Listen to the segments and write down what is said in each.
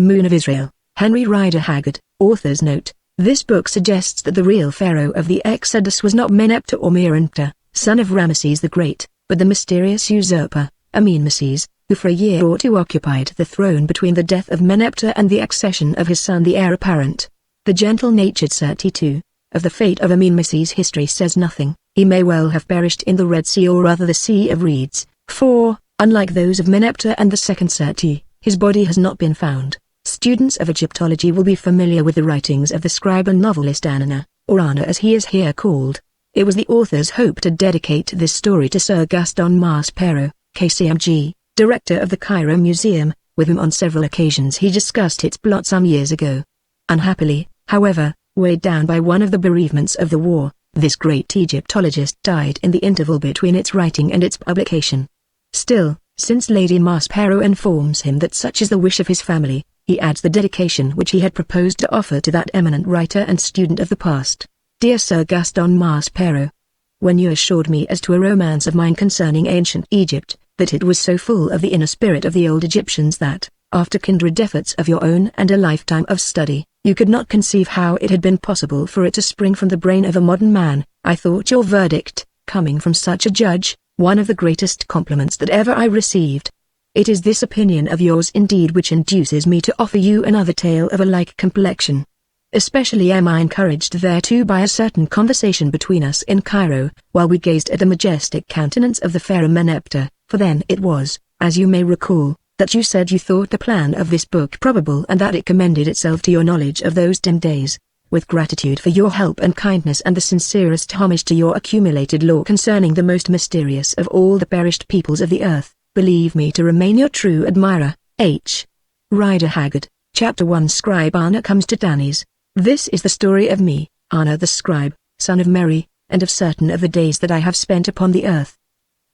Moon of Israel, Henry Rider Haggard. Author's note: this book suggests that the real pharaoh of the Exodus was not Meneptah or Merenptah, son of Ramesses the Great, but the mysterious usurper, Amenmeses, who for a year or two occupied the throne between the death of Meneptah and the accession of his son the heir apparent. The gentle-natured Seti II. Of the fate of Amenmeses history says nothing. He may well have perished in the Red Sea, or rather the Sea of Reeds, for, unlike those of Meneptah and the second Seti, his body has not been found. Students of Egyptology will be familiar with the writings of the scribe and novelist Anna, or Anna as he is here called. It was the author's hope to dedicate this story to Sir Gaston Maspero, KCMG, director of the Cairo Museum, with whom on several occasions he discussed its plot some years ago. Unhappily, however, weighed down by one of the bereavements of the war, this great Egyptologist died in the interval between its writing and its publication. Still, since Lady Maspero informs him that such is the wish of his family, he adds the dedication which he had proposed to offer to that eminent writer and student of the past. Dear Sir Gaston Maspero, when you assured me as to a romance of mine concerning ancient Egypt, that it was so full of the inner spirit of the old Egyptians that, after kindred efforts of your own and a lifetime of study, you could not conceive how it had been possible for it to spring from the brain of a modern man, I thought your verdict, coming from such a judge, one of the greatest compliments that ever I received. It is this opinion of yours indeed which induces me to offer you another tale of a like complexion. Especially am I encouraged thereto by a certain conversation between us in Cairo, while we gazed at the majestic countenance of the pharaoh Meneptah, for then it was, as you may recall, that you said you thought the plan of this book probable and that it commended itself to your knowledge of those dim days. With gratitude for your help and kindness and the sincerest homage to your accumulated lore concerning the most mysterious of all the perished peoples of the earth, believe me to remain your true admirer, H. Rider Haggard. Chapter 1. Scribe Anna comes to Tanis. This is the story of me, Anna the scribe, son of Mary, and of certain of the days that I have spent upon the earth.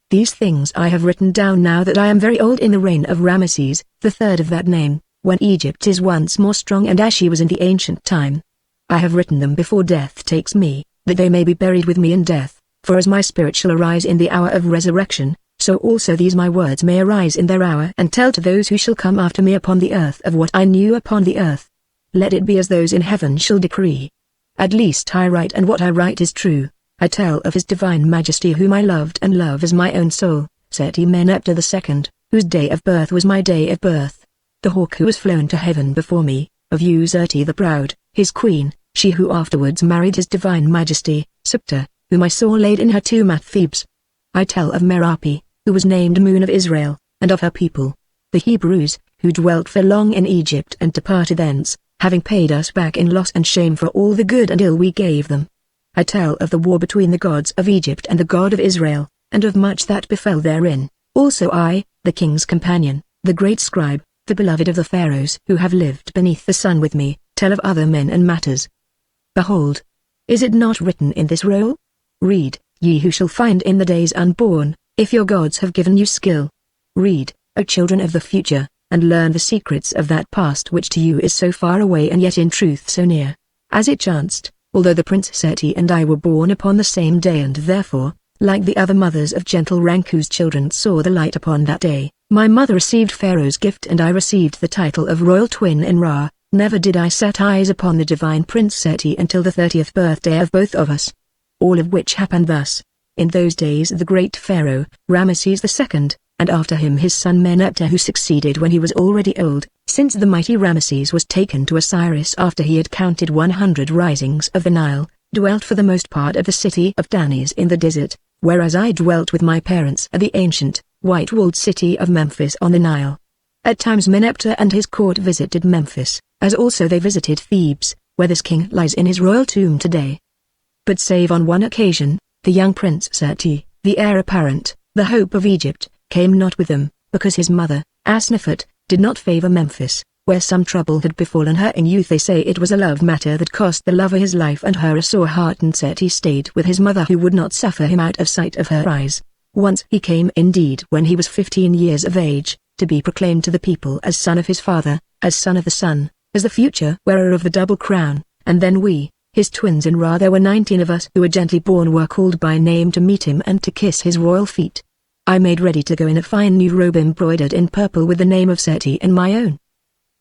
These things I have written down now that I am very old, in the reign of Ramesses, the third of that name, when Egypt is once more strong and as she was in the ancient time. I have written them before death takes me, that they may be buried with me in death, for as my spirit shall arise in the hour of resurrection, so also these my words may arise in their hour and tell to those who shall come after me upon the earth of what I knew upon the earth. Let it be as those in heaven shall decree. At least I write, and what I write is true. I tell of his divine majesty whom I loved and love as my own soul, Seti Meneptah II, whose day of birth was my day of birth. The hawk who was flown to heaven before me, of Userti the proud, his queen, she who afterwards married his divine majesty, Siptah, whom I saw laid in her tomb at Thebes. I tell of Merapi, who was named Moon of Israel, and of her people, the Hebrews, who dwelt for long in Egypt and departed thence, having paid us back in loss and shame for all the good and ill we gave them. I tell of the war between the gods of Egypt and the God of Israel, and of much that befell therein. Also I, the king's companion, the great scribe, the beloved of the pharaohs who have lived beneath the sun with me, tell of other men and matters. Behold, is it not written in this roll? Read, ye who shall find in the days unborn, if your gods have given you skill. Read, O children of the future, and learn the secrets of that past which to you is so far away and yet in truth so near. As it chanced, although the Prince Seti and I were born upon the same day and therefore, like the other mothers of gentle rank whose children saw the light upon that day, my mother received Pharaoh's gift and I received the title of royal twin in Ra, never did I set eyes upon the divine Prince Seti until the 30th birthday of both of us. All of which happened thus. In those days the great Pharaoh, Ramesses II, and after him his son Meneptah, who succeeded when he was already old, since the mighty Ramesses was taken to Osiris after he had counted 100 risings of the Nile, dwelt for the most part at the city of Tanis in the desert, whereas I dwelt with my parents at the ancient, white-walled city of Memphis on the Nile. At times Meneptah and his court visited Memphis, as also they visited Thebes, where this king lies in his royal tomb today. But save on one occasion, the young Prince Seti, the heir apparent, the hope of Egypt, came not with them, because his mother, Asnafut, did not favor Memphis, where some trouble had befallen her in youth. They say it was a love matter that cost the lover his life and her a sore heart, and Seti stayed with his mother who would not suffer him out of sight of her eyes. Once he came indeed when he was 15 years of age, to be proclaimed to the people as son of his father, as son of the sun, as the future wearer of the double crown, and then we, his twins in Ra, there were 19 of us who were gently born, were called by name to meet him and to kiss his royal feet. I made ready to go in a fine new robe embroidered in purple with the name of Seti and my own.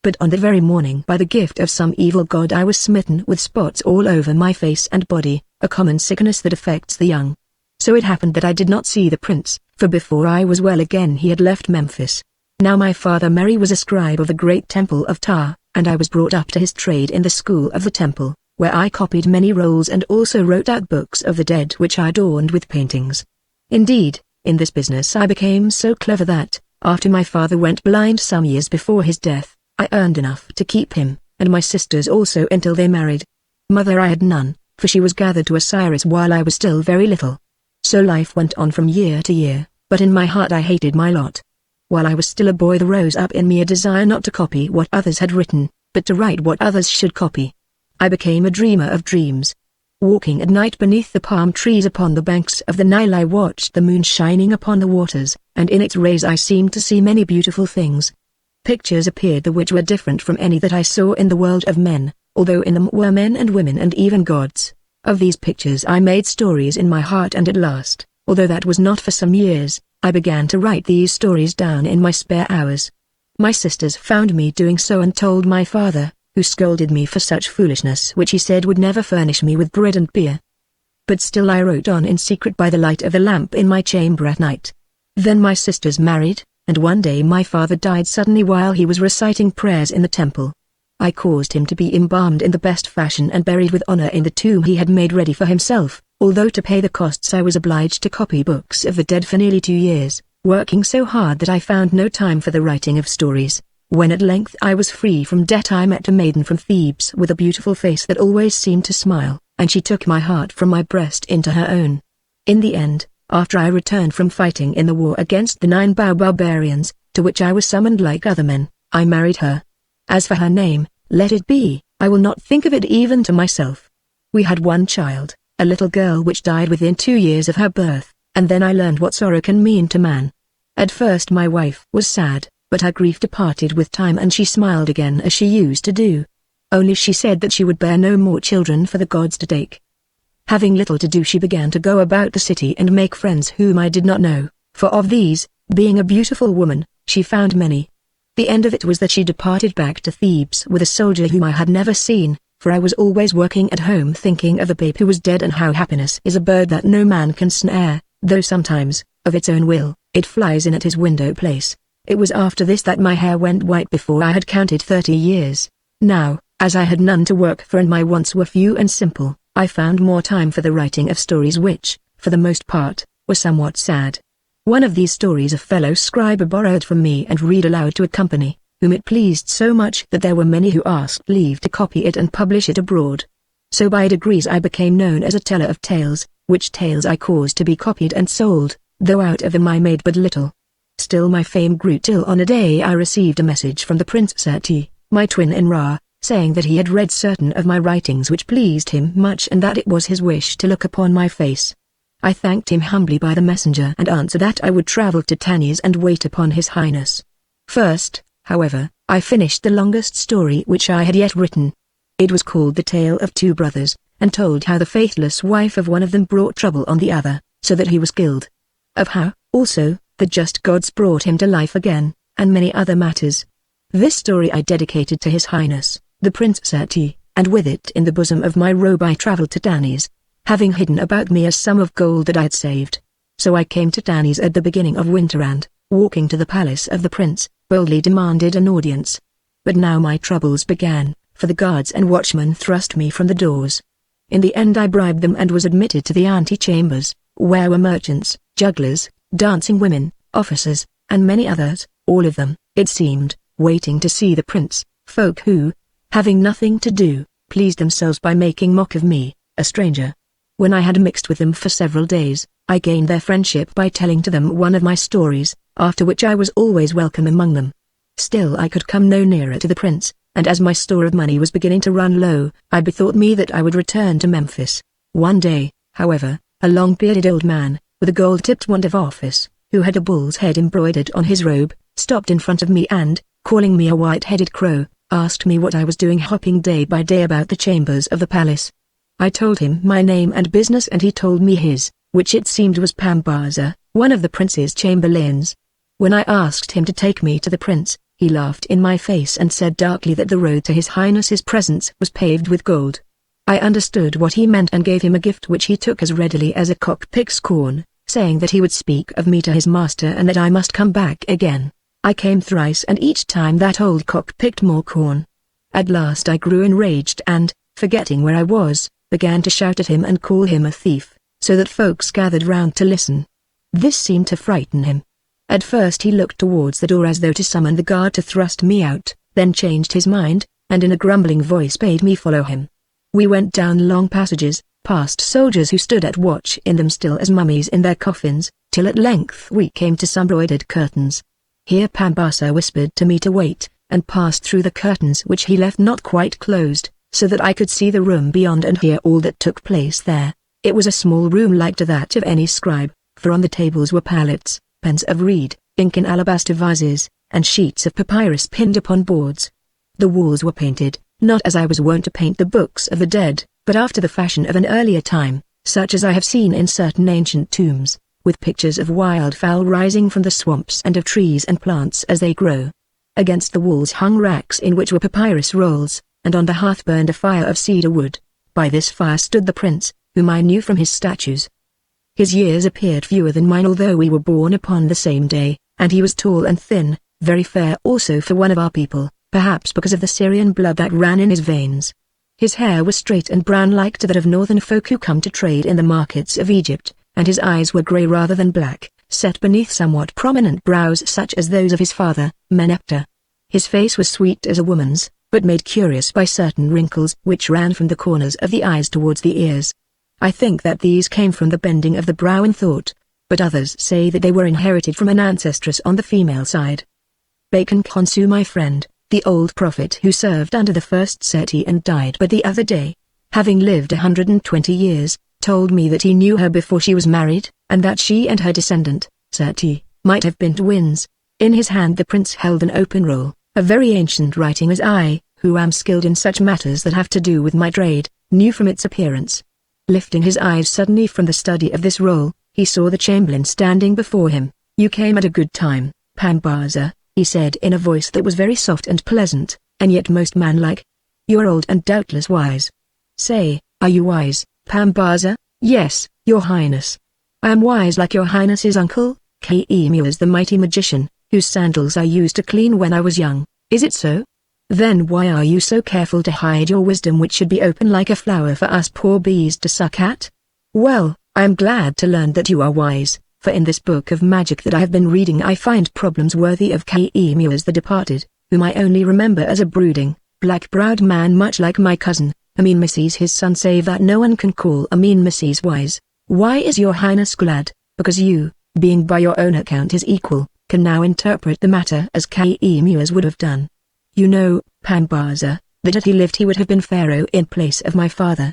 But on the very morning, by the gift of some evil god, I was smitten with spots all over my face and body, a common sickness that affects the young. So it happened that I did not see the prince, for before I was well again he had left Memphis. Now my father Mary was a scribe of the great temple of Ptah, and I was brought up to his trade in the school of the temple, where I copied many rolls and also wrote out books of the dead which I adorned with paintings. Indeed, in this business I became so clever that, after my father went blind some years before his death, I earned enough to keep him, and my sisters also, until they married. Mother I had none, for she was gathered to Osiris while I was still very little. So life went on from year to year, but in my heart I hated my lot. While I was still a boy there rose up in me a desire not to copy what others had written, but to write what others should copy. I became a dreamer of dreams. Walking at night beneath the palm trees upon the banks of the Nile, I watched the moon shining upon the waters, and in its rays I seemed to see many beautiful things. Pictures appeared which were different from any that I saw in the world of men, although in them were men and women and even gods. Of these pictures I made stories in my heart, and at last, although that was not for some years, I began to write these stories down in my spare hours. My sisters found me doing so and told my father, who scolded me for such foolishness which he said would never furnish me with bread and beer. But still I wrote on in secret by the light of the lamp in my chamber at night. Then my sisters married, and one day my father died suddenly while he was reciting prayers in the temple. I caused him to be embalmed in the best fashion and buried with honor in the tomb he had made ready for himself, although to pay the costs I was obliged to copy books of the dead for nearly 2 years, working so hard that I found no time for the writing of stories. When at length I was free from debt, I met a maiden from Thebes with a beautiful face that always seemed to smile, and she took my heart from my breast into her own. In the end, after I returned from fighting in the war against the 9 barbarians, to which I was summoned like other men, I married her. As for her name, let it be, I will not think of it even to myself. We had one child, a little girl which died within 2 years of her birth, and then I learned what sorrow can mean to man. At first my wife was sad, but her grief departed with time and she smiled again as she used to do. Only she said that she would bear no more children for the gods to take. Having little to do, she began to go about the city and make friends whom I did not know, for of these, being a beautiful woman, she found many. The end of it was that she departed back to Thebes with a soldier whom I had never seen, for I was always working at home thinking of the babe who was dead, and how happiness is a bird that no man can snare, though sometimes, of its own will, it flies in at his window place. It was after this that my hair went white before I had counted 30 years. Now, as I had none to work for and my wants were few and simple, I found more time for the writing of stories which, for the most part, were somewhat sad. One of these stories a fellow scribe borrowed from me and read aloud to a company, whom it pleased so much that there were many who asked leave to copy it and publish it abroad. So by degrees I became known as a teller of tales, which tales I caused to be copied and sold, though out of them I made but little. Still my fame grew till on a day I received a message from the Prince Seti, my twin in Ra, saying that he had read certain of my writings which pleased him much and that it was his wish to look upon my face. I thanked him humbly by the messenger and answered that I would travel to Tanis and wait upon his highness. First, however, I finished the longest story which I had yet written. It was called The Tale of Two Brothers, and told how the faithless wife of one of them brought trouble on the other, so that he was killed. Of how, also, the just gods brought him to life again, and many other matters. This story I dedicated to his highness, the Prince Seti, and with it in the bosom of my robe I travelled to Tanis, having hidden about me a sum of gold that I had saved. So I came to Tanis at the beginning of winter and, walking to the palace of the prince, boldly demanded an audience. But now my troubles began, for the guards and watchmen thrust me from the doors. In the end I bribed them and was admitted to the antechambers, where were merchants, jugglers, dancing women, officers, and many others, all of them, it seemed, waiting to see the prince, folk who, having nothing to do, pleased themselves by making mock of me, a stranger. When I had mixed with them for several days, I gained their friendship by telling to them one of my stories, after which I was always welcome among them. Still I could come no nearer to the prince, and as my store of money was beginning to run low, I bethought me that I would return to Memphis. One day, however, a long-bearded old man, with a gold-tipped wand of office, who had a bull's head embroidered on his robe, stopped in front of me and, calling me a white-headed crow, asked me what I was doing hopping day by day about the chambers of the palace. I told him my name and business and he told me his, which it seemed was Pambaza, one of the prince's chamberlains. When I asked him to take me to the prince, He laughed in my face and said darkly that the road to His Highness's presence was paved with gold. I understood what he meant and gave him a gift which he took as readily as a cock picks corn, saying that he would speak of me to his master and that I must come back again. I came thrice and each time that old cock picked more corn. At last I grew enraged and, forgetting where I was, began to shout at him and call him a thief, so that folks gathered round to listen. This seemed to frighten him. At first he looked towards the door as though to summon the guard to thrust me out, then changed his mind, and in a grumbling voice bade me follow him. We went down long passages, past soldiers who stood at watch in them still as mummies in their coffins, till at length we came to some broidered curtains. Here Pambasa whispered to me to wait, and passed through the curtains which he left not quite closed, so that I could see the room beyond and hear all that took place there. It was a small room like to that of any scribe, for on the tables were palettes, pens of reed, ink in alabaster vases, and sheets of papyrus pinned upon boards. The walls were painted, not as I was wont to paint the books of the dead, but after the fashion of an earlier time, such as I have seen in certain ancient tombs, with pictures of wildfowl rising from the swamps and of trees and plants as they grow. Against the walls hung racks in which were papyrus rolls, and on the hearth burned a fire of cedar wood. By this fire stood the prince, whom I knew from his statues. His years appeared fewer than mine although we were born upon the same day, and he was tall and thin, very fair also for one of our people, perhaps because of the Syrian blood that ran in his veins. His hair was straight and brown like to that of northern folk who come to trade in the markets of Egypt, and his eyes were grey rather than black, set beneath somewhat prominent brows such as those of his father, Meneptah. His face was sweet as a woman's, but made curious by certain wrinkles which ran from the corners of the eyes towards the ears. I think that these came from the bending of the brow in thought, but others say that they were inherited from an ancestress on the female side. Bacon Khonsu, my friend, the old prophet who served under the first Seti and died but the other day, having lived 120 years, told me that he knew her before she was married, and that she and her descendant, Seti, might have been twins. In his hand the prince held an open roll, a very ancient writing as I, who am skilled in such matters that have to do with my trade, knew from its appearance. Lifting his eyes suddenly from the study of this roll, he saw the chamberlain standing before him. "You came at a good time, Pambasa," he said in a voice that was very soft and pleasant, and yet most manlike. "You are old and doubtless wise. Say, are you wise, Pambasa?" "Yes, your highness. I am wise like your highness's uncle, Khemu the mighty magician, whose sandals I used to clean when I was young." "Is it so? Then why are you so careful to hide your wisdom which should be open like a flower for us poor bees to suck at?" "Well, I am glad to learn that you are wise, for in this book of magic that I have been reading I find problems worthy of Khemu the departed, whom I only remember as a brooding, black-browed man much like my cousin, Amin Mrs. His son save that no one can call Amin Mrs. wise. Why is your highness glad? Because you, being by your own account his equal, can now interpret the matter as Khemu would have done. You know, Pambasa, that had he lived he would have been pharaoh in place of my father.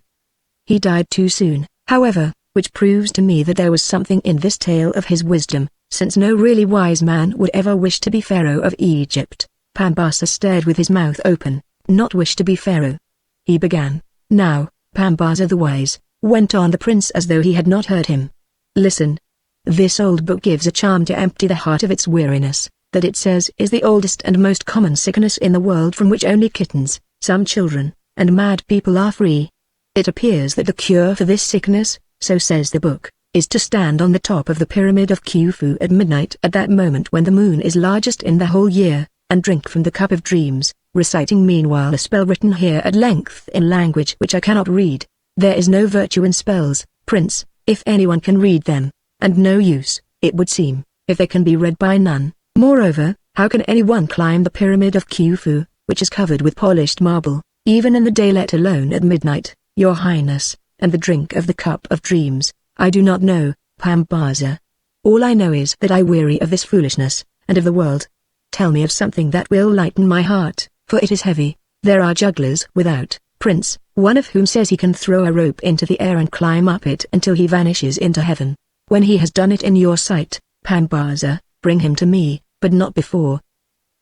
He died too soon, however, which proves to me that there was something in this tale of his wisdom, since no really wise man would ever wish to be pharaoh of Egypt. Pambasa stared with his mouth open. "Not wish to be pharaoh?" he began. "Now, Pambasa the wise," went on the prince as though he had not heard him. "Listen. This old book gives a charm to empty the heart of its weariness, that it says is the oldest and most common sickness in the world from which only kittens, some children, and mad people are free. It appears that the cure for this sickness, so says the book, is to stand on the top of the pyramid of Khufu at midnight at that moment when the moon is largest in the whole year, and drink from the cup of dreams, reciting meanwhile a spell written here at length in language which I cannot read. There is no virtue in spells, prince, if anyone can read them, and no use, it would seem, if they can be read by none. Moreover, how can anyone climb the pyramid of Khufu, which is covered with polished marble, even in the day let alone at midnight, your highness, and the drink of the cup of dreams? I do not know, Pambasa. All I know is that I weary of this foolishness, and of the world. Tell me of something that will lighten my heart, for it is heavy. There are jugglers without, prince, one of whom says he can throw a rope into the air and climb up it until he vanishes into heaven. When he has done it in your sight, Pambasa, bring him to me, but not before.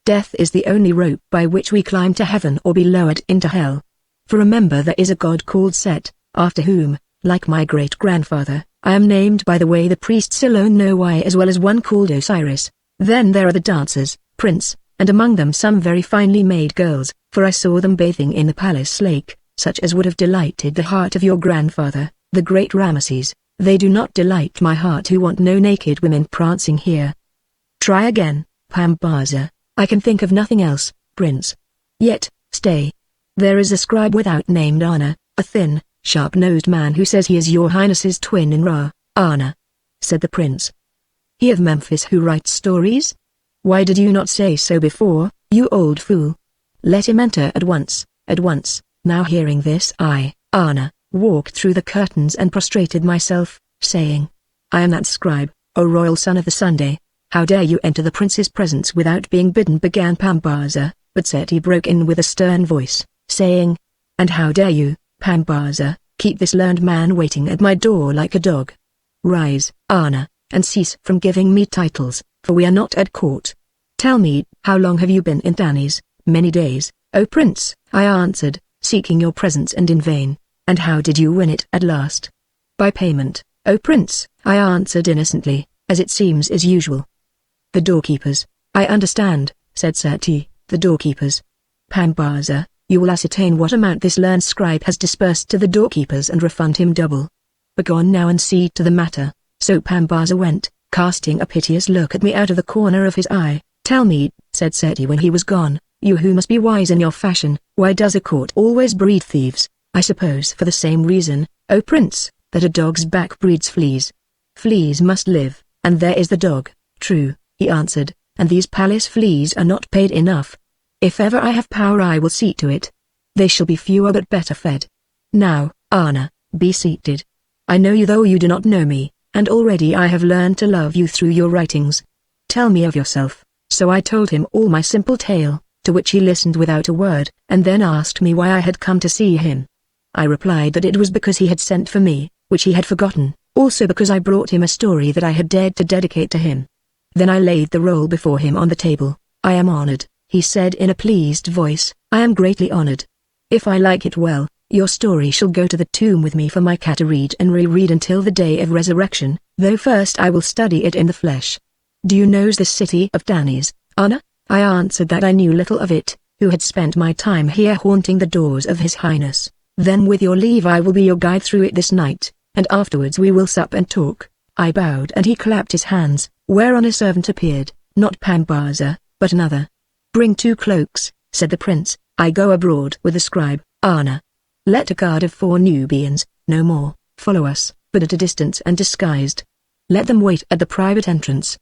Death is the only rope by which we climb to heaven or be lowered into hell. For remember there is a god called Set, after whom, like my great-grandfather, I am named by the way the priests alone know why, as well as one called Osiris. Then there are the dancers, prince, and among them some very finely made girls, for I saw them bathing in the palace lake, such as would have delighted the heart of your grandfather, the great Ramesses. They do not delight my heart who want no naked women prancing here. Try again, Pambaza. I can think of nothing else, Prince. Yet, stay. There is a scribe without named Anna, a thin, sharp-nosed man who says he is your highness's twin in Ra, Anna, said the prince. He of Memphis who writes stories? Why did you not say so before, you old fool? Let him enter at once, at once. Now hearing this I, Anna, walked through the curtains and prostrated myself, saying, I am that scribe, O royal son of the Sunday. How dare you enter the prince's presence without being bidden, began Pambaza, but Seti broke in with a stern voice, saying, and how dare you, Pambaza, keep this learned man waiting at my door like a dog? Rise, Anna, and cease from giving me titles, for we are not at court. Tell me, how long have you been in Danis? Many days, O prince, I answered, seeking your presence and in vain. And how did you win it at last? By payment, O prince, I answered innocently, as it seems is usual. The doorkeepers. I understand, said Seti, the doorkeepers. Pambaza, you will ascertain what amount this learned scribe has dispersed to the doorkeepers and refund him double. Begone now and see to the matter. So Pambaza went, casting a piteous look at me out of the corner of his eye. Tell me, said Seti when he was gone, you who must be wise in your fashion, why does a court always breed thieves? I suppose for the same reason, O prince, that a dog's back breeds fleas. Fleas must live, and there is the dog. True, he answered, and these palace fleas are not paid enough. If ever I have power I will see to it. They shall be fewer but better fed. Now, Anna, be seated. I know you though you do not know me, and already I have learned to love you through your writings. Tell me of yourself. So I told him all my simple tale, to which he listened without a word, and then asked me why I had come to see him. I replied that it was because he had sent for me, which he had forgotten, also because I brought him a story that I had dared to dedicate to him. Then I laid the roll before him on the table. I am honored, he said in a pleased voice, I am greatly honored. If I like it well, your story shall go to the tomb with me for my cat to read and reread until the day of resurrection, though first I will study it in the flesh. Do you know the city of Danis, Anna? I answered that I knew little of it, who had spent my time here haunting the doors of his highness. Then with your leave I will be your guide through it this night, and afterwards we will sup and talk. I bowed and he clapped his hands, whereon a servant appeared, not Pambaza, but another. Bring 2 cloaks, said the prince, I go abroad with the scribe, Anna. Let a guard of 4 Nubians, no more, follow us, but at a distance and disguised. Let them wait at the private entrance.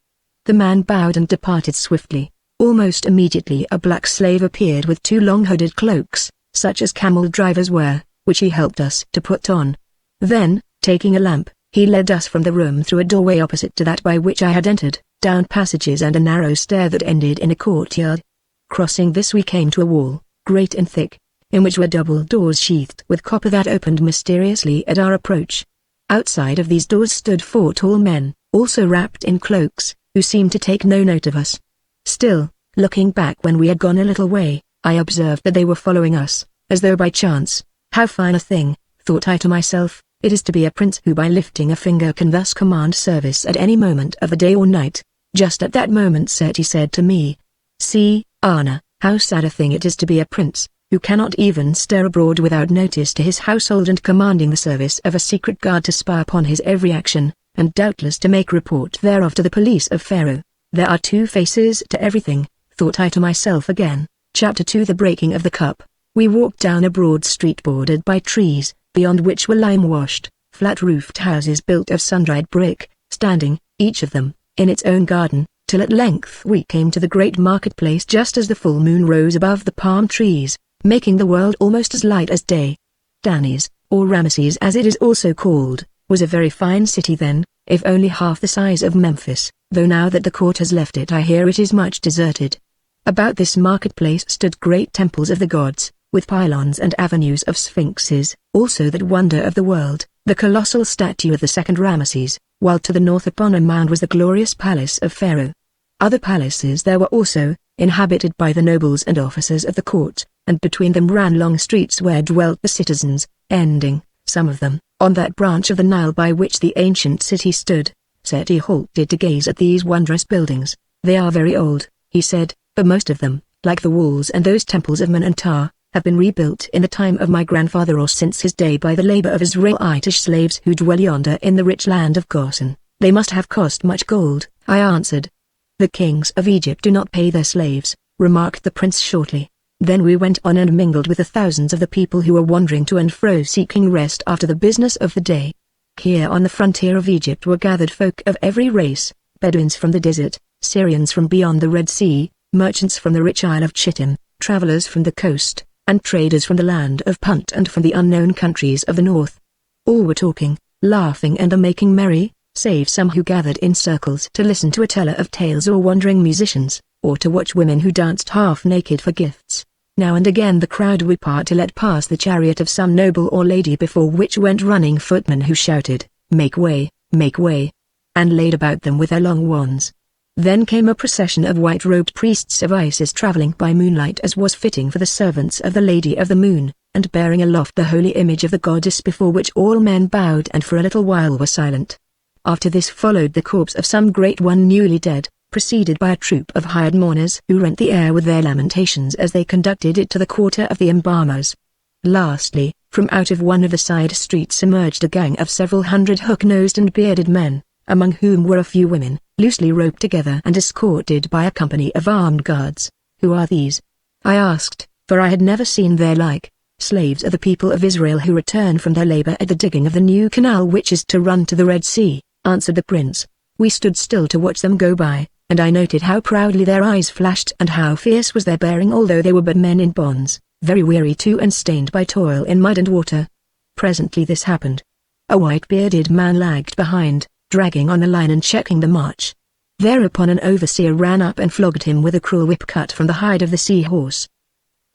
The man bowed and departed swiftly. Almost immediately a black slave appeared with 2 long-hooded cloaks, such as camel drivers wear, which he helped us to put on. Then, taking a lamp, he led us from the room through a doorway opposite to that by which I had entered, down passages and a narrow stair that ended in a courtyard. Crossing this we came to a wall, great and thick, in which were double doors sheathed with copper that opened mysteriously at our approach. Outside of these doors stood 4 tall men, also wrapped in cloaks, who seemed to take no note of us. Still, looking back when we had gone a little way, I observed that they were following us, as though by chance. How fine a thing, thought I to myself, it is to be a prince who by lifting a finger can thus command service at any moment of the day or night. Just at that moment Seti said to me, See, Anna, how sad a thing it is to be a prince, who cannot even stir abroad without notice to his household and commanding the service of a secret guard to spy upon his every action, and doubtless to make report thereof to the police of Pharaoh. There are 2 faces to everything, thought I to myself again. Chapter 2 The Breaking of the Cup. We walked down a broad street bordered by trees, beyond which were lime-washed, flat-roofed houses built of sun-dried brick, standing, each of them, in its own garden, till at length we came to the great marketplace just as the full moon rose above the palm trees, making the world almost as light as day. Danis, or Ramesses as it is also called, was a very fine city then, if only half the size of Memphis, though now that the court has left it I hear it is much deserted. About this marketplace stood great temples of the gods, with pylons and avenues of sphinxes, also that wonder of the world, the colossal statue of the second Ramesses, while to the north upon a mound was the glorious palace of Pharaoh. Other palaces there were also, inhabited by the nobles and officers of the court, and between them ran long streets where dwelt the citizens, ending, some of them, on that branch of the Nile by which the ancient city stood. Seti halted to gaze at these wondrous buildings. They are very old, he said, but most of them, like the walls and those temples of Menantar, have been rebuilt in the time of my grandfather or since his day by the labor of Israelitish slaves who dwell yonder in the rich land of Goshen. They must have cost much gold, I answered. The kings of Egypt do not pay their slaves, remarked the prince shortly. Then we went on and mingled with the thousands of the people who were wandering to and fro seeking rest after the business of the day. Here on the frontier of Egypt were gathered folk of every race, Bedouins from the desert, Syrians from beyond the Red Sea, merchants from the rich Isle of Chittim, travelers from the coast, and traders from the land of Punt and from the unknown countries of the north. All were talking, laughing and making merry, save some who gathered in circles to listen to a teller of tales or wandering musicians, or to watch women who danced half-naked for gifts. Now and again the crowd would part to let pass the chariot of some noble or lady before which went running footmen who shouted, make way, and laid about them with their long wands. Then came a procession of white-robed priests of Isis traveling by moonlight as was fitting for the servants of the Lady of the Moon, and bearing aloft the holy image of the goddess before which all men bowed and for a little while were silent. After this followed the corpse of some great one newly dead, preceded by a troop of hired mourners who rent the air with their lamentations as they conducted it to the quarter of the embalmers. Lastly, from out of one of the side streets emerged a gang of several hundred hook-nosed and bearded men, among whom were a few women, loosely roped together and escorted by a company of armed guards. Who are these? I asked, for I had never seen their like. Slaves of the people of Israel who return from their labor at the digging of the new canal which is to run to the Red Sea, answered the prince. We stood still to watch them go by, and I noted how proudly their eyes flashed and how fierce was their bearing although they were but men in bonds, very weary too and stained by toil in mud and water. Presently this happened. A white-bearded man lagged behind, dragging on the line and checking the march. Thereupon an overseer ran up and flogged him with a cruel whip cut from the hide of the seahorse.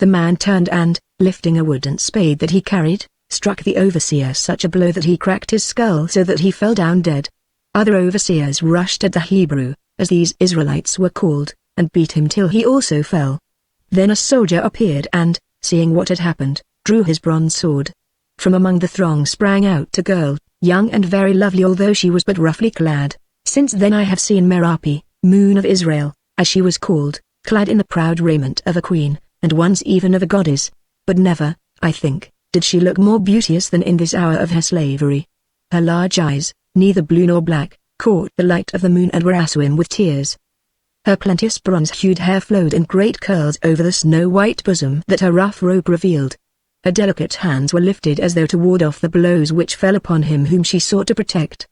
The man turned and, lifting a wooden spade that he carried, struck the overseer such a blow that he cracked his skull so that he fell down dead. Other overseers rushed at the Hebrew, as these Israelites were called, and beat him till he also fell. Then a soldier appeared and, seeing what had happened, drew his bronze sword. From among the throng sprang out a girl, young and very lovely although she was but roughly clad. Since then I have seen Merapi, Moon of Israel, as she was called, clad in the proud raiment of a queen, and once even of a goddess. But never, I think, did she look more beauteous than in this hour of her slavery. Her large eyes, neither blue nor black, caught the light of the moon and were aswim with tears. Her plenteous bronze-hued hair flowed in great curls over the snow-white bosom that her rough robe revealed. Her delicate hands were lifted as though to ward off the blows which fell upon him whom she sought to protect.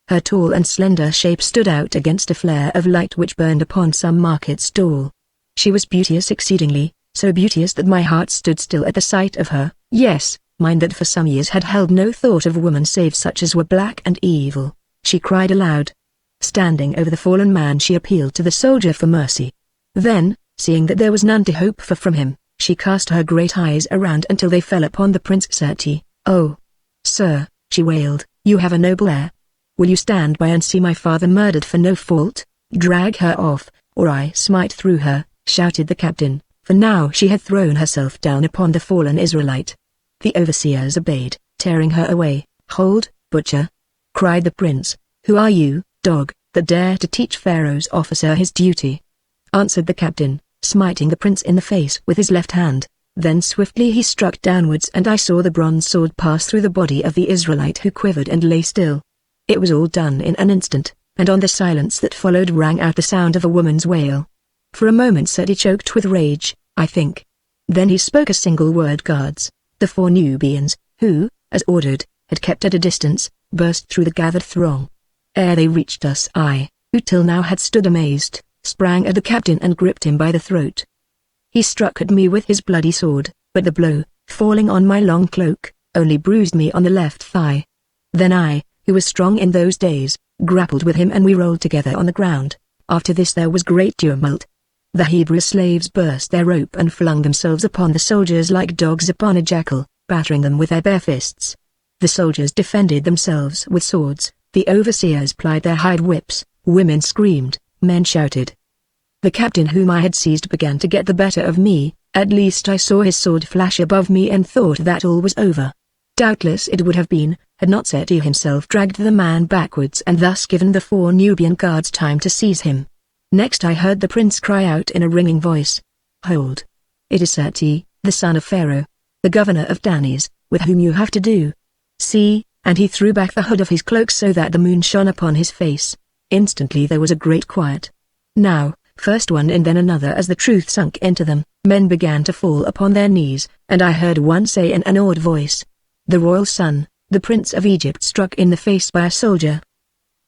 Her tall and slender shape stood out against a flare of light which burned upon some market stall. She was beauteous exceedingly, so beauteous that my heart stood still at the sight of her, yes, mine that for some years had held no thought of woman save such as were black and evil. She cried aloud. Standing over the fallen man she appealed to the soldier for mercy. Then, seeing that there was none to hope for from him, she cast her great eyes around until they fell upon the Prince Serti. Oh, sir, she wailed, you have a noble air. Will you stand by and see my father murdered for no fault? Drag her off, or I smite through her, shouted the captain, for now she had thrown herself down upon the fallen Israelite. The overseers obeyed, tearing her away. Hold, butcher! Cried the prince. Who are you, dog, that dare to teach Pharaoh's officer his duty? Answered the captain, smiting the prince in the face with his left hand. Then swiftly he struck downwards and I saw the bronze sword pass through the body of the Israelite who quivered and lay still. It was all done in an instant, and on the silence that followed rang out the sound of a woman's wail. For a moment Seti choked with rage, I think. Then he spoke a single word. Guards, the 4 Nubians, who, as ordered, had kept at a distance, burst through the gathered throng. Ere they reached us I, who till now had stood amazed, sprang at the captain and gripped him by the throat. He struck at me with his bloody sword, but the blow, falling on my long cloak, only bruised me on the left thigh. Then I, who was strong in those days, grappled with him and we rolled together on the ground. After this there was great tumult. The Hebrew slaves burst their rope and flung themselves upon the soldiers like dogs upon a jackal, battering them with their bare fists. The soldiers defended themselves with swords, the overseers plied their hide whips, women screamed, men shouted. The captain whom I had seized began to get the better of me, at least I saw his sword flash above me and thought that all was over. Doubtless it would have been, had not Seti himself dragged the man backwards and thus given the 4 Nubian guards time to seize him. Next I heard the prince cry out in a ringing voice. Hold! It is Serti, the son of Pharaoh, the governor of Danis, with whom you have to do. See, and he threw back the hood of his cloak so that the moon shone upon his face. Instantly there was a great quiet. Now, first one and then another as the truth sunk into them, men began to fall upon their knees, and I heard one say in an awed voice, "The royal son, the prince of Egypt struck in the face by a soldier.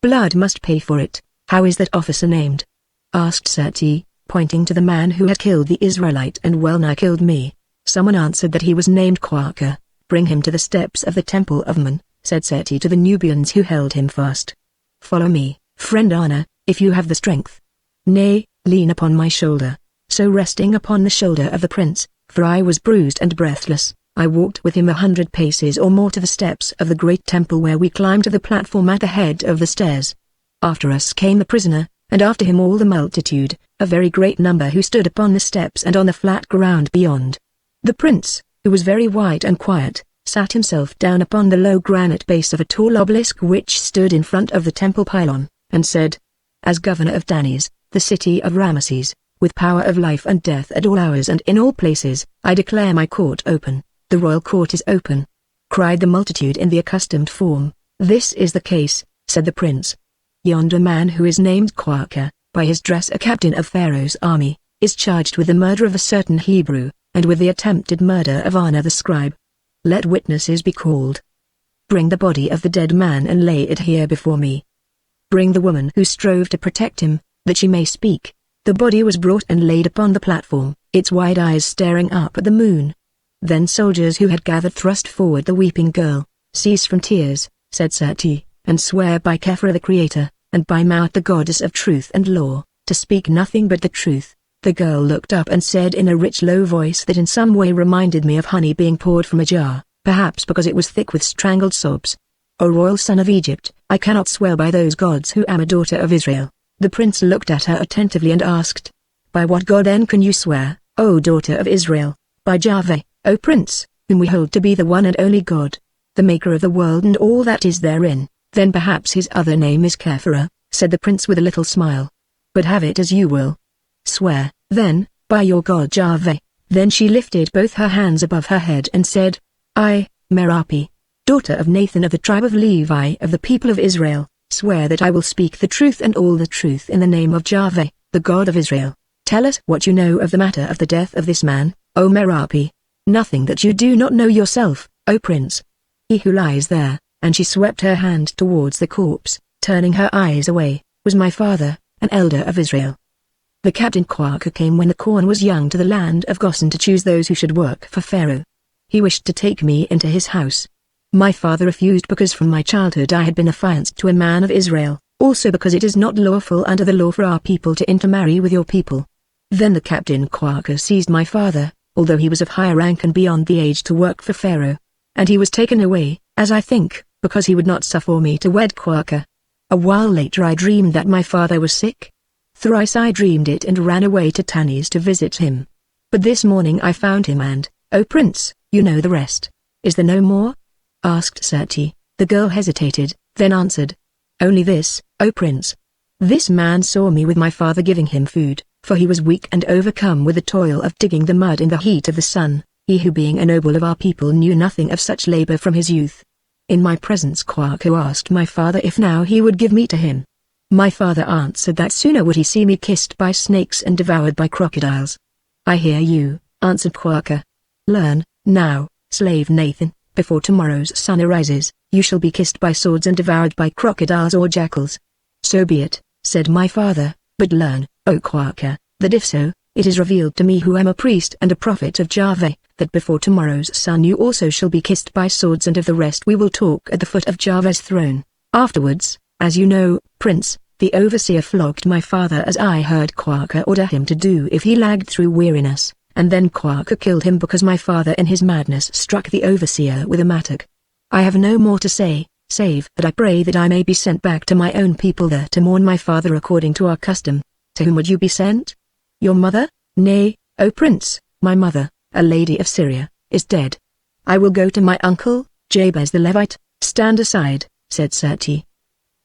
Blood must pay for it. How is that officer named?" asked Serti, pointing to the man who had killed the Israelite and well nigh killed me. Someone answered that he was named Quaka. "Bring him to the steps of the temple of Mun," said Serti to the Nubians who held him fast. "Follow me, friend Anna, if you have the strength. Nay, lean upon my shoulder." So resting upon the shoulder of the prince, for I was bruised and breathless, I walked with him 100 paces or more to the steps of the great temple where we climbed to the platform at the head of the stairs. After us came the prisoner, and after him all the multitude, a very great number who stood upon the steps and on the flat ground beyond. The prince, who was very white and quiet, sat himself down upon the low granite base of a tall obelisk which stood in front of the temple pylon, and said, "As governor of Danis, the city of Ramesses, with power of life and death at all hours and in all places, I declare my court open." "The royal court is open," cried the multitude in the accustomed form. "This is the case," said the prince. "Yonder man who is named Quaka, by his dress a captain of Pharaoh's army, is charged with the murder of a certain Hebrew, and with the attempted murder of Anna the scribe. Let witnesses be called. Bring the body of the dead man and lay it here before me. Bring the woman who strove to protect him, that she may speak." The body was brought and laid upon the platform, its wide eyes staring up at the moon. Then soldiers who had gathered thrust forward the weeping girl. "Cease from tears," said Serti, "and swear by Khepra the Creator, and by Maut the goddess of truth and law, to speak nothing but the truth." The girl looked up and said in a rich low voice that in some way reminded me of honey being poured from a jar, perhaps because it was thick with strangled sobs. "O royal son of Egypt, I cannot swear by those gods who am a daughter of Israel." The prince looked at her attentively and asked, "By what god then can you swear, O daughter of Israel?" "By Jahveh, O prince, whom we hold to be the one and only God, the maker of the world and all that is therein." "Then perhaps his other name is Khepra," said the prince with a little smile. "But have it as you will." "Swear, then, by your god Jahveh." Then she lifted both her hands above her head and said, "I, Merapi, daughter of Nathan of the tribe of Levi of the people of Israel, swear that I will speak the truth and all the truth in the name of Jahveh, the God of Israel. Tell us what you know of the matter of the death of this man, O Merapi. Nothing that you do not know yourself, O prince. He who lies there," and she swept her hand towards the corpse, turning her eyes away, "was my father, an elder of Israel. The captain Quaka came when the corn was young to the land of Goshen to choose those who should work for Pharaoh. He wished to take me into his house. My father refused because from my childhood I had been affianced to a man of Israel, also because it is not lawful under the law for our people to intermarry with your people. Then the captain Quaka seized my father, although he was of higher rank and beyond the age to work for Pharaoh. And he was taken away, as I think, because he would not suffer me to wed Quaka. A while later I dreamed that my father was sick. Thrice I dreamed it and ran away to Tanis to visit him. But this morning I found him and, O prince, you know the rest. Is there no more?" asked Serti. The girl hesitated, then answered, "Only this, O prince. This man saw me with my father giving him food, for he was weak and overcome with the toil of digging the mud in the heat of the sun, he who being a noble of our people knew nothing of such labor from his youth. In my presence Quaco asked my father if now he would give me to him. My father answered that sooner would he see me kissed by snakes and devoured by crocodiles." "I hear you," answered Quaca. "Learn, now, slave Nathan, before tomorrow's sun arises, you shall be kissed by swords and devoured by crocodiles or jackals." "So be it," said my father, "but learn, O Quaca, that if so, it is revealed to me who am a priest and a prophet of Jahveh, that before tomorrow's sun you also shall be kissed by swords, and of the rest we will talk at the foot of Jahveh's throne. Afterwards, as you know, prince, the overseer flogged my father as I heard Quaca order him to do if he lagged through weariness, and then Quaca killed him because my father in his madness struck the overseer with a mattock. I have no more to say, save that I pray that I may be sent back to my own people there to mourn my father according to our custom. To whom would you be sent? Your mother? Nay, O prince, my mother, a lady of Syria, is dead. I will go to my uncle, Jabez the Levite." "Stand aside," said Serti.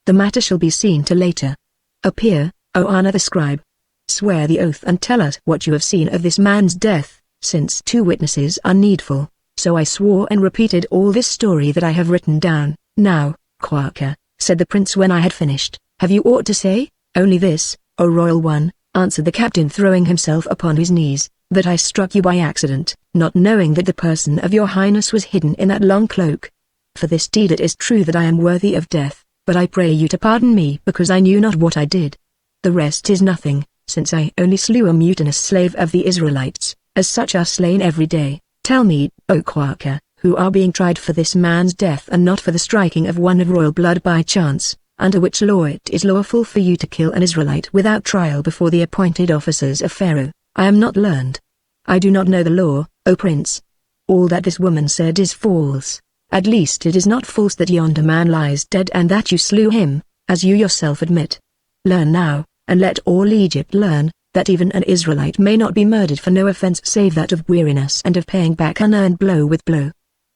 "The matter shall be seen to later. Appear, O Anna the scribe, Swear the oath and tell us what you have seen of this man's death, since 2 witnesses are needful." So I swore and repeated all this story that I have written down. "Now, Quaker," said the prince when I had finished, "have you aught to say?" "Only this, O royal one," answered the captain throwing himself upon his knees, "that I struck you by accident, not knowing that the person of your highness was hidden in that long cloak. For this deed it is true that I am worthy of death, but I pray you to pardon me because I knew not what I did. The rest is nothing, since I only slew a mutinous slave of the Israelites, as such are slain every day. Tell me, O Quaker, who are being tried for this man's death and not for the striking of one of royal blood by chance, under which law it is lawful for you to kill an Israelite without trial before the appointed officers of Pharaoh? I am not learned. I do not know the law, O prince. All that this woman said is false. At least it is not false that yonder man lies dead and that you slew him, as you yourself admit. Learn now, and let all Egypt learn, that even an Israelite may not be murdered for no offense save that of weariness and of paying back unearned blow with blow.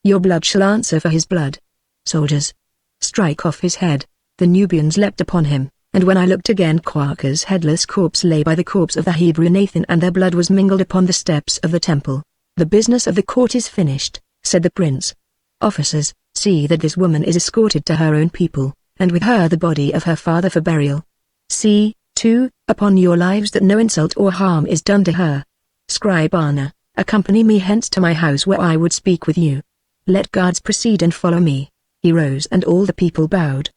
Your blood shall answer for his blood. Soldiers, strike off his head." The Nubians leapt upon him, and when I looked again Quaker's headless corpse lay by the corpse of the Hebrew Nathan and their blood was mingled upon the steps of the temple. "The business of the court is finished," said the prince. "Officers, see that this woman is escorted to her own people, and with her the body of her father for burial. See, too, upon your lives that no insult or harm is done to her. Scribe Anna, accompany me hence to my house where I would speak with you. Let guards proceed and follow me." He rose and all the people bowed.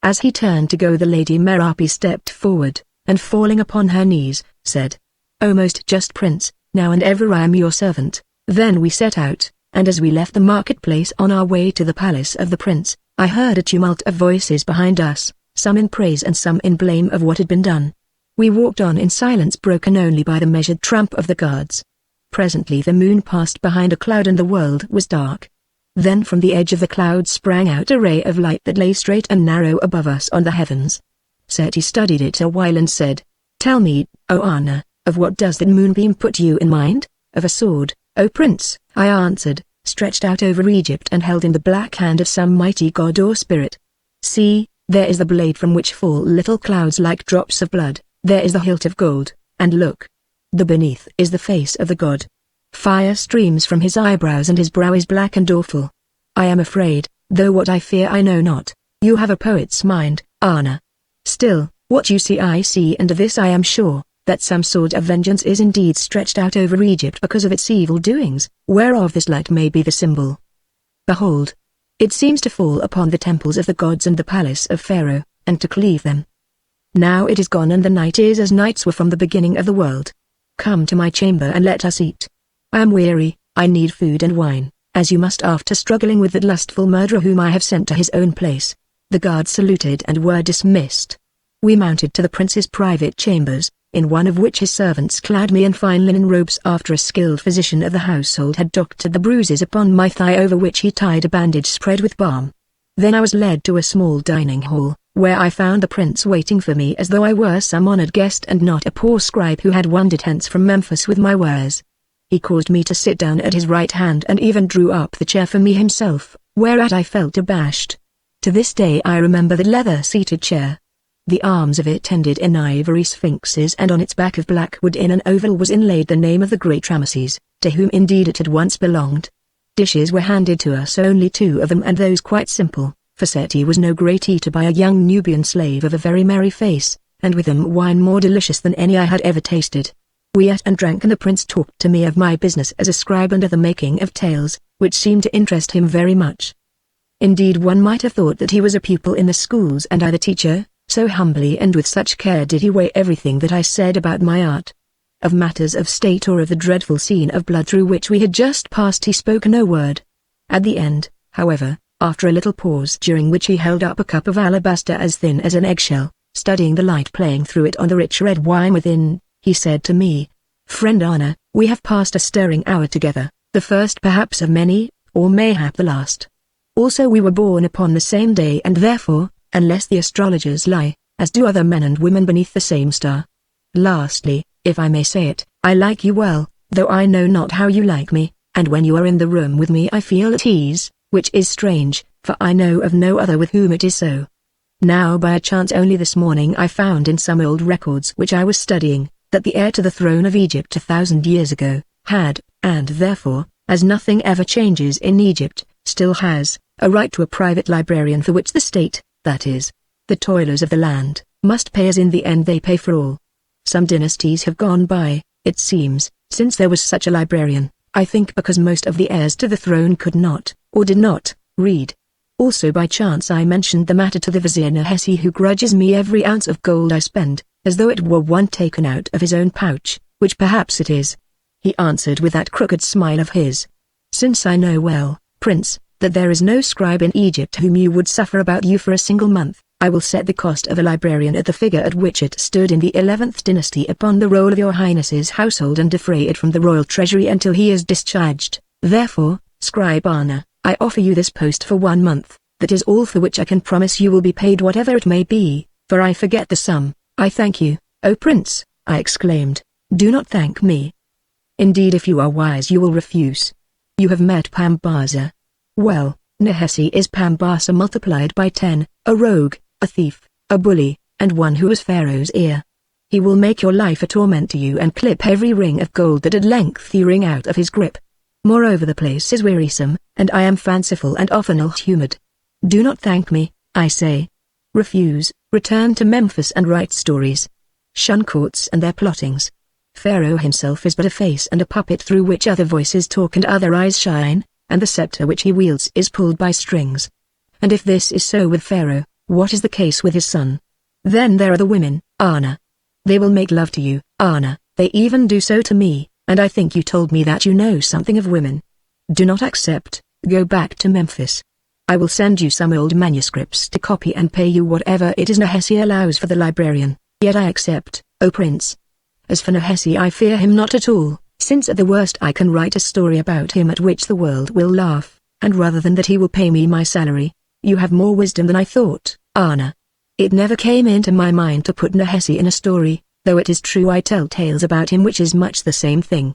As he turned to go the Lady Merapi stepped forward, and falling upon her knees, said, "O most just prince, now and ever I am your servant." Then we set out, and as we left the marketplace on our way to the palace of the prince, I heard a tumult of voices behind us, some in praise and some in blame of what had been done. We walked on in silence broken only by the measured tramp of the guards. Presently the moon passed behind a cloud and the world was dark. Then from the edge of the cloud sprang out a ray of light that lay straight and narrow above us on the heavens. Seti studied it a while and said, "Tell me, O Anna, of what does that moonbeam put you in mind?" "Of a sword, O prince," I answered, "stretched out over Egypt and held in the black hand of some mighty god or spirit. See, there is the blade from which fall little clouds like drops of blood, there is the hilt of gold, and look. The beneath is the face of the god. Fire streams from his eyebrows and his brow is black and awful. I am afraid, though what I fear I know not. You have a poet's mind, Anna. Still, what you see I see, and of this I am sure, that some sword of vengeance is indeed stretched out over Egypt because of its evil doings, whereof this light may be the symbol. Behold, it seems to fall upon the temples of the gods and the palace of Pharaoh, and to cleave them. Now it is gone and the night is as nights were from the beginning of the world. Come to my chamber and let us eat. I am weary, I need food and wine, as you must after struggling with that lustful murderer whom I have sent to his own place." The guards saluted and were dismissed. We mounted to the prince's private chambers, in one of which his servants clad me in fine linen robes after a skilled physician of the household had doctored the bruises upon my thigh over which he tied a bandage spread with balm. Then I was led to a small dining hall, where I found the prince waiting for me as though I were some honored guest and not a poor scribe who had wandered hence from Memphis with my wares. He caused me to sit down at his right hand and even drew up the chair for me himself, whereat I felt abashed. To this day I remember the leather-seated chair. The arms of it ended in ivory sphinxes and on its back of black wood in an oval was inlaid the name of the great Rameses, to whom indeed it had once belonged. Dishes were handed to us, only 2 of them, and those quite simple, for Seti was no great eater, by a young Nubian slave of a very merry face, and with them wine more delicious than any I had ever tasted. We ate and drank and the prince talked to me of my business as a scribe and of the making of tales, which seemed to interest him very much. Indeed one might have thought that he was a pupil in the schools and I the teacher, so humbly and with such care did he weigh everything that I said about my art. Of matters of state or of the dreadful scene of blood through which we had just passed he spoke no word. At the end, however, after a little pause during which he held up a cup of alabaster as thin as an eggshell, studying the light playing through it on the rich red wine within, he said to me, "Friend Anna, we have passed a stirring hour together, the first perhaps of many, or mayhap the last. Also we were born upon the same day and therefore, unless the astrologers lie, as do other men and women beneath the same star. Lastly, if I may say it, I like you well, though I know not how you like me, and when you are in the room with me I feel at ease, which is strange, for I know of no other with whom it is so. Now by a chance only this morning I found in some old records which I was studying, that the heir to the throne of Egypt 1,000 years ago, had, and therefore, as nothing ever changes in Egypt, still has, a right to a private librarian for which the state, that is, the toilers of the land, must pay, as in the end they pay for all. Some dynasties have gone by, it seems, since there was such a librarian, I think because most of the heirs to the throne could not, or did not, read. Also by chance I mentioned the matter to the vizier Nehesi, who grudges me every ounce of gold I spend, as though it were one taken out of his own pouch, which perhaps it is. He answered with that crooked smile of his, "Since I know well, Prince, that there is no scribe in Egypt whom you would suffer about you for a single month, I will set the cost of a librarian at the figure at which it stood in the 11th dynasty upon the roll of your highness's household, and defray it from the royal treasury until he is discharged. Therefore, Scribe Anna, I offer you this post for 1 month, that is all for which I can promise you will be paid, whatever it may be, for I forget the sum." "I thank you, O Prince," I exclaimed. "Do not thank me. Indeed, if you are wise you will refuse. You have met Pambasa. Well, Nehesi is Pambasa multiplied by 10, a rogue, a thief, a bully, and one who was Pharaoh's ear. He will make your life a torment to you and clip every ring of gold that at length you wring out of his grip. Moreover, the place is wearisome, and I am fanciful and often ill-humored. Do not thank me, I say. Refuse, return to Memphis and write stories. Shun courts and their plottings. Pharaoh himself is but a face and a puppet through which other voices talk and other eyes shine, and the scepter which he wields is pulled by strings. And if this is so with Pharaoh, what is the case with his son? Then there are the women, Anna. They will make love to you, Anna, they even do so to me, and I think you told me that you know something of women. Do not accept, go back to Memphis. I will send you some old manuscripts to copy and pay you whatever it is Nehesi allows for the librarian, yet I accept, O Prince. As for Nehesi, I fear him not at all, since at the worst I can write a story about him at which the world will laugh, and rather than that he will pay me my salary. You have more wisdom than I thought, Anna. It never came into my mind to put Nehesi in a story, though it is true I tell tales about him which is much the same thing.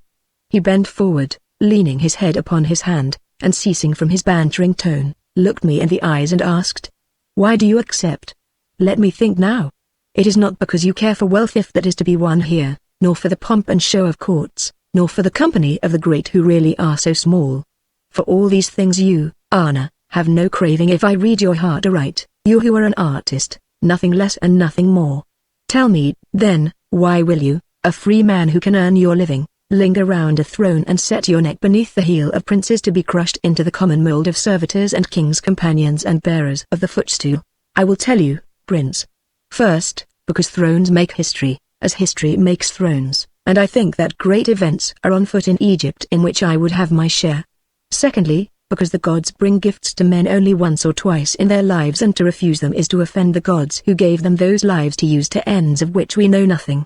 He bent forward, leaning his head upon his hand, and ceasing from his bantering tone, looked me in the eyes and asked, "Why do you accept? Let me think now. It is not because you care for wealth if that is to be won here, nor for the pomp and show of courts, nor for the company of the great who really are so small. For all these things you, Anna, have no craving if I read your heart aright, you who are an artist, nothing less and nothing more. Tell me, then, why will you, a free man who can earn your living, linger round a throne and set your neck beneath the heel of princes to be crushed into the common mold of servitors and kings' companions and bearers of the footstool? I will tell you, Prince. First, because thrones make history, as history makes thrones, and I think that great events are on foot in Egypt in which I would have my share. Secondly, because the gods bring gifts to men only once or twice in their lives, and to refuse them is to offend the gods who gave them those lives to use to ends of which we know nothing.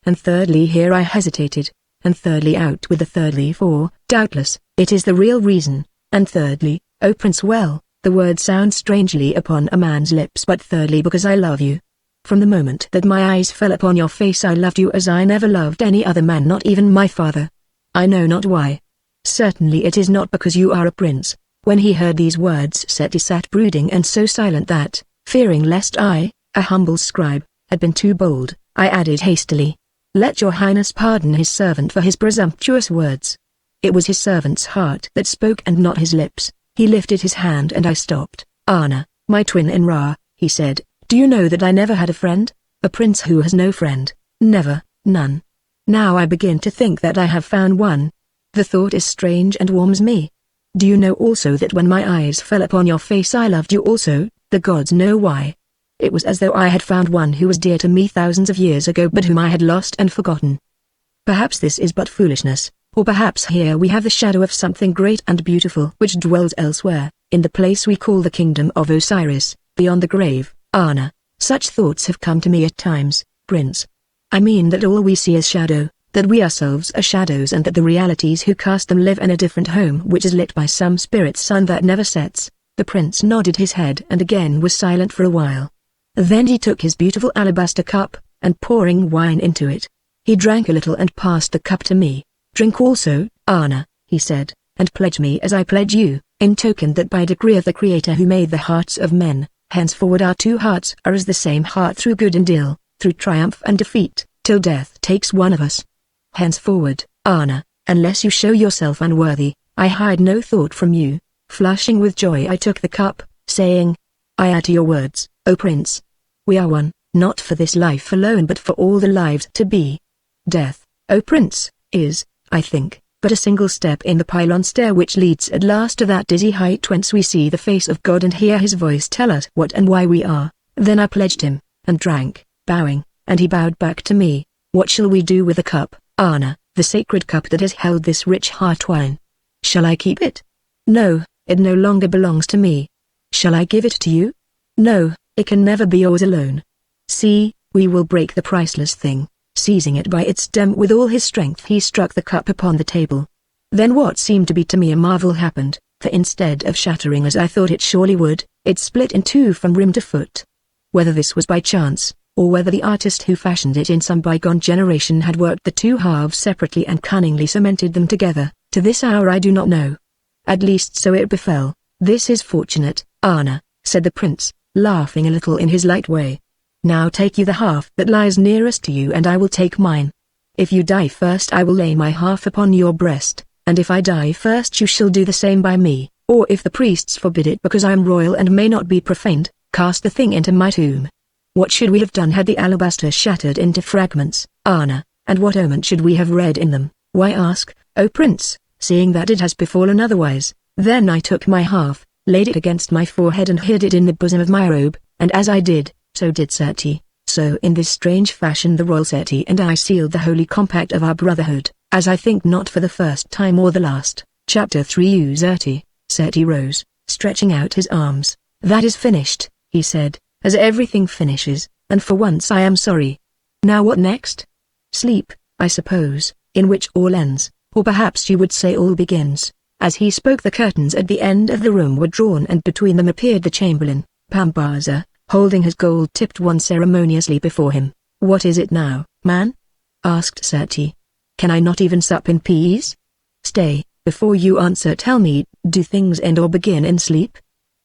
And thirdly, here I hesitated, and thirdly out with the thirdly, for, doubtless, it is the real reason, and thirdly, O Prince, well, the word sounds strangely upon a man's lips, but thirdly because I love you. From the moment that my eyes fell upon your face I loved you as I never loved any other man, not even my father. I know not why. Certainly it is not because you are a prince." When he heard these words Seti sat brooding and so silent that, fearing lest I, a humble scribe, had been too bold, I added hastily, "Let your highness pardon his servant for his presumptuous words." It was his servant's heart that spoke and not his lips. He lifted his hand and I stopped. "Anna, my twin in Ra," he said, "do you know that I never had a friend? A prince who has no friend, never, none. Now I begin to think that I have found one. The thought is strange and warms me. Do you know also that when my eyes fell upon your face I loved you also? The gods know why. It was as though I had found one who was dear to me thousands of years ago but whom I had lost and forgotten. Perhaps this is but foolishness, or perhaps here we have the shadow of something great and beautiful which dwells elsewhere, in the place we call the kingdom of Osiris, beyond the grave, Anna. Such thoughts have come to me at times, Prince. I mean that all we see is shadow, that we ourselves are shadows, and that the realities who cast them live in a different home which is lit by some spirit sun that never sets." The prince nodded his head and again was silent for a while. Then he took his beautiful alabaster cup, and pouring wine into it, he drank a little and passed the cup to me. "Drink also, Anna," he said, "and pledge me as I pledge you, in token that by decree of the Creator who made the hearts of men, henceforward our two hearts are as the same heart through good and ill, through triumph and defeat, till death takes one of us. Henceforward, Anna, unless you show yourself unworthy, I hide no thought from you." Flushing with joy I took the cup, saying, "I add to your words, O Prince. We are one, not for this life alone but for all the lives to be. Death, O Prince, is, I think, but a single step in the pylon stair which leads at last to that dizzy height whence we see the face of God and hear his voice tell us what and why we are." Then I pledged him, and drank, bowing, and he bowed back to me. "What shall we do with the cup, Anna, the sacred cup that has held this rich heart wine? Shall I keep it? No, it no longer belongs to me. Shall I give it to you? No, it can never be yours alone. See, we will break the priceless thing." Seizing it by its stem with all his strength he struck the cup upon the table. Then what seemed to be to me a marvel happened, for instead of shattering as I thought it surely would, it split in two from rim to foot. Whether this was by chance, or whether the artist who fashioned it in some bygone generation had worked the two halves separately and cunningly cemented them together, to this hour I do not know. At least so it befell. "This is fortunate, Anna," said the prince, laughing a little in his light way. "Now take you the half that lies nearest to you and I will take mine. If you die first I will lay my half upon your breast, and if I die first you shall do the same by me, or if the priests forbid it because I am royal and may not be profaned, cast the thing into my tomb." What should we have done had the alabaster shattered into fragments, Anna, and what omen should we have read in them? Why ask, O Prince, seeing that it has befallen otherwise? Then I took my half, laid it against my forehead and hid it in the bosom of my robe, and as I did, so did Seti. So in this strange fashion the royal Seti and I sealed the holy compact of our brotherhood, as I think not for the first time or the last. Chapter 3 Seti rose, stretching out his arms. "That is finished," he said, "as everything finishes, and for once I am sorry. Now what next? Sleep, I suppose, in which all ends, or perhaps you would say all begins." As he spoke the curtains at the end of the room were drawn and between them appeared the chamberlain, Pambaza, holding his gold-tipped wand ceremoniously before him. "What is it now, man?" asked Seti. "Can I not even sup in peace?" "Stay, before you answer tell me, do things end or begin in sleep?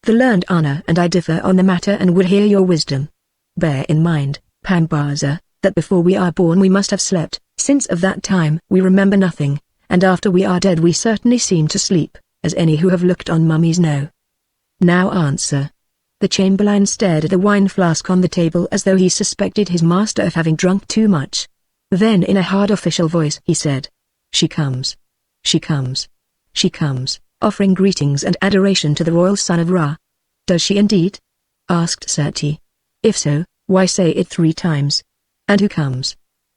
The learned Anna and I differ on the matter and would hear your wisdom. Bear in mind, Pambaza, that before we are born we must have slept, since of that time we remember nothing, and after we are dead we certainly seem to sleep, as any who have looked on mummies know. Now answer." The chamberlain stared at the wine flask on the table as though he suspected his master of having drunk too much. Then in a hard official voice he said, "She comes. She comes. She comes," offering greetings and adoration to the royal son of Ra. "Does she indeed?" asked Seti. "If so, why say it 3 times? And who comes?"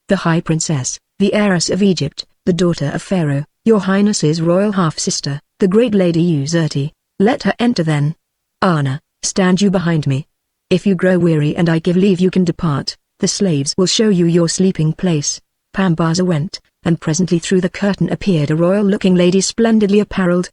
"The High Princess, the heiress of Egypt, the daughter of Pharaoh, your highness's royal half-sister, the great lady Uzerti. Let her enter then. Anna, stand you behind me. If you grow weary and I give leave you can depart, the slaves will show you your sleeping place." Pambaza went, and presently through the curtain appeared a royal-looking lady splendidly apparelled.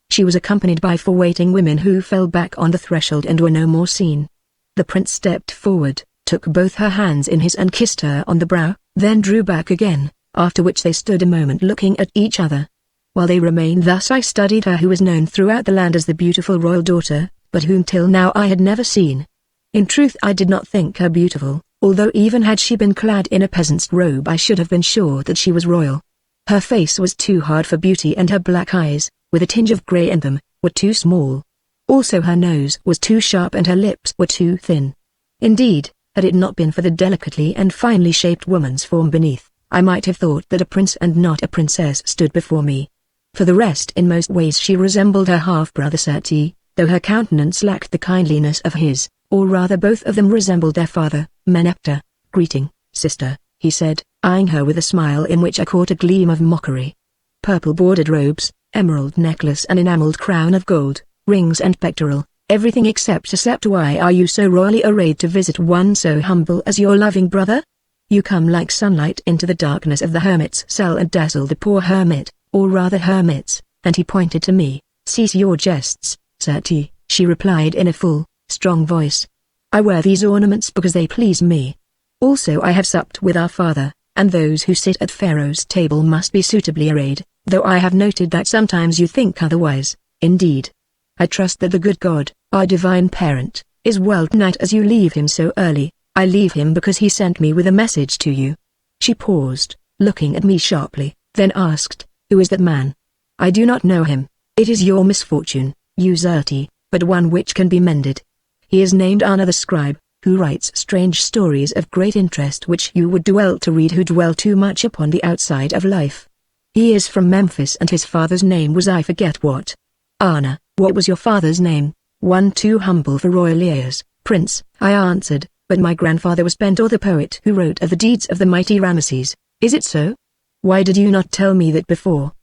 She was accompanied by 4 waiting women who fell back on the threshold and were no more seen. The prince stepped forward, took both her hands in his and kissed her on the brow, then drew back again, after which they stood a moment looking at each other. While they remained thus I studied her who was known throughout the land as the beautiful royal daughter, but whom till now I had never seen. In truth I did not think her beautiful, although even had she been clad in a peasant's robe I should have been sure that she was royal. Her face was too hard for beauty and her black eyes, with a tinge of grey in them, were too small. Also her nose was too sharp and her lips were too thin. Indeed, had it not been for the delicately and finely shaped woman's form beneath, I might have thought that a prince and not a princess stood before me. For the rest in most ways she resembled her half-brother Seti, though her countenance lacked the kindliness of his, or rather both of them resembled their father, Meneptah. "Greeting, sister," he said, eyeing her with a smile in which I caught a gleam of mockery. "Purple-bordered robes, emerald necklace and enameled crown of gold, rings and pectoral, everything except why are you so royally arrayed to visit one so humble as your loving brother? You come like sunlight into the darkness of the hermit's cell and dazzle the poor hermit, or rather hermits," and he pointed to me. "Cease your jests, Seti," she replied in a full, strong voice. "I wear these ornaments because they please me. Also I have supped with our father, and those who sit at Pharaoh's table must be suitably arrayed, though I have noted that sometimes you think otherwise. Indeed, I trust that the good God, our divine parent, is well tonight as you leave him so early." "I leave him because he sent me with a message to you." She paused, looking at me sharply, then asked, "Who is that man?" "I do not know him. It is your misfortune, Uzurti, but one which can be mended. He is named Anna the scribe, who writes strange stories of great interest which you would do well to read who dwell too much upon the outside of life. He is from Memphis and his father's name was I forget what." "Anna, what was your father's name?" "One too humble for royal ears, Prince," I answered, "but my grandfather was Pentor the poet who wrote of the deeds of the mighty Ramesses." "Is it so? Why did you not tell me that before?"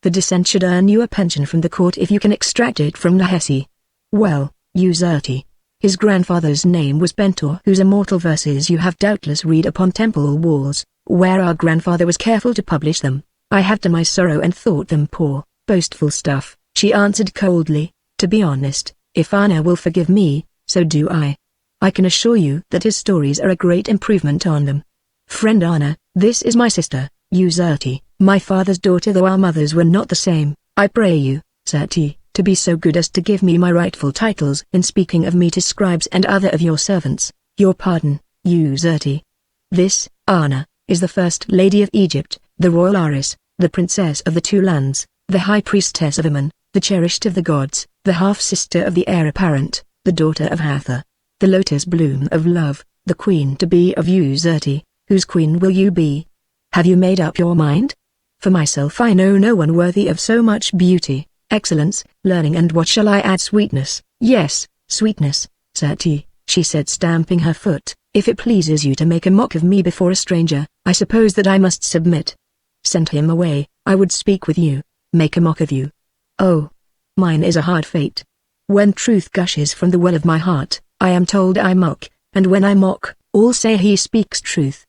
"The descent should earn you a pension from the court if you can extract it from Nahesi." "Well, Uzurti, his grandfather's name was Pentor, whose immortal verses you have doubtless read upon temple walls, where our grandfather was careful to publish them. I have to my sorrow and thought them poor, boastful stuff," she answered coldly. "To be honest, if Anna will forgive me, so do I. I can assure you that his stories are a great improvement on them. Friend Anna, this is my sister, Uzurti, my father's daughter, though our mothers were not the same. I pray you, Sati, to be so good as to give me my rightful titles in speaking of me to scribes and other of your servants. Your pardon, Uzurti. This, Anna, is the first lady of Egypt, the royal heiress, the princess of the two lands, the high priestess of Ammon, the cherished of the gods, the half-sister of the heir apparent, the daughter of Hathor, the lotus bloom of love, the queen-to-be of Uzurti. Whose queen will you be? Have you made up your mind? For myself I know no one worthy of so much beauty, excellence, learning and what shall I add, sweetness." "Yes, sweetness, Sati," she said, stamping her foot. "If it pleases you to make a mock of me before a stranger, I suppose that I must submit." "Send him away, I would speak with you. Make a mock of you. Oh, mine is a hard fate. When truth gushes from the well of my heart, I am told I mock, and when I mock, all say he speaks truth.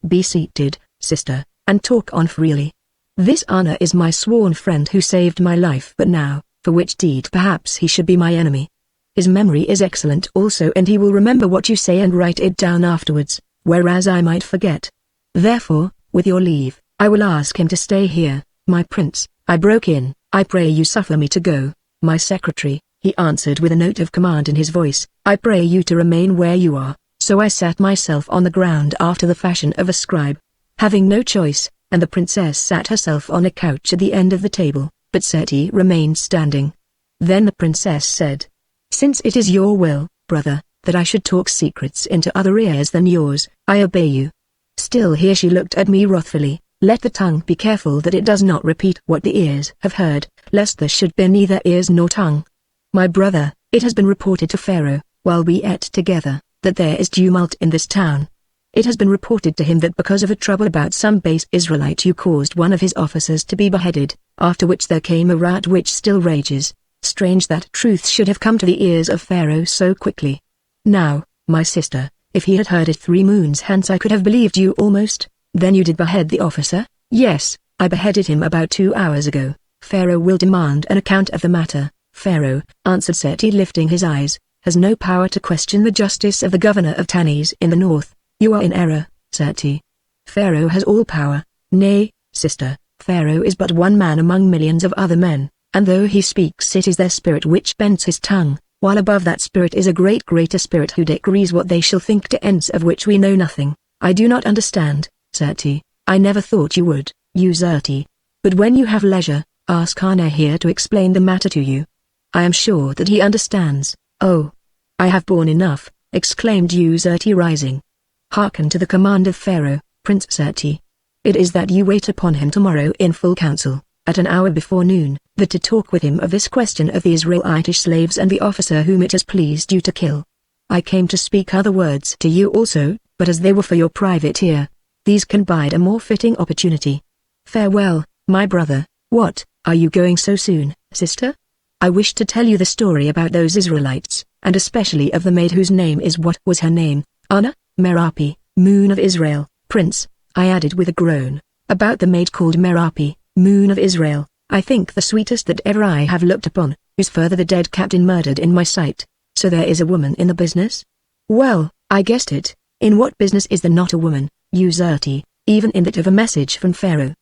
Be seated, sister, and talk on freely. This Anna is my sworn friend who saved my life, but now, for which deed perhaps he should be my enemy. His memory is excellent also, and he will remember what you say and write it down afterwards, whereas I might forget. Therefore, with your leave, I will ask him to stay here." "My prince," I broke in, "I pray you suffer me to go." "My secretary," he answered with a note of command in his voice, "I pray you to remain where you are." So I sat myself on the ground after the fashion of a scribe, having no choice, and the princess sat herself on a couch at the end of the table, but Seti remained standing. Then the princess said, "Since it is your will, brother, that I should talk secrets into other ears than yours, I obey you." Still here she looked at me wrathfully. "Let the tongue be careful that it does not repeat what the ears have heard, lest there should be neither ears nor tongue. My brother, it has been reported to Pharaoh, while we ate together, that there is tumult in this town. It has been reported to him that because of a trouble about some base Israelite you caused one of his officers to be beheaded, after which there came a riot which still rages. Strange that truth should have come to the ears of Pharaoh so quickly. Now, my sister, if he had heard it 3 moons hence I could have believed you almost. Then you did behead the officer?" "Yes, I beheaded him about 2 hours ago. Pharaoh will demand an account of the matter." "Pharaoh," answered Seti lifting his eyes, "has no power to question the justice of the governor of Tanis in the north." "You are in error, Seti. Pharaoh has all power." "Nay, sister, Pharaoh is but one man among millions of other men, and though he speaks it is their spirit which bends his tongue, while above that spirit is a greater spirit who decrees what they shall think to ends of which we know nothing." "I do not understand, Seti. I never thought you would, Uzurti. But when you have leisure, ask Anna here to explain the matter to you. I am sure that he understands." "Oh, I have borne enough," exclaimed Uzurti rising. "Hearken to the command of Pharaoh, Prince Seti. It is that you wait upon him tomorrow in full council, at an hour before noon, that to talk with him of this question of the Israelitish slaves and the officer whom it has pleased you to kill. I came to speak other words to you also, but as they were for your private ear, these can bide a more fitting opportunity. Farewell, my brother." "What, are you going so soon, sister?" "I wish to tell you the story about those Israelites, and especially of the maid whose name is—" "What was her name?" "Anna, Merapi, Moon of Israel." "Prince," I added with a groan, "about the maid called Merapi, Moon of Israel, I think the sweetest that ever I have looked upon, whose further the dead captain murdered in my sight. So there is a woman in the business?" "Well, I guessed it. In what business is there not a woman, Uzurti, even in that of a message from Pharaoh?"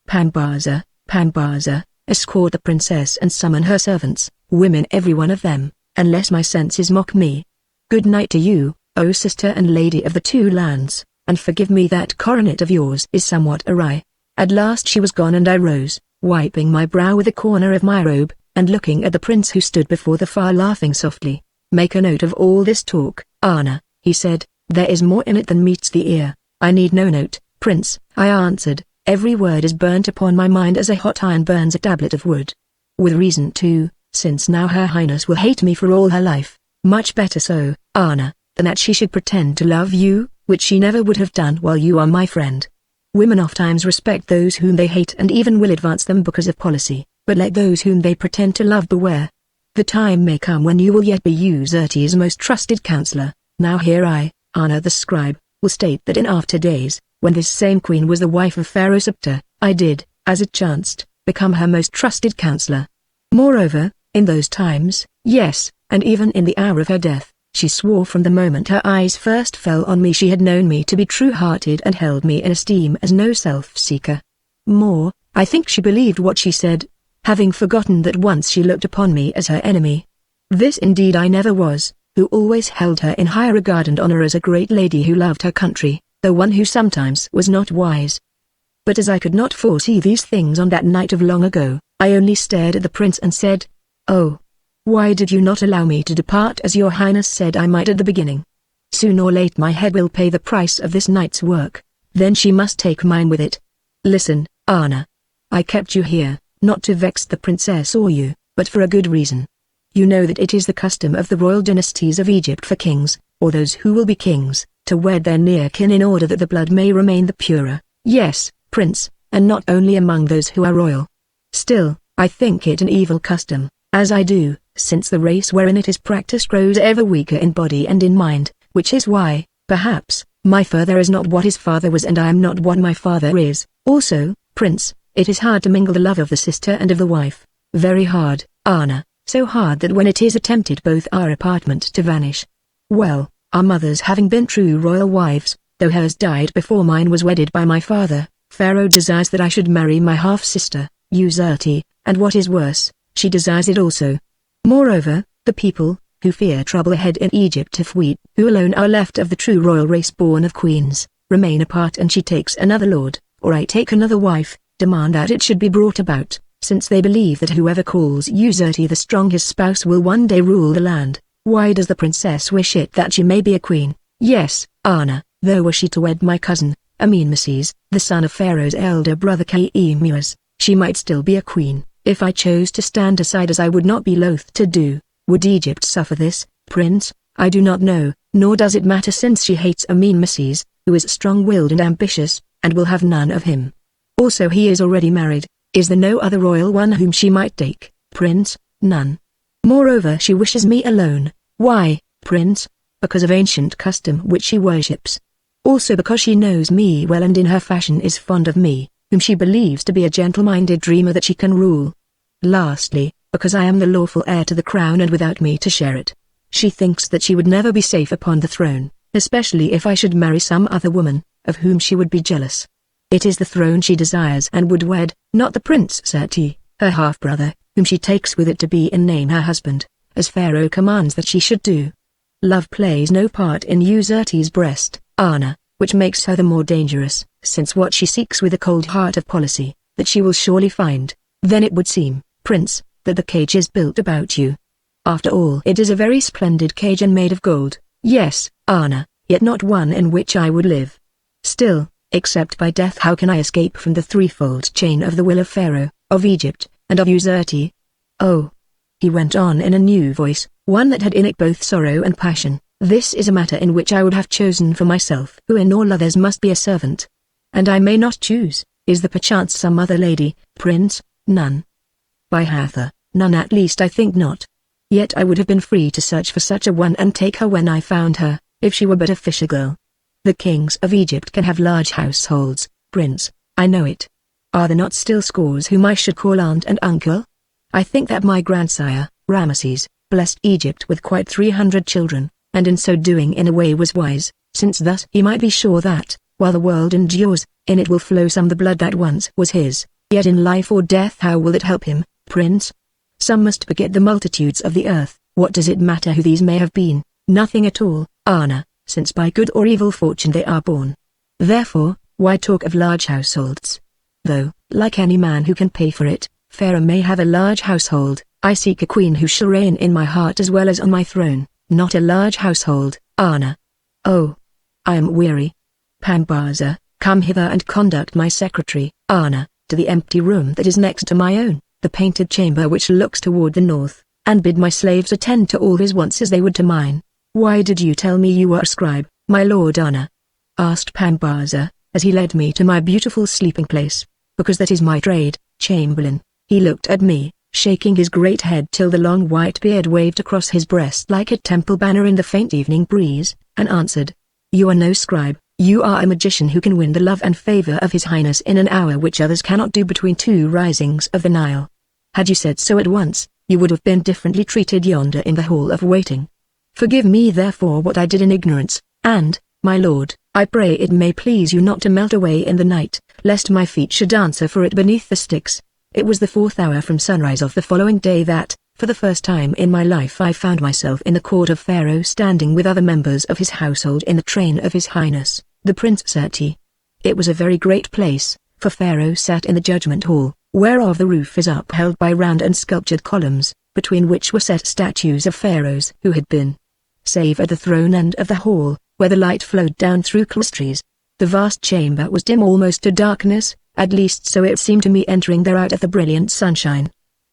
Pambaza, Pambaza, escort the princess and summon her servants, women every one of them, unless my senses mock me. Good night to you, O sister and lady of the two lands, and forgive me that coronet of yours is somewhat awry." At last she was gone and I rose, wiping my brow with a corner of my robe, and looking at the prince who stood before the fire laughing softly. "Make a note of all this talk, Anna," he said. "There is more in it than meets the ear." "I need no note, Prince," I answered. "Every word is burnt upon my mind as a hot iron burns a tablet of wood. With reason too, since now Her Highness will hate me for all her life. Much better so, Anna, than that she should pretend to love you, which she never would have done while you are my friend. Women ofttimes respect those whom they hate and even will advance them because of policy, but let those whom they pretend to love beware. The time may come when you will yet be Userte's most trusted counselor. Now here I, Anna the scribe, will state that in after days, when this same queen was the wife of Pharaoh Siptah, I did, as it chanced, become her most trusted counselor. Moreover, in those times, yes, and even in the hour of her death, she swore from the moment her eyes first fell on me she had known me to be true-hearted and held me in esteem as no self-seeker. More, I think she believed what she said, having forgotten that once she looked upon me as her enemy. This indeed I never was, who always held her in high regard and honor as a great lady who loved her country, though one who sometimes was not wise. But as I could not foresee these things on that night of long ago, I only stared at the prince and said, "Oh, why did you not allow me to depart as your highness said I might at the beginning? Soon or late my head will pay the price of this night's work, then she must take mine with it. Listen, Anna. I kept you here, not to vex the princess or you, but for a good reason. You know that it is the custom of the royal dynasties of Egypt for kings, or those who will be kings, to wed their near kin in order that the blood may remain the purer. Yes, Prince, and not only among those who are royal. Still, I think it an evil custom, as I do, since the race wherein it is practiced grows ever weaker in body and in mind, which is why, perhaps, my father is not what his father was and I am not what my father is. Also, Prince, it is hard to mingle the love of the sister and of the wife. Very hard, Anna, so hard that when it is attempted both are apartment to vanish. Well, our mothers having been true royal wives, though hers died before mine was wedded by my father, Pharaoh desires that I should marry my half-sister, Userte, and what is worse, she desires it also. Moreover, the people, who fear trouble ahead in Egypt if we, who alone are left of the true royal race born of queens, remain apart and she takes another lord, or I take another wife, demand that it should be brought about, since they believe that whoever calls Userte the strongest spouse will one day rule the land. Why does the princess wish it that she may be a queen? Yes, Anna, though were she to wed my cousin, Amenmeses, the son of Pharaoh's elder brother Khemus, she might still be a queen. If I chose to stand aside as I would not be loath to do, would Egypt suffer this, Prince? I do not know, nor does it matter since she hates Amenmeses, who is strong-willed and ambitious, and will have none of him. Also he is already married. Is there no other royal one whom she might take, Prince? None. Moreover she wishes me alone. Why, Prince? Because of ancient custom which she worships. Also because she knows me well and in her fashion is fond of me, whom she believes to be a gentle-minded dreamer that she can rule. Lastly, because I am the lawful heir to the crown and without me to share it. She thinks that she would never be safe upon the throne, especially if I should marry some other woman, of whom she would be jealous. It is the throne she desires and would wed, not the Prince Seti, her half-brother, whom she takes with it to be in name her husband, as Pharaoh commands that she should do. Love plays no part in Userte's breast, Anna, which makes her the more dangerous, since what she seeks with a cold heart of policy, that she will surely find. Then it would seem, Prince, that the cage is built about you. After all it is a very splendid cage and made of gold. Yes, Anna, yet not one in which I would live. Still, except by death how can I escape from the threefold chain of the will of Pharaoh, of Egypt, and of Userte? Oh, he went on in a new voice, one that had in it both sorrow and passion, this is a matter in which I would have chosen for myself who in all others must be a servant. And I may not choose. Is there perchance some other lady, Prince? None. By Hathor, none, at least I think not. Yet I would have been free to search for such a one and take her when I found her, if she were but a fisher girl. The kings of Egypt can have large households, Prince, I know it. Are there not still scores whom I should call aunt and uncle? I think that my grandsire, Ramesses, blessed Egypt with quite 300 children, and in so doing in a way was wise, since thus he might be sure that, while the world endures, in it will flow some the blood that once was his, yet in life or death how will it help him, Prince? Some must beget the multitudes of the earth. What does it matter who these may have been? Nothing at all, Anna, since by good or evil fortune they are born. Therefore, why talk of large households? Though, like any man who can pay for it, Pharaoh may have a large household, I seek a queen who shall reign in my heart as well as on my throne, not a large household, Anna. Oh, I am weary. Pambaza, come hither and conduct my secretary, Anna, to the empty room that is next to my own, the painted chamber which looks toward the north, and bid my slaves attend to all his wants as they would to mine. Why did you tell me you were a scribe, my lord Anna? Asked Pambaza, as he led me to my beautiful sleeping place. Because that is my trade, Chamberlain. He looked at me, shaking his great head till the long white beard waved across his breast like a temple banner in the faint evening breeze, and answered, You are no scribe, you are a magician who can win the love and favor of his highness in an hour which others cannot do between two risings of the Nile. Had you said so at once, you would have been differently treated yonder in the hall of waiting. Forgive me therefore what I did in ignorance, and, my lord, I pray it may please you not to melt away in the night, lest my feet should answer for it beneath the sticks. It was the 4th hour from sunrise of the following day that, for the first time in my life I found myself in the court of Pharaoh standing with other members of his household in the train of his highness, the Prince Seti. It was a very great place, for Pharaoh sat in the judgment hall, whereof the roof is upheld by round and sculptured columns, between which were set statues of pharaohs who had been. Save at the throne end of the hall, where the light flowed down through clerestories. The vast chamber was dim almost to darkness, at least so it seemed to me entering there out of the brilliant sunshine.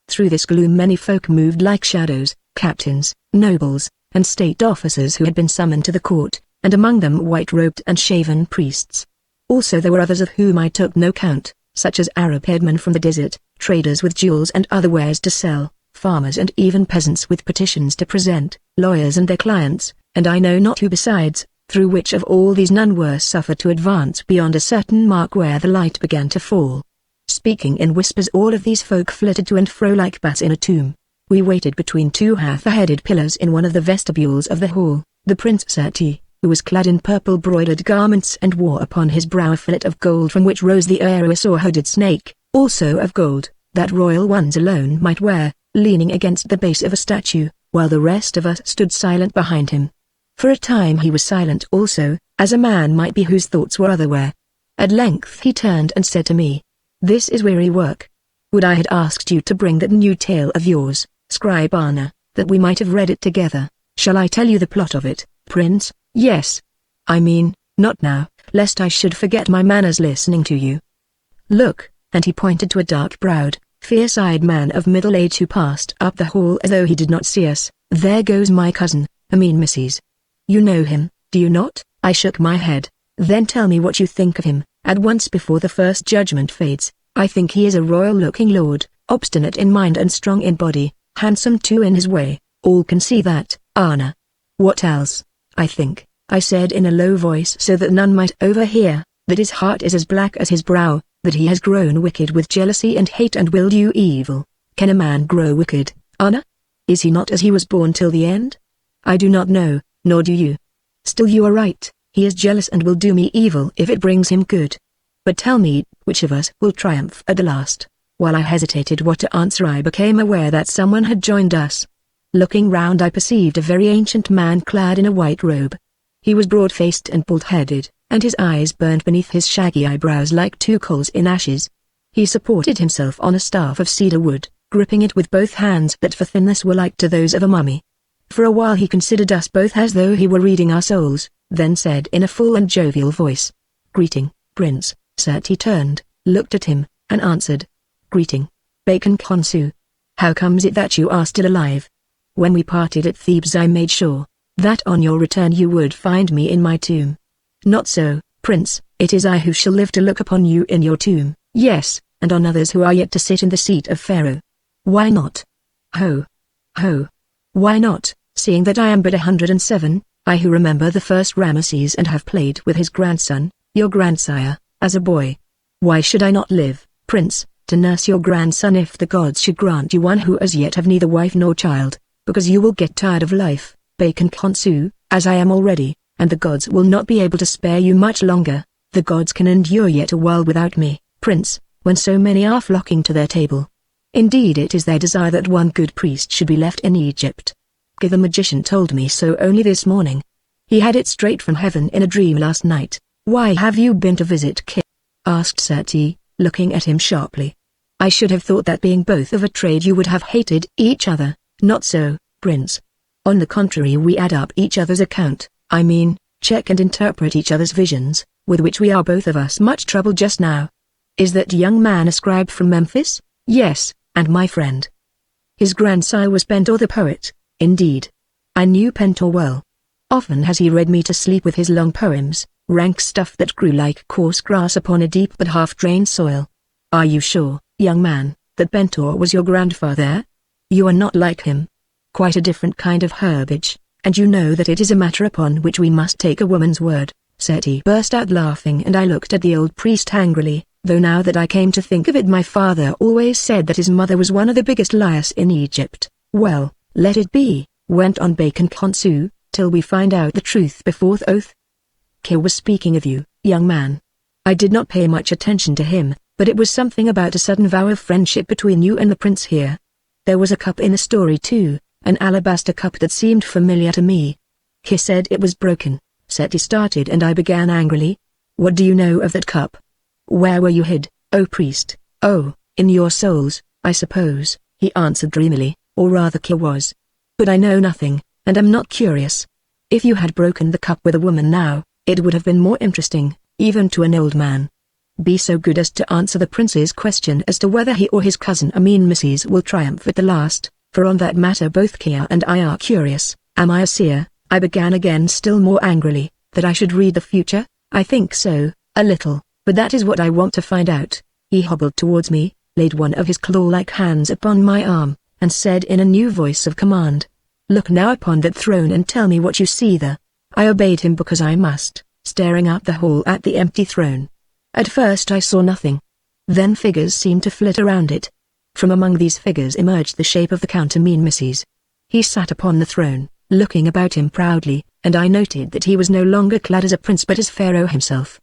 Through this gloom many folk moved like shadows, captains, nobles, and state officers who had been summoned to the court, and among them white-robed and shaven priests. Also there were others of whom I took no count, such as Arab headmen from the desert, traders with jewels and other wares to sell, farmers and even peasants with petitions to present, lawyers and their clients, and I know not who besides, through which of all these none were suffered to advance beyond a certain mark where the light began to fall. Speaking in whispers all of these folk flitted to and fro like bats in a tomb. We waited between two half-headed pillars in one of the vestibules of the hall. The Prince Seti, who was clad in purple broidered garments and wore upon his brow a fillet of gold from which rose the arrows or hooded snake, also of gold, that royal ones alone might wear, leaning against the base of a statue, while the rest of us stood silent behind him. For a time he was silent also, as a man might be whose thoughts were otherwhere. At length he turned and said to me, This is weary work. Would I had asked you to bring that new tale of yours, Scribe Anna, that we might have read it together. Shall I tell you the plot of it, Prince? Yes. I mean, not now, lest I should forget my manners listening to you. Look, and he pointed to a dark-browed, fierce-eyed man of middle age who passed up the hall as though he did not see us. There goes my cousin, Amin Mrs. You know him, do you not? I shook my head. Then tell me what you think of him, at once before the first judgment fades. I think he is a royal-looking lord, obstinate in mind and strong in body, handsome too in his way. All can see that, Anna. What else? I think, I said in a low voice so that none might overhear, that his heart is as black as his brow, that he has grown wicked with jealousy and hate and will do evil. Can a man grow wicked, Anna? Is he not as he was born till the end? I do not know, nor do you. Still you are right, he is jealous and will do me evil if it brings him good. But tell me, which of us will triumph at the last? While I hesitated what to answer I became aware that someone had joined us. Looking round I perceived a very ancient man clad in a white robe. He was broad-faced and bald-headed, and his eyes burned beneath his shaggy eyebrows like two coals in ashes. He supported himself on a staff of cedar wood, gripping it with both hands that for thinness were like to those of a mummy. For a while he considered us both as though he were reading our souls, then said in a full and jovial voice, Greeting, Prince. Seti turned, looked at him, and answered, Greeting. Bacon Khonsu. How comes it that you are still alive? When we parted at Thebes I made sure that on your return you would find me in my tomb. Not so, Prince, it is I who shall live to look upon you in your tomb, yes, and on others who are yet to sit in the seat of Pharaoh. Why not? Ho! Ho! Why not, seeing that I am but 107, I who remember the first Ramesses and have played with his grandson, your grandsire, as a boy. Why should I not live, Prince, to nurse your grandson if the gods should grant you one who as yet have neither wife nor child, because you will get tired of life, Bacon Khonsu, as I am already, and the gods will not be able to spare you much longer. The gods can endure yet a while without me, Prince, when so many are flocking to their table. Indeed it is their desire that one good priest should be left in Egypt. The magician told me so only this morning. He had it straight from heaven in a dream last night. "Why have you been to visit Kit?" asked Seti, looking at him sharply. "I should have thought that being both of a trade you would have hated each other." "Not so, Prince. On the contrary, we add up each other's account, I mean, check and interpret each other's visions, with which we are both of us much troubled just now." "Is that young man a scribe from Memphis?" "Yes, and my friend. His grandsire was Pentor the poet." "Indeed. I knew Pentor well. Often has he read me to sleep with his long poems, rank stuff that grew like coarse grass upon a deep but half-drained soil." "Are you sure, young man, that Pentor was your grandfather?" "You are not like him. Quite a different kind of herbage, and you know that it is a matter upon which we must take a woman's word." Seti burst out laughing, and I looked at the old priest angrily, though now that I came to think of it, my father always said that his mother was one of the biggest liars in Egypt. "Well, let it be," went on Bacon Khonsu, "till we find out the truth before the oath. Kir was speaking of you, young man. I did not pay much attention to him, but it was something about a sudden vow of friendship between you and the prince here. There was a cup in the story too, an alabaster cup that seemed familiar to me." Kir said it was broken. Seti started, and I began angrily. "What do you know of that cup? Where were you hid, O priest?" "Oh, in your souls, I suppose," he answered dreamily, "or rather Kir was. But I know nothing, and am not curious. If you had broken the cup with a woman now, it would have been more interesting, even to an old man. Be so good as to answer the prince's question as to whether he or his cousin Amin Misses will triumph at the last, for on that matter both Kir and I are curious." "Am I a seer?" I began again, still more angrily. "That I should read the future? I think so, a little, but that is what I want to find out." He hobbled towards me, laid one of his claw-like hands upon my arm, and said in a new voice of command, "Look now upon that throne and tell me what you see there." I obeyed him because I must, staring up the hall at the empty throne. At first I saw nothing. Then figures seemed to flit around it. From among these figures emerged the shape of the Count Amin Misses. He sat upon the throne, looking about him proudly, and I noted that he was no longer clad as a prince but as Pharaoh himself.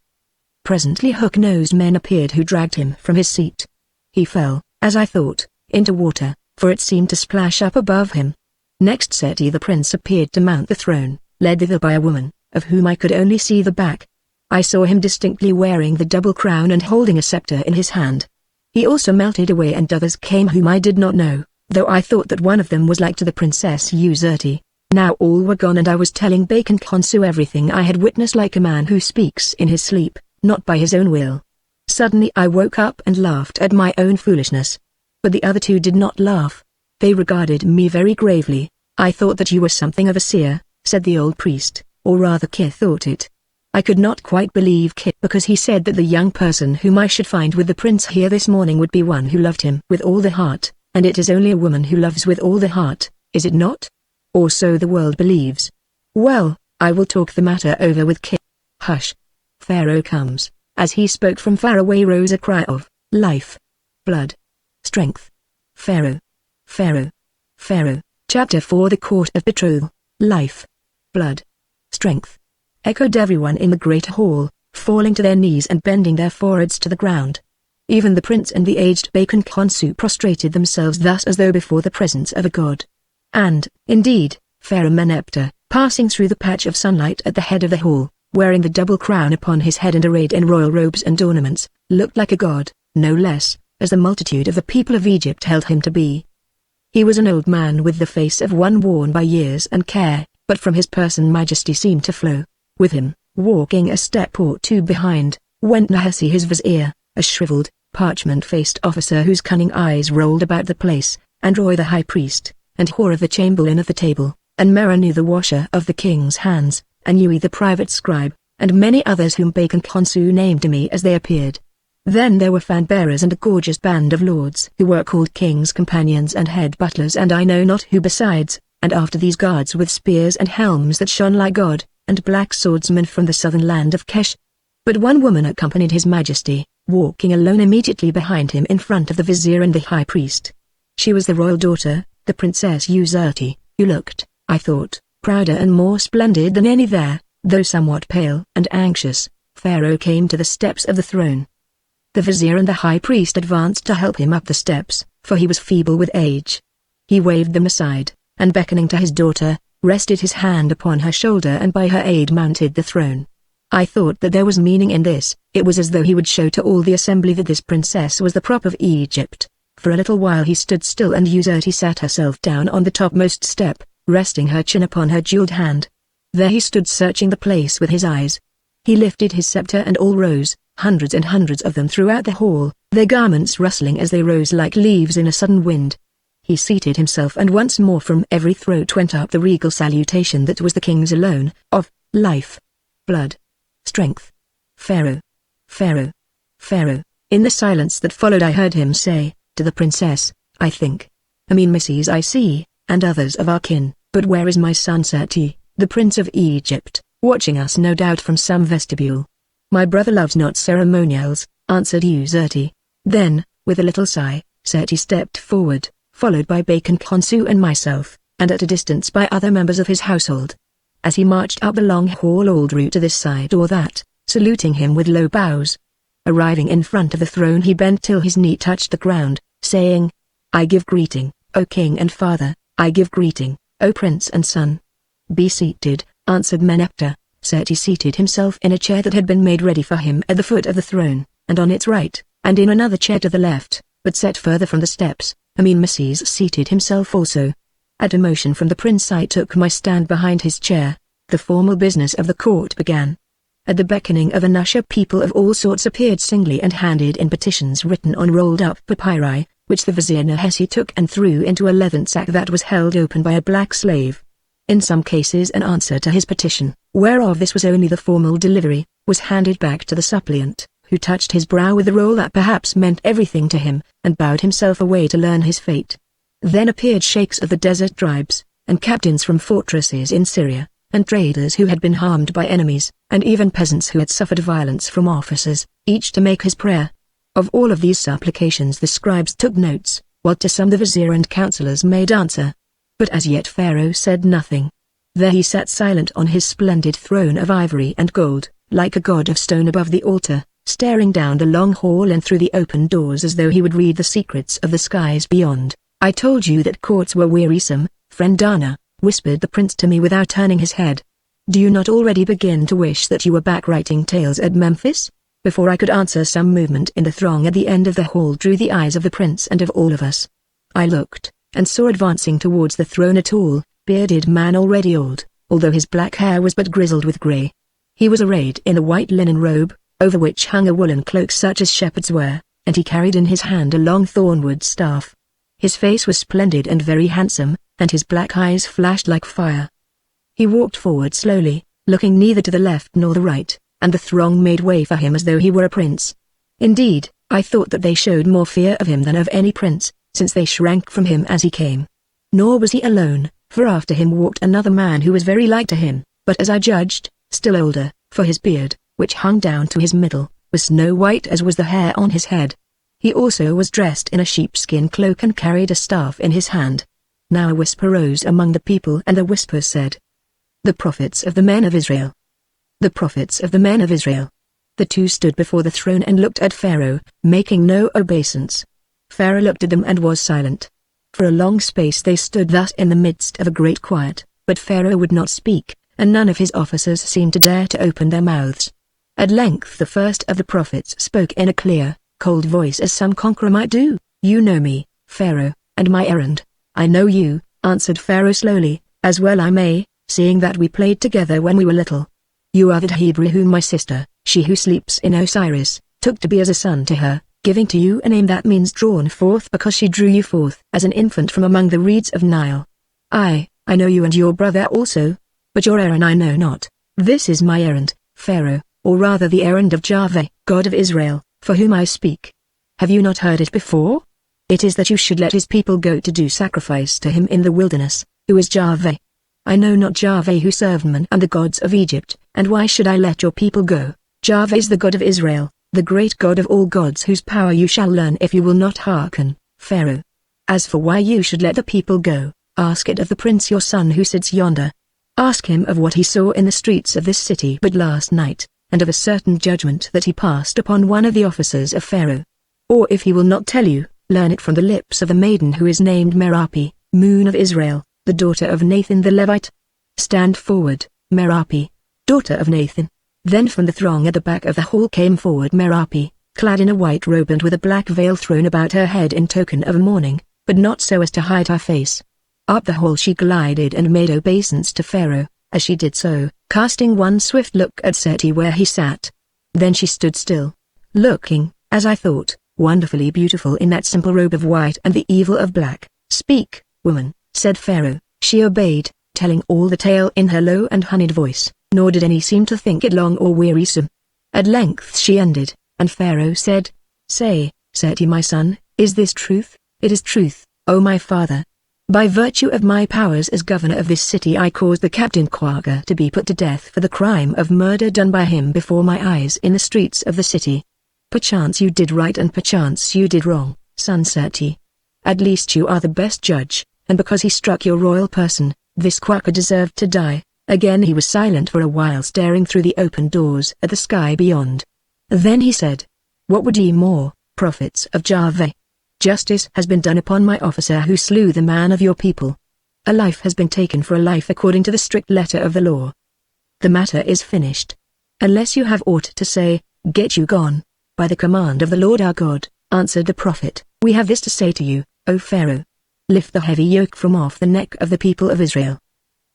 Presently hook-nosed men appeared who dragged him from his seat. He fell, as I thought, into water, for it seemed to splash up above him. Next Seti the prince appeared to mount the throne, led thither by a woman, of whom I could only see the back. I saw him distinctly wearing the double crown and holding a scepter in his hand. He also melted away, and others came whom I did not know, though I thought that one of them was like to the Princess Uzerti. Now all were gone, and I was telling Bacon Khonsu everything I had witnessed, like a man who speaks in his sleep, not by his own will. Suddenly I woke up and laughed at my own foolishness. But the other two did not laugh. They regarded me very gravely. "I thought that you were something of a seer," said the old priest, or rather Kir thought it. I could not quite believe Kir, because he said that the young person whom I should find with the prince here this morning would be one who loved him with all the heart, and it is only a woman who loves with all the heart, is it not? Or so the world believes. Well, I will talk the matter over with Kir. Hush. Pharaoh comes. As he spoke, from far away rose a cry of life, blood, strength. Pharaoh. Pharaoh. Pharaoh. Chapter 4. The Court of Betrothal. Life, blood, strength. Echoed everyone in the great hall, falling to their knees and bending their foreheads to the ground. Even the prince and the aged Bacon Khonsu prostrated themselves thus as though before the presence of a god. And, indeed, Pharaoh Meneptah, passing through the patch of sunlight at the head of the hall, wearing the double crown upon his head and arrayed in royal robes and ornaments, looked like a god, no less, as the multitude of the people of Egypt held him to be. He was an old man with the face of one worn by years and care, but from his person majesty seemed to flow. With him, walking a step or two behind, went Nahasi his vizier, a shriveled, parchment-faced officer whose cunning eyes rolled about the place, and Roy the high priest, and Hora the chamberlain of the table, and Meranu the washer of the king's hands, and Yui the private scribe, and many others whom Bacon Khonsu named to me as they appeared. Then there were fan-bearers and a gorgeous band of lords who were called king's companions and head butlers, and I know not who besides, and after these guards with spears and helms that shone like God, and black swordsmen from the southern land of Kesh. But one woman accompanied his majesty, walking alone immediately behind him in front of the vizier and the high priest. She was the royal daughter, the Princess Uzerti, who looked, I thought, prouder and more splendid than any there, though somewhat pale and anxious. Pharaoh came to the steps of the throne. The vizier and the high priest advanced to help him up the steps, for he was feeble with age. He waved them aside, and beckoning to his daughter, rested his hand upon her shoulder and by her aid mounted the throne. I thought that there was meaning in this. It was as though he would show to all the assembly that this princess was the prop of Egypt. For a little while he stood still and Userti sat herself down on the topmost step, resting her chin upon her jeweled hand. There he stood searching the place with his eyes. He lifted his scepter and all rose, hundreds and hundreds of them throughout the hall, their garments rustling as they rose like leaves in a sudden wind. He seated himself and once more from every throat went up the regal salutation that was the king's alone, of life, blood, strength. Pharaoh, Pharaoh, Pharaoh. In the silence that followed I heard him say, to the princess, I think. Mrs. I see, and others of our kin, but where is my son Seti, the prince of Egypt, watching us no doubt from some vestibule? My brother loves not ceremonials, answered Userti. Then, with a little sigh, Seti stepped forward, followed by Bacon Khonsu and myself, and at a distance by other members of his household. As he marched up the long hall all drew to this side or that, saluting him with low bows. Arriving in front of the throne he bent till his knee touched the ground, saying, I give greeting, O king and father, I give greeting, O prince and son. Be seated, answered Meneptah. Seti seated himself in a chair that had been made ready for him at the foot of the throne, and on its right, and in another chair to the left, but set further from the steps, Mrs. seated himself also. At a motion from the prince I took my stand behind his chair. The formal business of the court began. At the beckoning of an usher people of all sorts appeared singly and handed in petitions written on rolled-up papyri, which the vizier Nehesi took and threw into a leathern sack that was held open by a black slave. In some cases an answer to his petition, whereof this was only the formal delivery, was handed back to the suppliant, who touched his brow with a roll that perhaps meant everything to him, and bowed himself away to learn his fate. Then appeared sheikhs of the desert tribes, and captains from fortresses in Syria, and traders who had been harmed by enemies, and even peasants who had suffered violence from officers, each to make his prayer. Of all of these supplications the scribes took notes, while to some the vizier and counselors made answer. But as yet Pharaoh said nothing. There he sat silent on his splendid throne of ivory and gold, like a god of stone above the altar, staring down the long hall and through the open doors as though he would read the secrets of the skies beyond. I told you that courts were wearisome, friend Dana, whispered the prince to me without turning his head. Do you not already begin to wish that you were back writing tales at Memphis? Before I could answer some movement in the throng at the end of the hall drew the eyes of the prince and of all of us. I looked, and saw advancing towards the throne a tall, bearded man already old, although his black hair was but grizzled with grey. He was arrayed in a white linen robe, over which hung a woolen cloak such as shepherds wear, and he carried in his hand a long thornwood staff. His face was splendid and very handsome, and his black eyes flashed like fire. He walked forward slowly, looking neither to the left nor the right, and the throng made way for him as though he were a prince. Indeed, I thought that they showed more fear of him than of any prince, since they shrank from him as he came. Nor was he alone, for after him walked another man who was very like to him, but as I judged, still older, for his beard, which hung down to his middle, was snow white as was the hair on his head. He also was dressed in a sheepskin cloak and carried a staff in his hand. Now a whisper rose among the people and the whisper said, The prophets of the men of Israel. The prophets of the men of Israel. The two stood before the throne and looked at Pharaoh, making no obeisance. Pharaoh looked at them and was silent. For a long space they stood thus in the midst of a great quiet, but Pharaoh would not speak, and none of his officers seemed to dare to open their mouths. At length the first of the prophets spoke in a clear, cold voice as some conqueror might do. You know me, Pharaoh, and my errand. I know you, answered Pharaoh slowly, as well I may, seeing that we played together when we were little. You are that Hebrew whom my sister, she who sleeps in Osiris, took to be as a son to her, giving to you a name that means drawn forth because she drew you forth as an infant from among the reeds of Nile. I know you and your brother also, but your errand I know not. This is my errand, Pharaoh, or rather the errand of Yahweh, God of Israel, for whom I speak. Have you not heard it before? It is that you should let his people go to do sacrifice to him in the wilderness, who is Yahweh. I know not Yahweh who served man and the gods of Egypt, and why should I let your people go? Yahweh is the God of Israel, the great God of all gods whose power you shall learn if you will not hearken, Pharaoh. As for why you should let the people go, ask it of the prince your son who sits yonder. Ask him of what he saw in the streets of this city but last night, and of a certain judgment that he passed upon one of the officers of Pharaoh. Or if he will not tell you, learn it from the lips of a maiden who is named Merapi, Moon of Israel, the daughter of Nathan the Levite. Stand forward, Merapi, daughter of Nathan. Then from the throng at the back of the hall came forward Merapi, clad in a white robe and with a black veil thrown about her head in token of mourning, but not so as to hide her face. Up the hall she glided and made obeisance to Pharaoh, as she did so, casting one swift look at Seti where he sat. Then she stood still, looking, as I thought, wonderfully beautiful in that simple robe of white and the evil of black. "Speak, woman," said Pharaoh. She obeyed, telling all the tale in her low and honeyed voice, nor did any seem to think it long or wearisome. At length she ended, and Pharaoh said, "Say, Seti my son, is this truth?" "It is truth, O my father. By virtue of my powers as governor of this city I caused the captain Quagga to be put to death for the crime of murder done by him before my eyes in the streets of the city. Perchance you did right and perchance you did wrong, son Seti. At least you are the best judge, and because he struck your royal person, this Quagga deserved to die." Again he was silent for a while, staring through the open doors at the sky beyond. Then he said, "What would ye more, prophets of Jahveh? Justice has been done upon my officer who slew the man of your people. A life has been taken for a life according to the strict letter of the law. The matter is finished. Unless you have aught to say, get you gone." "By the command of the Lord our God," answered the prophet, "we have this to say to you, O Pharaoh. Lift the heavy yoke from off the neck of the people of Israel.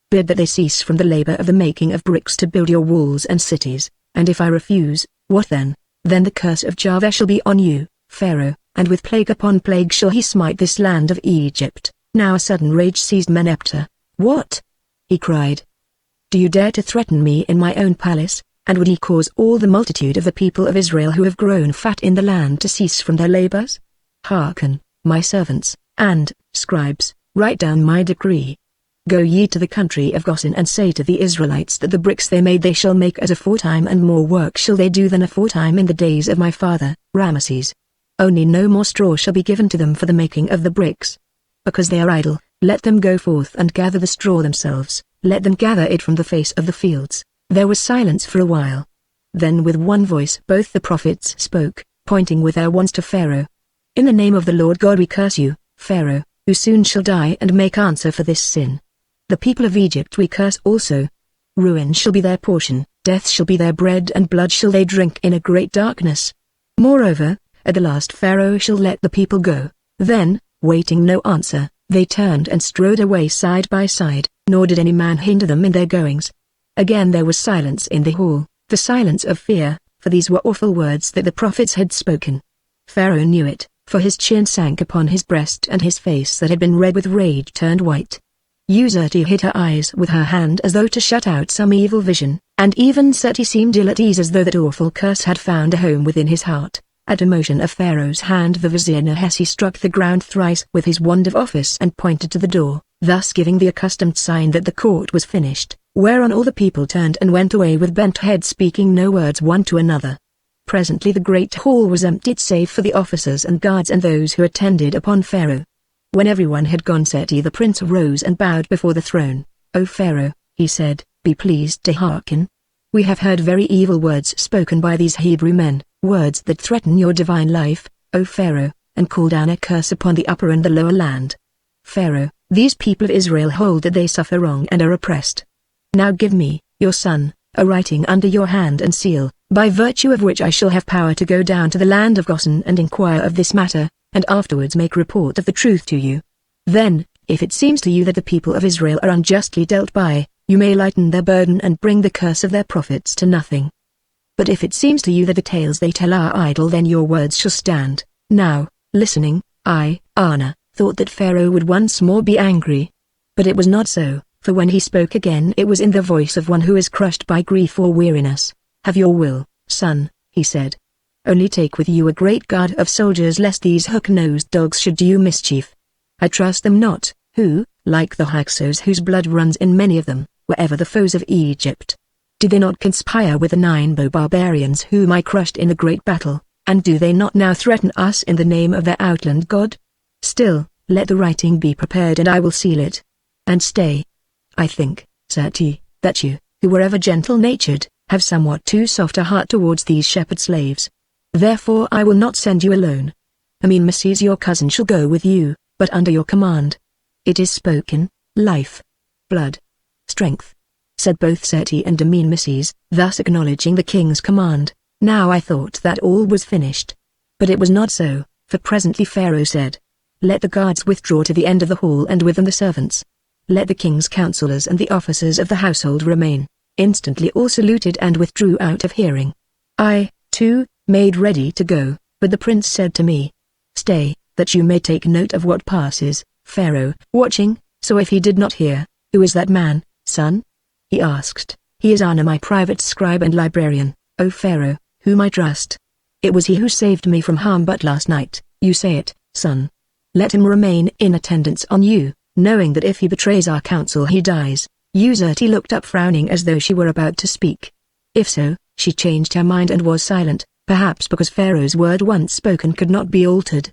Bid that they cease from the labor of the making of bricks to build your walls and cities, and if I refuse, what then? Then the curse of Jahveh shall be on you, Pharaoh, and with plague upon plague shall he smite this land of Egypt." Now a sudden rage seized Meneptah. "What?" he cried. "Do you dare to threaten me in my own palace, and would ye cause all the multitude of the people of Israel who have grown fat in the land to cease from their labors? Hearken, my servants, and, scribes, write down my decree. Go ye to the country of Goshen and say to the Israelites that the bricks they made they shall make as aforetime, and more work shall they do than aforetime in the days of my father, Ramesses. Only no more straw shall be given to them for the making of the bricks. Because they are idle, let them go forth and gather the straw themselves, let them gather it from the face of the fields." There was silence for a while. Then with one voice both the prophets spoke, pointing with their wands to Pharaoh. "In the name of the Lord God we curse you, Pharaoh, who soon shall die and make answer for this sin. The people of Egypt we curse also. Ruin shall be their portion, death shall be their bread, and blood shall they drink in a great darkness. Moreover, at the last Pharaoh shall let the people go." Then, waiting no answer, they turned and strode away side by side, nor did any man hinder them in their goings. Again there was silence in the hall, the silence of fear, for these were awful words that the prophets had spoken. Pharaoh knew it, for his chin sank upon his breast and his face that had been red with rage turned white. Seti hid her eyes with her hand as though to shut out some evil vision, and even Seti seemed ill at ease as though that awful curse had found a home within his heart. At a motion of Pharaoh's hand the vizier Nehesi struck the ground thrice with his wand of office and pointed to the door, thus giving the accustomed sign that the court was finished, whereon all the people turned and went away with bent heads, speaking no words one to another. Presently the great hall was emptied save for the officers and guards and those who attended upon Pharaoh. When everyone had gone, Seti the prince rose and bowed before the throne. "O Pharaoh," he said, "be pleased to hearken. We have heard very evil words spoken by these Hebrew men, words that threaten your divine life, O Pharaoh, and call down a curse upon the upper and the lower land. Pharaoh, these people of Israel hold that they suffer wrong and are oppressed. Now give me, your son, a writing under your hand and seal, by virtue of which I shall have power to go down to the land of Goshen and inquire of this matter, and afterwards make report of the truth to you. Then, if it seems to you that the people of Israel are unjustly dealt by, you may lighten their burden and bring the curse of their prophets to nothing. But if it seems to you that the tales they tell are idle, then your words shall stand." Now, listening, Anna, thought that Pharaoh would once more be angry. But it was not so, for when he spoke again it was in the voice of one who is crushed by grief or weariness. "Have your will, son," he said. "Only take with you a great guard of soldiers lest these hook-nosed dogs should do you mischief. I trust them not, who, like the Hyksos whose blood runs in many of them, were ever the foes of Egypt. Did they not conspire with the 9 barbarians whom I crushed in the great battle, and do they not now threaten us in the name of their outland god? Still, let the writing be prepared and I will seal it. And stay. I think, Seti, that you, who were ever gentle-natured, have somewhat too soft a heart towards these shepherd slaves. Therefore I will not send you alone. Ramesses your cousin shall go with you, but under your command. It is spoken, life, blood, strength, said both Seti and Amenmeses, thus acknowledging the king's command. Now I thought that all was finished. But it was not so, for presently Pharaoh said, "Let the guards withdraw to the end of the hall and with them the servants. Let the king's counselors and the officers of the household remain." Instantly all saluted and withdrew out of hearing. I, too, made ready to go, but the prince said to me, "Stay, that you may take note of what passes." Pharaoh, watching, so if he did not hear, "Who is that man, son?" he asked. "He is Anna, my private scribe and librarian, O Pharaoh, whom I trust. It was he who saved me from harm but last night, you say it, son. Let him remain in attendance on you, knowing that if he betrays our counsel he dies." Uzerti looked up frowning as though she were about to speak. If so, she changed her mind and was silent, perhaps because Pharaoh's word once spoken could not be altered.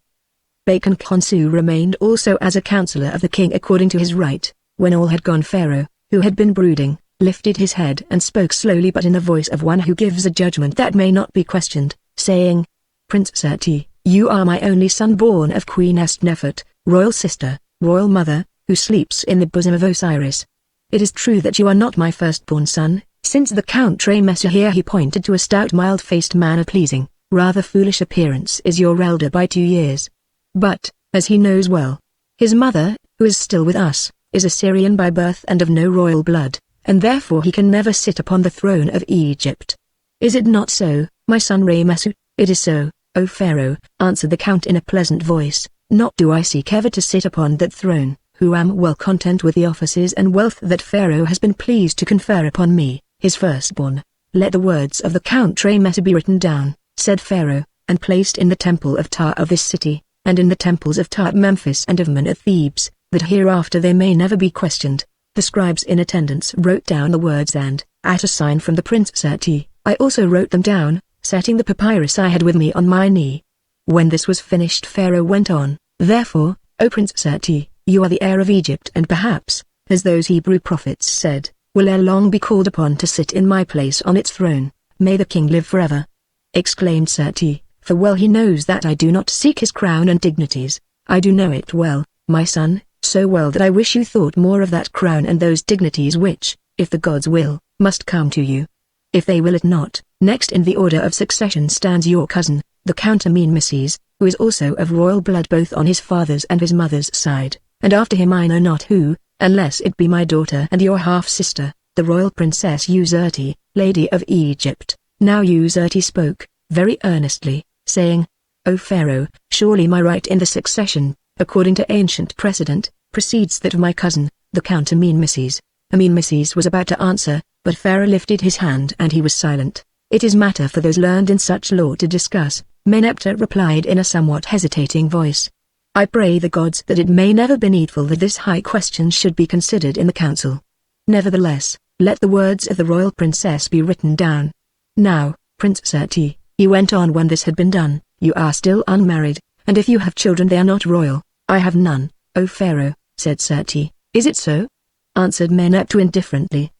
Bacon Khonsu remained also as a counselor of the king according to his right. When all had gone, Pharaoh, who had been brooding, lifted his head and spoke slowly but in the voice of one who gives a judgment that may not be questioned, saying, "Prince Seti, you are my only son born of Queen Nefert, royal sister, royal mother, who sleeps in the bosom of Osiris. It is true that you are not my firstborn son, since the Count Tremesser," here he pointed to a stout mild-faced man of pleasing, rather foolish appearance, "is your elder by 2 years. But, as he knows well, his mother, who is still with us, is Assyrian by birth and of no royal blood, and therefore he can never sit upon the throne of Egypt. Is it not so, my son Ramesu?" "It is so, O Pharaoh," answered the Count in a pleasant voice, "not do I seek ever to sit upon that throne, who am well content with the offices and wealth that Pharaoh has been pleased to confer upon me, his firstborn." "Let the words of the Count Tremesser be written down," said Pharaoh, "and placed in the temple of Ptah of this city, and in the temples of Ptah at Memphis and of Ammon at Thebes, that hereafter they may never be questioned." The scribes in attendance wrote down the words and, at a sign from the Prince Seti, I also wrote them down, setting the papyrus I had with me on my knee. When this was finished, Pharaoh went on, "Therefore, O Prince Seti, you are the heir of Egypt and perhaps, as those Hebrew prophets said, will ere long be called upon to sit in my place on its throne. May the king live forever!" exclaimed Seti, "for well he knows that I do not seek his crown and dignities. I do know it well, my son, so well that I wish you thought more of that crown and those dignities which, if the gods will, must come to you. If they will it not." Next in the order of succession stands your cousin, the Count Amenmeses, who is also of royal blood both on his father's and his mother's side, and after him I know not who, unless it be my daughter and your half-sister, the royal princess Uzerti, lady of Egypt. Now Uzerti spoke, very earnestly, saying, "O Pharaoh, surely my right in the succession, according to ancient precedent, precedes that of my cousin, the Count Amenmeses." Amenmeses was about to answer, but Pharaoh lifted his hand and he was silent. "It is matter for those learned in such law to discuss," Meneptah replied in a somewhat hesitating voice. "I pray the gods that it may never be needful that this high question should be considered in the council. Nevertheless, let the words of the royal princess be written down. Now, Prince Seti," he went on when this had been done, "you are still unmarried, and if you have children they are not royal." "I have none, O Pharaoh," said Seti. "Is it so?" answered Meneptah indifferently.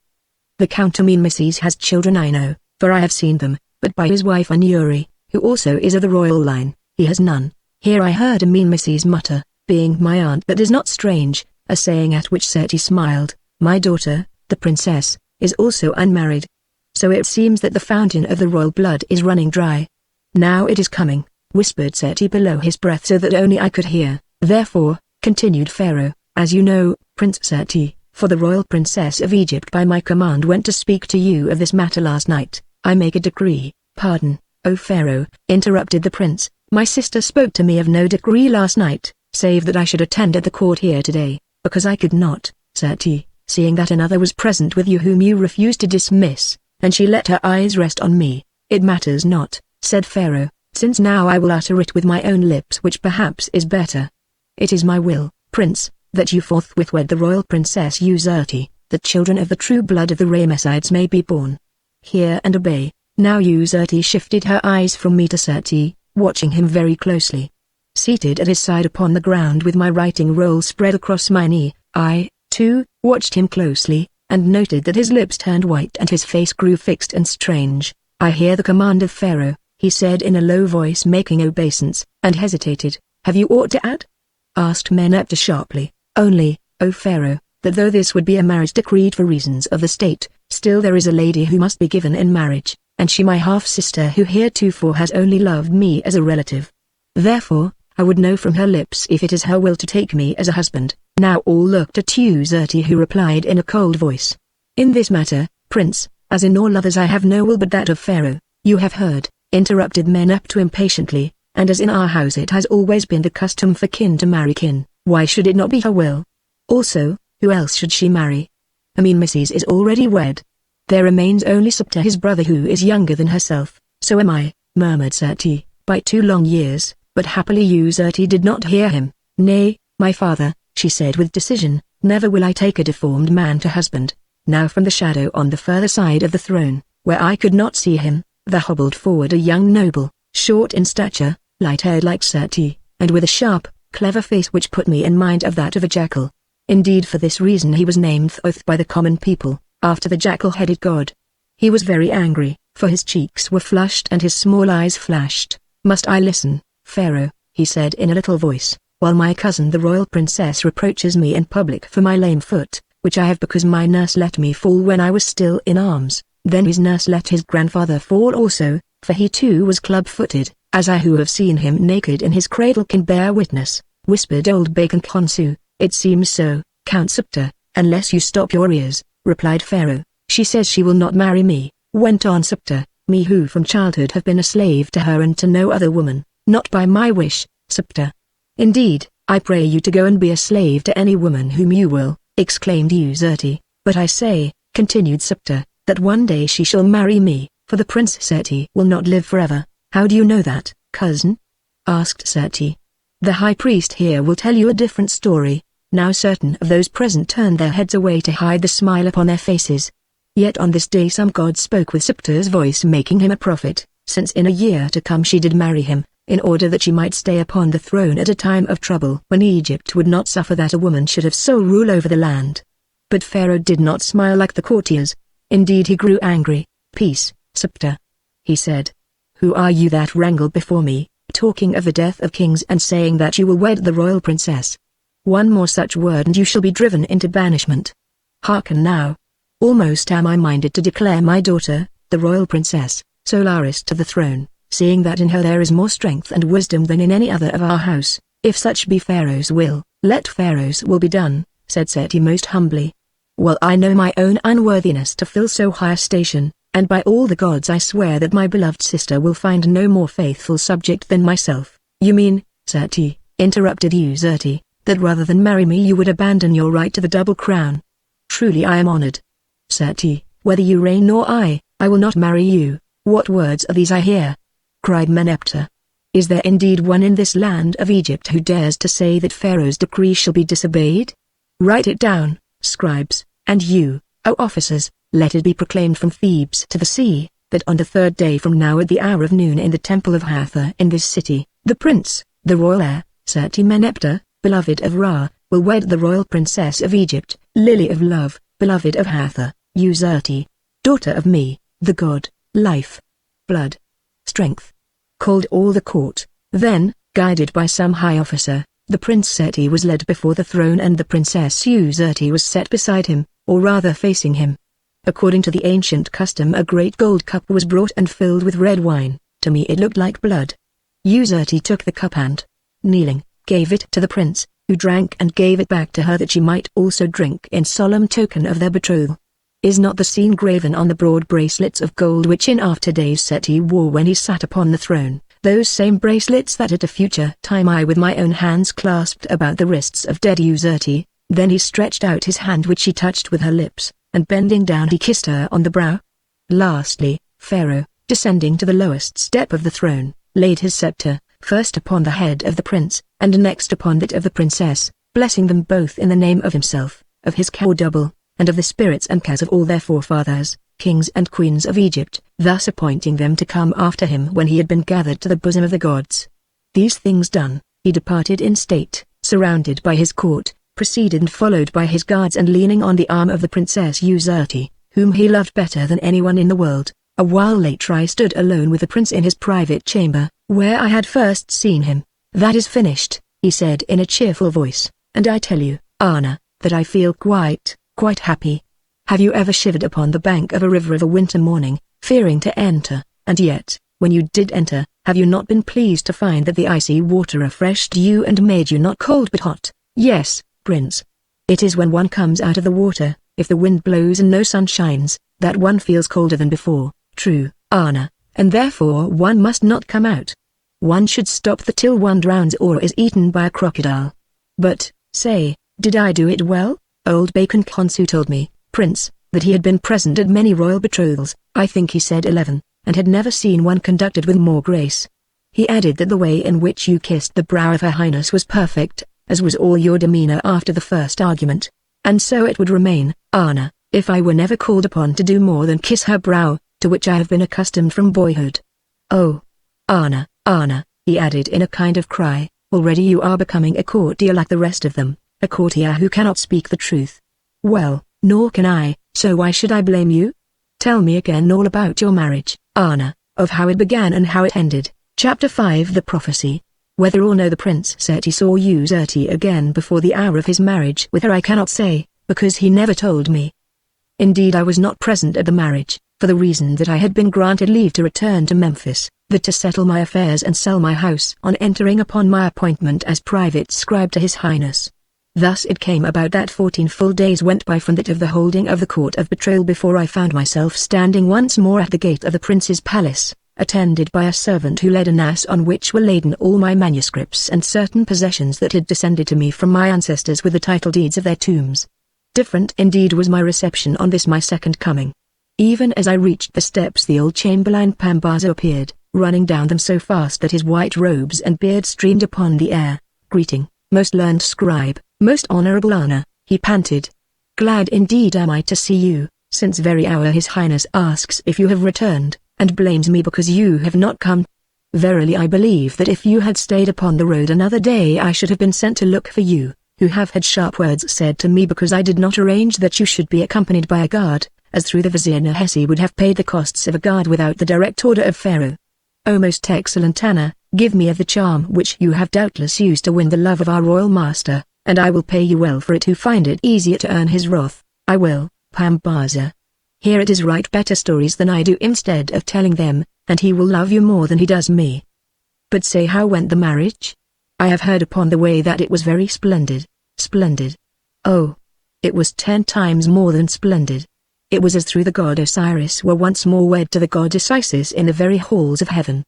"The Count Amenmeses has children I know, for I have seen them, but by his wife Anuri, who also is of the royal line, he has none." Here I heard Amenmeses mutter, "Being my aunt that is not strange," a saying at which Seti smiled. "My daughter, the princess, is also unmarried. So it seems that the fountain of the royal blood is running dry." "Now it is coming," whispered Seti below his breath so that only I could hear. "Therefore," continued Pharaoh, "as you know, Prince Seti, for the royal princess of Egypt by my command went to speak to you of this matter last night, I make a decree." "Pardon, O Pharaoh," interrupted the prince, "my sister spoke to me of no decree last night, save that I should attend at the court here today, because I could not, Seti, seeing that another was present with you whom you refused to dismiss," and she let her eyes rest on me. "It matters not," said Pharaoh, "since now I will utter it with my own lips, which perhaps is better. It is my will, Prince, that you forthwith wed the royal princess Uzerti, that children of the true blood of the Ramessides may be born. Hear and obey." Now Uzerti shifted her eyes from me to Seti, watching him very closely. Seated at his side upon the ground with my writing roll spread across my knee, I, too, watched him closely, and noted that his lips turned white and his face grew fixed and strange. "I hear the command of Pharaoh," he said in a low voice making obeisance, and hesitated. "Have you aught to add?" asked Meneptah sharply. "Only, O Pharaoh, that though this would be a marriage decreed for reasons of the state, Still there is a lady who must be given in marriage, and she my half-sister who heretofore has only loved me as a relative. Therefore, I would know from her lips if it is her will to take me as a husband." Now all looked at Uzurti, who replied in a cold voice, "In this matter, Prince, as in all others I have no will but that of Pharaoh." "You have heard," interrupted Meneptah impatiently, "and as in our house it has always been the custom for kin to marry kin, why should it not be her will? Also, who else should she marry? I mean Mrs. is already wed. There remains only Septa, his brother, who is younger than herself." "So am I," murmured Serti, "by 2 long years," but happily Uzurti did not hear him. "Nay, my father," she said with decision, "never will I take a deformed man to husband." Now from the shadow on the further side of the throne, where I could not see him, there hobbled forward a young noble, short in stature, light-haired like Serti, and with a sharp, clever face which put me in mind of that of a jackal. Indeed, for this reason he was named Thoth by the common people, after the jackal-headed god. He was very angry, for his cheeks were flushed and his small eyes flashed. "Must I listen, Pharaoh?" he said in a little voice, "while my cousin the royal princess reproaches me in public for my lame foot, which I have because my nurse let me fall when I was still in arms, then his nurse let his grandfather fall also, for he too was club-footed, as I who have seen him naked in his cradle can bear witness," whispered old Bacon Khonsu. "It seems so, Count Septa, unless you stop your ears," replied Pharaoh. "She says she will not marry me," went on Septa, "me who from childhood have been a slave to her and to no other woman." "Not by my wish, Septa." "Indeed, I pray you to go and be a slave to any woman whom you will," exclaimed Uzurti. "But I say," continued Septa, "that one day she shall marry me, for the Prince Serti will not live forever." "How do you know that, cousin?" asked Serti. "The high priest here will tell you a different story." Now certain of those present turned their heads away to hide the smile upon their faces. Yet on this day some god spoke with Septa's voice, making him a prophet, since in a year to come she did marry him, in order that she might stay upon the throne at a time of trouble when Egypt would not suffer that a woman should have sole rule over the land. But Pharaoh did not smile like the courtiers. Indeed he grew angry. "Peace, Septa," he said. "Who are you that wrangle before me, talking of the death of kings and saying that you will wed the royal princess? One more such word and you shall be driven into banishment. Hearken now. Almost am I minded to declare my daughter, the royal princess, Solaris to the throne, seeing that in her there is more strength and wisdom than in any other of our house. If such be Pharaoh's will, let Pharaoh's will be done," said Seti most humbly. "Well, I know my own unworthiness to fill so high a station, and by all the gods I swear that my beloved sister will find no more faithful subject than myself." "You mean, Seti," interrupted Uzurti, "that rather than marry me you would abandon your right to the double crown?" "Truly I am honored." "Seti, whether you reign or I will not marry you." "What words are these I hear?" cried Meneptah. "Is there indeed one in this land of Egypt who dares to say that Pharaoh's decree shall be disobeyed? Write it down, scribes, and you, O officers, let it be proclaimed from Thebes to the sea, that on the 3rd day from now at the hour of noon in the temple of Hathor in this city, the prince, the royal heir, Seti Meneptah, beloved of Ra, will wed the royal princess of Egypt, Lily of Love, beloved of Hathor, Uzurti, daughter of me, the god, life, blood, strength. Called all the court. Then, guided by some high officer, the Prince Seti was led before the throne and the Princess Uzurti was set beside him, or rather facing him. According to the ancient custom, a great gold cup was brought and filled with red wine. To me it looked like blood. Uzurti took the cup and, kneeling, gave it to the prince, who drank and gave it back to her that she might also drink in solemn token of their betrothal. Is not the scene graven on the broad bracelets of gold which in after days Seti wore when he sat upon the throne, those same bracelets that at a future time I with my own hands clasped about the wrists of dead Uzurti? Then he stretched out his hand which she touched with her lips, and bending down he kissed her on the brow. Lastly, Pharaoh, descending to the lowest step of the throne, laid his scepter, first upon the head of the prince, and next upon that of the princess, blessing them both in the name of himself, of his Ka-double, and of the spirits and Kas of all their forefathers, kings and queens of Egypt, thus appointing them to come after him when he had been gathered to the bosom of the gods. These things done, he departed in state, surrounded by his court, preceded and followed by his guards and leaning on the arm of the Princess Uzurti, whom he loved better than anyone in the world. A while later I stood alone with the prince in his private chamber, where I had first seen him. "That is finished," he said in a cheerful voice, "and I tell you, Anna, that I feel quite happy." Have you ever shivered upon the bank of a river of a winter morning, fearing to enter, and yet, when you did enter, have you not been pleased to find that the icy water refreshed you and made you not cold but hot? Yes, Prince. It is when one comes out of the water, if the wind blows and no sun shines, that one feels colder than before. True, Anna, and therefore one must not come out. One should stop till one drowns or is eaten by a crocodile. But, say, did I do it well? Old Bacon Consu told me, Prince, that he had been present at many royal betrothals, I think he said 11, and had never seen one conducted with more grace. He added that the way in which you kissed the brow of Her Highness was perfect, as was all your demeanor after the first argument. And so it would remain, Anna, if I were never called upon to do more than kiss her brow, to which I have been accustomed from boyhood. Oh, Anna, Anna, he added in a kind of cry, already you are becoming a courtier like the rest of them, a courtier who cannot speak the truth. Well, nor can I, so why should I blame you? Tell me again all about your marriage, Anna, of how it began and how it ended. Chapter 5 The Prophecy. Whether or no the Prince Seti saw Userti again before the hour of his marriage with her I cannot say, because he never told me. Indeed I was not present at the marriage, for the reason that I had been granted leave to return to Memphis, that to settle my affairs and sell my house on entering upon my appointment as private scribe to His Highness. Thus it came about that 14 full days went by from that of the holding of the court of betrothal before I found myself standing once more at the gate of the prince's palace, attended by a servant who led an ass on which were laden all my manuscripts and certain possessions that had descended to me from my ancestors with the title deeds of their tombs. Different indeed was my reception on this my second coming. Even as I reached the steps the old Chamberlain Pambaza appeared, running down them so fast that his white robes and beard streamed upon the air. Greeting, most learned scribe, most honorable Anna, he panted. Glad indeed am I to see you, since very hour His Highness asks if you have returned, and blames me because you have not come. Verily I believe that if you had stayed upon the road another day I should have been sent to look for you, who have had sharp words said to me because I did not arrange that you should be accompanied by a guard, as through the Vizier Nehesi would have paid the costs of a guard without the direct order of Pharaoh. O most excellent Anna, give me of the charm which you have doubtless used to win the love of our royal master, and I will pay you well for it who find it easier to earn his wrath. I will, Pambaza. Here it is write better stories than I do instead of telling them, and he will love you more than he does me. But say how went the marriage? I have heard upon the way that it was very splendid. Splendid. Oh. It was 10 times more than splendid. It was as through the god Osiris were once more wed to the goddess Isis in the very halls of heaven.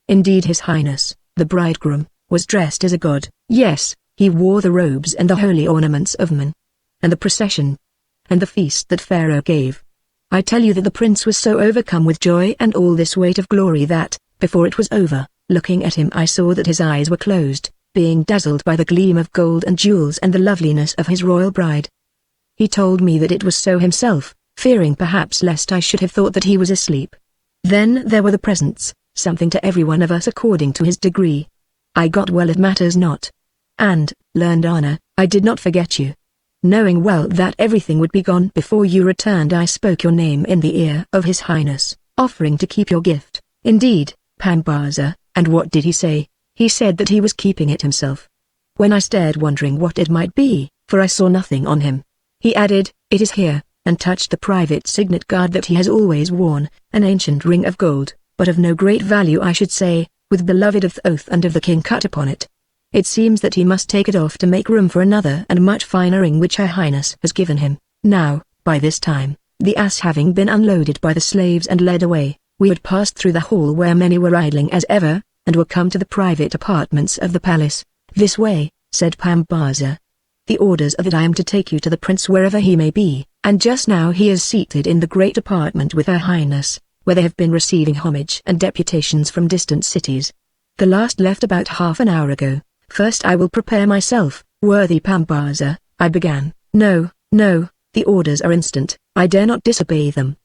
Indeed His Highness, the bridegroom, was dressed as a god. Yes, he wore the robes and the holy ornaments of man. And the procession. And the feast that Pharaoh gave. I tell you that the prince was so overcome with joy and all this weight of glory that, before it was over, looking at him I saw that his eyes were closed, being dazzled by the gleam of gold and jewels and the loveliness of his royal bride. He told me that it was so himself, fearing perhaps lest I should have thought that he was asleep. Then there were the presents, something to every one of us according to his degree. I got well it matters not. And, learned Anna, I did not forget you. Knowing well that everything would be gone before you returned I spoke your name in the ear of His Highness, offering to keep your gift. Indeed, Pambaza, and what did he say? He said that he was keeping it himself. When I stared wondering what it might be, for I saw nothing on him, he added, it is here, and touched the private signet guard that he has always worn, an ancient ring of gold, but of no great value I should say, with beloved of the oath and of the king cut upon it. It seems that he must take it off to make room for another and much finer ring which Her Highness has given him. Now, by this time, the ass having been unloaded by the slaves and led away, we had passed through the hall where many were idling as ever, and were come to the private apartments of the palace. This way, said Pambaza. The orders are that I am to take you to the prince wherever he may be, and just now he is seated in the great apartment with Her Highness, where they have been receiving homage and deputations from distant cities. The last left about half an hour ago. First I will prepare myself, worthy Pambaza, I began. No, the orders are instant, I dare not disobey them.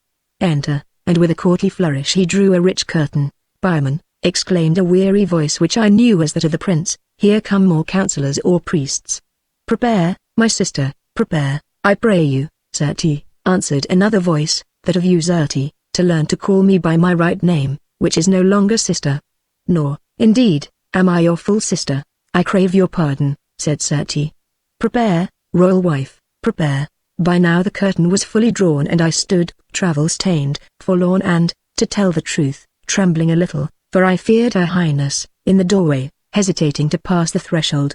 Enter, and with a courtly flourish he drew a rich curtain. Byman, exclaimed a weary voice which I knew was that of the prince, here come more counselors or priests. Prepare, my sister, prepare, I pray you, Seti, answered another voice, that of Userti, to learn to call me by my right name, which is no longer sister. Nor, indeed, am I your full sister. I crave your pardon, said Seti. Prepare, royal wife, prepare. By now the curtain was fully drawn and I stood, travel-stained, forlorn and, to tell the truth, trembling a little, for I feared Her Highness, in the doorway, hesitating to pass the threshold.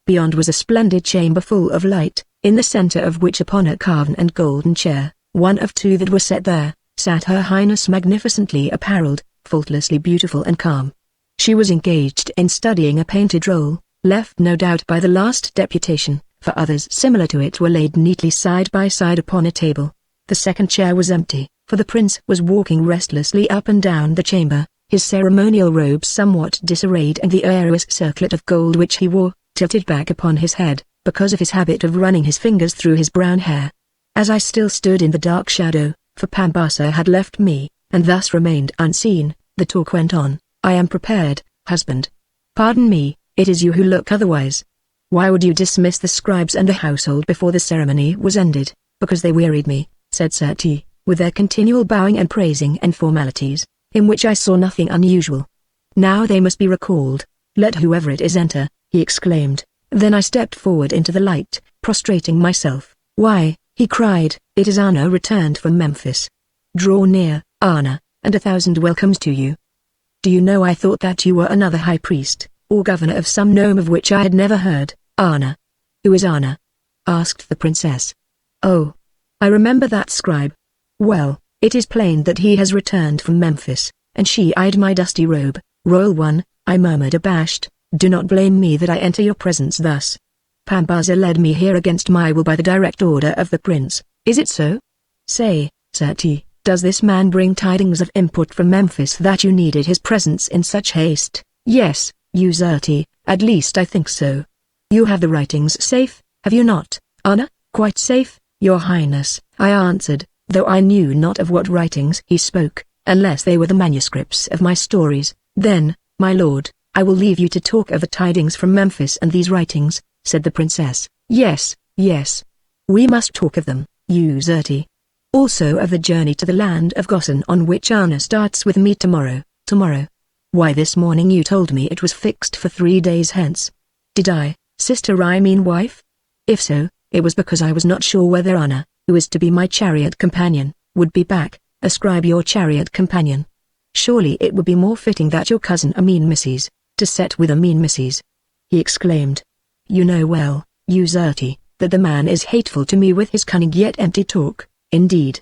Beyond was a splendid chamber full of light, in the center of which upon a carven and golden chair, one of two that were set there, sat Her Highness magnificently apparelled, faultlessly beautiful and calm. She was engaged in studying a painted roll, left no doubt by the last deputation, for others similar to it were laid neatly side by side upon a table. The second chair was empty, for the prince was walking restlessly up and down the chamber, his ceremonial robes somewhat disarrayed and the areous circlet of gold which he wore, tilted back upon his head, because of his habit of running his fingers through his brown hair. As I still stood in the dark shadow, for Pambasa had left me, and thus remained unseen, the talk went on. "I am prepared, husband." "Pardon me, it is you who look otherwise. Why would you dismiss the scribes and the household before the ceremony was ended?" "Because they wearied me," said Sati, with their continual bowing and praising and formalities, in which I saw nothing unusual. "Now they must be recalled. Let whoever it is enter," he exclaimed. Then I stepped forward into the light, prostrating myself. "Why," he cried, "it is Anna returned from Memphis. Draw near, Anna, and 1,000 welcomes to you. Do you know I thought that you were another high priest, or governor of some nome of which I had never heard." "Anna? Who is Anna?" asked the princess. "Oh, I remember that scribe. Well, it is plain that he has returned from Memphis," and she eyed my dusty robe. "Royal one," I murmured abashed, "do not blame me that I enter your presence thus. Pambasa led me here against my will by the direct order of the prince. Is it so? Say, Sati, does this man bring tidings of import from Memphis that you needed his presence in such haste?" "Yes, Uzurti, at least I think so." "You have the writings safe, have you not, Anna?" "Quite safe, your highness," I answered, though I knew not of what writings he spoke, unless they were the manuscripts of my stories. "Then, my lord, I will leave you to talk of the tidings from Memphis and these writings," said the princess. "Yes, yes. We must talk of them, Uzurti. Also of the journey to the land of Gosen on which Anna starts with me tomorrow." "Tomorrow? Why this morning you told me it was fixed for 3 days hence." "Did I, sister? I mean wife?" "If so, it was because I was not sure whether Anna, who is to be my chariot companion, would be back. Ascribe your chariot companion. Surely it would be more fitting that your cousin Amin misses, to set with Amin misses," he exclaimed. "You know well, Uzurti, that the man is hateful to me with his cunning yet empty talk." "Indeed.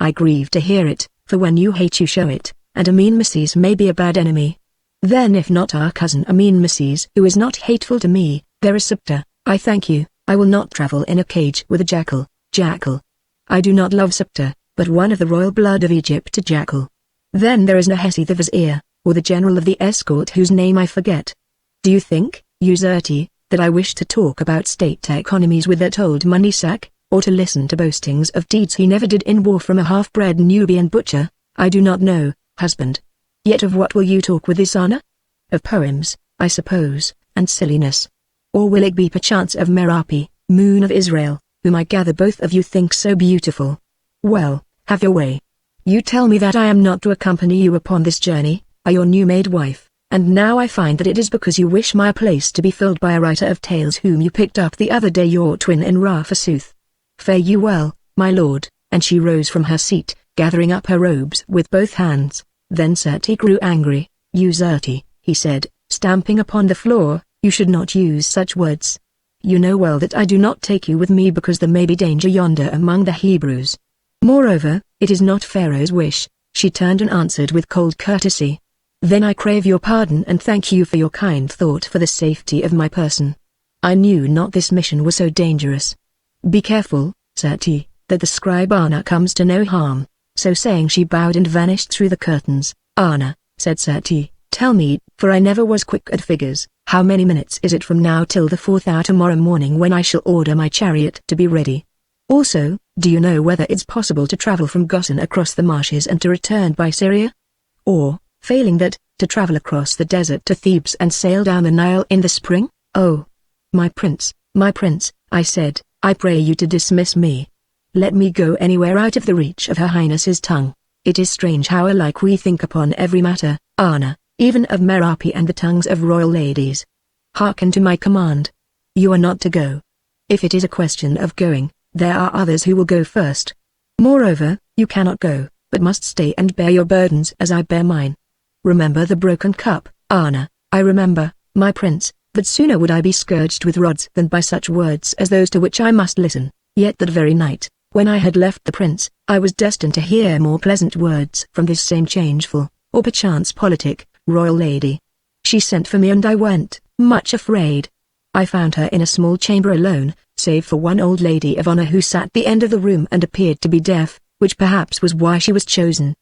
I grieve to hear it, for when you hate you show it, and Amin misses may be a bad enemy. Then if not our cousin Amin misses who is not hateful to me, there is Septa." "I thank you, I will not travel in a cage with a jackal." "Jackal? I do not love Septa, but one of the royal blood of Egypt, a jackal." "Then there is Nahesi the vizier, or the general of the escort whose name I forget. Do you think, Uzurti, that I wish to talk about state economies with that old money sack, or to listen to boastings of deeds he never did in war from a half-bred Nubian butcher? I do not know, husband. Yet of what will you talk with this Anna? Of poems, I suppose, and silliness. Or will it be perchance of Merapi, moon of Israel, whom I gather both of you think so beautiful? Well, have your way. You tell me that I am not to accompany you upon this journey, by your new-made wife, and now I find that it is because you wish my place to be filled by a writer of tales whom you picked up the other day, your twin in Ra forsooth. Fare you well, my lord," and she rose from her seat, gathering up her robes with both hands. Then Sati grew angry. "Uzurti," he said, stamping upon the floor, "you should not use such words. You know well that I do not take you with me because there may be danger yonder among the Hebrews. Moreover, it is not Pharaoh's wish." She turned and answered with cold courtesy. "Then I crave your pardon and thank you for your kind thought for the safety of my person. I knew not this mission was so dangerous. Be careful, Sati, that the scribe Anna comes to no harm." So saying she bowed and vanished through the curtains. "Anna," said Sati, "tell me, for I never was quick at figures, how many minutes is it from now till the 4th hour tomorrow morning when I shall order my chariot to be ready? Also, do you know whether it's possible to travel from Gosen across the marshes and to return by Syria? Or, failing that, to travel across the desert to Thebes and sail down the Nile in the spring?" "Oh, my prince, I said, I pray you to dismiss me. Let me go anywhere out of the reach of Her Highness's tongue. It is strange how alike we think upon every matter, Anna, even of Merapi and the tongues of royal ladies. Hearken to my command. You are not to go. If it is a question of going, there are others who will go first. Moreover, you cannot go, but must stay and bear your burdens as I bear mine. Remember the broken cup, Anna." "I remember, my prince, but sooner would I be scourged with rods than by such words as those to which I must listen." Yet that very night, when I had left the prince, I was destined to hear more pleasant words from this same changeful, or perchance politic, royal lady. She sent for me and I went, much afraid. I found her in a small chamber alone, save for one old lady of honor who sat at the end of the room and appeared to be deaf, which perhaps was why she was chosen.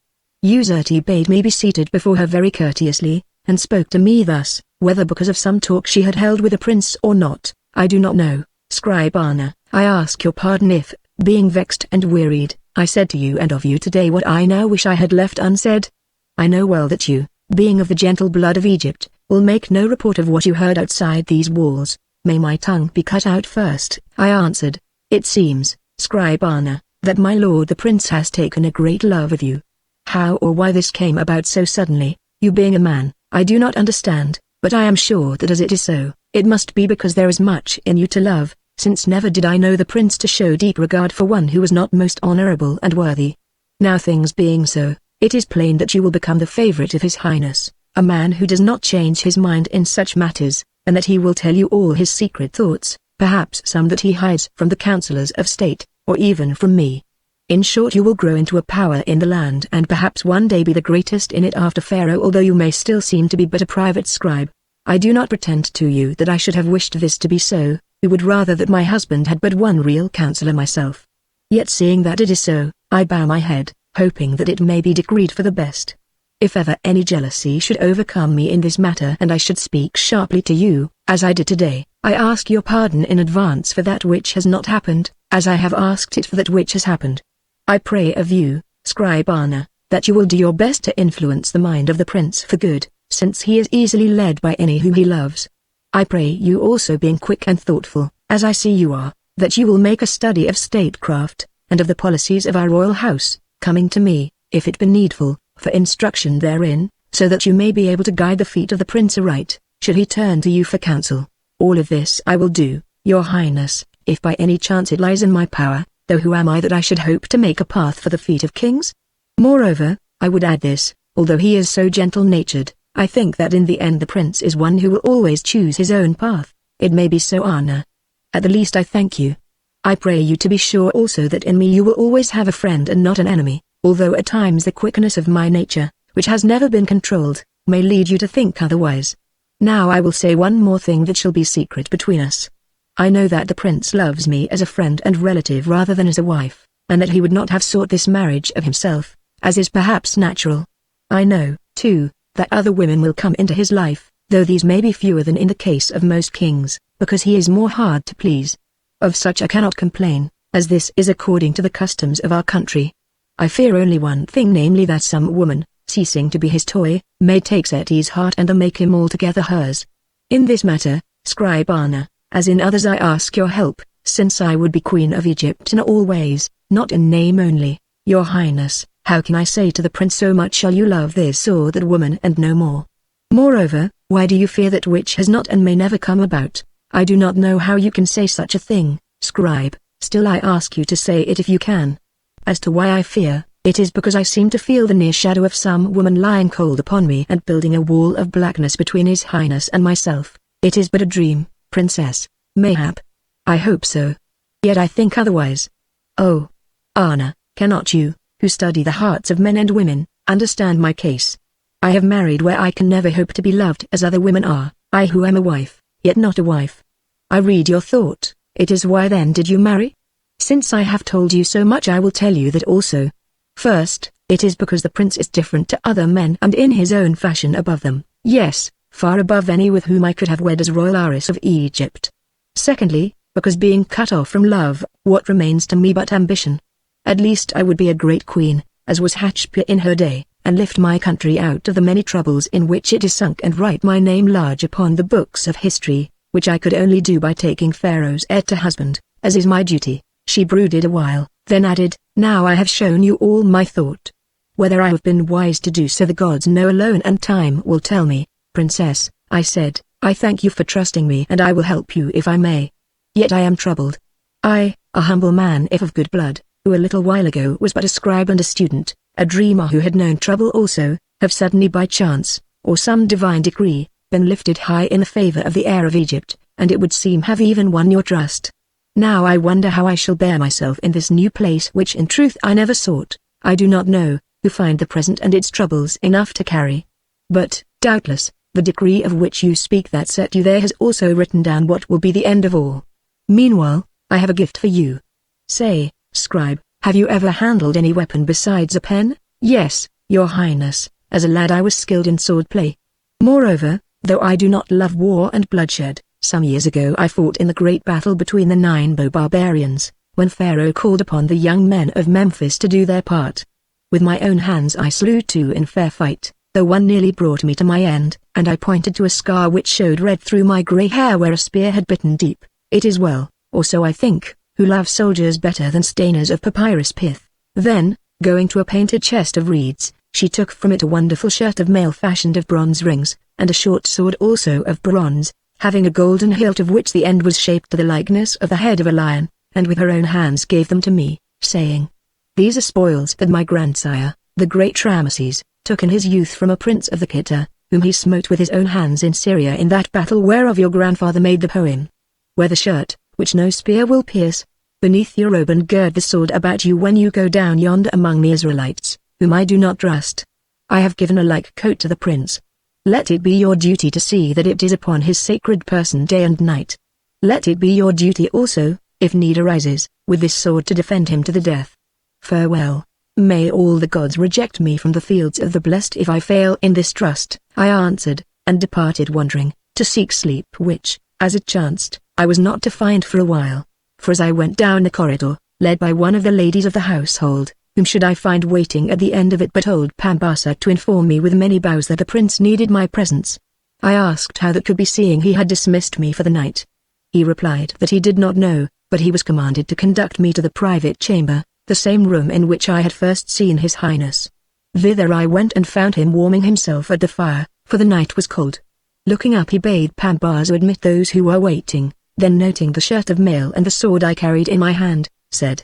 Uzurti bade me be seated before her very courteously, and spoke to me thus, whether because of some talk she had held with the prince or not, I do not know. "Scribe Anna, I ask your pardon if, being vexed and wearied, I said to you and of you today what I now wish I had left unsaid. I know well that you, being of the gentle blood of Egypt, will make no report of what you heard outside these walls. May my tongue be cut out first." I answered, "It seems, Scribe Anna, that my lord the prince has taken a great love of you. How or why this came about so suddenly, you being a man, I do not understand, but I am sure that as it is so, it must be because there is much in you to love, since never did I know the prince to show deep regard for one who was not most honorable and worthy. Now things being so, it is plain that you will become the favorite of his highness, a man who does not change his mind in such matters, and that he will tell you all his secret thoughts, perhaps some that he hides from the councillors of state, or even from me. In short, you will grow into a power in the land and perhaps one day be the greatest in it after Pharaoh, although you may still seem to be but a private scribe. I do not pretend to you that I should have wished this to be so, we would rather that my husband had but one real counselor, myself. Yet seeing that it is so, I bow my head, hoping that it may be decreed for the best. If ever any jealousy should overcome me in this matter and I should speak sharply to you, as I did today, I ask your pardon in advance for that which has not happened, as I have asked it for that which has happened. I pray of you, Scribe Anna, that you will do your best to influence the mind of the prince for good, since he is easily led by any whom he loves. I pray you also, being quick and thoughtful, as I see you are, that you will make a study of statecraft, and of the policies of our royal house, coming to me, if it be needful, for instruction therein, so that you may be able to guide the feet of the prince aright, should he turn to you for counsel. All of this I will do, your highness, if by any chance it lies in my power, though who am I that I should hope to make a path for the feet of kings? Moreover, I would add this, although he is so gentle-natured, I think that in the end the prince is one who will always choose his own path. It may be so, Anna. At the least I thank you. I pray you to be sure also that in me you will always have a friend and not an enemy, although at times the quickness of my nature, which has never been controlled, may lead you to think otherwise. Now I will say one more thing that shall be secret between us. I know that the prince loves me as a friend and relative rather than as a wife, and that he would not have sought this marriage of himself, as is perhaps natural. I know, too, that other women will come into his life, though these may be fewer than in the case of most kings, because he is more hard to please. Of such I cannot complain, as this is according to the customs of our country. I fear only one thing, namely that some woman, ceasing to be his toy, may take Seti's heart and make him altogether hers. In this matter, Scribe Anna, as in others I ask your help, since I would be queen of Egypt in all ways, not in name only. Your highness, how can I say to the prince, so much shall you love this or that woman and no more? Moreover, why do you fear that which has not and may never come about? I do not know how you can say such a thing, scribe, still I ask you to say it if you can. As to why I fear, it is because I seem to feel the near shadow of some woman lying cold upon me and building a wall of blackness between his highness and myself. It is but a dream, princess, mayhap. I hope so. Yet I think otherwise. Oh, Anna, cannot you, who study the hearts of men and women, understand my case? I have married where I can never hope to be loved as other women are, I who am a wife, yet not a wife. I read your thought. It is why then did you marry? Since I have told you so much I will tell you that also. First, it is because the prince is different to other men and in his own fashion above them, yes, far above any with whom I could have wed as royal heiress of Egypt. Secondly, because being cut off from love, what remains to me but ambition? At least I would be a great queen, as was Hatshepsut in her day, and lift my country out of the many troubles in which it is sunk and write my name large upon the books of history, which I could only do by taking Pharaoh's heir to husband, as is my duty. She brooded a while, then added, now I have shown you all my thought. Whether I have been wise to do so the gods know alone, and time will tell me. Princess, I said, I thank you for trusting me and I will help you if I may. Yet I am troubled. I, a humble man if of good blood, who a little while ago was but a scribe and a student, a dreamer who had known trouble also, have suddenly by chance, or some divine decree, been lifted high in the favor of the heir of Egypt, and it would seem have even won your trust. Now I wonder how I shall bear myself in this new place which in truth I never sought. I do not know, who find the present and its troubles enough to carry. But, doubtless, the decree of which you speak that set you there has also written down what will be the end of all. Meanwhile, I have a gift for you. Say, scribe, have you ever handled any weapon besides a pen? Yes, your highness, as a lad I was skilled in sword play. Moreover, though I do not love war and bloodshed, some years ago I fought in the great battle between the 9 barbarians, when Pharaoh called upon the young men of Memphis to do their part. With my own hands I slew 2 in fair fight, though one nearly brought me to my end, and I pointed to a scar which showed red through my grey hair where a spear had bitten deep. It is well, or so I think, who love soldiers better than stainers of papyrus pith. Then, going to a painted chest of reeds, she took from it a wonderful shirt of mail fashioned of bronze rings, and a short sword also of bronze, having a golden hilt of which the end was shaped to the likeness of the head of a lion, and with her own hands gave them to me, saying, "These are spoils that my grandsire, the great Rameses, took in his youth from a prince of the Khita, whom he smote with his own hands in Syria in that battle whereof your grandfather made the poem. Wear the shirt, which no spear will pierce, beneath your robe, and gird the sword about you when you go down yonder among the Israelites, whom I do not trust. I have given a like coat to the prince. Let it be your duty to see that it is upon his sacred person day and night. Let it be your duty also, if need arises, with this sword to defend him to the death. Farewell. May all the gods reject me from the fields of the blessed if I fail in this trust." I answered, and departed wondering, to seek sleep which, as it chanced, I was not to find for a while. For as I went down the corridor, led by one of the ladies of the household, whom should I find waiting at the end of it but old Pambasa to inform me with many bows that the prince needed my presence. I asked how that could be, seeing he had dismissed me for the night. He replied that he did not know, but he was commanded to conduct me to the private chamber, the same room in which I had first seen his highness. Thither I went and found him warming himself at the fire, for the night was cold. Looking up he bade Pambasa admit those who were waiting, then noting the shirt of mail and the sword I carried in my hand, said,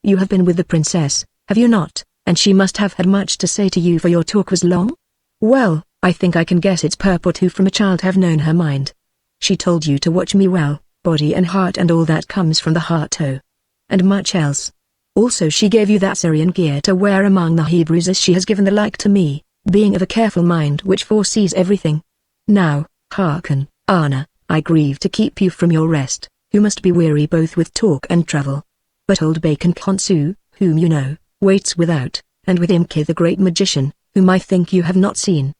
"You have been with the princess, have you not, and she must have had much to say to you, for your talk was long? Well, I think I can guess its purport, who from a child have known her mind. She told you to watch me well, body and heart, and all that comes from the heart, oh, and much else. Also she gave you that Syrian gear to wear among the Hebrews, as she has given the like to me, being of a careful mind which foresees everything. Now, hearken, Anna, I grieve to keep you from your rest, who must be weary both with talk and travel. But old Bacon Khonsu, whom you know, waits without, and with him Ki the great magician, whom I think you have not seen.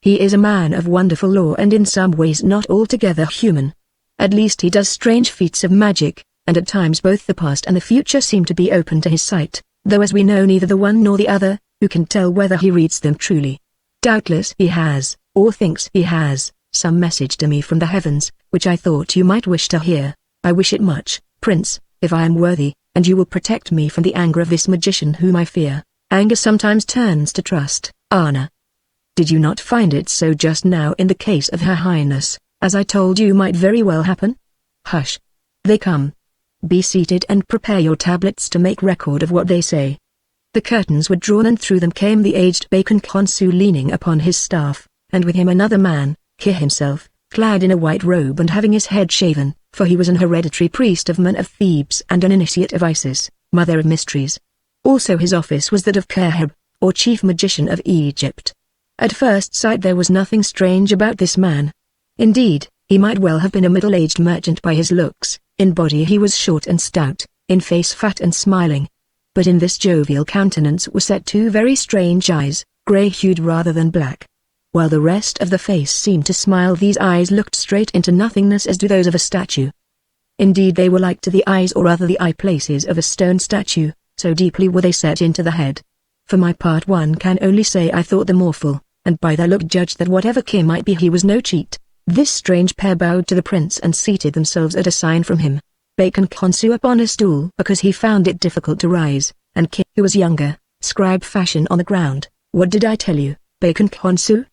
He is a man of wonderful lore and in some ways not altogether human. At least he does strange feats of magic, and at times both the past and the future seem to be open to his sight, though as we know neither the one nor the other, who can tell whether he reads them truly? Doubtless he has, or thinks he has, some message to me from the heavens, which I thought you might wish to hear. I wish it much, Prince, if I am worthy, and you will protect me from the anger of this magician whom I fear. Anger sometimes turns to trust, Anna. Did you not find it so just now in the case of Her Highness, as I told you might very well happen? Hush. They come. Be seated and prepare your tablets to make record of what they say. The curtains were drawn, and through them came the aged Bacon Khonsu leaning upon his staff, and with him another man, Ki himself, clad in a white robe and having his head shaven, for he was an hereditary priest of Men of Thebes and an initiate of Isis, mother of mysteries. Also his office was that of Kerheb, or chief magician of Egypt. At first sight there was nothing strange about this man. Indeed, he might well have been a middle-aged merchant by his looks. In body he was short and stout, in face fat and smiling. But in this jovial countenance were set 2 very strange eyes, grey-hued rather than black. While the rest of the face seemed to smile, these eyes looked straight into nothingness, as do those of a statue. Indeed they were like to the eyes, or rather the eye places of a stone statue, so deeply were they set into the head. For my part, one can only say I thought them awful, and by their look judged that whatever Ki might be he was no cheat. This strange pair bowed to the prince and seated themselves at a sign from him. Bacon Khonsu upon a stool because he found it difficult to rise, and Ki, who was younger, scribe fashion on the ground. "What did I tell you, Bacon Khonsu?"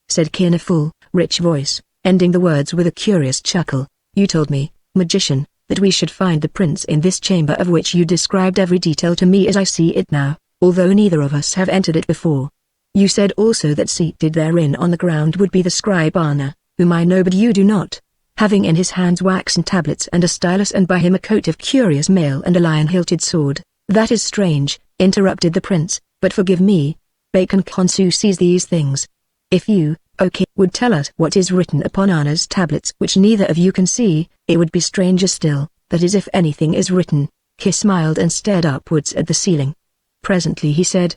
said Ki in a full, rich voice, ending the words with a curious chuckle. "You told me, magician, that we should find the prince in this chamber of which you described every detail to me as I see it now, although neither of us have entered it before. You said also that seated therein on the ground would be the scribe Anna, whom I know but you do not. Having in his hands waxen tablets and a stylus and by him a coat of curious mail and a lion-hilted sword. That is strange, interrupted the prince, but forgive me. Bacon Khonsu sees these things. If you, O king, would tell us what is written upon Anna's tablets which neither of you can see, it would be stranger still, that is if anything is written. Ki smiled and stared upwards at the ceiling. Presently he said,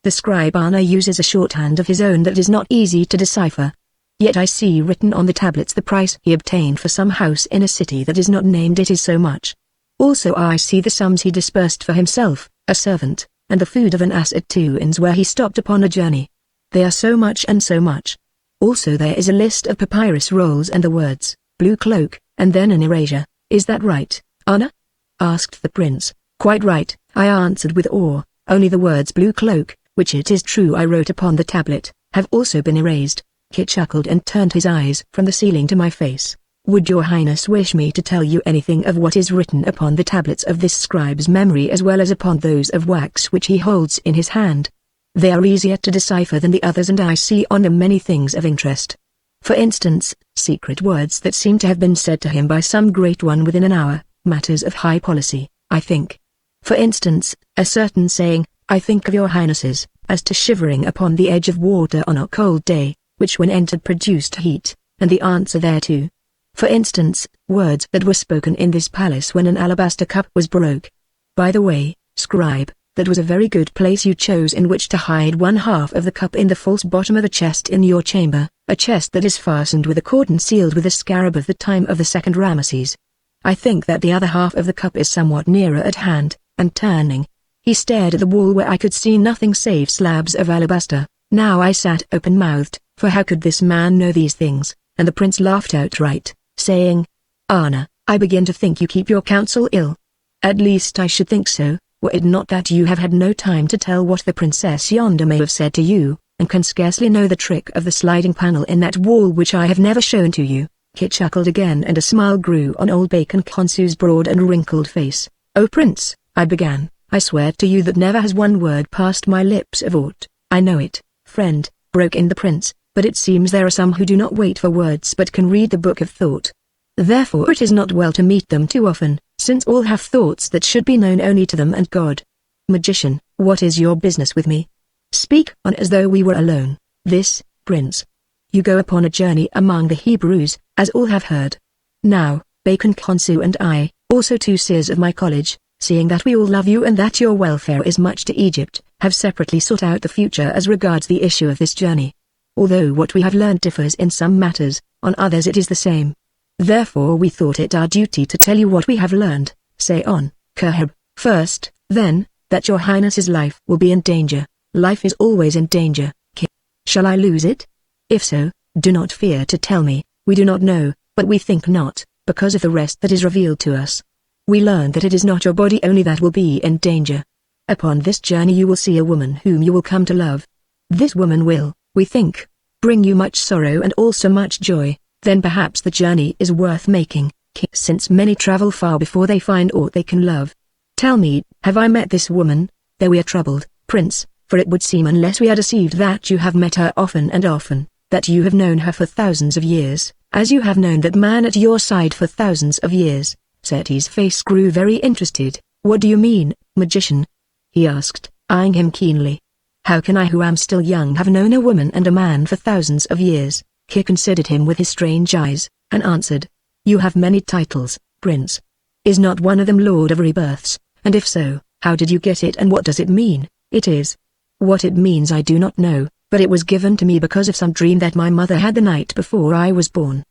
the scribe Anna uses a shorthand of his own that is not easy to decipher. Yet I see written on the tablets the price he obtained for some house in a city that is not named, it is so much. Also I see the sums he dispersed for himself, a servant, and the food of an ass at 2 inns where he stopped upon a journey. They are so much and so much. Also there is a list of papyrus rolls and the words, blue cloak, and then an erasure. Is that right, Anna? Asked the prince. Quite right, I answered with awe. Only the words blue cloak, which it is true I wrote upon the tablet, have also been erased. Kit chuckled and turned his eyes from the ceiling to my face. Would your highness wish me to tell you anything of what is written upon the tablets of this scribe's memory as well as upon those of wax which he holds in his hand? They are easier to decipher than the others and I see on them many things of interest. For instance, secret words that seem to have been said to him by some great one within an hour, matters of high policy, I think. For instance, a certain saying, I think of your highnesses, as to shivering upon the edge of water on a cold day, which when entered produced heat, and the answer thereto. For instance, words that were spoken in this palace when an alabaster cup was broke. By the way, scribe, that was a very good place you chose in which to hide one half of the cup in the false bottom of a chest in your chamber, a chest that is fastened with a cord and sealed with a scarab of the time of the second Ramesses. I think that the other half of the cup is somewhat nearer at hand, and turning, he stared at the wall where I could see nothing save slabs of alabaster. Now I sat open-mouthed, for how could this man know these things, and the prince laughed outright, saying, Anna, I begin to think you keep your counsel ill. At least I should think so, were it not that you have had no time to tell what the princess yonder may have said to you, and can scarcely know the trick of the sliding panel in that wall which I have never shown to you. Kit chuckled again and a smile grew on old Bacon Khonsu's broad and wrinkled face. O prince, I began, I swear to you that never has one word passed my lips of aught. I know it, friend, broke in the prince, but it seems there are some who do not wait for words but can read the book of thought. Therefore it is not well to meet them too often, since all have thoughts that should be known only to them and God. Magician, what is your business with me? Speak on as though we were alone. This, prince. You go upon a journey among the Hebrews, as all have heard. Now, Bacon Khonsu and I, also 2 seers of my college, seeing that we all love you and that your welfare is much to Egypt, have separately sought out the future as regards the issue of this journey. Although what we have learned differs in some matters, on others it is the same. Therefore we thought it our duty to tell you what we have learned. Say on, Khahab. First, then, that your highness's life will be in danger. Life is always in danger. Shall I lose it? If so, do not fear to tell me. We do not know, but we think not, because of the rest that is revealed to us. We learn that it is not your body only that will be in danger. Upon this journey you will see a woman whom you will come to love. This woman will, we think, bring you much sorrow and also much joy. Then perhaps the journey is worth making, since many travel far before they find aught they can love. Tell me, have I met this woman? Though we are troubled, prince, for it would seem unless we are deceived that you have met her often and often, that you have known her for thousands of years, as you have known that man at your side for thousands of years. Seti's face grew very interested. What do you mean, magician? He asked, eyeing him keenly. How can I who am still young have known a woman and a man for thousands of years? Ki considered him with his strange eyes, and answered, You have many titles, prince. Is not one of them Lord of Rebirths, and if so, how did you get it and what does it mean? It is. What it means I do not know, but it was given to me because of some dream that my mother had the night before I was born.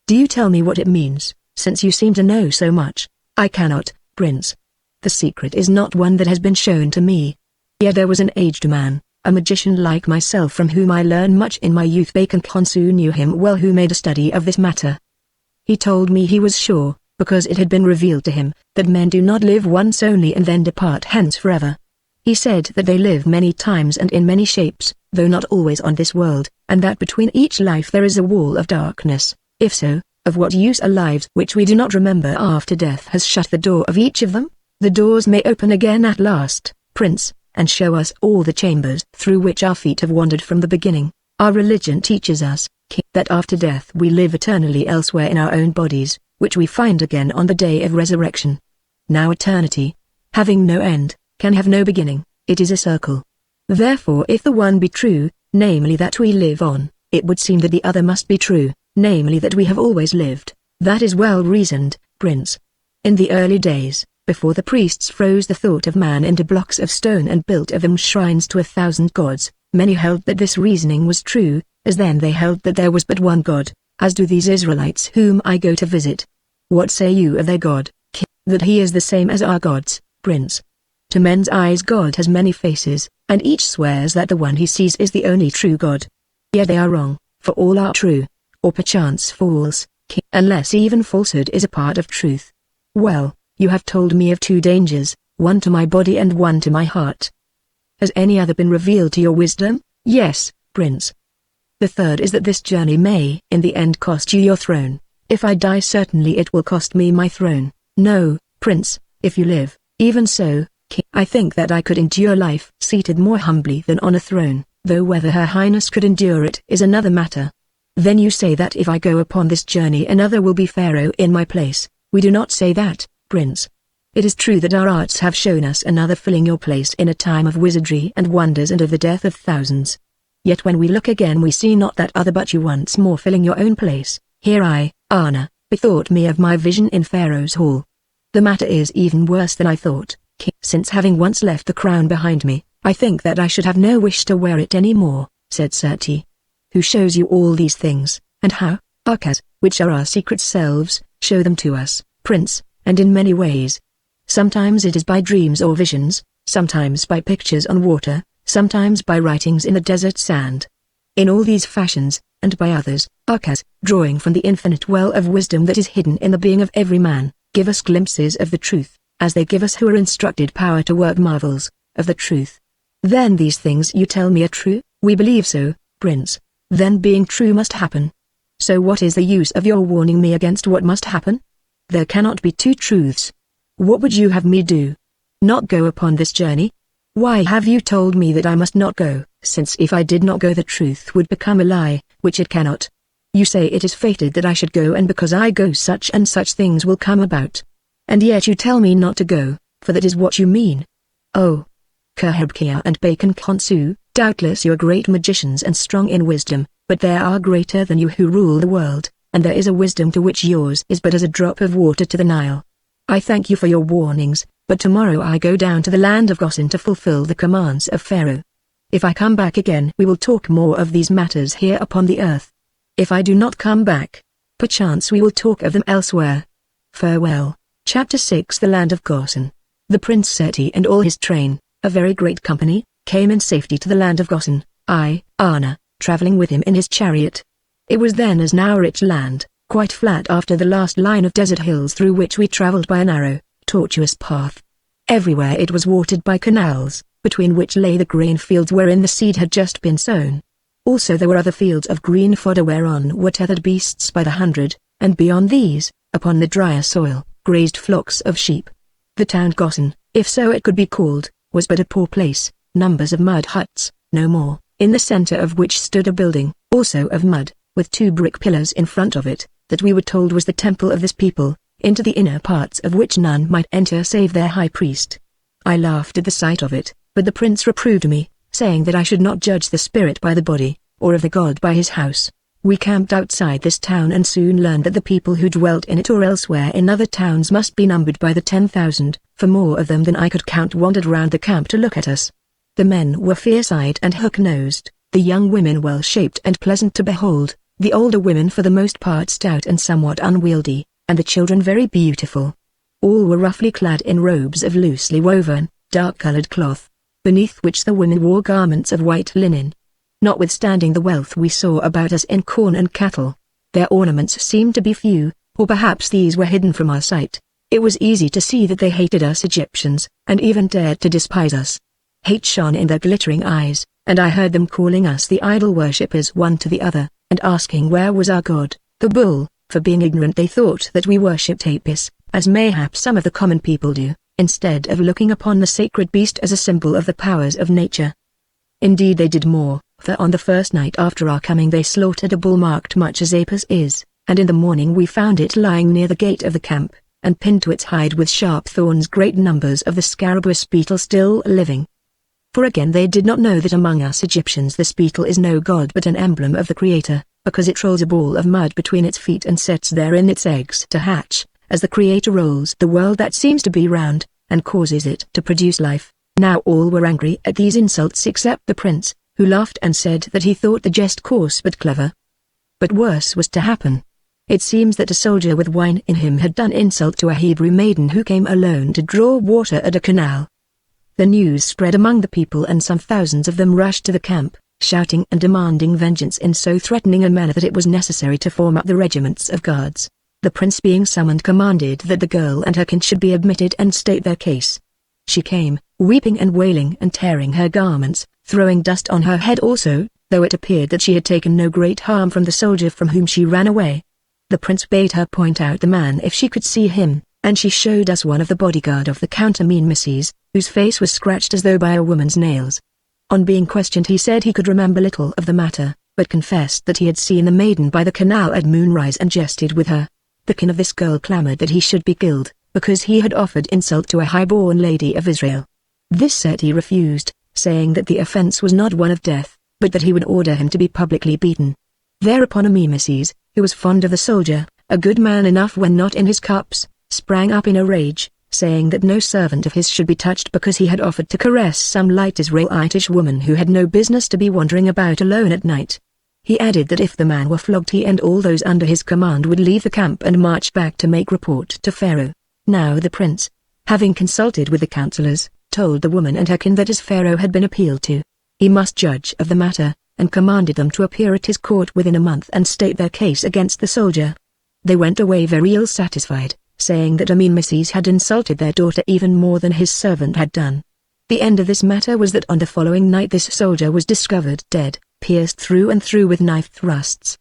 Do you tell me what it means, since you seem to know so much? I cannot, prince. The secret is not one that has been shown to me. Yet there was an aged man, a magician like myself from whom I learned much in my youth. Bacon Khonsu knew him well, who made a study of this matter. He told me he was sure, because it had been revealed to him, that men do not live once only and then depart hence forever. He said that they live many times and in many shapes, though not always on this world, and that between each life there is a wall of darkness. If so, Of what use are lives which we do not remember after death has shut the door of each of them? The doors may open again at last, Prince, and show us all the chambers through which our feet have wandered from the beginning. Our religion teaches us, that after death we live eternally elsewhere in our own bodies, which we find again on the day of resurrection. Now eternity, having no end, can have no beginning, it is a circle. Therefore if the one be true, namely that we live on, it would seem that the other must be true, namely that we have always lived. That is well reasoned, Prince. In the early days, before the priests froze the thought of man into blocks of stone and built of them shrines to 1,000 gods, many held that this reasoning was true, as then they held that there was but one God, as do these Israelites whom I go to visit. What say you of their God, that he is the same as our gods, Prince? To men's eyes God has many faces, and each swears that the one he sees is the only true God. Yet they are wrong, for all are true, or perchance false, unless even falsehood is a part of truth. Well, you have told me of 2 dangers, one to my body and one to my heart. Has any other been revealed to your wisdom? Yes, Prince. The third is that this journey may in the end cost you your throne. If I die certainly it will cost me my throne. No, Prince, if you live, even so, I think that I could endure life seated more humbly than on a throne, though whether Her Highness could endure it is another matter. Then you say that if I go upon this journey another will be pharaoh in my place. We do not say that, Prince. It is true that our arts have shown us another filling your place in a time of wizardry and wonders and of the death of thousands. Yet when we look again we see not that other but you once more filling your own place. Here I, Anna, bethought me of my vision in Pharaoh's hall. The matter is even worse than I thought, since having once left the crown behind me, I think that I should have no wish to wear it any more, said Serti. Who shows you all these things, and how? Arkas, which are our secret selves, show them to us, Prince, and in many ways. Sometimes it is by dreams or visions, sometimes by pictures on water, sometimes by writings in the desert sand. In all these fashions, and by others, Arkas, drawing from the infinite well of wisdom that is hidden in the being of every man, give us glimpses of the truth, as they give us who are instructed power to work marvels, of the truth. Then these things you tell me are true? We believe so, Prince. Then being true must happen. So what is the use of your warning me against what must happen? There cannot be 2 truths. What would you have me do? Not go upon this journey? Why have you told me that I must not go, since if I did not go the truth would become a lie, which it cannot. You say it is fated that I should go and because I go such and such things will come about. And yet you tell me not to go, for that is what you mean. Oh! Kerhebkia and Bacon Khonsu, doubtless you are great magicians and strong in wisdom, but there are greater than you who rule the world, and there is a wisdom to which yours is but as a drop of water to the Nile. I thank you for your warnings, but tomorrow I go down to the land of Gosen to fulfill the commands of Pharaoh. If I come back again we will talk more of these matters here upon the earth. If I do not come back, perchance we will talk of them elsewhere. Farewell. Chapter 6 The Land of Gosen. The Prince Seti and all his train, a very great company, came in safety to the land of Gosen, I, Anna, travelling with him in his chariot. It was then as now a rich land, quite flat after the last line of desert hills through which we travelled by a narrow, tortuous path. Everywhere it was watered by canals, between which lay the grain fields wherein the seed had just been sown. Also there were other fields of green fodder whereon were tethered beasts by the hundred, and beyond these, upon the drier soil, grazed flocks of sheep. The town Gosen, if so it could be called, was but a poor place, numbers of mud huts, no more, in the centre of which stood a building, also of mud, with 2 brick pillars in front of it, that we were told was the temple of this people, into the inner parts of which none might enter save their high priest. I laughed at the sight of it, but the prince reproved me, saying that I should not judge the spirit by the body, or of the god by his house. We camped outside this town and soon learned that the people who dwelt in it or elsewhere in other towns must be numbered by the 10,000, for more of them than I could count wandered round the camp to look at us. The men were fierce-eyed and hook-nosed, the young women well-shaped and pleasant to behold, the older women for the most part stout and somewhat unwieldy, and the children very beautiful. All were roughly clad in robes of loosely woven, dark-colored cloth, beneath which the women wore garments of white linen. Notwithstanding the wealth we saw about us in corn and cattle, their ornaments seemed to be few, or perhaps these were hidden from our sight. It was easy to see that they hated us Egyptians, and even dared to despise us. Hate shone in their glittering eyes, and I heard them calling us the idol worshippers one to the other, and asking where was our god, the bull, For being ignorant they thought that we worshipped Apis, as mayhap some of the common people do, instead of looking upon the sacred beast as a symbol of the powers of nature. Indeed they did more, for on the first night after our coming they slaughtered a bull marked much as Apis is, and in the morning we found it lying near the gate of the camp, and pinned to its hide with sharp thorns great numbers of the Scarabeus beetle still living. For again they did not know that among us Egyptians this beetle is no god but an emblem of the Creator, because it rolls a ball of mud between its feet and sets therein its eggs to hatch, as the Creator rolls the world that seems to be round, and causes it to produce life. Now all were angry at these insults except the prince, who laughed and said that he thought the jest coarse but clever. But worse was to happen. It seems that a soldier with wine in him had done insult to a Hebrew maiden who came alone to draw water at a canal. The news spread among the people and some thousands of them rushed to the camp, shouting and demanding vengeance in so threatening a manner that it was necessary to form up the regiments of guards. The prince being summoned commanded that the girl and her kin should be admitted and state their case. She came, weeping and wailing and tearing her garments, throwing dust on her head also, though it appeared that she had taken no great harm from the soldier from whom she ran away. The prince bade her point out the man if she could see him, and she showed us one of the bodyguard of the Count Amines, whose face was scratched as though by a woman's nails. On being questioned he said he could remember little of the matter, but confessed that he had seen the maiden by the canal at moonrise and jested with her. The kin of this girl clamored that he should be killed, because he had offered insult to a high-born lady of Israel. This said he refused, saying that the offense was not one of death, but that he would order him to be publicly beaten. Thereupon Amines, who was fond of the soldier, a good man enough when not in his cups, sprang up in a rage, saying that no servant of his should be touched because he had offered to caress some light Israelitish woman who had no business to be wandering about alone at night. He added that if the man were flogged he and all those under his command would leave the camp and march back to make report to Pharaoh. Now the prince, having consulted with the counselors, told the woman and her kin that as Pharaoh had been appealed to, he must judge of the matter, and commanded them to appear at his court within a month and state their case against the soldier. They went away very ill satisfied, saying that Amines had insulted their daughter even more than his servant had done. The end of this matter was that on the following night this soldier was discovered dead, pierced through and through with knife thrusts.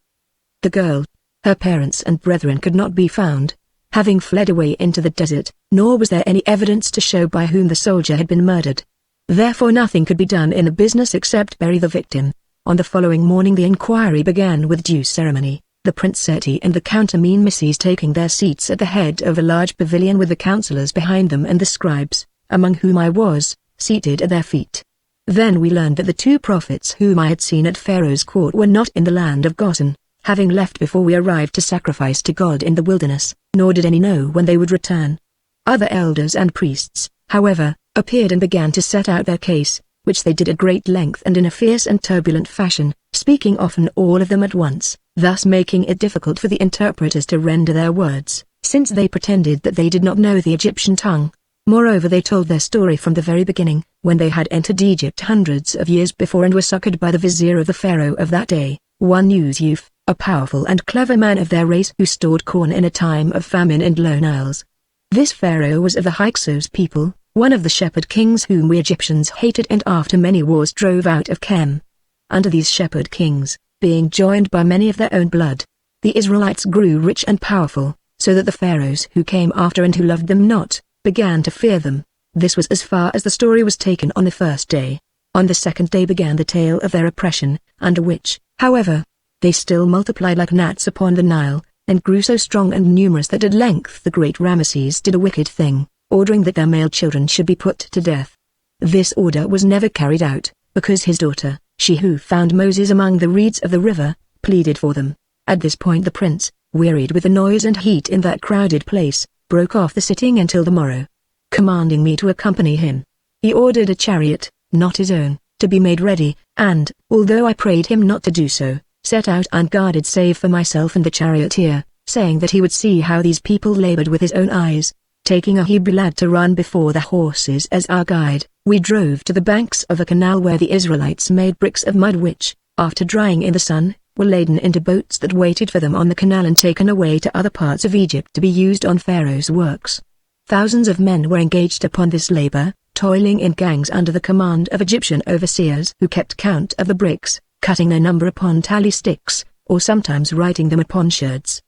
The girl, her parents and brethren could not be found, having fled away into the desert, nor was there any evidence to show by whom the soldier had been murdered. Therefore nothing could be done in the business except bury the victim. On the following morning the inquiry began with due ceremony, the Prince Seti and the Count Amines taking their seats at the head of a large pavilion with the counselors behind them and the scribes, among whom I was, seated at their feet. Then we learned that the two prophets whom I had seen at Pharaoh's court were not in the land of Goshen, having left before we arrived to sacrifice to God in the wilderness, nor did any know when they would return. Other elders and priests, however, appeared and began to set out their case, which they did at great length and in a fierce and turbulent fashion, speaking often all of them at once, thus making it difficult for the interpreters to render their words, since they pretended that they did not know the Egyptian tongue. Moreover they told their story from the very beginning, when they had entered Egypt hundreds of years before and were succored by the vizier of the pharaoh of that day, one Yusuf, a powerful and clever man of their race who stored corn in a time of famine and low Niles. This pharaoh was of the Hyksos people, one of the shepherd kings whom we Egyptians hated and after many wars drove out of Kem. Under these shepherd kings, being joined by many of their own blood, the Israelites grew rich and powerful, so that the pharaohs who came after and who loved them not, began to fear them. This was as far as the story was taken on the first day. On the second day began the tale of their oppression, under which, however, they still multiplied like gnats upon the Nile, and grew so strong and numerous that at length the great Ramesses did a wicked thing, ordering that their male children should be put to death. This order was never carried out, because his daughter, she who found Moses among the reeds of the river, pleaded for them. At this point the prince, wearied with the noise and heat in that crowded place, broke off the sitting until the morrow, commanding me to accompany him. He ordered a chariot, not his own, to be made ready, and, although I prayed him not to do so, set out unguarded save for myself and the charioteer, saying that he would see how these people labored with his own eyes. Taking a Hebrew lad to run before the horses as our guide, we drove to the banks of a canal where the Israelites made bricks of mud which, after drying in the sun, were laden into boats that waited for them on the canal and taken away to other parts of Egypt to be used on Pharaoh's works. Thousands of men were engaged upon this labor, toiling in gangs under the command of Egyptian overseers who kept count of the bricks, cutting their number upon tally sticks, or sometimes writing them upon sherds.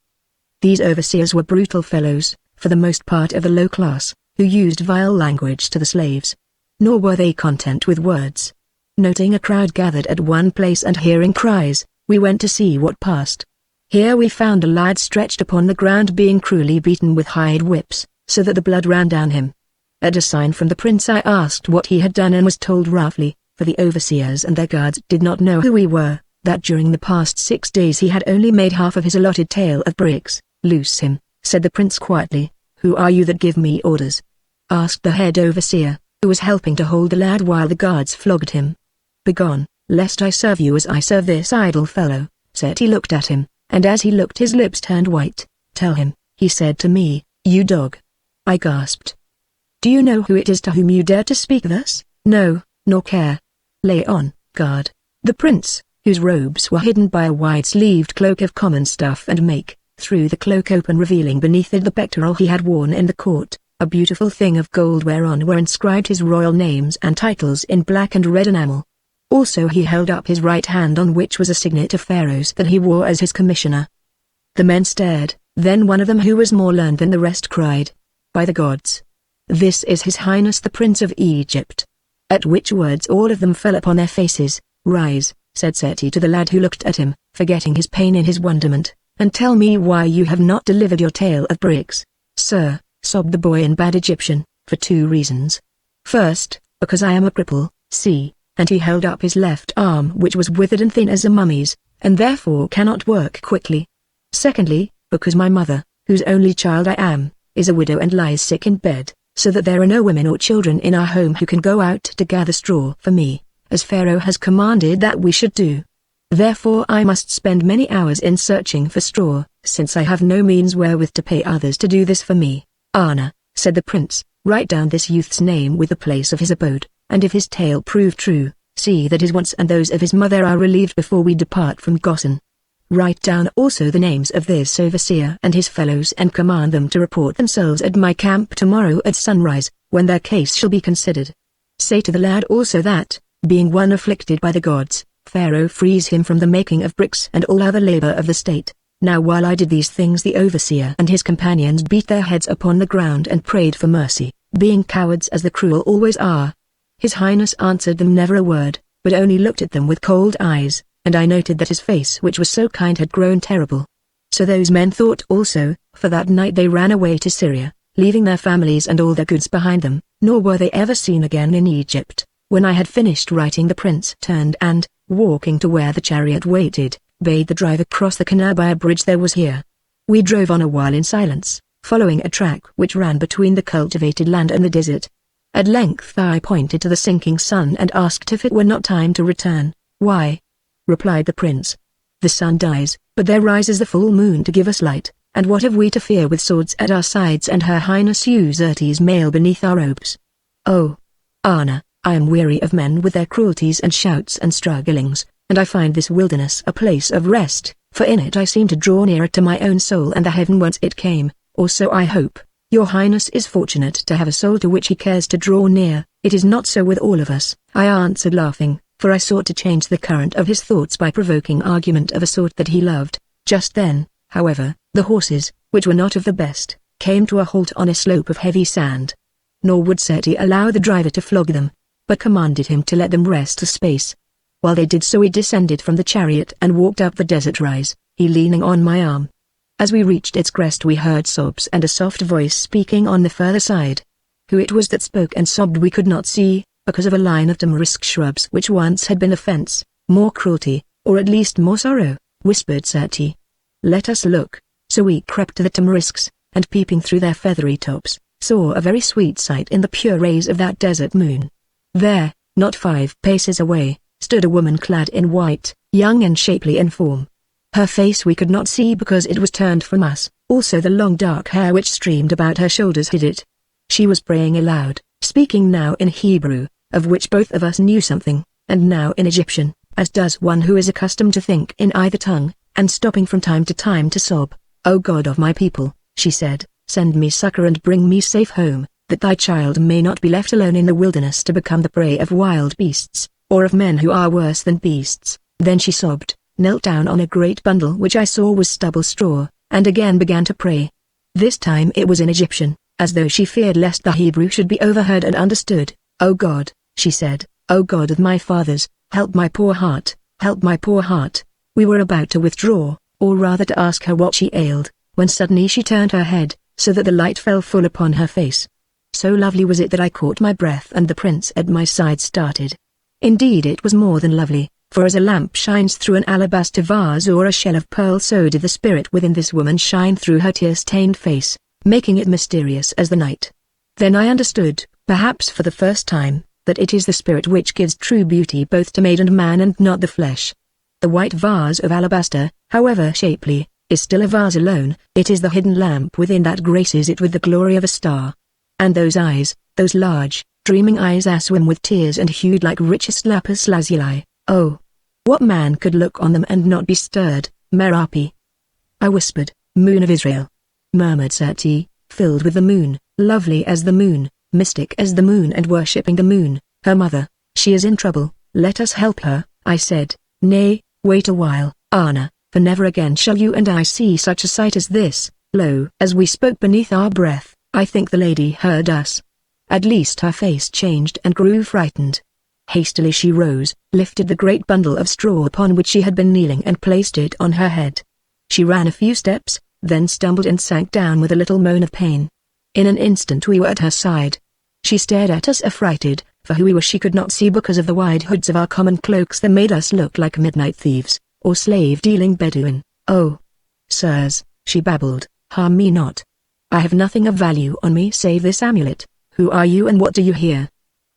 These overseers were brutal fellows, for the most part of the low class, who used vile language to the slaves. Nor were they content with words. Noting a crowd gathered at one place and hearing cries, we went to see what passed. Here we found a lad stretched upon the ground being cruelly beaten with hide whips, so that the blood ran down him. At a sign from the prince I asked what he had done and was told roughly, for the overseers and their guards did not know who we were, that during the past 6 days he had only made half of his allotted tale of bricks. "Loose him," said the prince quietly. "Who are you that give me orders?" asked the head overseer, who was helping to hold the lad while the guards flogged him. "Begone, lest I serve you as I serve this idle fellow." Seti looked at him, and as he looked his lips turned white. "Tell him," he said to me, "you dog." I gasped. "Do you know who it is to whom you dare to speak thus?" "No, nor care." "Lay on, guard." The prince, whose robes were hidden by a wide-sleeved cloak of common stuff and make, threw the cloak open, revealing beneath it the pectoral he had worn in the court, a beautiful thing of gold whereon were inscribed his royal names and titles in black and red enamel. Also he held up his right hand on which was a signet of Pharaoh's that he wore as his commissioner. The men stared, then one of them who was more learned than the rest cried, "By the gods! This is His Highness the Prince of Egypt." At which words all of them fell upon their faces. "Rise," said Seti to the lad who looked at him, forgetting his pain in his wonderment, "and tell me why you have not delivered your tale of bricks." "Sir," sobbed the boy in bad Egyptian, "for 2 reasons. First, because I am a cripple, see," and he held up his left arm which was withered and thin as a mummy's, and therefore cannot work quickly. "Secondly, because my mother, whose only child I am, is a widow and lies sick in bed, so that there are no women or children in our home who can go out to gather straw for me, as Pharaoh has commanded that we should do. Therefore I must spend many hours in searching for straw, since I have no means wherewith to pay others to do this for me." "Anna," said the prince, "write down this youth's name with the place of his abode, and if his tale prove true, see that his wants and those of his mother are relieved before we depart from Goshen. Write down also the names of this overseer and his fellows and command them to report themselves at my camp tomorrow at sunrise, when their case shall be considered. Say to the lad also that, being one afflicted by the gods, Pharaoh frees him from the making of bricks and all other labor of the state." Now while I did these things the overseer and his companions beat their heads upon the ground and prayed for mercy, being cowards as the cruel always are. His Highness answered them never a word, but only looked at them with cold eyes, and I noted that his face which was so kind had grown terrible. So those men thought also, for that night they ran away to Syria, leaving their families and all their goods behind them, nor were they ever seen again in Egypt. When I had finished writing the prince turned and, walking to where the chariot waited, bade the driver cross the canal by a bridge there was here. We drove on a while in silence, following a track which ran between the cultivated land and the desert. At length I pointed to the sinking sun and asked if it were not time to return. "Why?" replied the prince. "The sun dies, but there rises the full moon to give us light, and what have we to fear with swords at our sides and Her Highness Userte's mail beneath our robes? Oh, Anna, I am weary of men with their cruelties and shouts and strugglings, and I find this wilderness a place of rest, for in it I seem to draw nearer to my own soul and the heaven whence it came, or so I hope. Your Highness is fortunate to have a soul to which he cares to draw near. It is not so with all of us," I answered laughing, for I sought to change the current of his thoughts by provoking argument of a sort that he loved. Just then, however, the horses, which were not of the best, came to a halt on a slope of heavy sand. Nor would Seti allow the driver to flog them, but commanded him to let them rest a space. While they did so he descended from the chariot and walked up the desert rise, he leaning on my arm. As we reached its crest we heard sobs and a soft voice speaking on the further side. Who it was that spoke and sobbed we could not see, because of a line of tamarisk shrubs which once had been a fence. "More cruelty, or at least more sorrow," whispered Seti. "Let us look." So we crept to the tamarisks, and peeping through their feathery tops, saw a very sweet sight in the pure rays of that desert moon. There, not 5 paces away, stood a woman clad in white, young and shapely in form. Her face we could not see because it was turned from us, also the long dark hair which streamed about her shoulders hid it. She was praying aloud, speaking now in Hebrew, of which both of us knew something, and now in Egyptian, as does one who is accustomed to think in either tongue, and stopping from time to sob. "O God of my people," she said, "send me succor and bring me safe home, that thy child may not be left alone in the wilderness to become the prey of wild beasts, or of men who are worse than beasts." Then she sobbed, knelt down on a great bundle which I saw was stubble straw, and again began to pray. This time it was in Egyptian, as though she feared lest the Hebrew should be overheard and understood. "O God," she said, "O God of my fathers, help my poor heart, help my poor heart." We were about to withdraw, or rather to ask her what she ailed, when suddenly she turned her head, so that the light fell full upon her face. So lovely was it that I caught my breath and the prince at my side started. Indeed it was more than lovely, for as a lamp shines through an alabaster vase or a shell of pearl, so did the spirit within this woman shine through her tear-stained face, making it mysterious as the night. Then I understood, perhaps for the first time, that it is the spirit which gives true beauty both to maid and man and not the flesh. The white vase of alabaster, however shapely, is still a vase alone. It is the hidden lamp within that graces it with the glory of a star. And those eyes, those large, dreaming eyes are swim with tears and hued like richest lapis lazuli. Oh! What man could look on them and not be stirred? Merapi! I whispered. "Moon of Israel!" murmured Seti, filled with the moon, lovely as the moon, mystic as the moon and worshipping the moon, her mother. "She is in trouble, let us help her," I said. "Nay, wait a while, Anna, for never again shall you and I see such a sight as this." Lo! As we spoke beneath our breath, I think the lady heard us. At least her face changed and grew frightened. Hastily she rose, lifted the great bundle of straw upon which she had been kneeling and placed it on her head. She ran a few steps, then stumbled and sank down with a little moan of pain. In an instant we were at her side. She stared at us affrighted, for who we were she could not see because of the wide hoods of our common cloaks that made us look like midnight thieves, or slave-dealing Bedouin. "Oh, sirs," she babbled, "harm me not. I have nothing of value on me save this amulet. Who are you and what do you here?"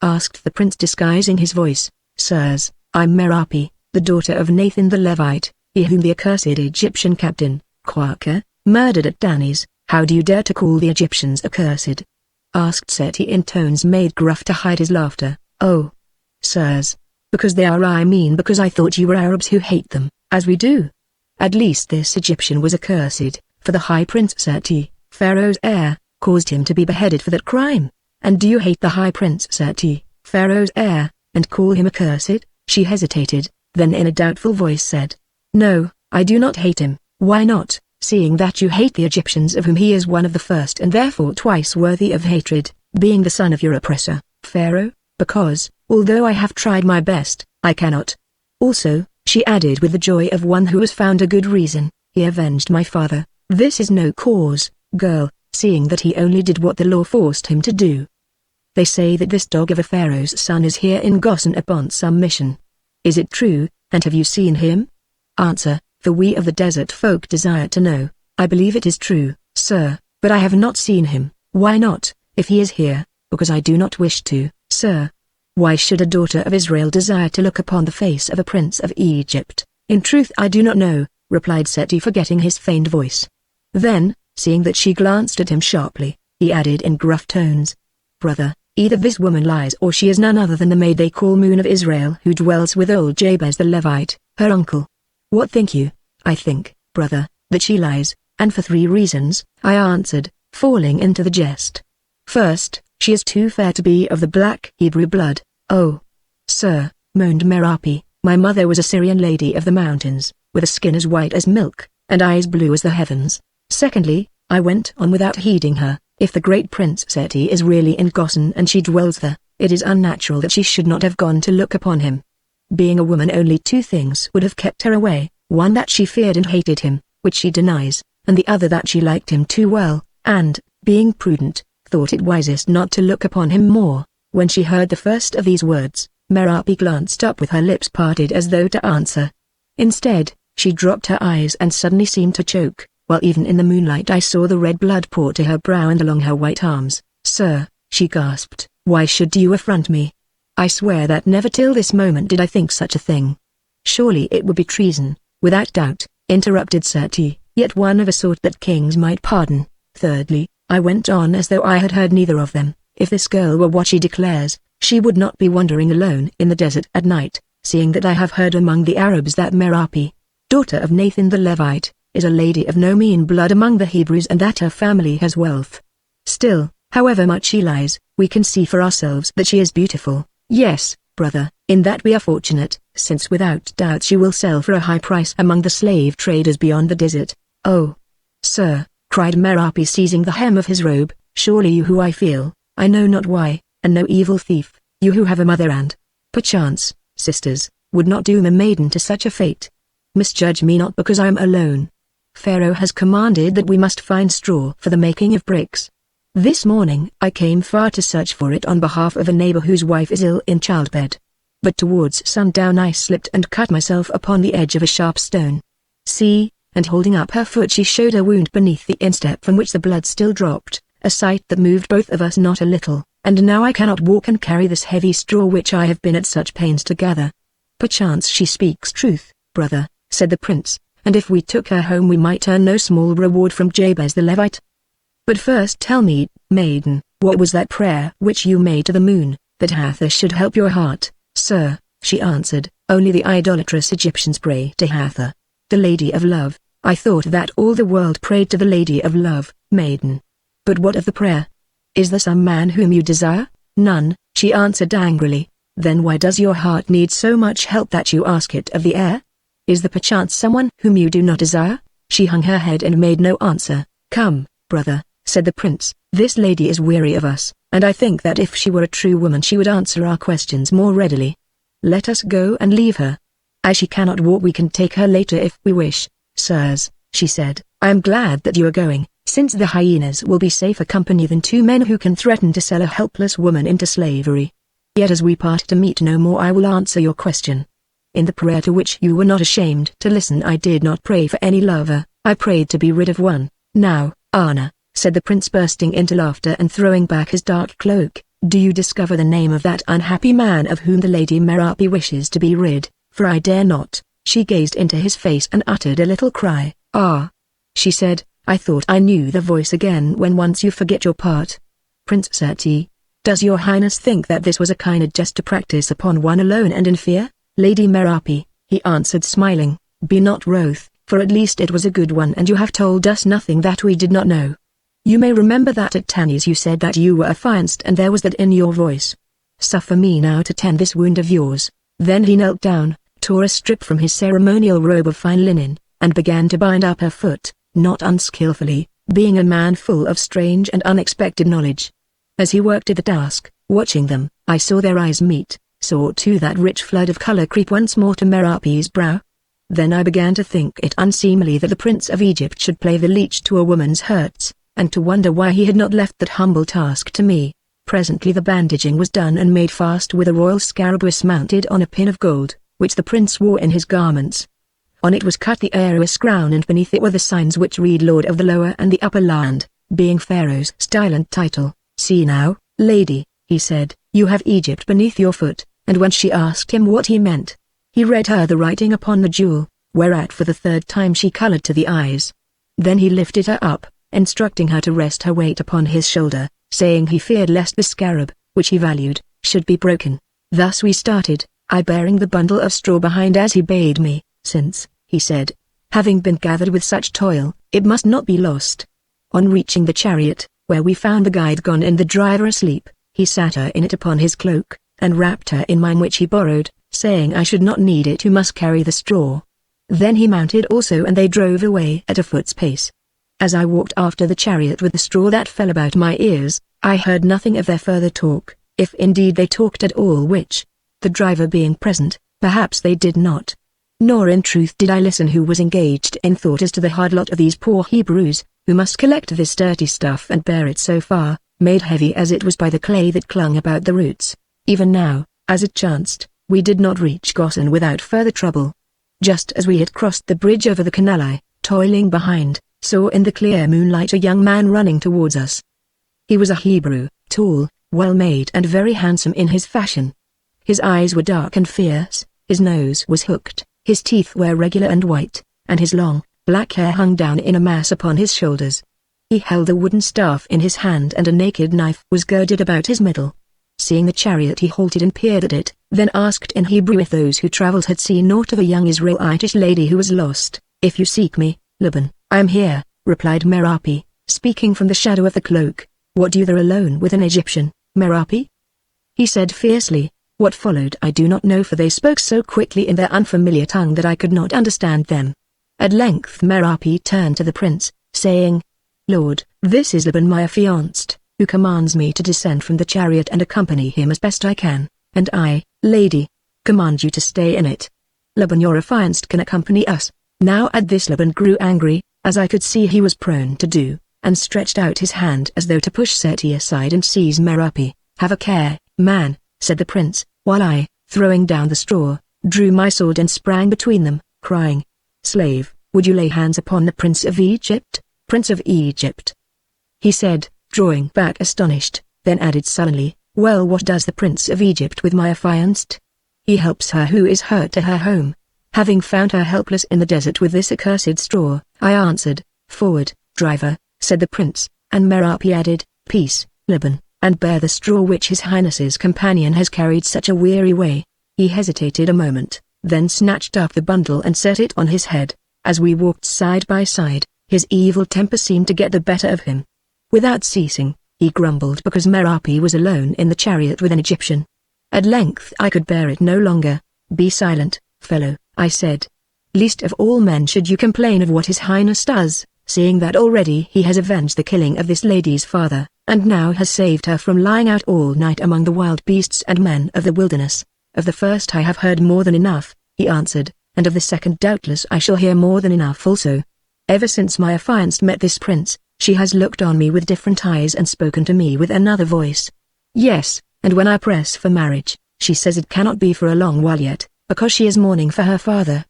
asked the prince, disguising his voice. "Sirs, I'm Merapi, the daughter of Nathan the Levite, he whom the accursed Egyptian captain, Quaker, murdered at Danis." "How do you dare to call the Egyptians accursed?" asked Seti in tones made gruff to hide his laughter. "Oh, sirs, because they are. I mean because I thought you were Arabs who hate them, as we do. At least this Egyptian was accursed, for the high prince Seti, Pharaoh's heir, caused him to be beheaded for that crime. And do you hate the high prince Seti, Pharaoh's heir, and call him accursed?" She hesitated, then in a doubtful voice said, "No, I do not hate him." "Why not, seeing that you hate the Egyptians of whom he is one of the first and therefore twice worthy of hatred, being the son of your oppressor, Pharaoh?" "Because, although I have tried my best, I cannot. Also," she added with the joy of one who has found a good reason, "he avenged my father." "This is no cause, girl, seeing that he only did what the law forced him to do. They say that this dog of a pharaoh's son is here in Gosen upon some mission. Is it true, and have you seen him?" "Answer, for we of the desert folk desire to know." "I believe it is true, sir, but I have not seen him." "Why not, if he is here?" "Because I do not wish to, sir." "Why should a daughter of Israel desire to look upon the face of a prince of Egypt?" "In truth I do not know," replied Seti, forgetting his feigned voice. Then, seeing that she glanced at him sharply, he added in gruff tones, "Brother, either this woman lies or she is none other than the maid they call Moon of Israel who dwells with old Jabez the Levite, her uncle." "What think you?" "I think, brother, that she lies, and for 3 reasons," I answered, falling into the jest. "First, she is too fair to be of the black Hebrew blood." "Oh, sir," moaned Merapi, "my mother was a Syrian lady of the mountains, with a skin as white as milk, and eyes blue as the heavens." "Secondly," I went on without heeding her, "if the great Prince Seti is really in Gosen and she dwells there, it is unnatural that she should not have gone to look upon him. Being a woman, only 2 things would have kept her away, one that she feared and hated him, which she denies, and the other that she liked him too well, and, being prudent, thought it wisest not to look upon him more." When she heard the first of these words, Merapi glanced up with her lips parted as though to answer. Instead, she dropped her eyes and suddenly seemed to choke, while even in the moonlight I saw the red blood pour to her brow and along her white arms. "Sir," she gasped, "why should you affront me? I swear that never till this moment did I think such a thing." "Surely it would be treason." "Without doubt," interrupted Seti, "yet one of a sort that kings might pardon." "Thirdly," I went on as though I had heard neither of them, "if this girl were what she declares, she would not be wandering alone in the desert at night, seeing that I have heard among the Arabs that Merapi, daughter of Nathan the Levite, is a lady of no mean blood among the Hebrews and that her family has wealth. Still, however much she lies, we can see for ourselves that she is beautiful. Yes, brother, in that we are fortunate, since without doubt she will sell for a high price among the slave traders beyond the desert." "Oh, "Sir," cried Merapi, seizing the hem of his robe, "surely you who I feel, I know not why, and no evil thief, you who have a mother and, perchance, sisters, would not doom a maiden to such a fate. Misjudge me not because I am alone. Pharaoh has commanded that we must find straw for the making of bricks. This morning I came far to search for it on behalf of a neighbor whose wife is ill in childbed. But towards sundown I slipped and cut myself upon the edge of a sharp stone. See," and holding up her foot she showed a wound beneath the instep from which the blood still dropped, a sight that moved both of us not a little, "and now I cannot walk and carry this heavy straw which I have been at such pains to gather." "Perchance she speaks truth, brother," said the prince, "and if we took her home we might earn no small reward from Jabez the Levite. But first tell me, maiden, what was that prayer which you made to the moon, that Hathor should help your heart?" "Sir," she answered, "only the idolatrous Egyptians pray to Hathor, the Lady of Love. I thought that all the world prayed to the Lady of Love, maiden. But what of the prayer? Is there some man whom you desire?" "None," she answered angrily. "Then why does your heart need so much help that you ask it of the air? Is there perchance someone whom you do not desire?" She hung her head and made no answer. "Come, brother," said the prince, "this lady is weary of us, and I think that if she were a true woman she would answer our questions more readily. Let us go and leave her. As she cannot walk we can take her later if we wish." "Sirs," she said, "I am glad that you are going, since the hyenas will be safer company than two men who can threaten to sell a helpless woman into slavery. Yet as we part to meet no more I will answer your question. In the prayer to which you were not ashamed to listen I did not pray for any lover, I prayed to be rid of one. Now, Anna," said the prince bursting into laughter and throwing back his dark cloak, "do you discover the name of that unhappy man of whom the Lady Merapi wishes to be rid, for I dare not." She gazed into his face and uttered a little cry. "Ah!" she said, "I thought I knew the voice again when once you forget your part. Prince Seti, does your highness think that this was a kind jest to practice upon one alone and in fear?" "Lady Merapi," he answered smiling, "be not wroth, for at least it was a good one and you have told us nothing that we did not know. You may remember that at Tanis you said that you were affianced and there was that in your voice. Suffer me now to tend this wound of yours." Then he knelt down, tore a strip from his ceremonial robe of fine linen, and began to bind up her foot, not unskillfully, being a man full of strange and unexpected knowledge. As he worked at the task, watching them, I saw their eyes meet, saw too that rich flood of color creep once more to Merapi's brow. Then I began to think it unseemly that the Prince of Egypt should play the leech to a woman's hurts, and to wonder why he had not left that humble task to me. Presently the bandaging was done and made fast with a royal scarabaeus mounted on a pin of gold, which the prince wore in his garments. On it was cut the Areus crown and beneath it were the signs which read Lord of the Lower and the Upper Land, being Pharaoh's style and title. "See now, lady," he said, "you have Egypt beneath your foot," and when she asked him what he meant, he read her the writing upon the jewel, whereat for the third time she colored to the eyes. Then he lifted her up, instructing her to rest her weight upon his shoulder, saying he feared lest the scarab, which he valued, should be broken. Thus we started, I bearing the bundle of straw behind as he bade me, since, he said, having been gathered with such toil, it must not be lost. On reaching the chariot, where we found the guide gone and the driver asleep, he sat her in it upon his cloak, and wrapped her in mine which he borrowed, saying I should not need it who must carry the straw. Then he mounted also and they drove away at a foot's pace. As I walked after the chariot with the straw that fell about my ears, I heard nothing of their further talk, if indeed they talked at all, which, the driver being present, perhaps they did not. Nor in truth did I listen, who was engaged in thought as to the hard lot of these poor Hebrews, who must collect this dirty stuff and bear it so far, made heavy as it was by the clay that clung about the roots. Even now, as it chanced, we did not reach Goshen without further trouble. Just as we had crossed the bridge over the canal, I, toiling behind, saw in the clear moonlight a young man running towards us. He was a Hebrew, tall, well-made and very handsome in his fashion. His eyes were dark and fierce, his nose was hooked, his teeth were regular and white, and his long, black hair hung down in a mass upon his shoulders. He held a wooden staff in his hand and a naked knife was girded about his middle. Seeing the chariot he halted and peered at it, then asked in Hebrew if those who travelled had seen aught of a young Israelitish lady who was lost. "If you seek me, Laban, I am here," replied Merapi, speaking from the shadow of the cloak. "What do you there alone with an Egyptian, Merapi?" He said fiercely. What followed I do not know, for they spoke so quickly in their unfamiliar tongue that I could not understand them. At length Merapi turned to the prince, saying, "Lord, this is Laban my affianced, who commands me to descend from the chariot and accompany him as best I can, and I, lady, command you to stay in it. Laban your affianced can accompany us." Now at this Laban grew angry, as I could see he was prone to do, and stretched out his hand as though to push Seti aside and seize Merapi. "Have a care, man," said the prince, while I, throwing down the straw, drew my sword and sprang between them, crying, "Slave, would you lay hands upon the Prince of Egypt, Prince of Egypt?" He said, drawing back astonished, then added sullenly, "Well, what does the Prince of Egypt with my affianced? He helps her who is hurt to her home. Having found her helpless in the desert with this accursed straw," I answered. "Forward, driver," said the prince, and Merapi added, "Peace, Laban, and bear the straw which his highness's companion has carried such a weary way." He hesitated a moment, then snatched up the bundle and set it on his head. As we walked side by side, his evil temper seemed to get the better of him. Without ceasing, he grumbled because Merapi was alone in the chariot with an Egyptian. At length I could bear it no longer. "Be silent, fellow," I said. "Least of all men should you complain of what his highness does, seeing that already he has avenged the killing of this lady's father, and now has saved her from lying out all night among the wild beasts and men of the wilderness." "Of the first I have heard more than enough," he answered, "and of the second doubtless I shall hear more than enough also. Ever since my affianced met this prince, she has looked on me with different eyes and spoken to me with another voice. Yes, and when I press for marriage, she says it cannot be for a long while yet, because she is mourning for her father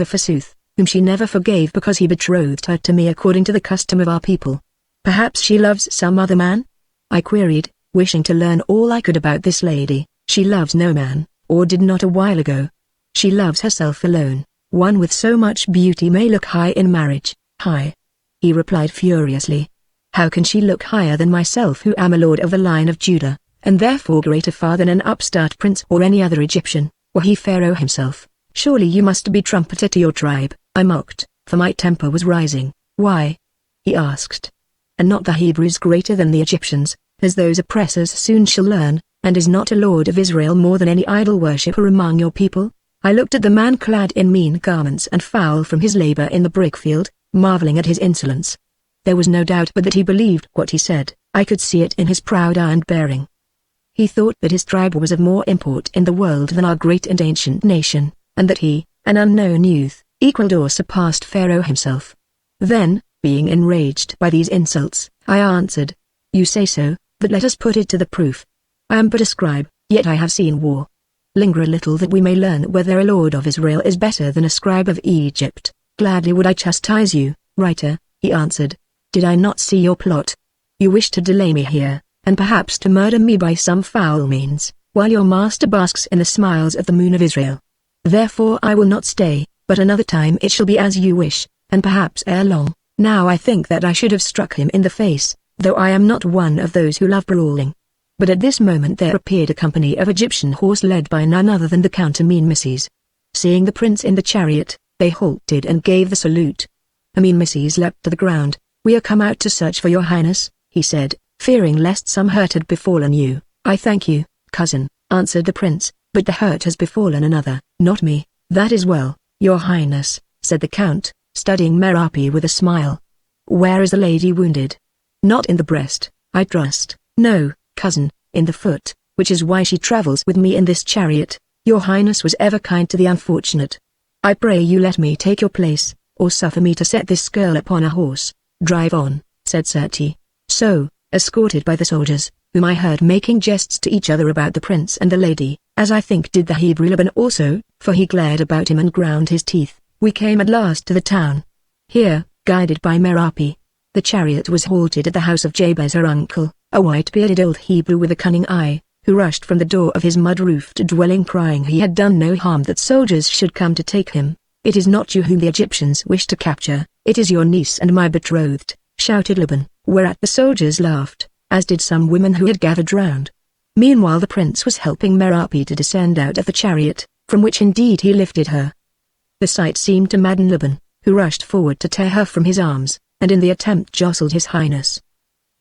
forsooth, whom she never forgave because he betrothed her to me according to the custom of our people. Perhaps she loves some other man?" I queried, wishing to learn all I could about this lady. "She loves no man, or did not a while ago. She loves herself alone. One with so much beauty may look high in marriage." "High?" he replied furiously. "How can she look higher than myself, who am a lord of the line of Judah, and therefore greater far than an upstart prince or any other Egyptian, were he Pharaoh himself? Surely you must be trumpeter to your tribe," I mocked, for my temper was rising. "Why?" he asked. "And not the Hebrews greater than the Egyptians, as those oppressors soon shall learn, and is not a lord of Israel more than any idol worshipper among your people?" I looked at the man clad in mean garments and foul from his labor in the brickfield, marveling at his insolence. There was no doubt but that he believed what he said. I could see it in his proud eye and bearing. He thought that his tribe was of more import in the world than our great and ancient nation, and that he, an unknown youth, equaled or surpassed Pharaoh himself. Then, being enraged by these insults, I answered, "You say so, but let us put it to the proof. I am but a scribe, yet I have seen war. Linger a little that we may learn whether a lord of Israel is better than a scribe of Egypt." "Gladly would I chastise you, writer," he answered. "Did I not see your plot? You wish to delay me here, and perhaps to murder me by some foul means, while your master basks in the smiles of the moon of Israel. Therefore I will not stay, but another time it shall be as you wish, and perhaps ere long. Now I think that I should have struck him in the face, though I am not one of those who love brawling." But at this moment there appeared a company of Egyptian horse led by none other than the Count Amin-Misses. Seeing the prince in the chariot, they halted and gave the salute. Amin-Misses leapt to the ground. "We are come out to search for your highness," he said, fearing lest some hurt had befallen you. "I thank you, cousin," answered the prince, "but the hurt has befallen another." "Not me." "That is well, your highness," said the count, studying Merapi with a smile. "Where is the lady wounded?" "Not in the breast, I trust." "No, cousin, in the foot, which is why she travels with me in this chariot. Your highness was ever kind to the unfortunate. I pray you let me take your place, or suffer me to set this girl upon a horse." "Drive on," said Seti. So, escorted by the soldiers, whom I heard making jests to each other about the prince and the lady, as I think did the Hebrew Laban also, for he glared about him and ground his teeth, we came at last to the town. Here, guided by Merapi, the chariot was halted at the house of Jabez her uncle, a white-bearded old Hebrew with a cunning eye, who rushed from the door of his mud-roofed dwelling crying he had done no harm that soldiers should come to take him. "It is not you whom the Egyptians wish to capture, it is your niece and my betrothed," shouted Laban, whereat the soldiers laughed, as did some women who had gathered round. Meanwhile the prince was helping Merapi to descend out of the chariot, from which indeed he lifted her. The sight seemed to madden Laban, who rushed forward to tear her from his arms, and in the attempt jostled his highness.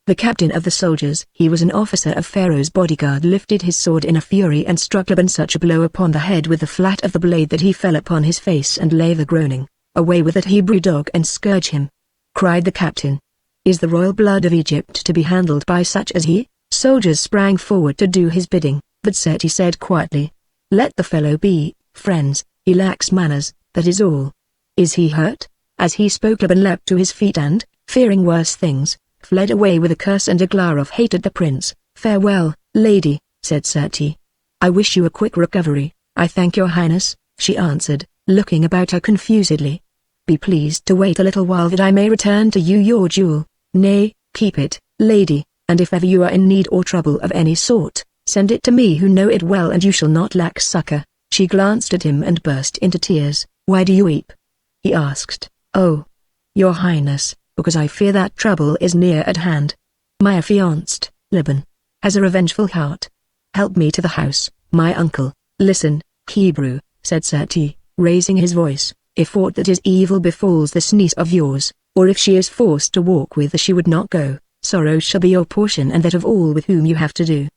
The captain of the soldiers, he was an officer of Pharaoh's bodyguard, lifted his sword in a fury and struck Laban such a blow upon the head with the flat of the blade that he fell upon his face and lay there groaning. "Away with that Hebrew dog and scourge him!" cried the captain. "Is the royal blood of Egypt to be handled by such as he?" Soldiers sprang forward to do his bidding, but Seti said quietly, "Let the fellow be, friends, he lacks manners, that is all." "Is he hurt?" As he spoke Laban leapt to his feet and, fearing worse things, fled away with a curse and a glare of hate at the prince. "Farewell, lady," said Seti. "I wish you a quick recovery." "I thank your highness," she answered, looking about her confusedly. "Be pleased to wait a little while that I may return to you your jewel." "Nay, keep it, lady, and if ever you are in need or trouble of any sort, send it to me who know it well and you shall not lack succor." She glanced at him and burst into tears. "Why do you weep?" he asked. "Oh, your highness, because I fear that trouble is near at hand. My affianced, Laban, has a revengeful heart. Help me to the house, my uncle." "Listen, Hebrew," said Seti, raising his voice, "if aught that is evil befalls this niece of yours, or if she is forced to walk with as she would not go, sorrow shall be your portion and that of all with whom you have to do.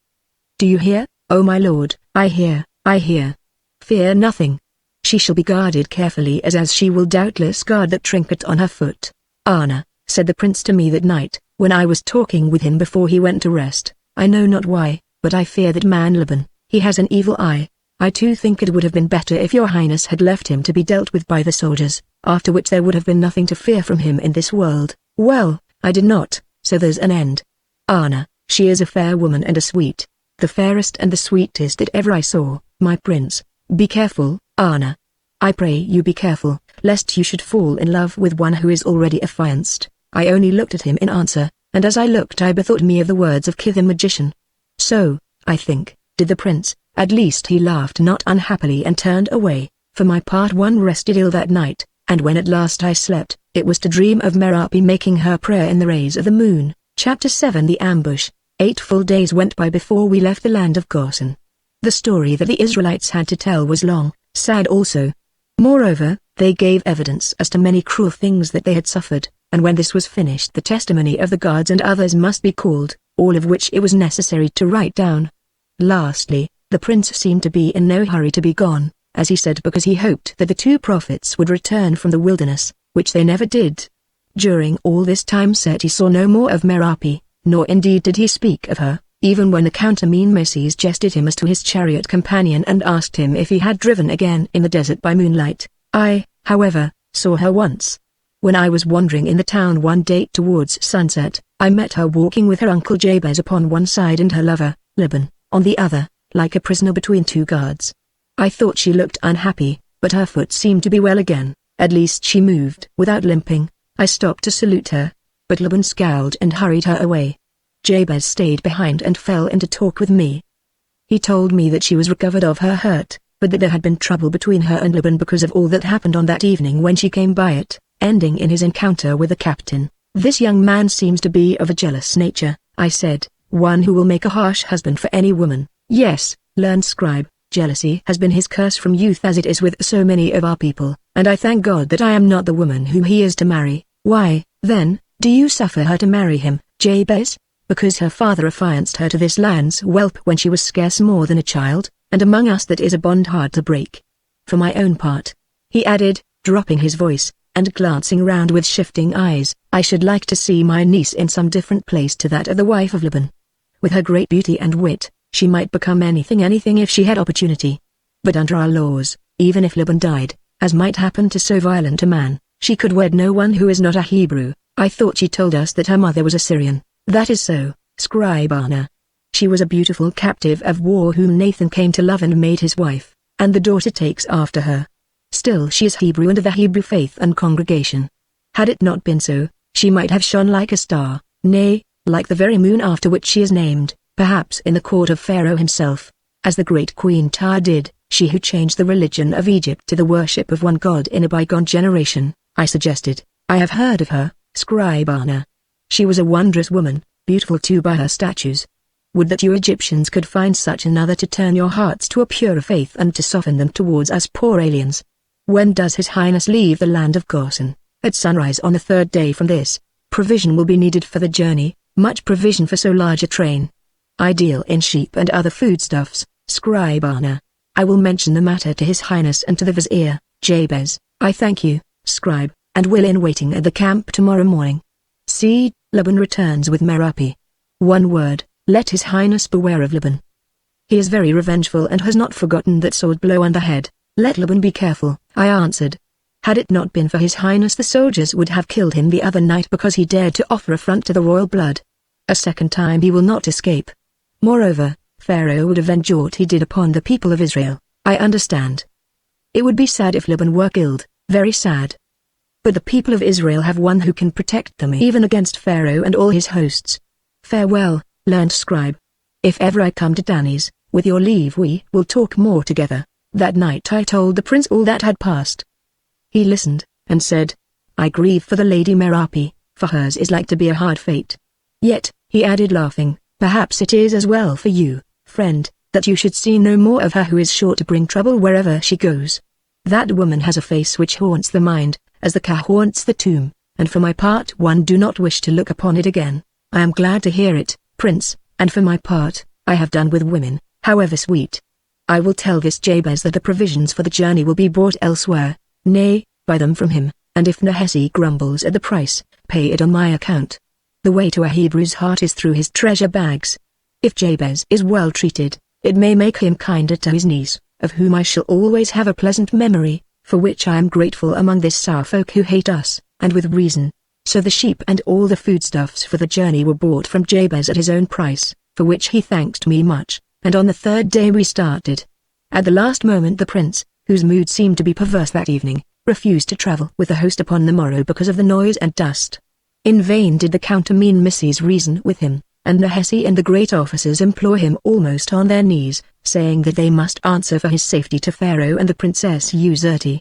Do you hear?" "Oh my lord, I hear, I hear. Fear nothing. She shall be guarded carefully as she will doubtless guard that trinket on her foot." "Anna," said the prince to me that night, when I was talking with him before he went to rest, "I know not why, but I fear that man Laban, he has an evil eye. I too think it would have been better if your highness had left him to be dealt with by the soldiers, after which there would have been nothing to fear from him in this world. Well, I did not, so there's an end. Anna, she is a fair woman and a sweet, the fairest and the sweetest that ever I saw, my prince. Be careful, Anna. I pray you be careful, lest you should fall in love with one who is already affianced." I only looked at him in answer, and as I looked I bethought me of the words of Kith the magician. So, I think, did the prince. At least he laughed not unhappily and turned away. For my part, one rested ill that night, and when at last I slept, it was to dream of Merapi making her prayer in the rays of the moon. Chapter 7 The Ambush. 8 full days went by before we left the land of Goshen. The story that the Israelites had to tell was long, sad also. Moreover, they gave evidence as to many cruel things that they had suffered, and when this was finished the testimony of the guards and others must be called, all of which it was necessary to write down. Lastly, the prince seemed to be in no hurry to be gone, as he said, because he hoped that the two prophets would return from the wilderness, which they never did. During all this time Seti saw no more of Merapi, nor indeed did he speak of her, even when the countermean Messias jested him as to his chariot companion and asked him if he had driven again in the desert by moonlight. I, however, saw her once. When I was wandering in the town one day towards sunset, I met her walking with her uncle Jabez upon one side and her lover, Laban, on the other, like a prisoner between two guards. I thought she looked unhappy, but her foot seemed to be well again, at least she moved without limping. I stopped to salute her, but Laban scowled and hurried her away. Jabez stayed behind and fell into talk with me. He told me that she was recovered of her hurt, but that there had been trouble between her and Laban because of all that happened on that evening when she came by it, ending in his encounter with the captain. "This young man seems to be of a jealous nature," I said, "one who will make a harsh husband for any woman." "Yes, learned scribe, jealousy has been his curse from youth as it is with so many of our people, and I thank God that I am not the woman whom he is to marry." "Why, then, do you suffer her to marry him, Jabez?" "Because her father affianced her to this land's whelp when she was scarce more than a child, and among us that is a bond hard to break. For my own part," he added, dropping his voice, and glancing round with shifting eyes, "I should like to see my niece in some different place to that of the wife of Laban. With her great beauty and wit, she might become anything if she had opportunity. But under our laws, even if Laban died, as might happen to so violent a man, she could wed no one who is not a Hebrew." I thought she told us that her mother was a Syrian. "That is so, Scribe Anna. She was a beautiful captive of war whom Nathan came to love and made his wife, and the daughter takes after her. Still she is Hebrew and of the Hebrew faith and congregation. Had it not been so, she might have shone like a star, nay, like the very moon after which she is named, perhaps in the court of Pharaoh himself, as the great Queen Tyre did, she who changed the religion of Egypt to the worship of one god in a bygone generation," I suggested. "I have heard of her, Scribe Anna. She was a wondrous woman, beautiful too by her statues. Would that you Egyptians could find such another to turn your hearts to a purer faith and to soften them towards us poor aliens." "When does His Highness leave the land of Goshen?" "At sunrise on the third day from this. Provision will be needed for the journey, much provision for so large a train. I deal in sheep and other foodstuffs, Scribe Anna. I will mention the matter to His Highness and to the Vizier, Jabez." "I thank you, Scribe," and will in waiting at the camp tomorrow morning. See, Laban returns with Merapi. One word, let His Highness beware of Laban. He is very revengeful and has not forgotten that sword blow on the head. Let Laban be careful, I answered. Had it not been for His Highness, the soldiers would have killed him the other night because he dared to offer affront to the royal blood. A second time he will not escape. Moreover, Pharaoh would avenge what he did upon the people of Israel. I understand. It would be sad if Laban were killed, very sad. But the people of Israel have one who can protect them even against Pharaoh and all his hosts. Farewell, learned scribe. If ever I come to Danny's, with your leave we will talk more together. That night I told the prince all that had passed. He listened, and said, I grieve for the Lady Merapi, for hers is like to be a hard fate. Yet, he added laughing, perhaps it is as well for you, friend, that you should see no more of her who is sure to bring trouble wherever she goes. That woman has a face which haunts the mind, as the car haunts the tomb, and for my part one do not wish to look upon it again. I am glad to hear it, Prince, and for my part, I have done with women, however sweet. I will tell this Jabez that the provisions for the journey will be bought elsewhere, nay, buy them from him, and if Nahesi grumbles at the price, pay it on my account. The way to a Hebrew's heart is through his treasure bags. If Jabez is well treated, it may make him kinder to his niece, of whom I shall always have a pleasant memory, for which I am grateful among this sour folk who hate us, and with reason. So the sheep and all the foodstuffs for the journey were bought from Jabez at his own price, for which he thanked me much, and on the third day we started. At the last moment the prince, whose mood seemed to be perverse that evening, refused to travel with the host upon the morrow because of the noise and dust. In vain did the countermean misses reason with him, and Nahesi and the great officers implore him almost on their knees, saying that they must answer for his safety to Pharaoh and the Princess Uzerti.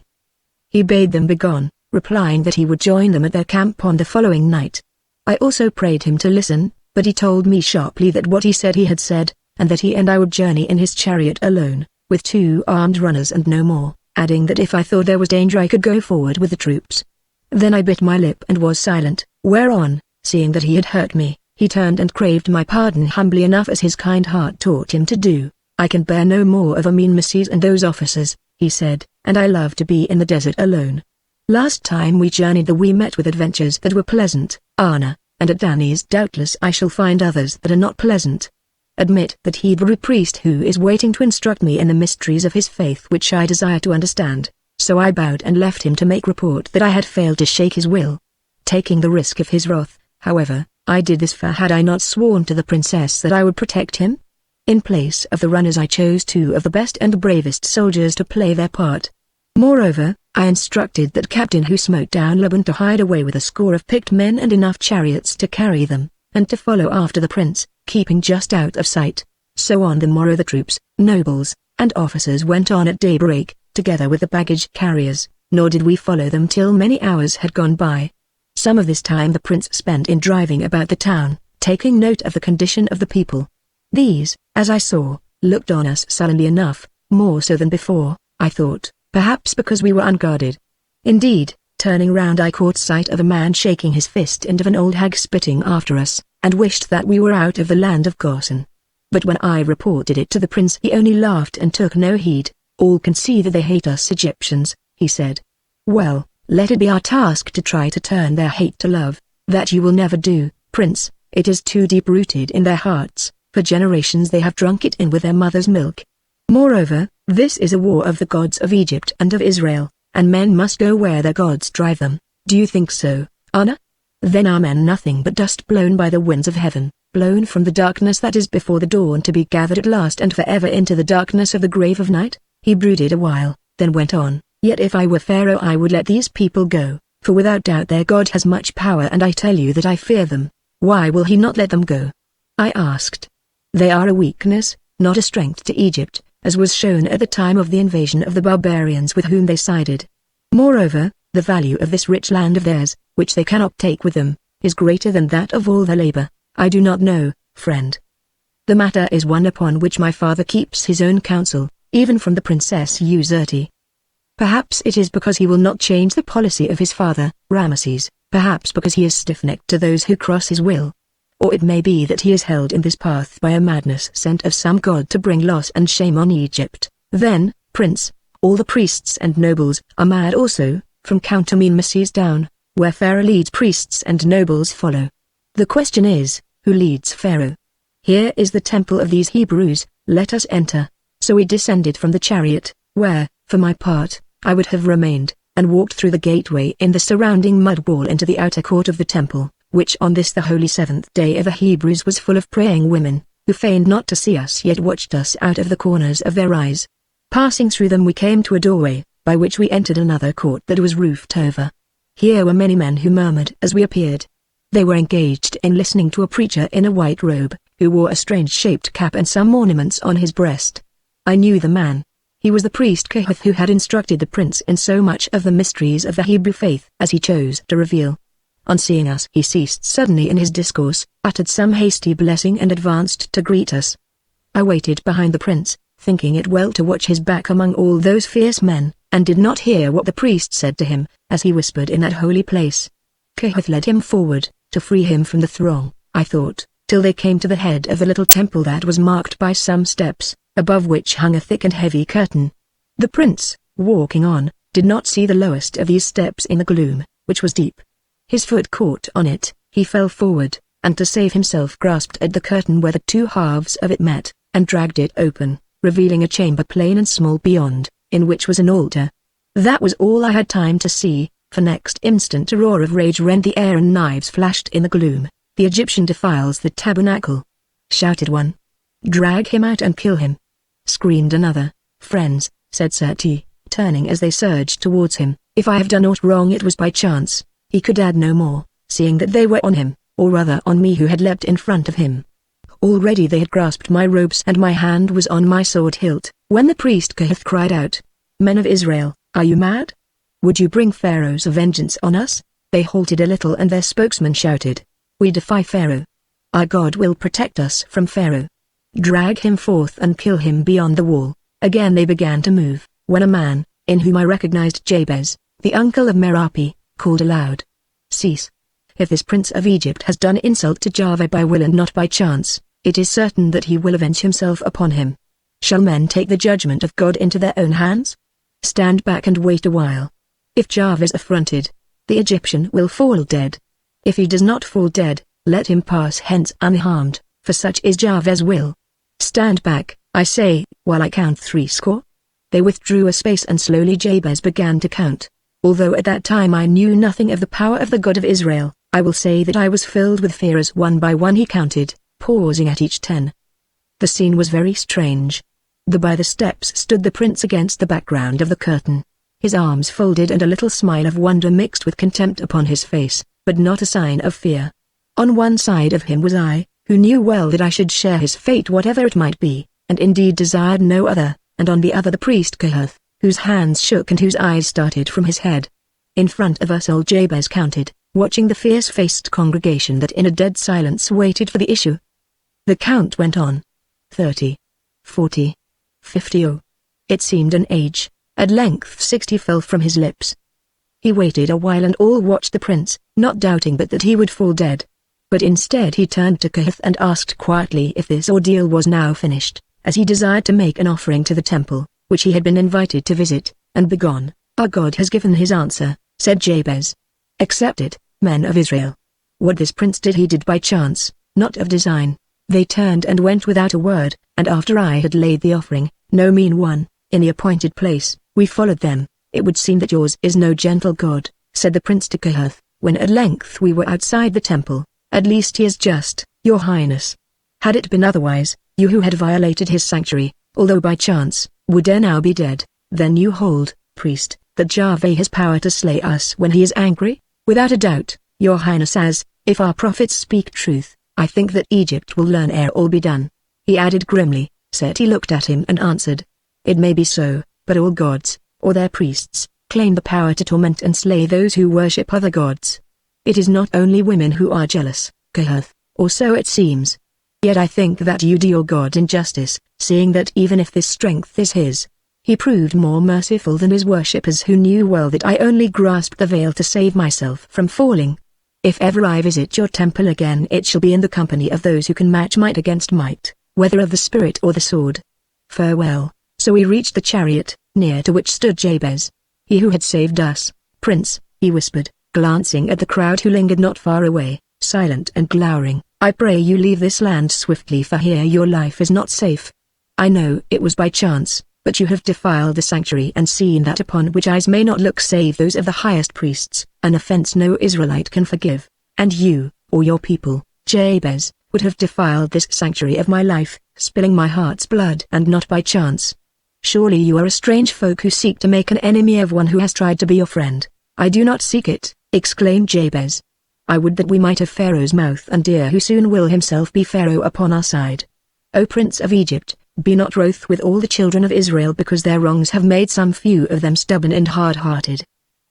He bade them begone, replying that he would join them at their camp on the following night. I also prayed him to listen, but he told me sharply that what he said he had said, and that he and I would journey in his chariot alone, with 2 armed runners and no more, adding that if I thought there was danger I could go forward with the troops. Then I bit my lip and was silent, whereon, seeing that he had hurt me, he turned and craved my pardon humbly enough as his kind heart taught him to do. I can bear no more of Amin Missis and those officers, he said, and I love to be in the desert alone. Last time we journeyed we met with adventures that were pleasant, Anna, and at Danny's doubtless I shall find others that are not pleasant. Admit that Hebrew priest who is waiting to instruct me in the mysteries of his faith which I desire to understand, so I bowed and left him to make report that I had failed to shake his will. Taking the risk of his wrath, however, I did this, for had I not sworn to the princess that I would protect him? In place of the runners I chose 2 of the best and bravest soldiers to play their part. Moreover, I instructed that captain who smote down Laban to hide away with a score of picked men and enough chariots to carry them, and to follow after the prince, keeping just out of sight. So on the morrow the troops, nobles, and officers went on at daybreak, together with the baggage carriers, nor did we follow them till many hours had gone by. Some of this time the prince spent in driving about the town, taking note of the condition of the people. These, as I saw, looked on us sullenly enough, more so than before, I thought, perhaps because we were unguarded. Indeed, turning round I caught sight of a man shaking his fist and of an old hag spitting after us, and wished that we were out of the land of Goshen. But when I reported it to the prince he only laughed and took no heed. All can see that they hate us Egyptians, he said. Well, let it be our task to try to turn their hate to love. That you will never do, Prince, it is too deep-rooted in their hearts, for generations they have drunk it in with their mother's milk. Moreover, this is a war of the gods of Egypt and of Israel, and men must go where their gods drive them. Do you think so, Anna? Then are men nothing but dust blown by the winds of heaven, blown from the darkness that is before the dawn to be gathered at last and forever into the darkness of the grave of night? He brooded a while, then went on, yet if I were Pharaoh I would let these people go, for without doubt their God has much power and I tell you that I fear them. Why will he not let them go? I asked. They are a weakness, not a strength to Egypt, as was shown at the time of the invasion of the barbarians with whom they sided. Moreover, the value of this rich land of theirs, which they cannot take with them, is greater than that of all their labor. I do not know, friend. The matter is one upon which my father keeps his own counsel, even from the Princess Uzerti. Perhaps it is because he will not change the policy of his father, Ramesses, perhaps because he is stiff-necked to those who cross his will. Or it may be that he is held in this path by a madness sent of some god to bring loss and shame on Egypt. Then, Prince, all the priests and nobles are mad also, from Count Amenmeses down, where Pharaoh leads priests and nobles follow. The question is, who leads Pharaoh? Here is the temple of these Hebrews, let us enter. So we descended from the chariot, where, for my part, I would have remained, and walked through the gateway in the surrounding mud wall into the outer court of the temple, which on this the holy seventh day of the Hebrews was full of praying women, who feigned not to see us yet watched us out of the corners of their eyes. Passing through them we came to a doorway, by which we entered another court that was roofed over. Here were many men who murmured as we appeared. They were engaged in listening to a preacher in a white robe, who wore a strange-shaped cap and some ornaments on his breast. I knew the man. He was the priest Kohath who had instructed the prince in so much of the mysteries of the Hebrew faith as he chose to reveal. On seeing us he ceased suddenly in his discourse, uttered some hasty blessing and advanced to greet us. I waited behind the prince, thinking it well to watch his back among all those fierce men, and did not hear what the priest said to him, as he whispered in that holy place. Kohath led him forward, to free him from the throng, I thought, till they came to the head of the little temple that was marked by some steps, above which hung a thick and heavy curtain. The prince, walking on, did not see the lowest of these steps in the gloom, which was deep. His foot caught on it, he fell forward, and to save himself grasped at the curtain where the two halves of it met, and dragged it open, revealing a chamber plain and small beyond, in which was an altar. That was all I had time to see, for next instant a roar of rage rent the air and knives flashed in the gloom. The Egyptian defiles the tabernacle, shouted one. Drag him out and kill him, screamed another. Friends, said Seti, turning as they surged towards him, if I have done aught wrong it was by chance. He could add no more, seeing that they were on him, or rather on me who had leapt in front of him. Already they had grasped my robes and my hand was on my sword hilt, when the priest Kohath cried out, Men of Israel, are you mad? Would you bring Pharaoh's vengeance on us? They halted a little and their spokesman shouted, We defy Pharaoh. Our God will protect us from Pharaoh. Drag him forth and kill him beyond the wall. Again they began to move, when a man, in whom I recognized Jabez, the uncle of Merapi, called aloud. Cease. If this prince of Egypt has done insult to Jahveh by will and not by chance, it is certain that he will avenge himself upon him. Shall men take the judgment of God into their own hands? Stand back and wait a while. If Jahveh is affronted, the Egyptian will fall dead. If he does not fall dead, let him pass hence unharmed, for such is Jahveh's will. Stand back, I say, while I count 60. They withdrew a space and slowly Jabez began to count. Although at that time I knew nothing of the power of the God of Israel, I will say that I was filled with fear as one by one he counted, pausing at each 10. The scene was very strange. By the steps stood the prince against the background of the curtain. His arms folded and a little smile of wonder mixed with contempt upon his face, but not a sign of fear. On one side of him was I, who knew well that I should share his fate whatever it might be, and indeed desired no other, and on the other the priest Kohath, whose hands shook and whose eyes started from his head. In front of us old Jabez counted, watching the fierce-faced congregation that in a dead silence waited for the issue. The count went on. 30. 40. 50. Oh. It seemed an age. At length 60 fell from his lips. He waited a while and all watched the prince, not doubting but that he would fall dead. But instead he turned to Kohath and asked quietly if this ordeal was now finished, as he desired to make an offering to the temple, which he had been invited to visit, and begone. Our God has given his answer, said Jabez. Accept it, men of Israel. What this prince did he did by chance, not of design. They turned and went without a word, and after I had laid the offering, no mean one, in the appointed place, we followed them. It would seem that yours is no gentle God, said the prince to Kohath, when at length we were outside the temple. At least he is just, your highness. Had it been otherwise, you who had violated his sanctuary, although by chance, would ere now be dead. Then you hold, priest, that Jahveh has power to slay us when he is angry? Without a doubt, your highness, as, if our prophets speak truth, I think that Egypt will learn ere all be done. He added grimly. Seti looked at him and answered. It may be so, but all gods, or their priests, claim the power to torment and slay those who worship other gods. It is not only women who are jealous, Kohath, or so it seems. Yet I think that you do your God injustice, seeing that even if this strength is his, he proved more merciful than his worshippers who knew well that I only grasped the veil to save myself from falling. If ever I visit your temple again it shall be in the company of those who can match might against might, whether of the spirit or the sword. Farewell. So we reached the chariot, near to which stood Jabez. He who had saved us, "Prince," he whispered, glancing at the crowd who lingered not far away, silent and glowering, "I pray you leave this land swiftly, for here your life is not safe. I know it was by chance, but you have defiled the sanctuary and seen that upon which eyes may not look save those of the highest priests, an offense no Israelite can forgive, and you, or your people, Jabez, would have defiled this sanctuary of my life, spilling my heart's blood, and not by chance. Surely you are a strange folk who seek to make an enemy of one who has tried to be your friend." "I do not seek it," exclaimed Jabez. "I would that we might have Pharaoh's mouth and ear, who soon will himself be Pharaoh upon our side. O Prince of Egypt, be not wroth with all the children of Israel, because their wrongs have made some few of them stubborn and hard-hearted.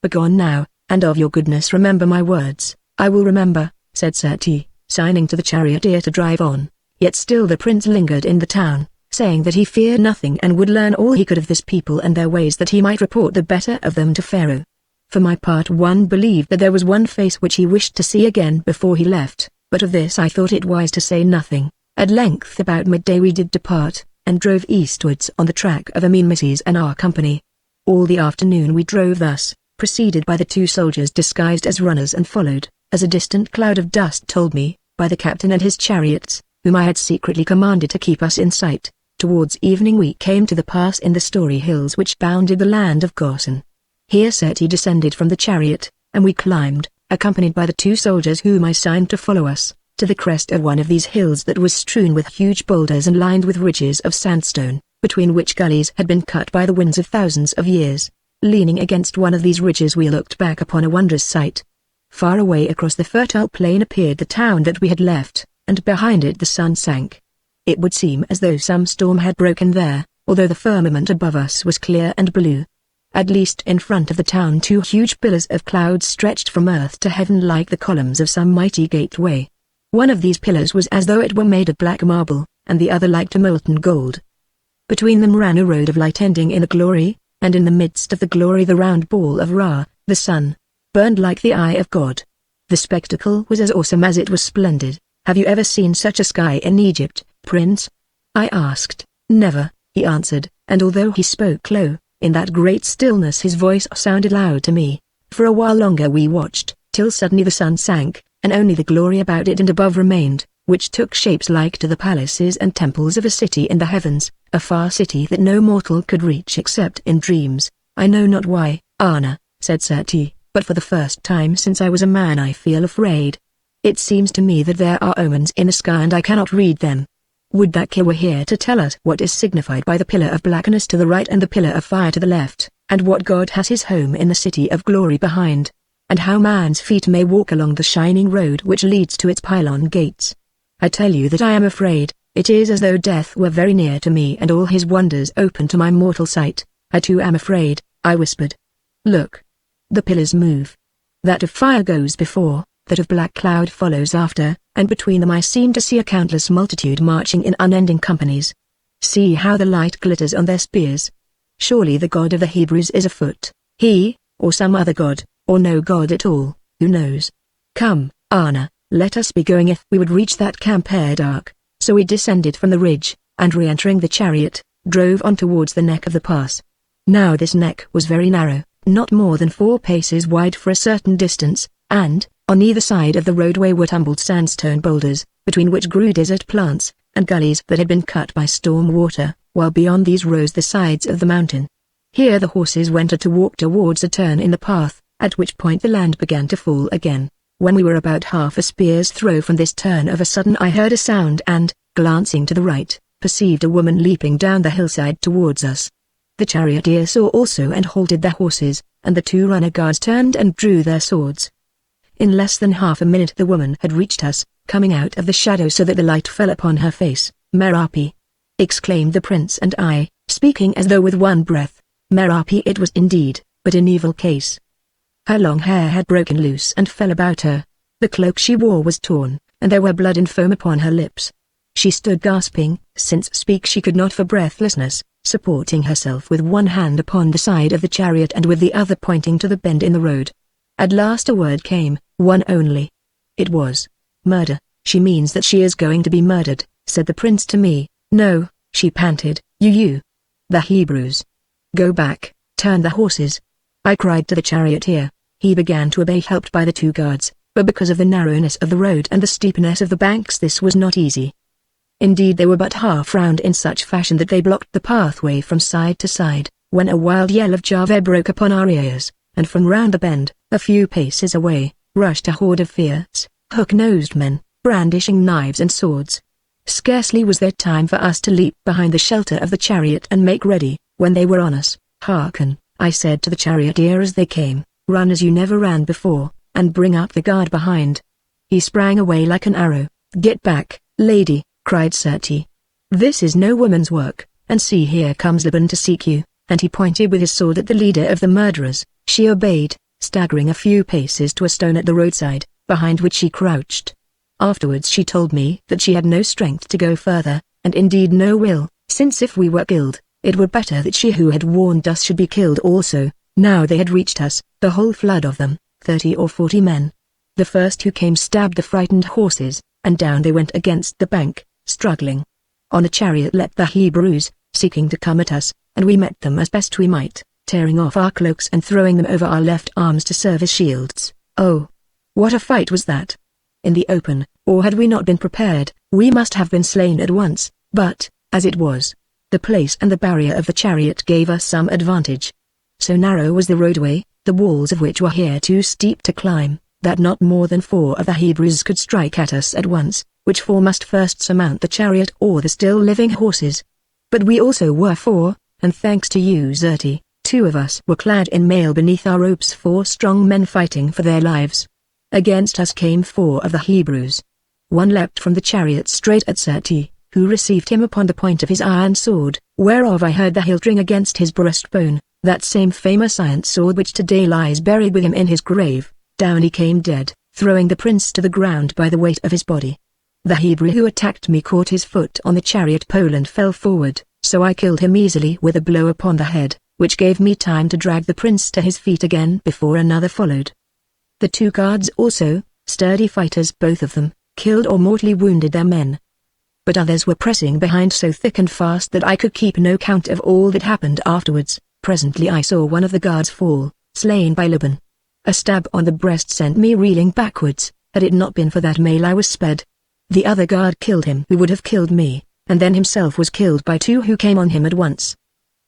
Begone now, and of your goodness remember my words." "I will remember," said Seti, signing to the charioteer to drive on. Yet still the prince lingered in the town, saying that he feared nothing and would learn all he could of this people and their ways, that he might report the better of them to Pharaoh. For my part, one believed that there was one face which he wished to see again before he left, but of this I thought it wise to say nothing. At length about midday we did depart, and drove eastwards on the track of Mrs. and our company. All the afternoon we drove thus, preceded by the two soldiers disguised as runners, and followed, as a distant cloud of dust told me, by the captain and his chariots, whom I had secretly commanded to keep us in sight. Towards evening we came to the pass in the Story Hills which bounded the land of Goshen. Here Seti descended from the chariot, and we climbed, accompanied by the two soldiers whom I signed to follow us, to the crest of one of these hills that was strewn with huge boulders and lined with ridges of sandstone, between which gullies had been cut by the winds of thousands of years. Leaning against one of these ridges we looked back upon a wondrous sight. Far away across the fertile plain appeared the town that we had left, and behind it the sun sank. It would seem as though some storm had broken there, although the firmament above us was clear and blue. At least in front of the town two huge pillars of cloud stretched from earth to heaven like the columns of some mighty gateway. One of these pillars was as though it were made of black marble, and the other like to molten gold. Between them ran a road of light ending in a glory, and in the midst of the glory the round ball of Ra, the sun, burned like the eye of God. The spectacle was as awesome as it was splendid. "Have you ever seen such a sky in Egypt, Prince?" I asked. "Never," he answered, and although he spoke low, in that great stillness his voice sounded loud to me. For a while longer we watched, till suddenly the sun sank, and only the glory about it and above remained, which took shapes like to the palaces and temples of a city in the heavens, a far city that no mortal could reach except in dreams. "I know not why, Anna," said Seti, "but for the first time since I was a man I feel afraid. It seems to me that there are omens in the sky and I cannot read them. Would that Ki were here to tell us what is signified by the pillar of blackness to the right and the pillar of fire to the left, and what God has his home in the city of glory behind, and how man's feet may walk along the shining road which leads to its pylon gates. I tell you that I am afraid. It is as though death were very near to me and all his wonders open to my mortal sight. I too am afraid," I whispered. "Look. The pillars move. That of fire goes before, that of black cloud follows after, and between them I seem to see a countless multitude marching in unending companies. See how the light glitters on their spears. Surely the God of the Hebrews is afoot, he, or some other God, or no God at all, who knows? Come, Anna, let us be going if we would reach that camp ere dark." So we descended from the ridge, and re-entering the chariot, drove on towards the neck of the pass. Now this neck was very narrow, not more than 4 paces wide for a certain distance, and, on either side of the roadway were tumbled sandstone boulders, between which grew desert plants, and gullies that had been cut by storm water, while beyond these rose the sides of the mountain. Here the horses went to walk towards a turn in the path, at which point the land began to fall again. When we were about half a spear's throw from this turn of a sudden I heard a sound and, glancing to the right, perceived a woman leaping down the hillside towards us. The charioteer saw also and halted their horses, and the 2 runner guards turned and drew their swords. In less than half a minute the woman had reached us, coming out of the shadow so that the light fell upon her face. "Merapi!" exclaimed the prince and I, speaking as though with one breath. Merapi it was indeed, but in evil case. Her long hair had broken loose and fell about her. The cloak she wore was torn, and there were blood and foam upon her lips. She stood gasping, since speak she could not for breathlessness, supporting herself with one hand upon the side of the chariot and with the other pointing to the bend in the road. At last a word came, one only. It was, "Murder." "She means that she is going to be murdered," said the prince to me. "No," she panted, you. The Hebrews. Go back, turn the horses," I cried to the charioteer. He began to obey, helped by the two guards, but because of the narrowness of the road and the steepness of the banks this was not easy. Indeed, they were but half round in such fashion that they blocked the pathway from side to side, when a wild yell of Java broke upon our ears, and from round the bend, a few paces away, rushed a horde of fierce, hook-nosed men, brandishing knives and swords. Scarcely was there time for us to leap behind the shelter of the chariot and make ready, when they were on us. "Hearken," I said to the charioteer as they came, "run as you never ran before, and bring up the guard behind." He sprang away like an arrow. "Get back, lady," cried Serti. "This is no woman's work, and see, here comes Laban to seek you," and he pointed with his sword at the leader of the murderers. She obeyed, staggering a few paces to a stone at the roadside, behind which she crouched. Afterwards she told me that she had no strength to go further, and indeed no will, since if we were killed, it were better that she who had warned us should be killed also. Now they had reached us, the whole flood of them, 30 or 40 men. The first who came stabbed the frightened horses, and down they went against the bank, struggling. On the chariot leapt the Hebrews, seeking to come at us, and we met them as best we might, tearing off our cloaks and throwing them over our left arms to serve as shields. Oh! What a fight was that! In the open, or had we not been prepared, we must have been slain at once, but, as it was, the place and the barrier of the chariot gave us some advantage. So narrow was the roadway, the walls of which were here too steep to climb, that not more than 4 of the Hebrews could strike at us at once, which 4 must first surmount the chariot or the still living horses. But we also were 4, and thanks to you, Zerti, 2 of us were clad in mail beneath our ropes, 4 strong men fighting for their lives. Against us came 4 of the Hebrews. One leapt from the chariot straight at Serti, who received him upon the point of his iron sword, whereof I heard the hilt ring against his breastbone, that same famous iron sword which today lies buried with him in his grave. Down he came dead, throwing the prince to the ground by the weight of his body. The Hebrew who attacked me caught his foot on the chariot pole and fell forward, so I killed him easily with a blow upon the head, which gave me time to drag the prince to his feet again before another followed. The 2 guards also, sturdy fighters both of them, killed or mortally wounded their men. But others were pressing behind so thick and fast that I could keep no count of all that happened afterwards. Presently I saw one of the guards fall, slain by Laban. A stab on the breast sent me reeling backwards. Had it not been for that mail I was sped. The other guard killed him who would have killed me, and then himself was killed by 2 who came on him at once.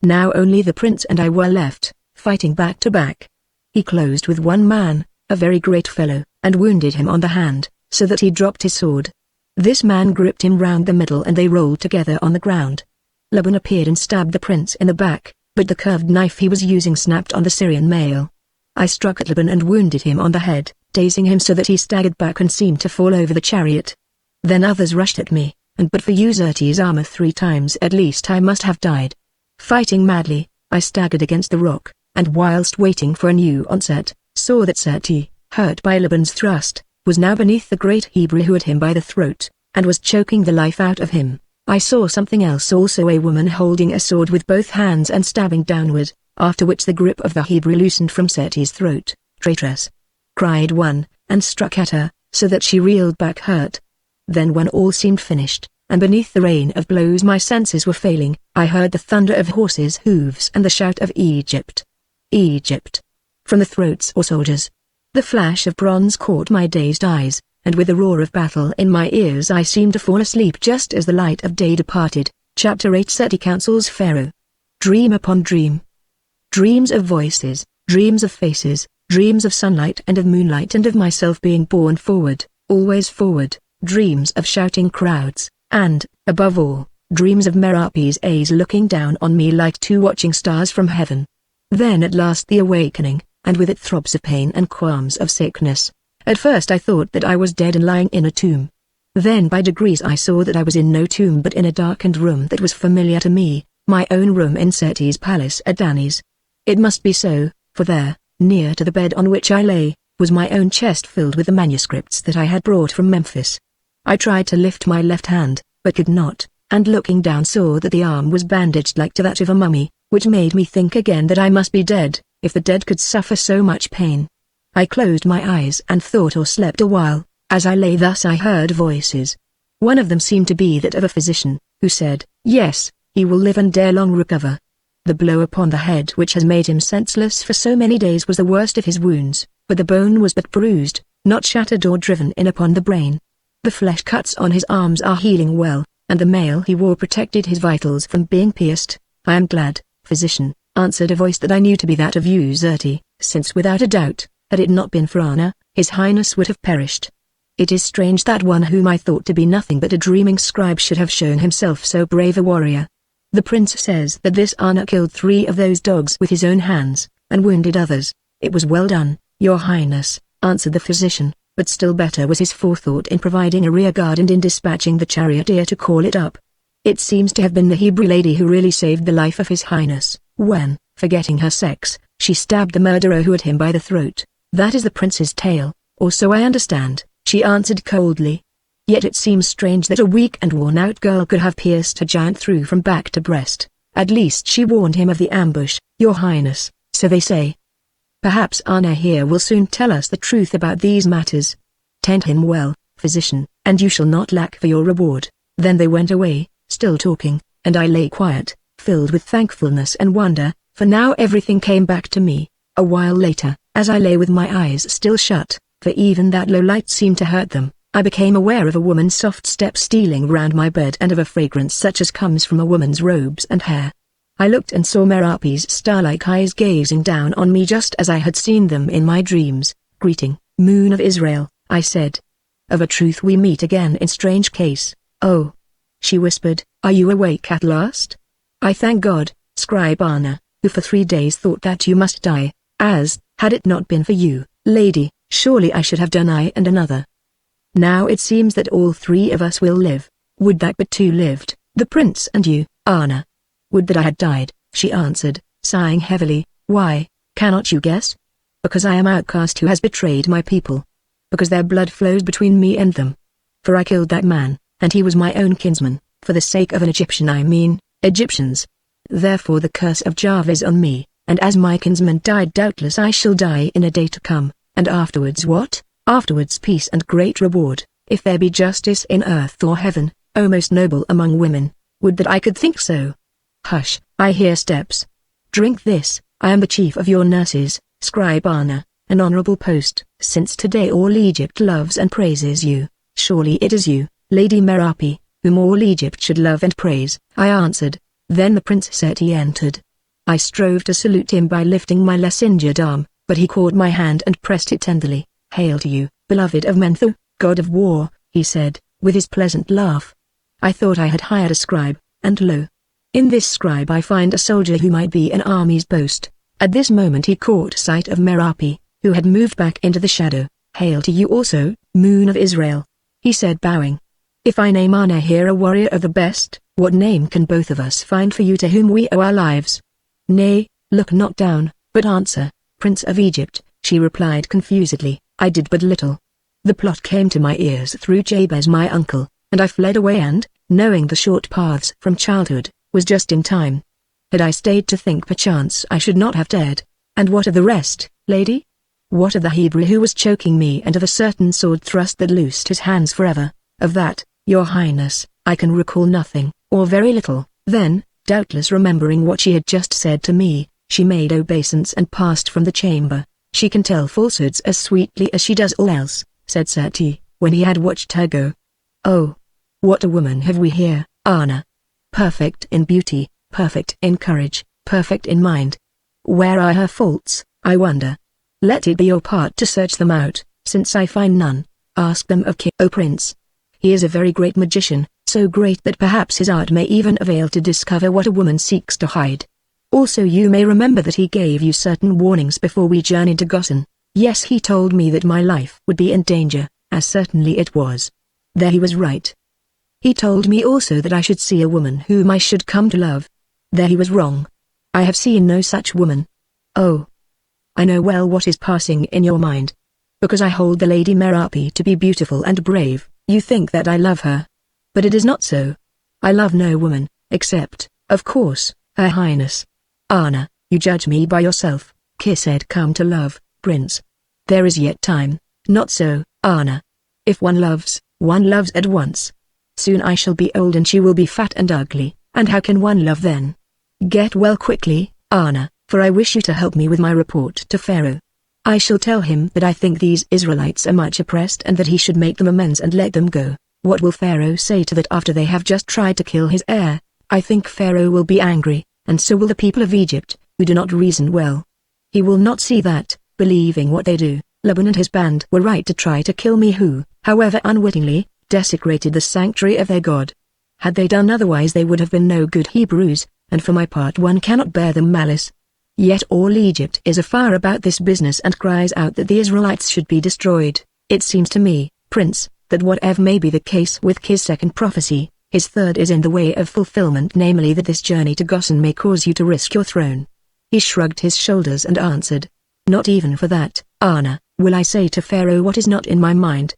Now only the prince and I were left, fighting back to back. He closed with one man, a very great fellow, and wounded him on the hand, so that he dropped his sword. This man gripped him round the middle and they rolled together on the ground. Laban appeared and stabbed the prince in the back, but the curved knife he was using snapped on the Syrian mail. I struck at Laban and wounded him on the head, dazing him so that he staggered back and seemed to fall over the chariot. Then others rushed at me, and but for Uzerti's armor 3 times at least I must have died. Fighting madly, I staggered against the rock, and whilst waiting for a new onset, saw that Serti, hurt by Laban's thrust, was now beneath the great Hebrew who had him by the throat, and was choking the life out of him. I saw something else also, a woman holding a sword with both hands and stabbing downward, after which the grip of the Hebrew loosened from Serti's throat. "Traitress!" cried one, and struck at her, so that she reeled back hurt. Then when all seemed finished, and beneath the rain of blows my senses were failing, I heard the thunder of horses' hooves and the shout of Egypt. Egypt! From the throats or soldiers. The flash of bronze caught my dazed eyes, and with the roar of battle in my ears I seemed to fall asleep just as the light of day departed. Chapter 8 Serti counsels Pharaoh. Dream upon dream. Dreams of voices, dreams of faces, dreams of sunlight and of moonlight and of myself being borne forward, always forward, dreams of shouting crowds, and, above all, dreams of Merapes A's looking down on me like 2 watching stars from heaven. Then at last the awakening, and with it throbs of pain and qualms of sickness. At first I thought that I was dead and lying in a tomb. Then by degrees I saw that I was in no tomb but in a darkened room that was familiar to me, my own room in Serti's palace at Danis. It must be so, for there, near to the bed on which I lay, was my own chest filled with the manuscripts that I had brought from Memphis. I tried to lift my left hand, but could not, and looking down saw that the arm was bandaged like to that of a mummy, which made me think again that I must be dead, if the dead could suffer so much pain. I closed my eyes and thought or slept a while. As I lay thus I heard voices. One of them seemed to be that of a physician, who said, "Yes, he will live and ere long recover." The blow upon the head which has made him senseless for so many days was the worst of his wounds, but the bone was but bruised, not shattered or driven in upon the brain. The flesh cuts on his arms are healing well, and the mail he wore protected his vitals from being pierced. I am glad, physician, answered a voice that I knew to be that of Uzerti, since without a doubt, had it not been for Anna, his highness would have perished. It is strange that one whom I thought to be nothing but a dreaming scribe should have shown himself so brave a warrior. The prince says that this Anna killed 3 of those dogs with his own hands, and wounded others. It was well done, your highness, answered the physician, but still better was his forethought in providing a rear guard and in dispatching the charioteer to call it up. It seems to have been the Hebrew lady who really saved the life of his highness, when, forgetting her sex, she stabbed the murderer who had him by the throat. That is the prince's tale, or so I understand, she answered coldly. Yet it seems strange that a weak and worn-out girl could have pierced a giant through from back to breast. At least she warned him of the ambush, your highness, so they say. Perhaps Anna here will soon tell us the truth about these matters. Tend him well, physician, and you shall not lack for your reward. Then they went away, still talking, and I lay quiet, filled with thankfulness and wonder, for now everything came back to me. A while later, as I lay with my eyes still shut, for even that low light seemed to hurt them, I became aware of a woman's soft step stealing round my bed and of a fragrance such as comes from a woman's robes and hair. I looked and saw Merapi's star-like eyes gazing down on me just as I had seen them in my dreams. Greeting, Moon of Israel, I said. Of a truth we meet again in strange case. Oh, she whispered, are you awake at last? I thank God, Scribe Anna, who for 3 days thought that you must die, as, had it not been for you, lady, surely I should have done I and another. Now it seems that all 3 of us will live. Would that but 2 lived, the prince and you, Anna. Would that I had died, she answered, sighing heavily. Why, cannot you guess? Because I am outcast who has betrayed my people. Because their blood flows between me and them. For I killed that man, and he was my own kinsman, for the sake of an Egyptian I mean, Egyptians. Therefore the curse of Jahve is on me, and as my kinsman died doubtless I shall die in a day to come, and afterwards what? Afterwards peace and great reward, if there be justice in earth or heaven, O most noble among women. Would that I could think so. Hush, I hear steps. Drink this, I am the chief of your nurses, Scribe Anna, an honorable post. Since today all Egypt loves and praises you, surely it is you, Lady Merapi, whom all Egypt should love and praise, I answered. Then the Prince Seti entered. I strove to salute him by lifting my less injured arm, but he caught my hand and pressed it tenderly. Hail to you, beloved of Menthu, god of war, he said, with his pleasant laugh. I thought I had hired a scribe, and lo! In this scribe I find a soldier who might be an army's boast. At this moment he caught sight of Merapi, who had moved back into the shadow. Hail to you also, Moon of Israel, he said bowing. If I name Anna here a warrior of the best, what name can both of us find for you to whom we owe our lives? Nay, look not down, but answer, Prince of Egypt, she replied confusedly. I did but little. The plot came to my ears through Jabez my uncle, and I fled away and, knowing the short paths from childhood, was just in time. Had I stayed to think perchance I should not have dared. And what of the rest, lady? What of the Hebrew who was choking me and of a certain sword thrust that loosed his hands forever? Of that, your highness, I can recall nothing, or very little. Then, doubtless remembering what she had just said to me, she made obeisance and passed from the chamber. She can tell falsehoods as sweetly as she does all else, said Seti, when he had watched her go. Oh! What a woman have we here, Anna. Perfect in beauty, perfect in courage, perfect in mind. Where are her faults, I wonder? Let it be your part to search them out, since I find none. Ask them of King O Prince. He is a very great magician, so great that perhaps his art may even avail to discover what a woman seeks to hide. Also you may remember that he gave you certain warnings before we journeyed to Gosen. Yes, he told me that my life would be in danger, as certainly it was. There he was right. He told me also that I should see a woman whom I should come to love. There he was wrong. I have seen no such woman. Oh! I know well what is passing in your mind. Because I hold the Lady Merapi to be beautiful and brave, you think that I love her. But it is not so. I love no woman, except, of course, Her Highness. Anna, you judge me by yourself, Kiss said. Come to love, Prince. There is yet time. Not so, Anna. If one loves at once. Soon I shall be old and she will be fat and ugly, and how can one love then? Get well quickly, Anna, for I wish you to help me with my report to Pharaoh. I shall tell him that I think these Israelites are much oppressed and that he should make them amends and let them go. What will Pharaoh say to that after they have just tried to kill his heir? I think Pharaoh will be angry, and so will the people of Egypt, who do not reason well. He will not see that, believing what they do, Laban and his band were right to try to kill me who, however unwittingly, desecrated the sanctuary of their God. Had they done otherwise they would have been no good Hebrews, and for my part one cannot bear them malice. Yet all Egypt is afire about this business and cries out that the Israelites should be destroyed. It seems to me, Prince, that whatever may be the case with his second prophecy, his third is in the way of fulfillment, namely that this journey to Goshen may cause you to risk your throne. He shrugged his shoulders and answered, Not even for that, Anna, will I say to Pharaoh what is not in my mind.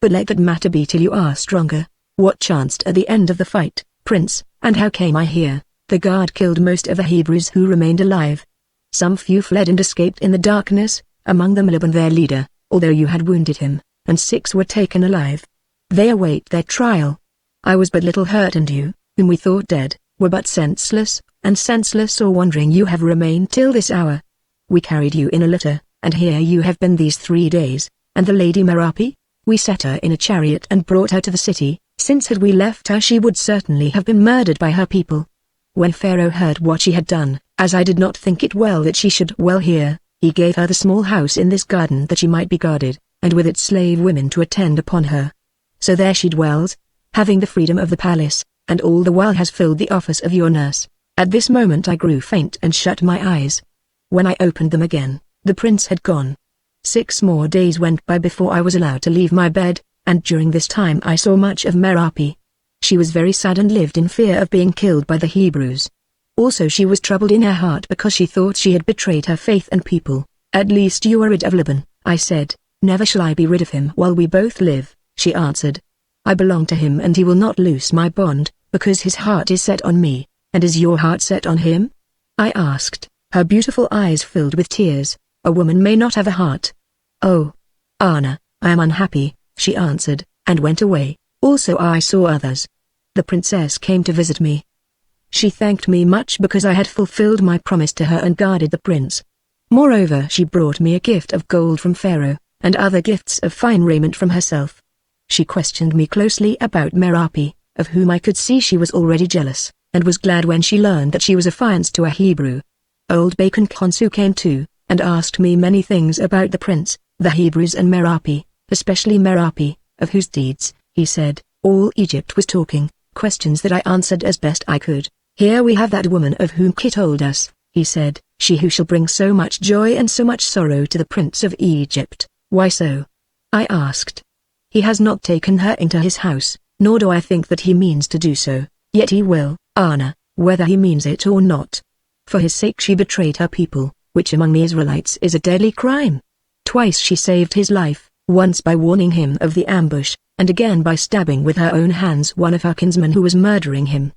But let that matter be till you are stronger. What chanced at the end of the fight, Prince, and how came I here? The guard killed most of the Hebrews who remained alive. Some few fled and escaped in the darkness, among them Laban their leader, although you had wounded him, and 6 were taken alive. They await their trial. I was but little hurt, and you, whom we thought dead, were but senseless, and senseless or wandering you have remained till this hour. We carried you in a litter, and here you have been these 3 days, and the lady Merapi? We set her in a chariot and brought her to the city, since had we left her she would certainly have been murdered by her people. When Pharaoh heard what she had done, as I did not think it well that she should well hear, he gave her the small house in this garden that she might be guarded, and with its slave women to attend upon her. So there she dwells, having the freedom of the palace, and all the while has filled the office of your nurse. At this moment I grew faint and shut my eyes. When I opened them again, the prince had gone. 6 more days went by before I was allowed to leave my bed, and during this time I saw much of Merapi. She was very sad and lived in fear of being killed by the Hebrews. Also she was troubled in her heart because she thought she had betrayed her faith and people. At least you are rid of Laban, I said. Never shall I be rid of him while we both live, she answered. I belong to him and he will not loose my bond, because his heart is set on me. And is your heart set on him? I asked, her beautiful eyes filled with tears. A woman may not have a heart. Oh, Anna, I am unhappy, she answered, and went away. Also I saw others. The princess came to visit me. She thanked me much because I had fulfilled my promise to her and guarded the prince. Moreover she brought me a gift of gold from Pharaoh, and other gifts of fine raiment from herself. She questioned me closely about Merapi, of whom I could see she was already jealous, and was glad when she learned that she was affianced to a Hebrew. Old Bacon Khonsu came too, and asked me many things about the prince, the Hebrews and Merapi, especially Merapi, of whose deeds, he said, all Egypt was talking, questions that I answered as best I could. Here we have that woman of whom Kit told us, he said, she who shall bring so much joy and so much sorrow to the prince of Egypt. Why so? I asked. He has not taken her into his house, nor do I think that he means to do so, yet he will, Anna, whether he means it or not. For his sake she betrayed her people, which among the Israelites is a deadly crime. Twice she saved his life, once by warning him of the ambush, and again by stabbing with her own hands one of her kinsmen who was murdering him.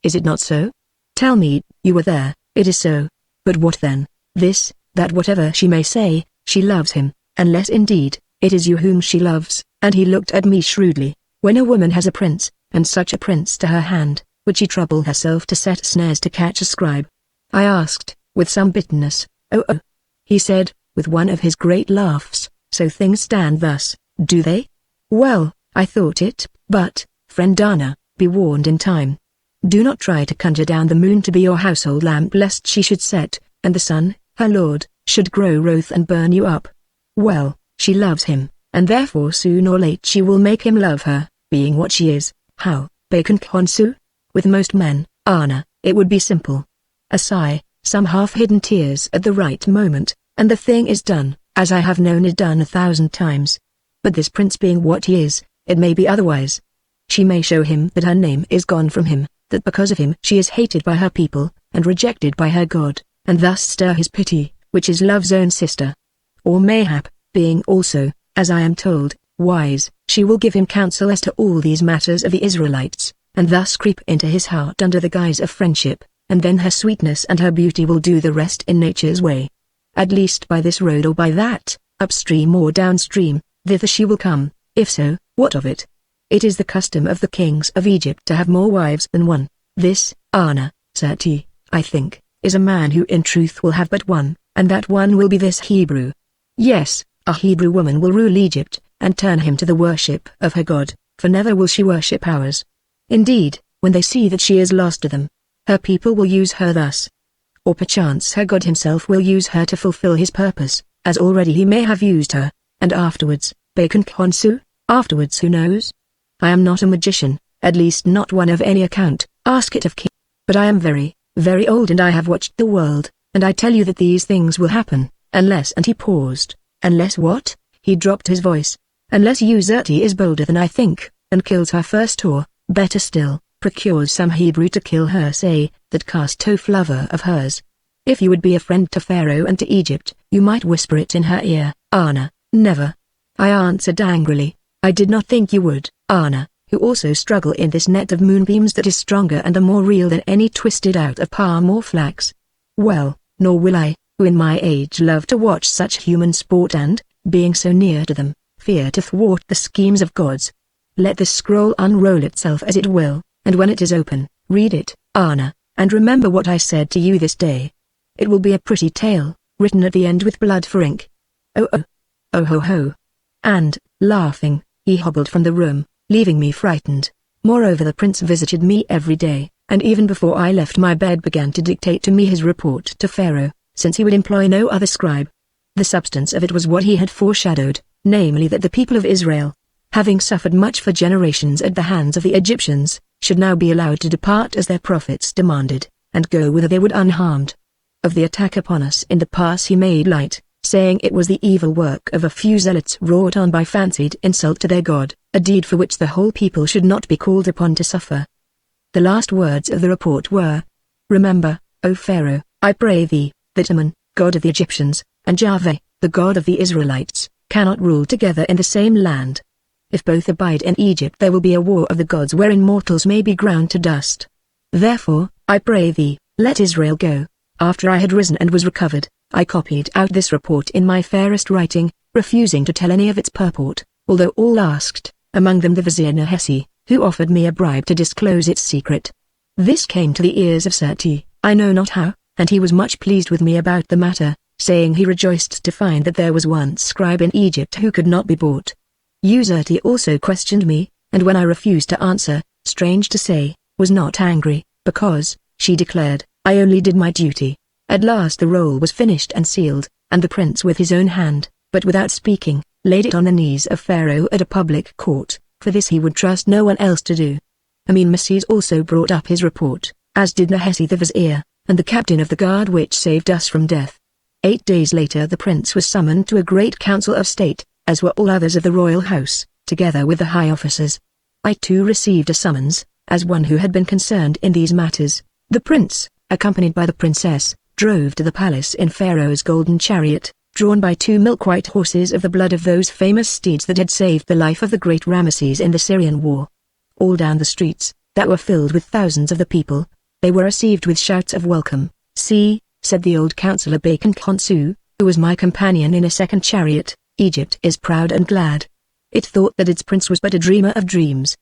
Is it not so? Tell me, you were there. It is so. But what then? This, that whatever she may say, she loves him, unless indeed, it is you whom she loves. And he looked at me shrewdly. When a woman has a prince, and such a prince to her hand, would she trouble herself to set snares to catch a scribe? I asked, with some bitterness. Oh. He said, with one of his great laughs, so things stand thus, do they? Well, I thought it, but, friend Anna, be warned in time. Do not try to conjure down the moon to be your household lamp lest she should set, and the sun, her lord, should grow wroth and burn you up. Well, she loves him, and therefore soon or late she will make him love her, being what she is. How, Bacon Khonsu? With most men, Anna, it would be simple. A sigh, some half-hidden tears at the right moment, and the thing is done, as I have known it done 1,000 times. But this prince being what he is, it may be otherwise. She may show him that her name is gone from him, that because of him she is hated by her people, and rejected by her God, and thus stir his pity, which is love's own sister. Or mayhap, being also, as I am told, wise, she will give him counsel as to all these matters of the Israelites, and thus creep into his heart under the guise of friendship, and then her sweetness and her beauty will do the rest in nature's way. At least by this road or by that, upstream or downstream, thither she will come. If so, what of it? It is the custom of the kings of Egypt to have more wives than one. This, Anna, Sati, I think, is a man who in truth will have but one, and that one will be this Hebrew. Yes, a Hebrew woman will rule Egypt, and turn him to the worship of her God, for never will she worship ours. Indeed, when they see that she is lost to them, her people will use her thus. Or perchance her God himself will use her to fulfill his purpose, as already he may have used her, and afterwards, Bacon Consu, afterwards who knows? I am not a magician, at least not one of any account, ask it of King. But I am very, very old and I have watched the world, and I tell you that these things will happen, unless and he paused, unless what? He dropped his voice. Unless Uzerti is bolder than I think, and kills her first or, better still, procures some Hebrew to kill her say, that cast-off lover of hers. If you would be a friend to Pharaoh and to Egypt, you might whisper it in her ear, Anna, never. I answered angrily, I did not think you would, Anna, who also struggle in this net of moonbeams that is stronger and the more real than any twisted out of palm or flax. Well, nor will I, who in my age love to watch such human sport and, being so near to them, fear to thwart the schemes of gods. Let this scroll unroll itself as it will, and when it is open, read it, Anna, and remember what I said to you this day. It will be a pretty tale, written at the end with blood for ink. Oh oh. Oh ho ho. And, laughing, he hobbled from the room, leaving me frightened. Moreover, the prince visited me every day, and even before I left my bed began to dictate to me his report to Pharaoh, since he would employ no other scribe. The substance of it was what he had foreshadowed, namely that the people of Israel, having suffered much for generations at the hands of the Egyptians, should now be allowed to depart as their prophets demanded, and go whither they would unharmed. Of the attack upon us in the pass he made light, saying it was the evil work of a few zealots wrought on by fancied insult to their God, a deed for which the whole people should not be called upon to suffer. The last words of the report were, Remember, O Pharaoh, I pray thee, that Ammon, God of the Egyptians, and Yahweh, the God of the Israelites, cannot rule together in the same land. If both abide in Egypt there will be a war of the gods wherein mortals may be ground to dust. Therefore, I pray thee, let Israel go. After I had risen and was recovered, I copied out this report in my fairest writing, refusing to tell any of its purport, although all asked, among them the Vizier Nehesi, who offered me a bribe to disclose its secret. This came to the ears of Serti, I know not how, and he was much pleased with me about the matter, saying he rejoiced to find that there was one scribe in Egypt who could not be bought. Uzerti also questioned me, and when I refused to answer, strange to say, was not angry, because, she declared, I only did my duty. At last the roll was finished and sealed, and the prince with his own hand, but without speaking, laid it on the knees of Pharaoh at a public court, for this he would trust no one else to do. Amenmeses also brought up his report, as did Nehesi the vizier, and the captain of the guard which saved us from death. 8 days later the prince was summoned to a great council of state, as were all others of the royal house, together with the high officers. I too received a summons, as one who had been concerned in these matters. The prince, accompanied by the princess, drove to the palace in Pharaoh's golden chariot, drawn by 2 milk-white horses of the blood of those famous steeds that had saved the life of the great Ramesses in the Syrian war. All down the streets, that were filled with thousands of the people, they were received with shouts of welcome. See, said the old counselor Bacon Consu, who was my companion in a second chariot, Egypt is proud and glad. It thought that its prince was but a dreamer of dreams.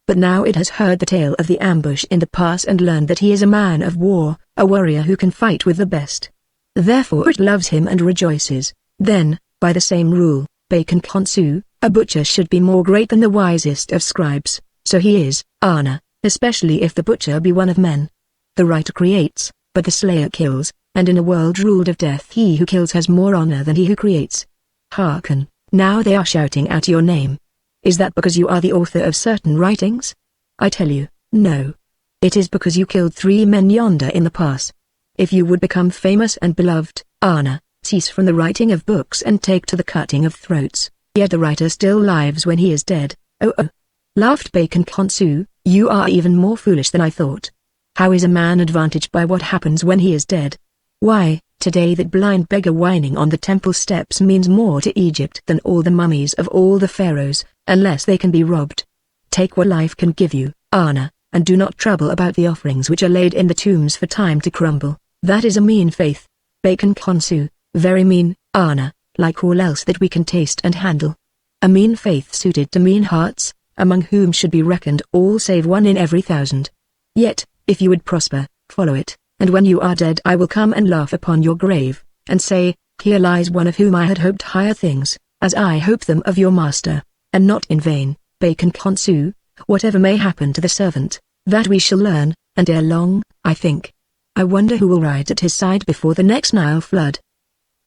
But now it has heard the tale of the ambush in the pass and learned that he is a man of war, a warrior who can fight with the best. Therefore it loves him and rejoices. Then, by the same rule, Bacon Consu, a butcher should be more great than the wisest of scribes, so he is, Anna, especially if the butcher be one of men. The writer creates, but the slayer kills, and in a world ruled of death he who kills has more honor than he who creates. Hearken, now they are shouting out your name. Is that because you are the author of certain writings? I tell you, no. It is because you killed 3 men yonder in the pass. If you would become famous and beloved, Anna, cease from the writing of books and take to the cutting of throats. Yet the writer still lives when he is dead. Oh oh. Laughed Bacon Consu, you are even more foolish than I thought. How is a man advantaged by what happens when he is dead? Why, today that blind beggar whining on the temple steps means more to Egypt than all the mummies of all the pharaohs, unless they can be robbed. Take what life can give you, Anna, and do not trouble about the offerings which are laid in the tombs for time to crumble. That is a mean faith. Bacon Consu, very mean, Anna, like all else that we can taste and handle. A mean faith suited to mean hearts, among whom should be reckoned all save 1 in every 1,000. Yet, if you would prosper, follow it. and when you are dead I will come and laugh upon your grave, and say, here lies one of whom I had hoped higher things, as I hope them of your master, and not in vain. Bacon Khonsu, whatever may happen to the servant, that we shall learn, and ere long, I think. I wonder who will ride at his side before the next Nile flood.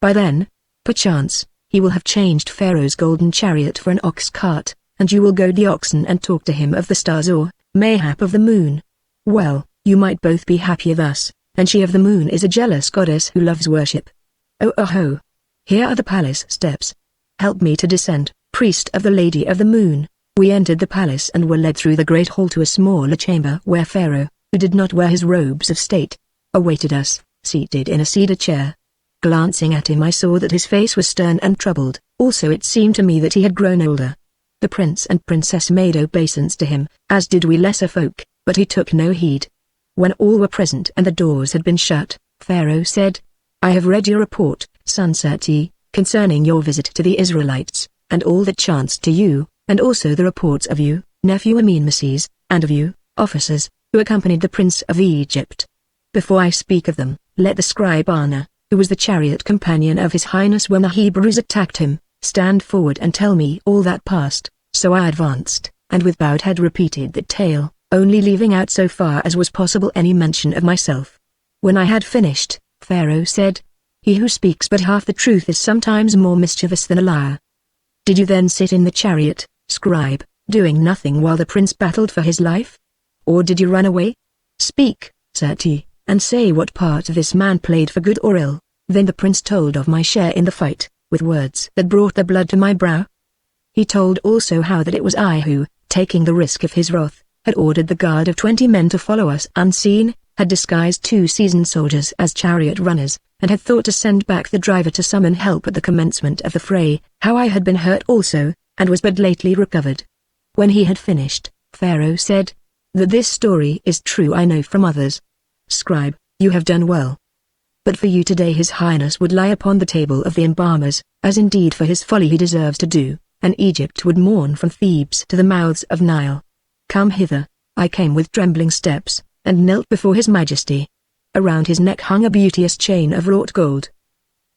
By then, perchance, he will have changed Pharaoh's golden chariot for an ox cart, and you will goad the oxen and talk to him of the stars or, mayhap of the moon. Well, you might both be happier thus, and she of the moon is a jealous goddess who loves worship. Oh. Here are the palace steps. Help me to descend, priest of the Lady of the Moon. We entered the palace and were led through the great hall to a smaller chamber where Pharaoh, who did not wear his robes of state, awaited us, seated in a cedar chair. Glancing at him I saw that his face was stern and troubled, also it seemed to me that he had grown older. The prince and princess made obeisance to him, as did we lesser folk, but he took no heed. When all were present and the doors had been shut, Pharaoh said, I have read your report, son Seti, concerning your visit to the Israelites, and all that chanced to you, and also the reports of you, nephew Amenmeses, and of you, officers, who accompanied the prince of Egypt. Before I speak of them, let the scribe Anna, who was the chariot companion of his highness when the Hebrews attacked him, stand forward and tell me all that passed. So I advanced, and with bowed head repeated the tale, only leaving out so far as was possible any mention of myself. When I had finished, Pharaoh said, he who speaks but half the truth is sometimes more mischievous than a liar. Did you then sit in the chariot, scribe, doing nothing while the prince battled for his life? Or did you run away? Speak, Seti, and say what part this man played for good or ill. Then the prince told of my share in the fight, with words that brought the blood to my brow. He told also how that it was I who, taking the risk of his wrath, had ordered the guard of 20 men to follow us unseen, had disguised 2 seasoned soldiers as chariot runners, and had thought to send back the driver to summon help at the commencement of the fray, how I had been hurt also, and was but lately recovered. When he had finished, Pharaoh said, that this story is true I know from others. Scribe, you have done well. But for you today his highness would lie upon the table of the embalmers, as indeed for his folly he deserves to do, and Egypt would mourn from Thebes to the mouths of Nile. Come hither. I came with trembling steps, and knelt before his majesty. Around his neck hung a beauteous chain of wrought gold.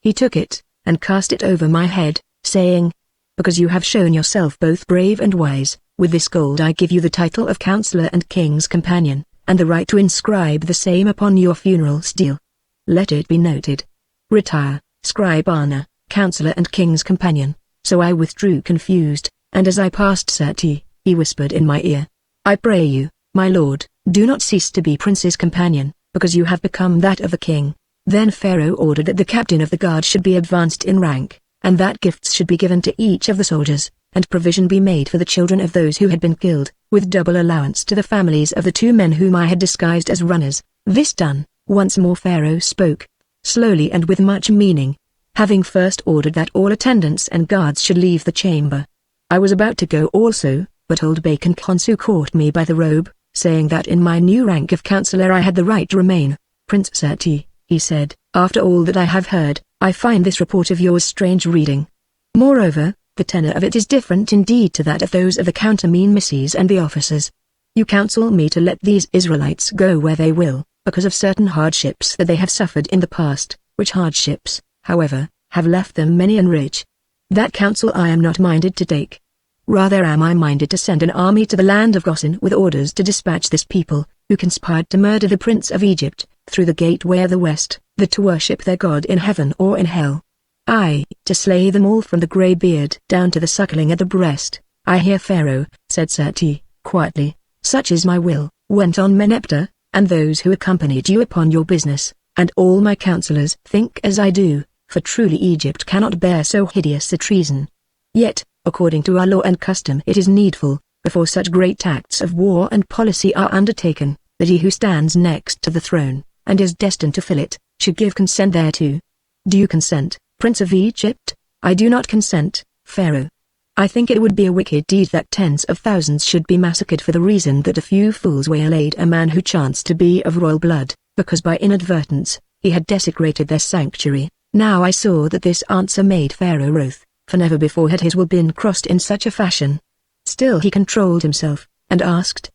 He took it, and cast it over my head, saying, because you have shown yourself both brave and wise, with this gold I give you the title of counselor and king's companion, and the right to inscribe the same upon your funeral stele. Let it be noted. Retire, scribe Anna, counselor and king's companion. So I withdrew confused, and as I passed Seti, he whispered in my ear, I pray you, my lord, do not cease to be prince's companion, because you have become that of the king. Then Pharaoh ordered that the captain of the guard should be advanced in rank, and that gifts should be given to each of the soldiers, and provision be made for the children of those who had been killed, with double allowance to the families of the 2 men whom I had disguised as runners. This done, once more Pharaoh spoke, slowly and with much meaning, having first ordered that all attendants and guards should leave the chamber. I was about to go also, but old Bacon Khonsu caught me by the robe, saying that in my new rank of counselor I had the right to remain. Prince Seti, he said, after all that I have heard, I find this report of yours strange reading. Moreover, the tenor of it is different indeed to that of those of the Count Amenmeses and the officers. You counsel me to let these Israelites go where they will, because of certain hardships that they have suffered in the past, which hardships, however, have left them many and rich. That counsel I am not minded to take. Rather am I minded to send an army to the land of Goshen with orders to dispatch this people, who conspired to murder the prince of Egypt, through the gateway of the west, that to worship their God in heaven or in hell. Aye, to slay them all from the grey beard down to the suckling at the breast. I hear Pharaoh, said Seti, quietly, such is my will, went on Meneptah, and those who accompanied you upon your business, and all my counselors think as I do, for truly Egypt cannot bear so hideous a treason. Yet, according to our law and custom it is needful, before such great acts of war and policy are undertaken, that he who stands next to the throne, and is destined to fill it, should give consent thereto. Do you consent, Prince of Egypt? I do not consent, Pharaoh. I think it would be a wicked deed that tens of thousands should be massacred for the reason that a few fools waylaid a man who chanced to be of royal blood, because by inadvertence, he had desecrated their sanctuary. Now I saw that this answer made Pharaoh wroth, for never before had his will been crossed in such a fashion. Still he controlled himself, and asked,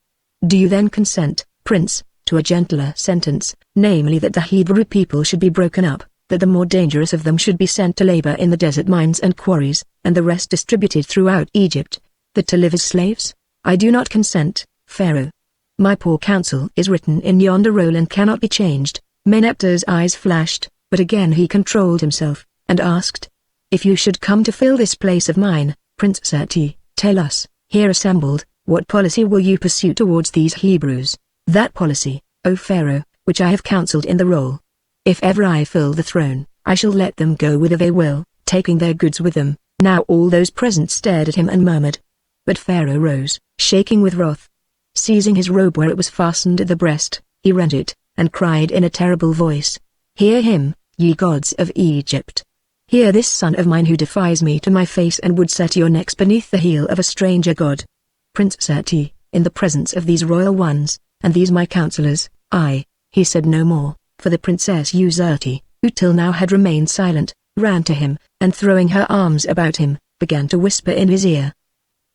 do you then consent, Prince, to a gentler sentence, namely that the Hebrew people should be broken up, that the more dangerous of them should be sent to labor in the desert mines and quarries, and the rest distributed throughout Egypt, that to live as slaves? I do not consent, Pharaoh. My poor counsel is written in yonder roll and cannot be changed. Meneptah's eyes flashed, but again he controlled himself, and asked, if you should come to fill this place of mine, Prince Seti, tell us, here assembled, what policy will you pursue towards these Hebrews? That policy, O Pharaoh, which I have counseled in the roll. If ever I fill the throne, I shall let them go whither they will, taking their goods with them. Now all those present stared at him and murmured. But Pharaoh rose, shaking with wrath. Seizing his robe where it was fastened at the breast, he rent it, and cried in a terrible voice, hear him, ye gods of Egypt. Hear this son of mine who defies me to my face and would set your necks beneath the heel of a stranger god. Prince Seti, in the presence of these royal ones, and these my counselors, he said no more, for the Princess Userti, who till now had remained silent, ran to him, and throwing her arms about him, began to whisper in his ear.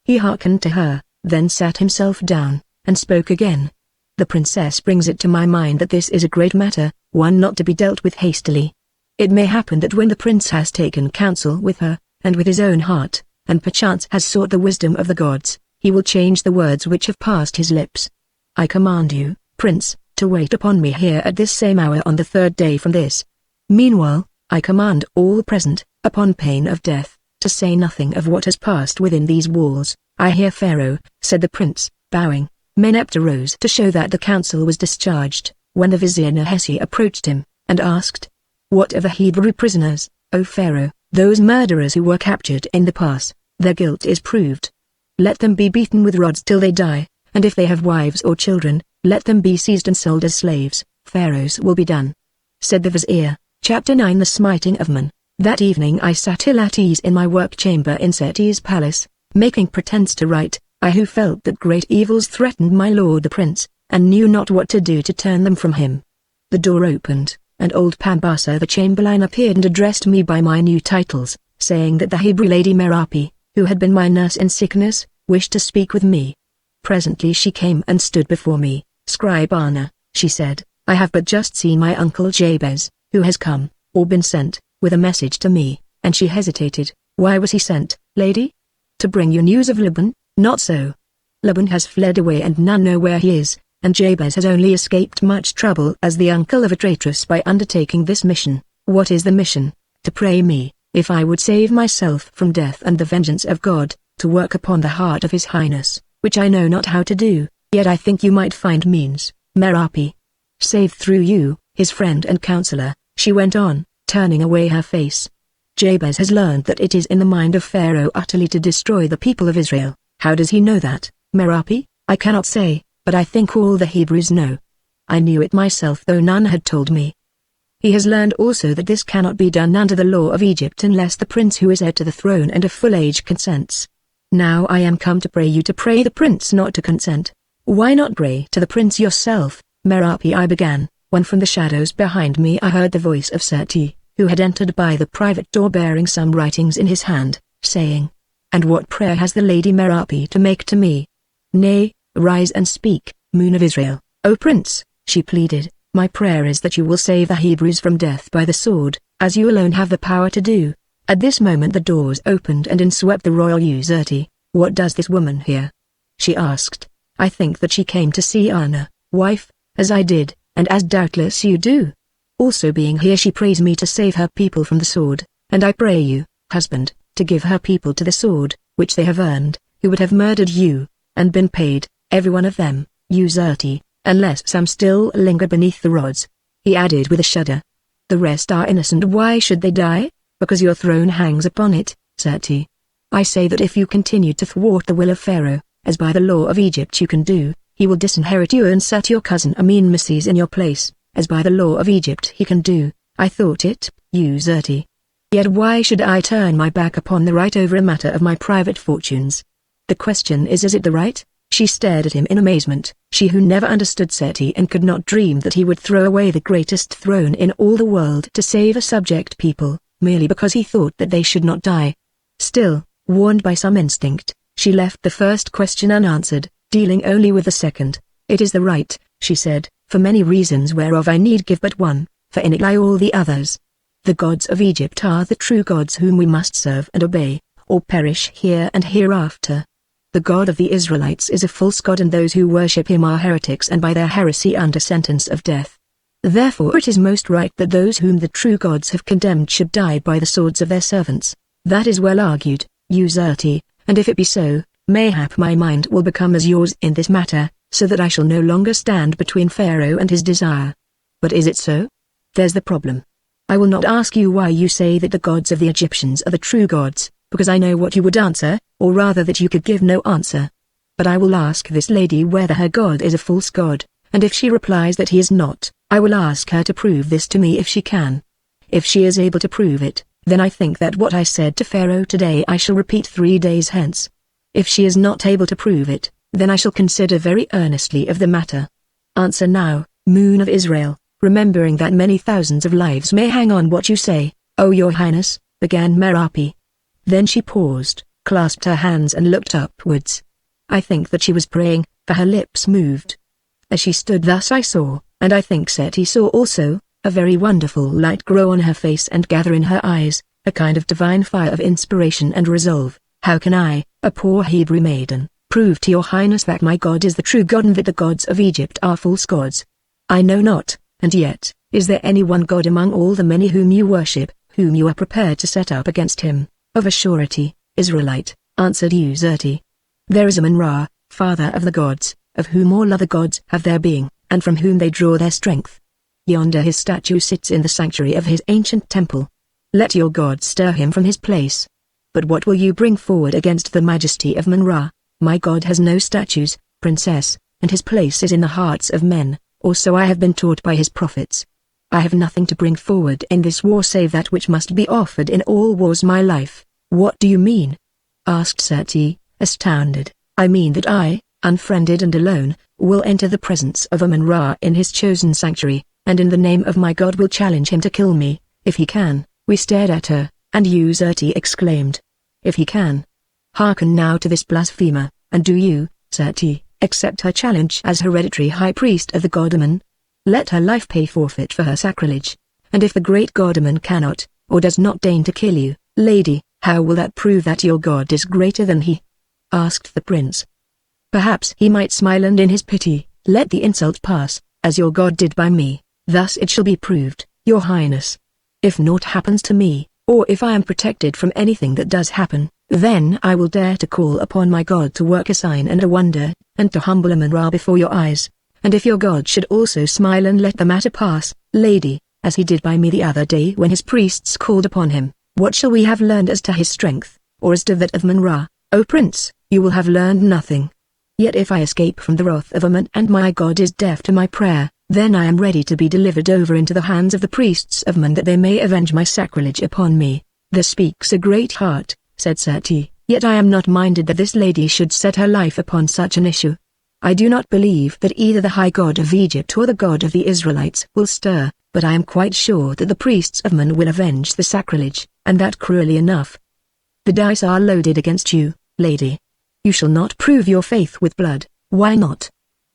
He hearkened to her, then sat himself down, and spoke again. The princess brings it to my mind that this is a great matter, one not to be dealt with hastily. It may happen that when the prince has taken counsel with her, and with his own heart, and perchance has sought the wisdom of the gods, he will change the words which have passed his lips. I command you, prince, to wait upon me here at this same hour on the third day from this. Meanwhile, I command all present, upon pain of death, to say nothing of what has passed within these walls. I hear Pharaoh, said the prince, bowing. Meneptah rose to show that the council was discharged, when the vizier Nehesi approached him, and asked, what of the Hebrew prisoners, O Pharaoh, those murderers who were captured in the pass? Their guilt is proved. Let them be beaten with rods till they die, and if they have wives or children, let them be seized and sold as slaves. Pharaoh's will be done. Said the vizier. Chapter 9 The Smiting of Men. That evening I sat ill at ease in my work chamber in Seti's palace, making pretense to write, I who felt that great evils threatened my lord the prince, and knew not what to do to turn them from him. The door opened, and old Pambasa the chamberlain appeared and addressed me by my new titles, saying that the Hebrew lady Merapi, who had been my nurse in sickness, wished to speak with me. Presently she came and stood before me. Scribe Anna, she said, I have but just seen my uncle Jabez, who has come, or been sent, with a message to me, and she hesitated. Why was he sent, lady? To bring you news of Laban? Not so. Laban has fled away and none know where he is, and Jabez has only escaped much trouble as the uncle of a traitress by undertaking this mission. What is the mission? To pray me, if I would save myself from death and the vengeance of God, to work upon the heart of his highness, which I know not how to do, yet I think you might find means, Merapi. Save through you, his friend and counselor, she went on, turning away her face. Jabez has learned that it is in the mind of Pharaoh utterly to destroy the people of Israel. How does he know that, Merapi? I cannot say, but I think all the Hebrews know. I knew it myself though none had told me. He has learned also that this cannot be done under the law of Egypt unless the prince who is heir to the throne and of full age consents. Now I am come to pray you to pray the prince not to consent. Why not pray to the prince yourself, Merapi? I began, when from the shadows behind me I heard the voice of Seti, who had entered by the private door bearing some writings in his hand, saying, and what prayer has the lady Merapi to make to me? Nay, rise and speak, Moon of Israel. O prince, she pleaded, my prayer is that you will save the Hebrews from death by the sword, as you alone have the power to do. At this moment the doors opened and in swept the royal Userti. What does this woman here? She asked. I think that she came to see Anna, wife, as I did, and as doubtless you do. Also being here she prays me to save her people from the sword, and I pray you, husband, to give her people to the sword, which they have earned, who would have murdered you, and been paid, every one of them, Userti, unless some still linger beneath the rods. He added with a shudder. The rest are innocent. Why should they die? Because your throne hangs upon it, Seti. I say that if you continue to thwart the will of Pharaoh, as by the law of Egypt you can do, he will disinherit you and set your cousin Amenmeses in your place, as by the law of Egypt he can do. I thought it, Userti. Yet why should I turn my back upon the right over a matter of my private fortunes? The question is it the right? She stared at him in amazement, she who never understood Seti and could not dream that he would throw away the greatest throne in all the world to save a subject people, merely because he thought that they should not die. Still, warned by some instinct, she left the first question unanswered, dealing only with the second. It is the right, she said, for many reasons whereof I need give but one, for in it lie all the others. The gods of Egypt are the true gods whom we must serve and obey, or perish here and hereafter. The God of the Israelites is a false god, and those who worship him are heretics and by their heresy under sentence of death. Therefore it is most right that those whom the true gods have condemned should die by the swords of their servants. That is well argued, Usurti, and if it be so, mayhap my mind will become as yours in this matter, so that I shall no longer stand between Pharaoh and his desire. But is it so? There's the problem. I will not ask you why you say that the gods of the Egyptians are the true gods, because I know what you would answer, or rather that you could give no answer. But I will ask this lady whether her god is a false god, and if she replies that he is not, I will ask her to prove this to me if she can. If she is able to prove it, then I think that what I said to Pharaoh today I shall repeat 3 days hence. If she is not able to prove it, then I shall consider very earnestly of the matter. Answer now, Moon of Israel, remembering that many thousands of lives may hang on what you say. "Oh, your highness," began Merapi. Then she paused, clasped her hands and looked upwards. I think that she was praying, for her lips moved. As she stood thus I saw, and I think Seti saw also, a very wonderful light grow on her face and gather in her eyes, a kind of divine fire of inspiration and resolve. How can I, a poor Hebrew maiden, prove to your highness that my God is the true God and that the gods of Egypt are false gods? I know not, and yet, is there any one God among all the many whom you worship, whom you are prepared to set up against him? Of a surety, Israelite, answered Usurti. There is Amun-Ra, father of the gods, of whom all other gods have their being, and from whom they draw their strength. Yonder his statue sits in the sanctuary of his ancient temple. Let your God stir him from his place. But what will you bring forward against the majesty of Amun-Ra? My God has no statues, princess, and his place is in the hearts of men, or so I have been taught by his prophets. I have nothing to bring forward in this war save that which must be offered in all wars, my life. What do you mean? Asked Seti, astounded. I mean that I, unfriended and alone, will enter the presence of Amun-Ra in his chosen sanctuary, and in the name of my God will challenge him to kill me, if he can. We stared at her, and Usurti exclaimed, if he can. Hearken now to this blasphemer, and do you, Seti, accept her challenge as hereditary high priest of the god Amun? Let her life pay forfeit for her sacrilege, and if the great god Amun cannot, or does not deign to kill you, lady, how will that prove that your God is greater than he? Asked the prince. Perhaps he might smile and in his pity, let the insult pass, as your God did by me, thus it shall be proved, your highness. If naught happens to me, or if I am protected from anything that does happen, then I will dare to call upon my God to work a sign and a wonder, and to humble Amun-Ra before your eyes, and if your God should also smile and let the matter pass, lady, as he did by me the other day when his priests called upon him, what shall we have learned as to his strength, or as to that of Amun-Ra? O prince, you will have learned nothing. Yet if I escape from the wrath of Amun and my God is deaf to my prayer, then I am ready to be delivered over into the hands of the priests of Amun that they may avenge my sacrilege upon me. There speaks a great heart, said Seti, yet I am not minded that this lady should set her life upon such an issue. I do not believe that either the high god of Egypt or the god of the Israelites will stir, but I am quite sure that the priests of Amun will avenge the sacrilege, and that cruelly enough. The dice are loaded against you, lady. You shall not prove your faith with blood. Why not?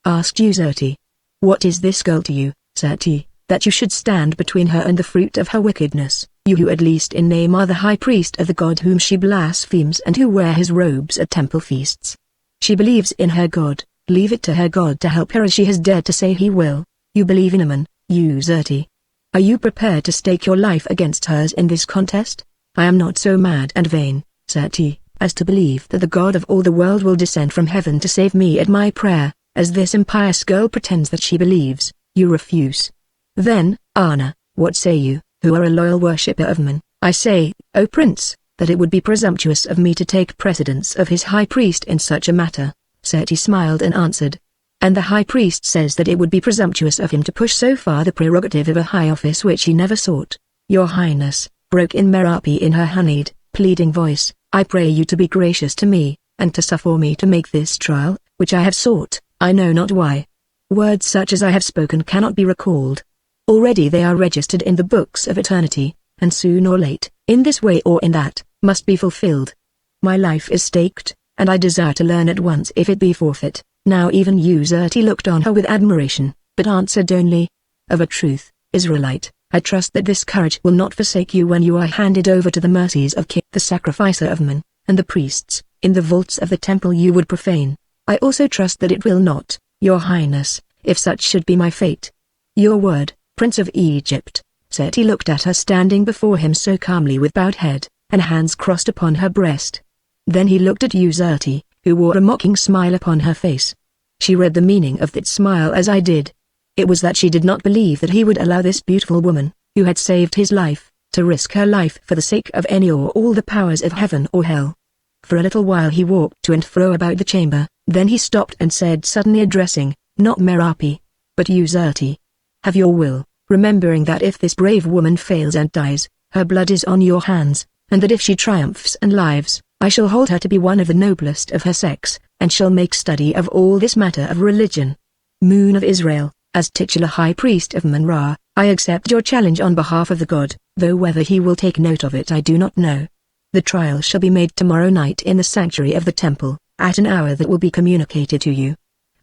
Asked Usurti. What is this girl to you, Seti, that you should stand between her and the fruit of her wickedness, you who at least in name are the high priest of the god whom she blasphemes and who wear his robes at temple feasts? She believes in her God, leave it to her God to help her as she has dared to say he will. You believe in Amun, Usurti. Are you prepared to stake your life against hers in this contest? I am not so mad and vain, Seti, as to believe that the God of all the world will descend from heaven to save me at my prayer, as this impious girl pretends that she believes. You refuse. Then, Anna, what say you, who are a loyal worshipper of Amun? I say, O prince, that it would be presumptuous of me to take precedence of his high priest in such a matter. Seti smiled and answered. And the high priest says that it would be presumptuous of him to push so far the prerogative of a high office which he never sought. Your highness, broke in Merapi in her honeyed, pleading voice, I pray you to be gracious to me, and to suffer me to make this trial, which I have sought, I know not why. Words such as I have spoken cannot be recalled. Already they are registered in the books of eternity, and soon or late, in this way or in that, must be fulfilled. My life is staked, and I desire to learn at once if it be forfeit. Now even Usurti looked on her with admiration, but answered only, "Of a truth, Israelite, I trust that this courage will not forsake you when you are handed over to the mercies of King the sacrificer of men, and the priests, in the vaults of the temple you would profane. I also trust that it will not, your highness, if such should be my fate." "Your word, Prince of Egypt." Seti looked at her standing before him so calmly with bowed head, and hands crossed upon her breast. Then he looked at Uzerti, who wore a mocking smile upon her face. She read the meaning of that smile as I did. It was that she did not believe that he would allow this beautiful woman, who had saved his life, to risk her life for the sake of any or all the powers of heaven or hell. For a little while he walked to and fro about the chamber, then he stopped and said suddenly, addressing, not Merapi, but Uzerti, "Have your will, remembering that if this brave woman fails and dies, her blood is on your hands, and that if she triumphs and lives, I shall hold her to be one of the noblest of her sex, and shall make study of all this matter of religion. Moon of Israel, as titular high priest of Mun-Ra, I accept your challenge on behalf of the god, though whether he will take note of it I do not know. The trial shall be made tomorrow night in the sanctuary of the temple, at an hour that will be communicated to you.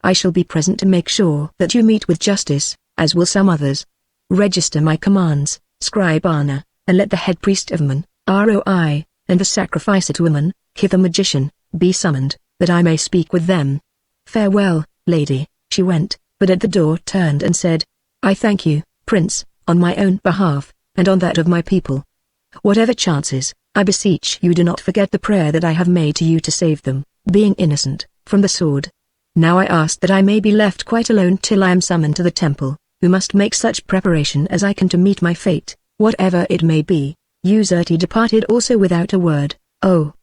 I shall be present to make sure that you meet with justice, as will some others. Register my commands, Scribe Anna, and let the head priest of Mun-Roi, and the sacrificer to Amun, Kith the magician, be summoned, that I may speak with them. Farewell, lady." She went, but at the door turned and said, "I thank you, Prince, on my own behalf, and on that of my people. Whatever chances, I beseech you do not forget the prayer that I have made to you to save them, being innocent, from the sword. Now I ask that I may be left quite alone till I am summoned to the temple, who must make such preparation as I can to meet my fate, whatever it may be." Uzerti departed also without a word. "Oh,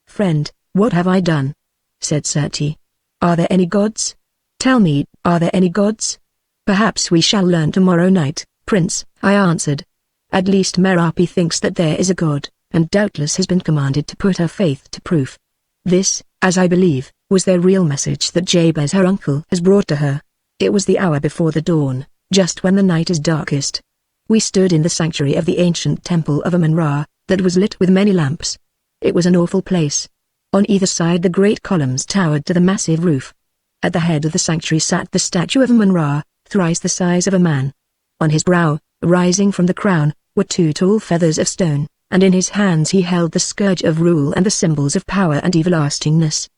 friend, what have I done?" said Seti. "Are there any gods? Tell me, are there any gods?" "Perhaps we shall learn tomorrow night, Prince," I answered. "At least Merapi thinks that there is a god, and doubtless has been commanded to put her faith to proof. This, as I believe, was their real message that Jabez her uncle has brought to her." It was the hour before the dawn, just when the night is darkest. We stood in the sanctuary of the ancient temple of Amun-Ra, that was lit with many lamps. It was an awful place. On either side the great columns towered to the massive roof. At the head of the sanctuary sat the statue of Amun-Ra, thrice the size of a man. On his brow, rising from the crown, were 2 tall feathers of stone, and in his hands he held the scourge of rule and the symbols of power and everlastingness.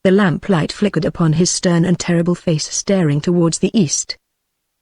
The lamplight flickered upon his stern and terrible face staring towards the east.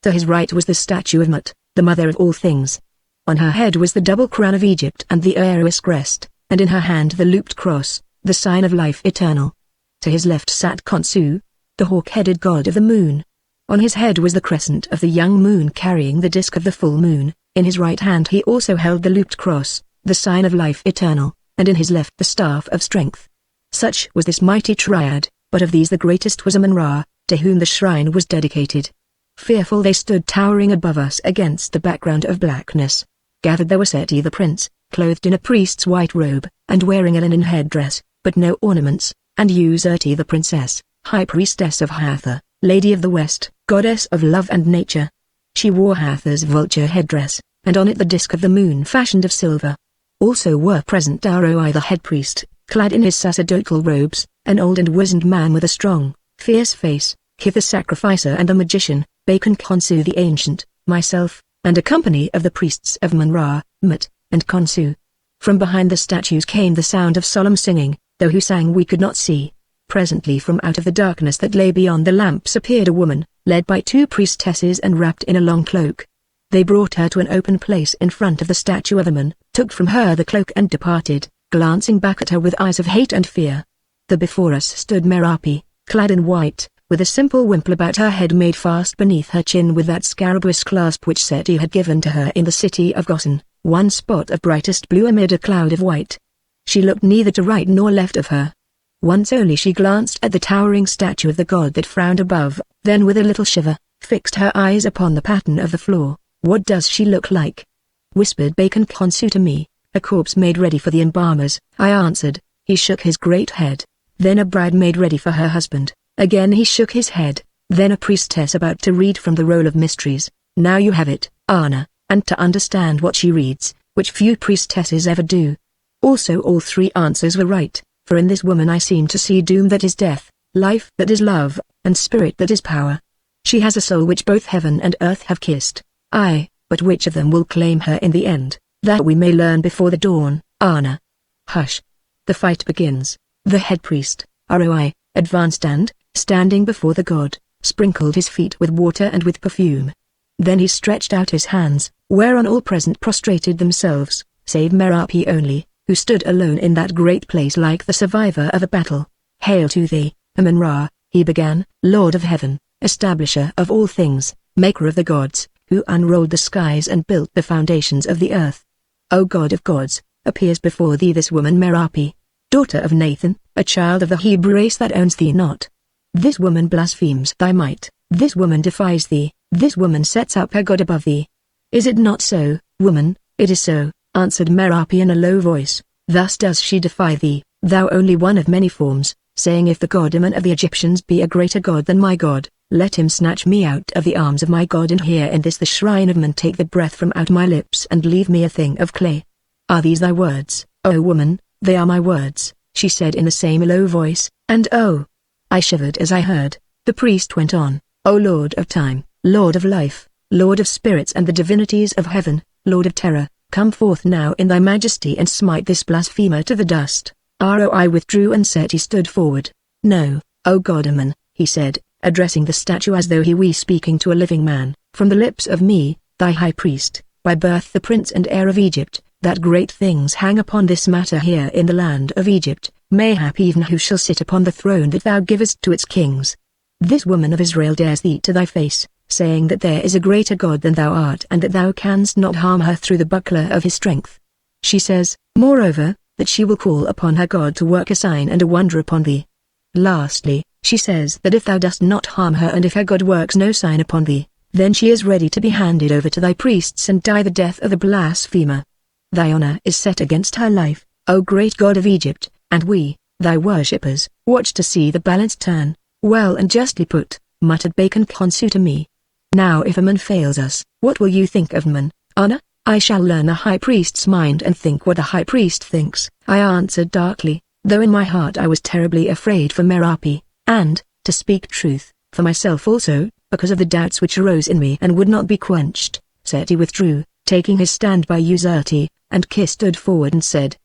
To his right was the statue of Mut, the mother of all things. On her head was the double crown of Egypt and the Aries crest, and in her hand the looped cross, the sign of life eternal. To his left sat Khonsu, the hawk-headed god of the moon. On his head was the crescent of the young moon carrying the disk of the full moon. In his right hand he also held the looped cross, the sign of life eternal, and in his left the staff of strength. Such was this mighty triad, but of these the greatest was Amun-Ra, to whom the shrine was dedicated. Fearful they stood towering above us against the background of blackness. Gathered there was Seti the prince, clothed in a priest's white robe, and wearing a linen headdress, but no ornaments, and Uzerti the princess, high priestess of Hathor, lady of the west, goddess of love and nature. She wore Hathor's vulture headdress, and on it the disk of the moon fashioned of silver. Also were present Roi the head priest, clad in his sacerdotal robes, an old and wizened man with a strong, fierce face, Kith the sacrificer and the magician, Bacon Khonsu the ancient, myself, and a company of the priests of Mun-Ra, Mut, and Khonsu. From behind the statues came the sound of solemn singing, though who sang we could not see. Presently from out of the darkness that lay beyond the lamps appeared a woman, led by 2 priestesses and wrapped in a long cloak. They brought her to an open place in front of the statue of Amun, took from her the cloak and departed, glancing back at her with eyes of hate and fear. The before us stood Merapi, clad in white, with a simple wimple about her head made fast beneath her chin with that scarabæus clasp which Seti had given to her in the city of Gosen, one spot of brightest blue amid a cloud of white. She looked neither to right nor left of her. Once only she glanced at the towering statue of the god that frowned above, then with a little shiver, fixed her eyes upon the pattern of the floor. "What does she look like?" whispered Bacon Khonsu to me. "A corpse made ready for the embalmers," I answered. He shook his great head. "Then a bride made ready for her husband." Again he shook his head. "Then a priestess about to read from the roll of mysteries. Now you have it, Anna, and to understand what she reads, which few priestesses ever do." Also all 3 answers were right, for in this woman I seemed to see doom that is death, life that is love, and spirit that is power. She has a soul which both heaven and earth have kissed. Aye, but which of them will claim her in the end, that we may learn before the dawn, Anna. Hush. The fight begins. The head priest, Roi, advanced and, standing before the god, sprinkled his feet with water and with perfume. Then he stretched out his hands, whereon all present prostrated themselves, save Merapi only, who stood alone in that great place like the survivor of a battle. Hail to thee, Amun-Ra, he began, Lord of heaven, establisher of all things, maker of the gods, who unrolled the skies and built the foundations of the earth. O God of gods, appears before thee this woman Merapi, daughter of Nathan, a child of the Hebrew race that owns thee not. This woman blasphemes thy might, this woman defies thee, this woman sets up her God above thee. Is it not so, woman? It is so, answered Merapi in a low voice. Thus does she defy thee, thou only one of many forms, saying if the god Amun of the Egyptians be a greater god than my God, let him snatch me out of the arms of my God and here in this the shrine of Amun take the breath from out my lips and leave me a thing of clay. Are these thy words, O woman? They are my words, she said in the same low voice, and oh! I shivered as I heard. The priest went on, O Lord of time, Lord of life, Lord of spirits and the divinities of heaven, Lord of terror, come forth now in thy majesty and smite this blasphemer to the dust. Roi withdrew and Seti stood forward. No, O God Amun, he said, addressing the statue as though he were speaking to a living man, from the lips of me, thy high priest, by birth the prince and heir of Egypt, that great things hang upon this matter here in the land of Egypt, mayhap even who shall sit upon the throne that thou givest to its kings. This woman of Israel dares thee to thy face, saying that there is a greater God than thou art and that thou canst not harm her through the buckler of his strength. She says, moreover, that she will call upon her God to work a sign and a wonder upon thee. Lastly, she says that if thou dost not harm her and if her God works no sign upon thee, then she is ready to be handed over to thy priests and die the death of the blasphemer. Thy honor is set against her life, O great God of Egypt, and we, thy worshippers, watch to see the balance turn. Well and justly put, muttered Bacon Khonsu to me. Now if Amun fails us, what will you think of Amun, Anna? I shall learn the high priest's mind and think what the high priest thinks, I answered darkly, though in my heart I was terribly afraid for Merapi, and, to speak truth, for myself also, because of the doubts which arose in me and would not be quenched. Seti withdrew, taking his stand by Uzerti, and Ki stood forward and said,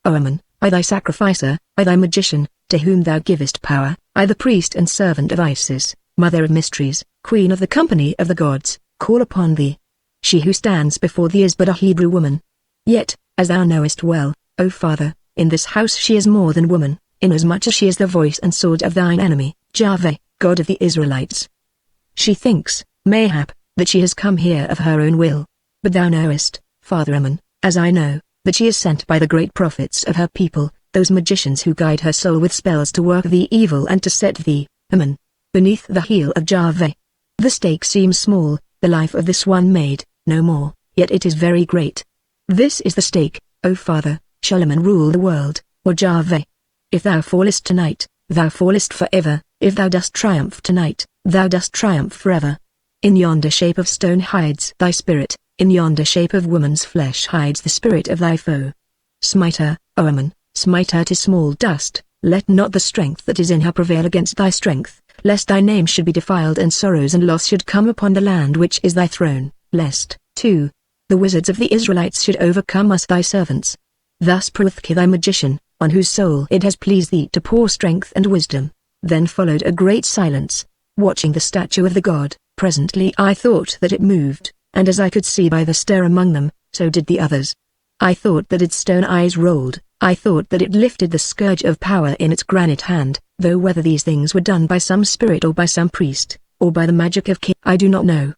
O Amun, I thy sacrificer, I thy magician, to whom thou givest power, I the priest and servant of Isis, mother of mysteries, queen of the company of the gods, call upon thee. She who stands before thee is but a Hebrew woman. Yet, as thou knowest well, O Father, in this house she is more than woman, inasmuch as she is the voice and sword of thine enemy, Yahweh, God of the Israelites. She thinks, mayhap, that she has come here of her own will. But thou knowest, Father Amun, as I know, that she is sent by the great prophets of her people, those magicians who guide her soul with spells to work thee evil and to set thee, Amun, beneath the heel of Yahweh. The stake seems small, the life of this one maid, no more, yet it is very great. This is the stake, O Father, shall Amun rule the world, or Yahweh? If thou fallest tonight, thou fallest forever, if thou dost triumph tonight, thou dost triumph forever. In yonder shape of stone hides thy spirit, in yonder shape of woman's flesh hides the spirit of thy foe. Smite her, O Amun, smite her to small dust, let not the strength that is in her prevail against thy strength, lest thy name should be defiled and sorrows and loss should come upon the land which is thy throne, lest, too, the wizards of the Israelites should overcome us thy servants. Thus prayeth Ki thy magician, on whose soul it has pleased thee to pour strength and wisdom. Then followed a great silence. Watching the statue of the god, presently I thought that it moved, and as I could see by the stir among them, so did the others. I thought that its stone eyes rolled, I thought that it lifted the scourge of power in its granite hand, though whether these things were done by some spirit or by some priest, or by the magic of Ki, I do not know.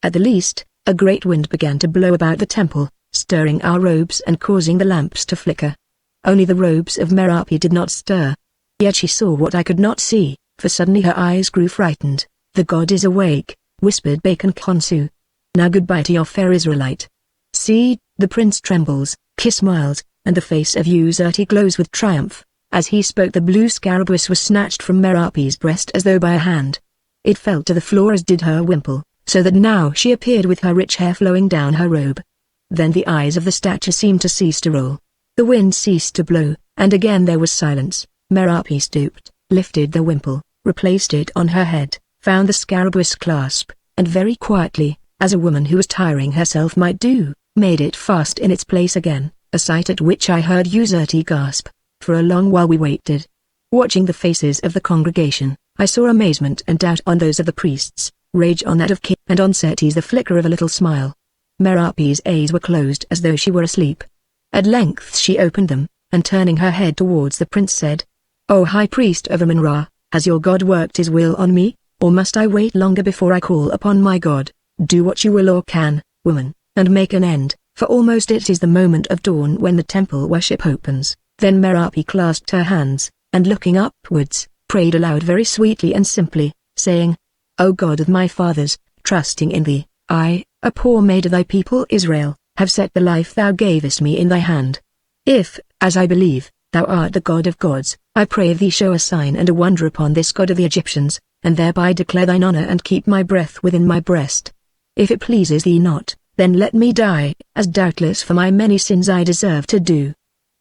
At the least, a great wind began to blow about the temple, stirring our robes and causing the lamps to flicker. Only the robes of Merapi did not stir. Yet she saw what I could not see, for suddenly her eyes grew frightened. The god is awake, whispered Bacon Khonsu. Now goodbye to your fair Israelite. See, the prince trembles, Ki smiles, and the face of Uzerti glows with triumph. As he spoke the blue scarabaeus was snatched from Merapi's breast as though by a hand. It fell to the floor as did her wimple, so that now she appeared with her rich hair flowing down her robe. Then the eyes of the statue seemed to cease to roll. The wind ceased to blow, and again there was silence. Merapi stooped, lifted the wimple, replaced it on her head, found the scarabous clasp, and very quietly, as a woman who was tiring herself might do, made it fast in its place again, a sight at which I heard Uzerti gasp. For a long while we waited. Watching the faces of the congregation, I saw amazement and doubt on those of the priests, rage on that of King, and on Seti's the flicker of a little smile. Merapi's eyes were closed as though she were asleep. At length she opened them, and turning her head towards the prince said, "O High Priest of Amun-Ra, has your God worked his will on me, or must I wait longer before I call upon my God? Do what you will or can, woman, and make an end, for almost it is the moment of dawn when the temple worship opens." Then Merapi clasped her hands, and looking upwards, prayed aloud very sweetly and simply, saying, "O God of my fathers, trusting in thee, I, a poor maid of thy people Israel, have set the life thou gavest me in thy hand. If, as I believe, thou art the God of gods, I pray thee show a sign and a wonder upon this God of the Egyptians, and thereby declare thine honor and keep my breath within my breast. If it pleases thee not, then let me die, as doubtless for my many sins I deserve to do.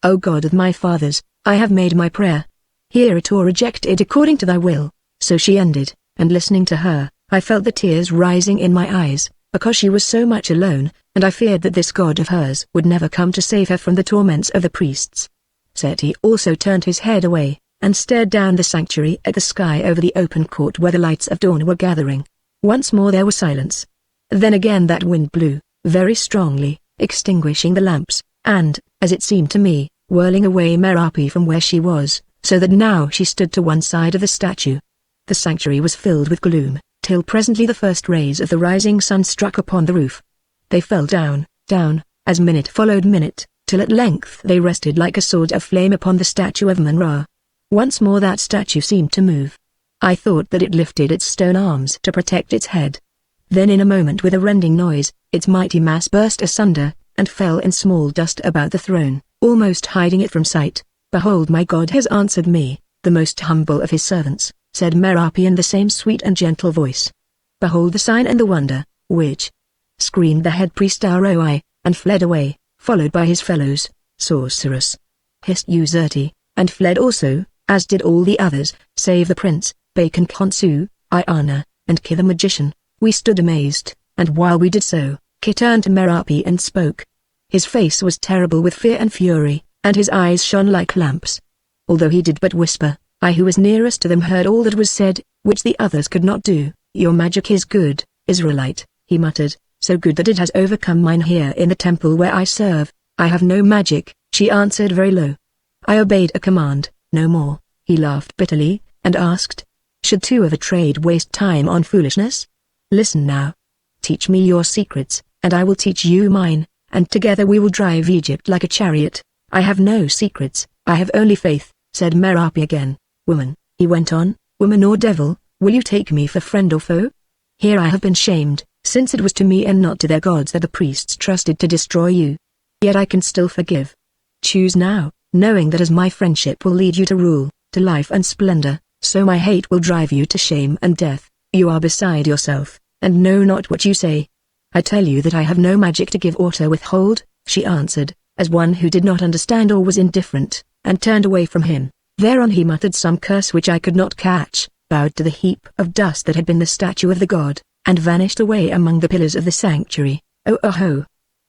O God of my fathers, I have made my prayer. Hear it or reject it according to thy will." So she ended, and listening to her, I felt the tears rising in my eyes, because she was so much alone, and I feared that this God of hers would never come to save her from the torments of the priests. Seti also turned his head away, and stared down the sanctuary at the sky over the open court where the lights of dawn were gathering. Once more there was silence. Then again that wind blew, very strongly, extinguishing the lamps, and, as it seemed to me, whirling away Merapi from where she was, so that now she stood to one side of the statue. The sanctuary was filled with gloom, till presently the first rays of the rising sun struck upon the roof. They fell down, down, as minute followed minute, till at length they rested like a sword of flame upon the statue of Amun-Ra. Once more that statue seemed to move. I thought that it lifted its stone arms to protect its head. Then in a moment with a rending noise, its mighty mass burst asunder, and fell in small dust about the throne, almost hiding it from sight. "Behold, my God has answered me, the most humble of his servants," said Merapi in the same sweet and gentle voice. "Behold the sign and the wonder, which," screamed the head priest Aroi, and fled away, followed by his fellows. "Sorceress!" hissed Uzerti, and fled also, as did all the others, save the prince, Bacon Khonsu, Iana, and Ki the magician. We stood amazed, and while we did so, Ki turned to Merapi and spoke. His face was terrible with fear and fury, and his eyes shone like lamps. Although he did but whisper, I who was nearest to them heard all that was said, which the others could not do. "Your magic is good, Israelite," he muttered, "so good that it has overcome mine here in the temple where I serve." "I have no magic," she answered very low. I obeyed a command, no more. He laughed bitterly, and asked, "Should two of a trade waste time on foolishness? Listen now. Teach me your secrets, and I will teach you mine, and together we will drive Egypt like a chariot." "I have no secrets, I have only faith," said Merapi again. "Woman," he went on, "woman or devil, will you take me for friend or foe? Here I have been shamed, since it was to me and not to their gods that the priests trusted to destroy you. Yet I can still forgive. Choose now, knowing that as my friendship will lead you to rule, to life and splendor, so my hate will drive you to shame and death. You are beside yourself, and know not what you say." "I tell you that I have no magic to give or to withhold," she answered, as one who did not understand or was indifferent, and turned away from him. Thereon he muttered some curse which I could not catch, bowed to the heap of dust that had been the statue of the god, and vanished away among the pillars of the sanctuary. "Oh oh!"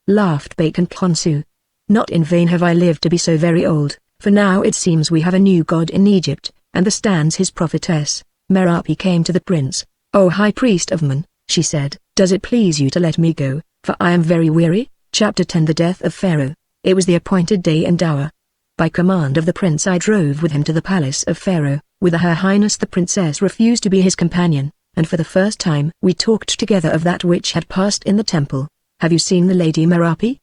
laughed Bacon Khonsu. "Not in vain have I lived to be so very old, for now it seems we have a new god in Egypt, and there stands his prophetess." Merapi came to the prince. "O High Priest of Mun," she said, "does it please you to let me go, for I am very weary?" Chapter 10 The Death of Pharaoh. It was the appointed day and hour. By command of the prince I drove with him to the palace of Pharaoh, whither Her Highness the Princess refused to be his companion, and for the first time we talked together of that which had passed in the temple. "Have you seen the Lady Merapi?"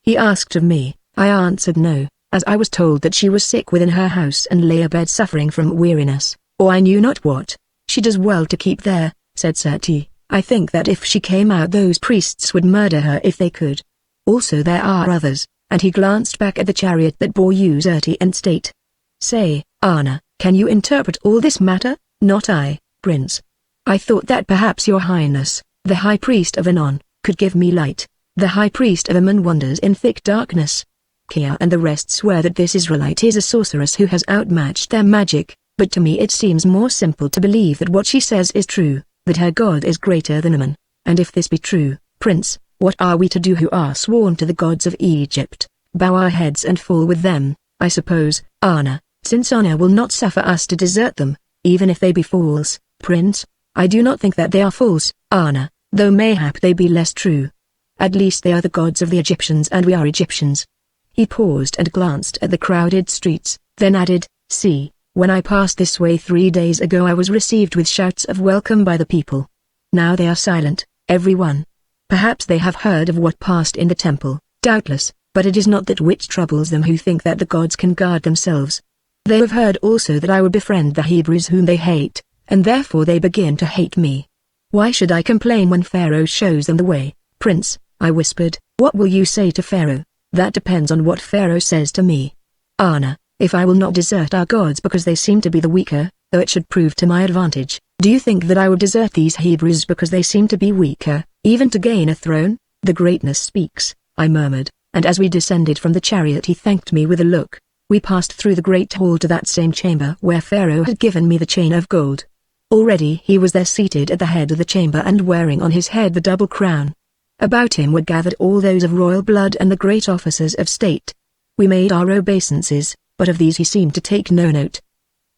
he asked of me. I answered no, as I was told that she was sick within her house and lay abed suffering from weariness, or I knew not what. "She does well to keep there," said Seti. "I think that if she came out those priests would murder her if they could. Also there are others," and he glanced back at the chariot that bore Uzerti and state. "Say, Anna, can you interpret all this matter?" "Not I, Prince. I thought that perhaps your Highness, the High Priest of Anon, could give me light." "The High Priest of Amun wanders in thick darkness. Kia and the rest swear that this Israelite is a sorceress who has outmatched their magic, But to me it seems more simple to believe that what she says is true, that her God is greater than a man. And if this be true, Prince, what are we to do who are sworn to the gods of Egypt? Bow our heads and fall with them, I suppose, Anna, since honor will not suffer us to desert them, even if they be false. Prince, I do not think that they are false, Anna, though mayhap they be less true. At least they are the gods of the Egyptians and we are Egyptians. He paused and glanced at the crowded streets, then added, see, when I passed this way 3 days ago I was received with shouts of welcome by the people. Now they are silent, everyone. Perhaps they have heard of what passed in the temple, doubtless, but it is not that which troubles them who think that the gods can guard themselves. They have heard also that I would befriend the Hebrews whom they hate, and therefore they begin to hate me. Why should I complain when Pharaoh shows them the way? Prince, I whispered, what will you say to Pharaoh? That depends on what Pharaoh says to me. Anna, if I will not desert our gods because they seem to be the weaker, though it should prove to my advantage, do you think that I would desert these Hebrews because they seem to be weaker, even to gain a throne? The greatness speaks, I murmured, and as we descended from the chariot he thanked me with a look. We passed through the great hall to that same chamber where Pharaoh had given me the chain of gold. Already he was there seated at the head of the chamber and wearing on his head the double crown. About him were gathered all those of royal blood and the great officers of state. We made our obeisances, but of these he seemed to take no note.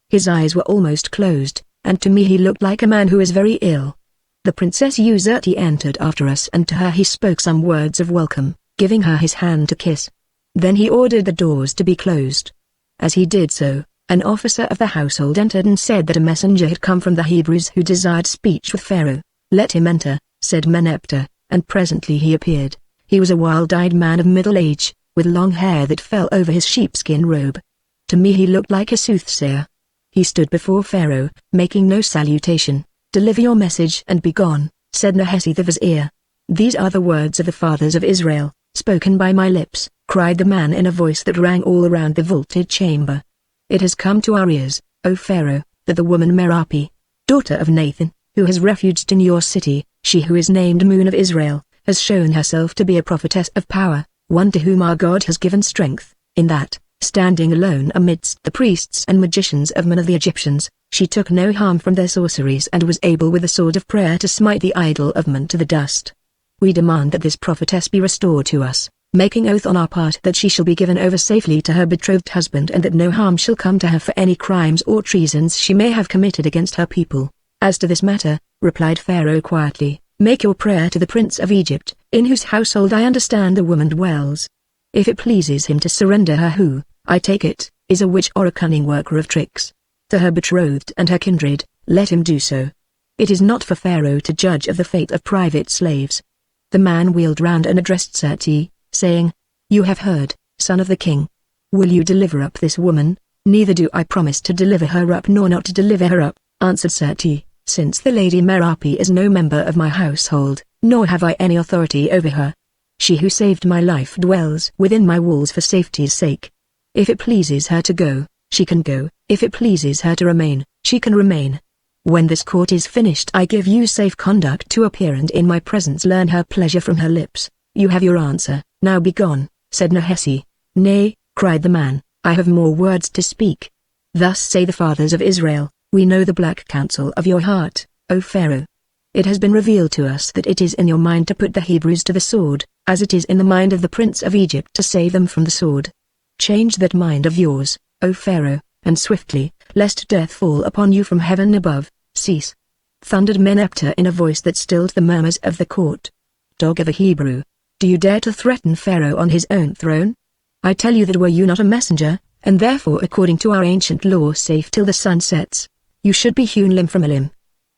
His eyes were almost closed, and to me he looked like a man who is very ill. The Princess Userti entered after us and to her he spoke some words of welcome, giving her his hand to kiss. Then he ordered the doors to be closed. As he did so, an officer of the household entered and said that a messenger had come from the Hebrews who desired speech with Pharaoh. Let him enter, said Meneptah, and presently he appeared. He was a wild-eyed man of middle age, with long hair that fell over his sheepskin robe. To me he looked like a soothsayer. He stood before Pharaoh, making no salutation. Deliver your message and be gone, said Nahesi the vizier. These are the words of the fathers of Israel, spoken by my lips, cried the man in a voice that rang all around the vaulted chamber. It has come to our ears, O Pharaoh, that the woman Merapi, daughter of Nathan, who has refuged in your city, she who is named Moon of Israel, has shown herself to be a prophetess of power, one to whom our God has given strength, in that, standing alone amidst the priests and magicians of Men of the Egyptians, she took no harm from their sorceries and was able with the sword of prayer to smite the idol of Men to the dust. We demand that this prophetess be restored to us, making oath on our part that she shall be given over safely to her betrothed husband and that no harm shall come to her for any crimes or treasons she may have committed against her people. As to this matter, replied Pharaoh quietly, make your prayer to the Prince of Egypt, in whose household I understand the woman dwells. If it pleases him to surrender her who, I take it, is a witch or a cunning worker of tricks, to her betrothed and her kindred, let him do so. It is not for Pharaoh to judge of the fate of private slaves. The man wheeled round and addressed Seti, saying, You have heard, son of the king. Will you deliver up this woman? Neither do I promise to deliver her up nor not to deliver her up, answered Seti, since the Lady Merapi is no member of my household, nor have I any authority over her. She who saved my life dwells within my walls for safety's sake. If it pleases her to go, she can go, if it pleases her to remain, she can remain. When this court is finished I give you safe conduct to appear and in my presence learn her pleasure from her lips. You have your answer, now be gone, said Nahesi. Nay, cried the man, I have more words to speak. Thus say the fathers of Israel, we know the black counsel of your heart, O Pharaoh. It has been revealed to us that it is in your mind to put the Hebrews to the sword, as it is in the mind of the Prince of Egypt to save them from the sword. Change that mind of yours, O Pharaoh, and swiftly, lest death fall upon you from heaven above. Cease, thundered Meneptah in a voice that stilled the murmurs of the court. Dog of a Hebrew, do you dare to threaten Pharaoh on his own throne? I tell you that were you not a messenger, and therefore according to our ancient law safe till the sun sets, you should be hewn limb from a limb.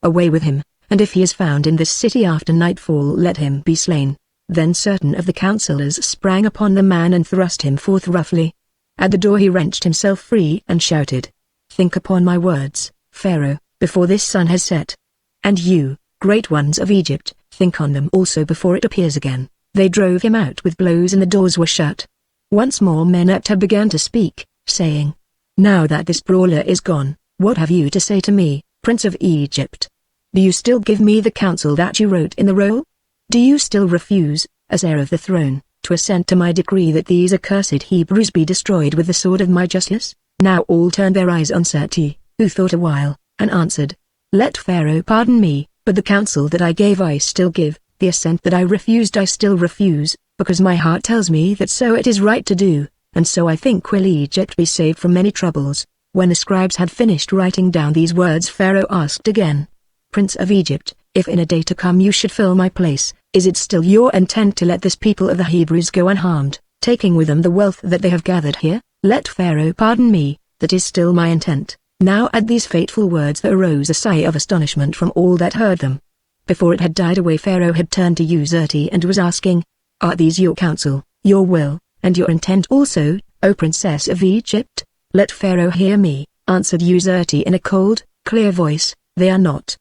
Away with him, and if he is found in this city after nightfall let him be slain. Then certain of the counselors sprang upon the man and thrust him forth roughly. At the door he wrenched himself free and shouted, Think upon my words, Pharaoh, before this sun has set. And you, great ones of Egypt, think on them also before it appears again. They drove him out with blows and the doors were shut. Once more Meneptah began to speak, saying, Now that this brawler is gone, what have you to say to me, Prince of Egypt? Do you still give me the counsel that you wrote in the roll? Do you still refuse, as heir of the throne, to assent to my decree that these accursed Hebrews be destroyed with the sword of my justice? Now all turned their eyes on Seti, who thought a while, and answered, "Let Pharaoh pardon me, but the counsel that I gave I still give, the assent that I refused I still refuse, because my heart tells me that so it is right to do, and so I think will Egypt be saved from many troubles." When the scribes had finished writing down these words, Pharaoh asked again, "Prince of Egypt, if in a day to come you should fill my place, is it still your intent to let this people of the Hebrews go unharmed, taking with them the wealth that they have gathered here?" "Let Pharaoh pardon me, that is still my intent." Now at these fateful words there arose a sigh of astonishment from all that heard them. Before it had died away, Pharaoh had turned to Uzerti and was asking, "Are these your counsel, your will, and your intent also, O Princess of Egypt?" "Let Pharaoh hear me," answered Uzerti in a cold, clear voice, "they are not.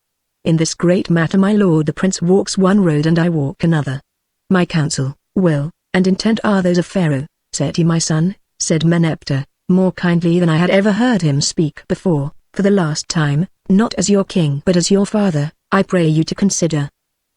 In this great matter my lord the prince walks one road and I walk another. My counsel, will, and intent are those of Pharaoh." "Seti my son," said Meneptah, more kindly than I had ever heard him speak before, "for the last time, not as your king but as your father, I pray you to consider.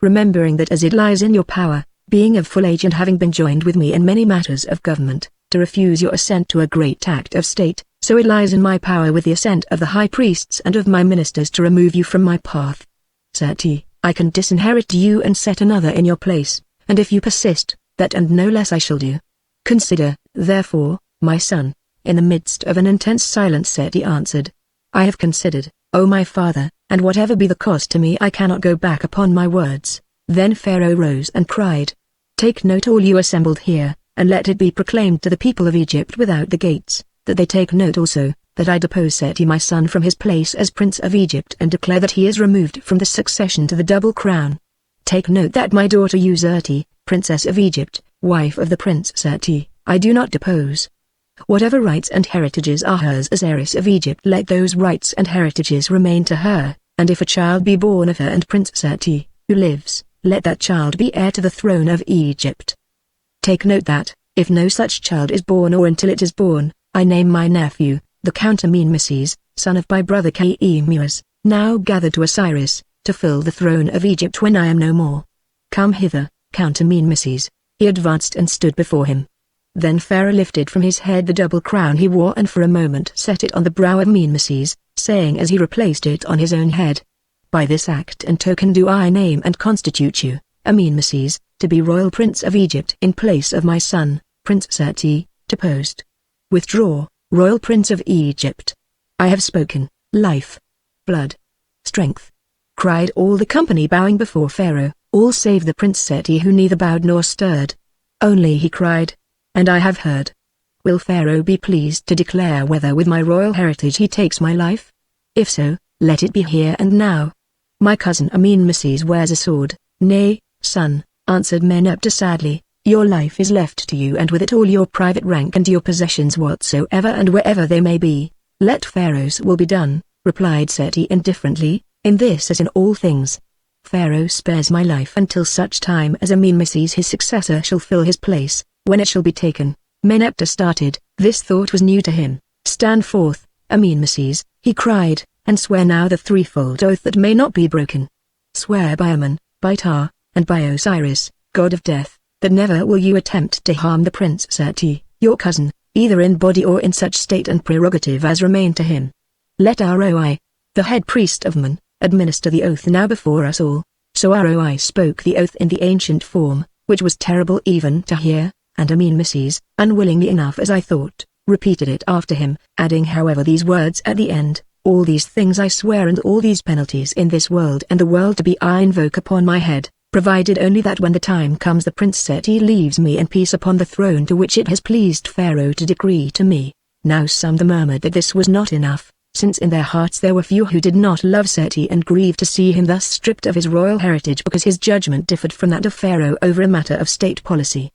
Remembering that as it lies in your power, being of full age and having been joined with me in many matters of government, to refuse your assent to a great act of state, so it lies in my power with the assent of the high priests and of my ministers to remove you from my path. Seti, I can disinherit you and set another in your place, and if you persist, that and no less I shall do. Consider, therefore, my son." In the midst of an intense silence Seti answered, "I have considered, O my father, and whatever be the cost to me I cannot go back upon my words." Then Pharaoh rose and cried, "Take note all you assembled here, and let it be proclaimed to the people of Egypt without the gates, that they take note also, that I depose Seti my son from his place as Prince of Egypt and declare that he is removed from the succession to the double crown. Take note that my daughter Uzerti, Princess of Egypt, wife of the Prince Seti, I do not depose. Whatever rights and heritages are hers as heiress of Egypt, let those rights and heritages remain to her, and if a child be born of her and Prince Seti, who lives, let that child be heir to the throne of Egypt. Take note that, if no such child is born or until it is born, I name my nephew, the Count Amenmeses, son of my brother Khemus, now gathered to Osiris, to fill the throne of Egypt when I am no more. Come hither, Count Amenmeses." He advanced and stood before him. Then Pharaoh lifted from his head the double crown he wore and for a moment set it on the brow of Amenmeses, saying as he replaced it on his own head, "By this act and token do I name and constitute you, Amenmeses, to be royal prince of Egypt in place of my son, Prince Seti, deposed. Withdraw, royal prince of Egypt. I have spoken." "Life, blood, strength," cried all the company bowing before Pharaoh, all save the Prince Seti who neither bowed nor stirred. Only he cried, "And I have heard. Will Pharaoh be pleased to declare whether with my royal heritage he takes my life? If so, let it be here and now. My cousin Amenmeses wears a sword." "Nay, son," answered Meneptah sadly, "your life is left to you and with it all your private rank and your possessions whatsoever and wherever they may be. Let Pharaoh's will be done," replied Seti indifferently, "in this as in all things. Pharaoh spares my life until such time as Amenmeses his successor shall fill his place, when it shall be taken." Meneptah started. This thought was new to him. "Stand forth, Amenmeses," he cried, "and swear now the threefold oath that may not be broken. Swear by Amun, by Ptah, and by Osiris, god of death, that never will you attempt to harm the Prince Seti, your cousin, either in body or in such state and prerogative as remain to him. Let Roi, the head priest of Amun, administer the oath now before us all." So Roi spoke the oath in the ancient form, which was terrible even to hear, and Amenmeses, unwillingly enough as I thought, repeated it after him, adding however these words at the end, "All these things I swear and all these penalties in this world and the world to be I invoke upon my head, provided only that when the time comes the Prince Seti leaves me in peace upon the throne to which it has pleased Pharaoh to decree to me." Now some murmured that this was not enough, since in their hearts there were few who did not love Seti and grieved to see him thus stripped of his royal heritage because his judgment differed from that of Pharaoh over a matter of state policy.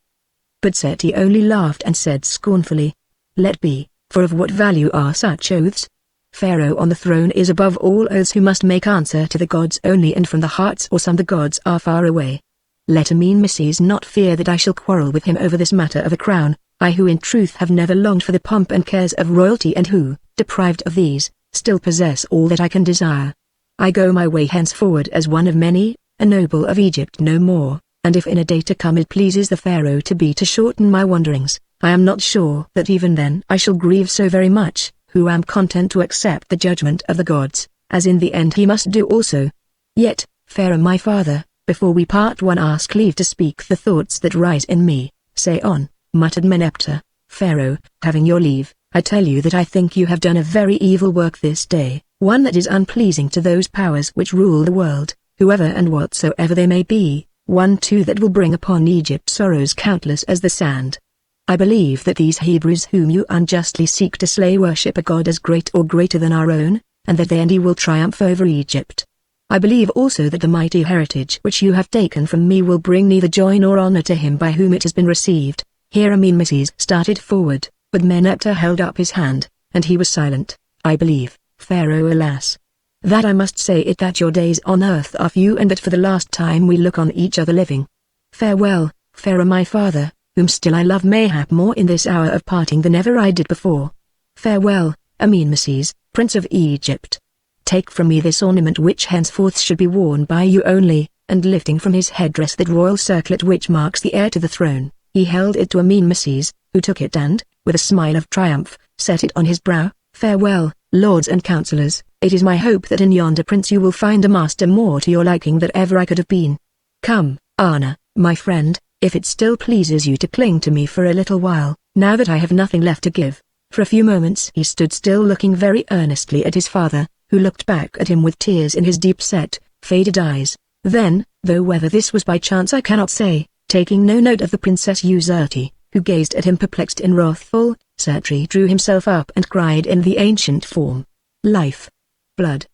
But Seti only laughed and said scornfully, "Let be, for of what value are such oaths? Pharaoh on the throne is above all oaths who must make answer to the gods only and from the hearts or some the gods are far away. Let Amenmeses not fear that I shall quarrel with him over this matter of a crown, I who in truth have never longed for the pomp and cares of royalty and who, deprived of these, still possess all that I can desire. I go my way henceforward as one of many, a noble of Egypt no more, and if in a day to come it pleases the Pharaoh to shorten my wanderings, I am not sure that even then I shall grieve so very much, who am content to accept the judgment of the gods, as in the end he must do also. Yet, Pharaoh my father, before we part one ask leave to speak the thoughts that rise in me. Say on, muttered Meneptah. Pharaoh, having your leave, I tell you that I think you have done a very evil work this day, one that is unpleasing to those powers which rule the world, whoever and whatsoever they may be, one too that will bring upon Egypt sorrows countless as the sand. I believe that these Hebrews whom you unjustly seek to slay worship a god as great or greater than our own, and that they will triumph over Egypt. I believe also that the mighty heritage which you have taken from me will bring neither joy nor honor to him by whom it has been received. Here Amenmeses started forward, but Meneptah held up his hand, and he was silent. I believe, Pharaoh, alas, that I must say it, that your days on earth are few, and that for the last time we look on each other living. Farewell, Pharaoh my father, whom still I love mayhap more in this hour of parting than ever I did before. Farewell, Amenmeses, Prince of Egypt. Take from me this ornament which henceforth should be worn by you only, and lifting from his headdress that royal circlet which marks the heir to the throne, he held it to Amenmeses, who took it and, with a smile of triumph, set it on his brow. Farewell, lords and councillors, it is my hope that in yonder prince you will find a master more to your liking than ever I could have been. Come, Anna, my friend, if it still pleases you to cling to me for a little while, now that I have nothing left to give. For a few moments he stood still, looking very earnestly at his father, who looked back at him with tears in his deep-set, faded eyes. Then, though whether this was by chance I cannot say, taking no note of the Princess Userti, who gazed at him perplexed and wrathful, Serti drew himself up and cried in the ancient form, life, blood,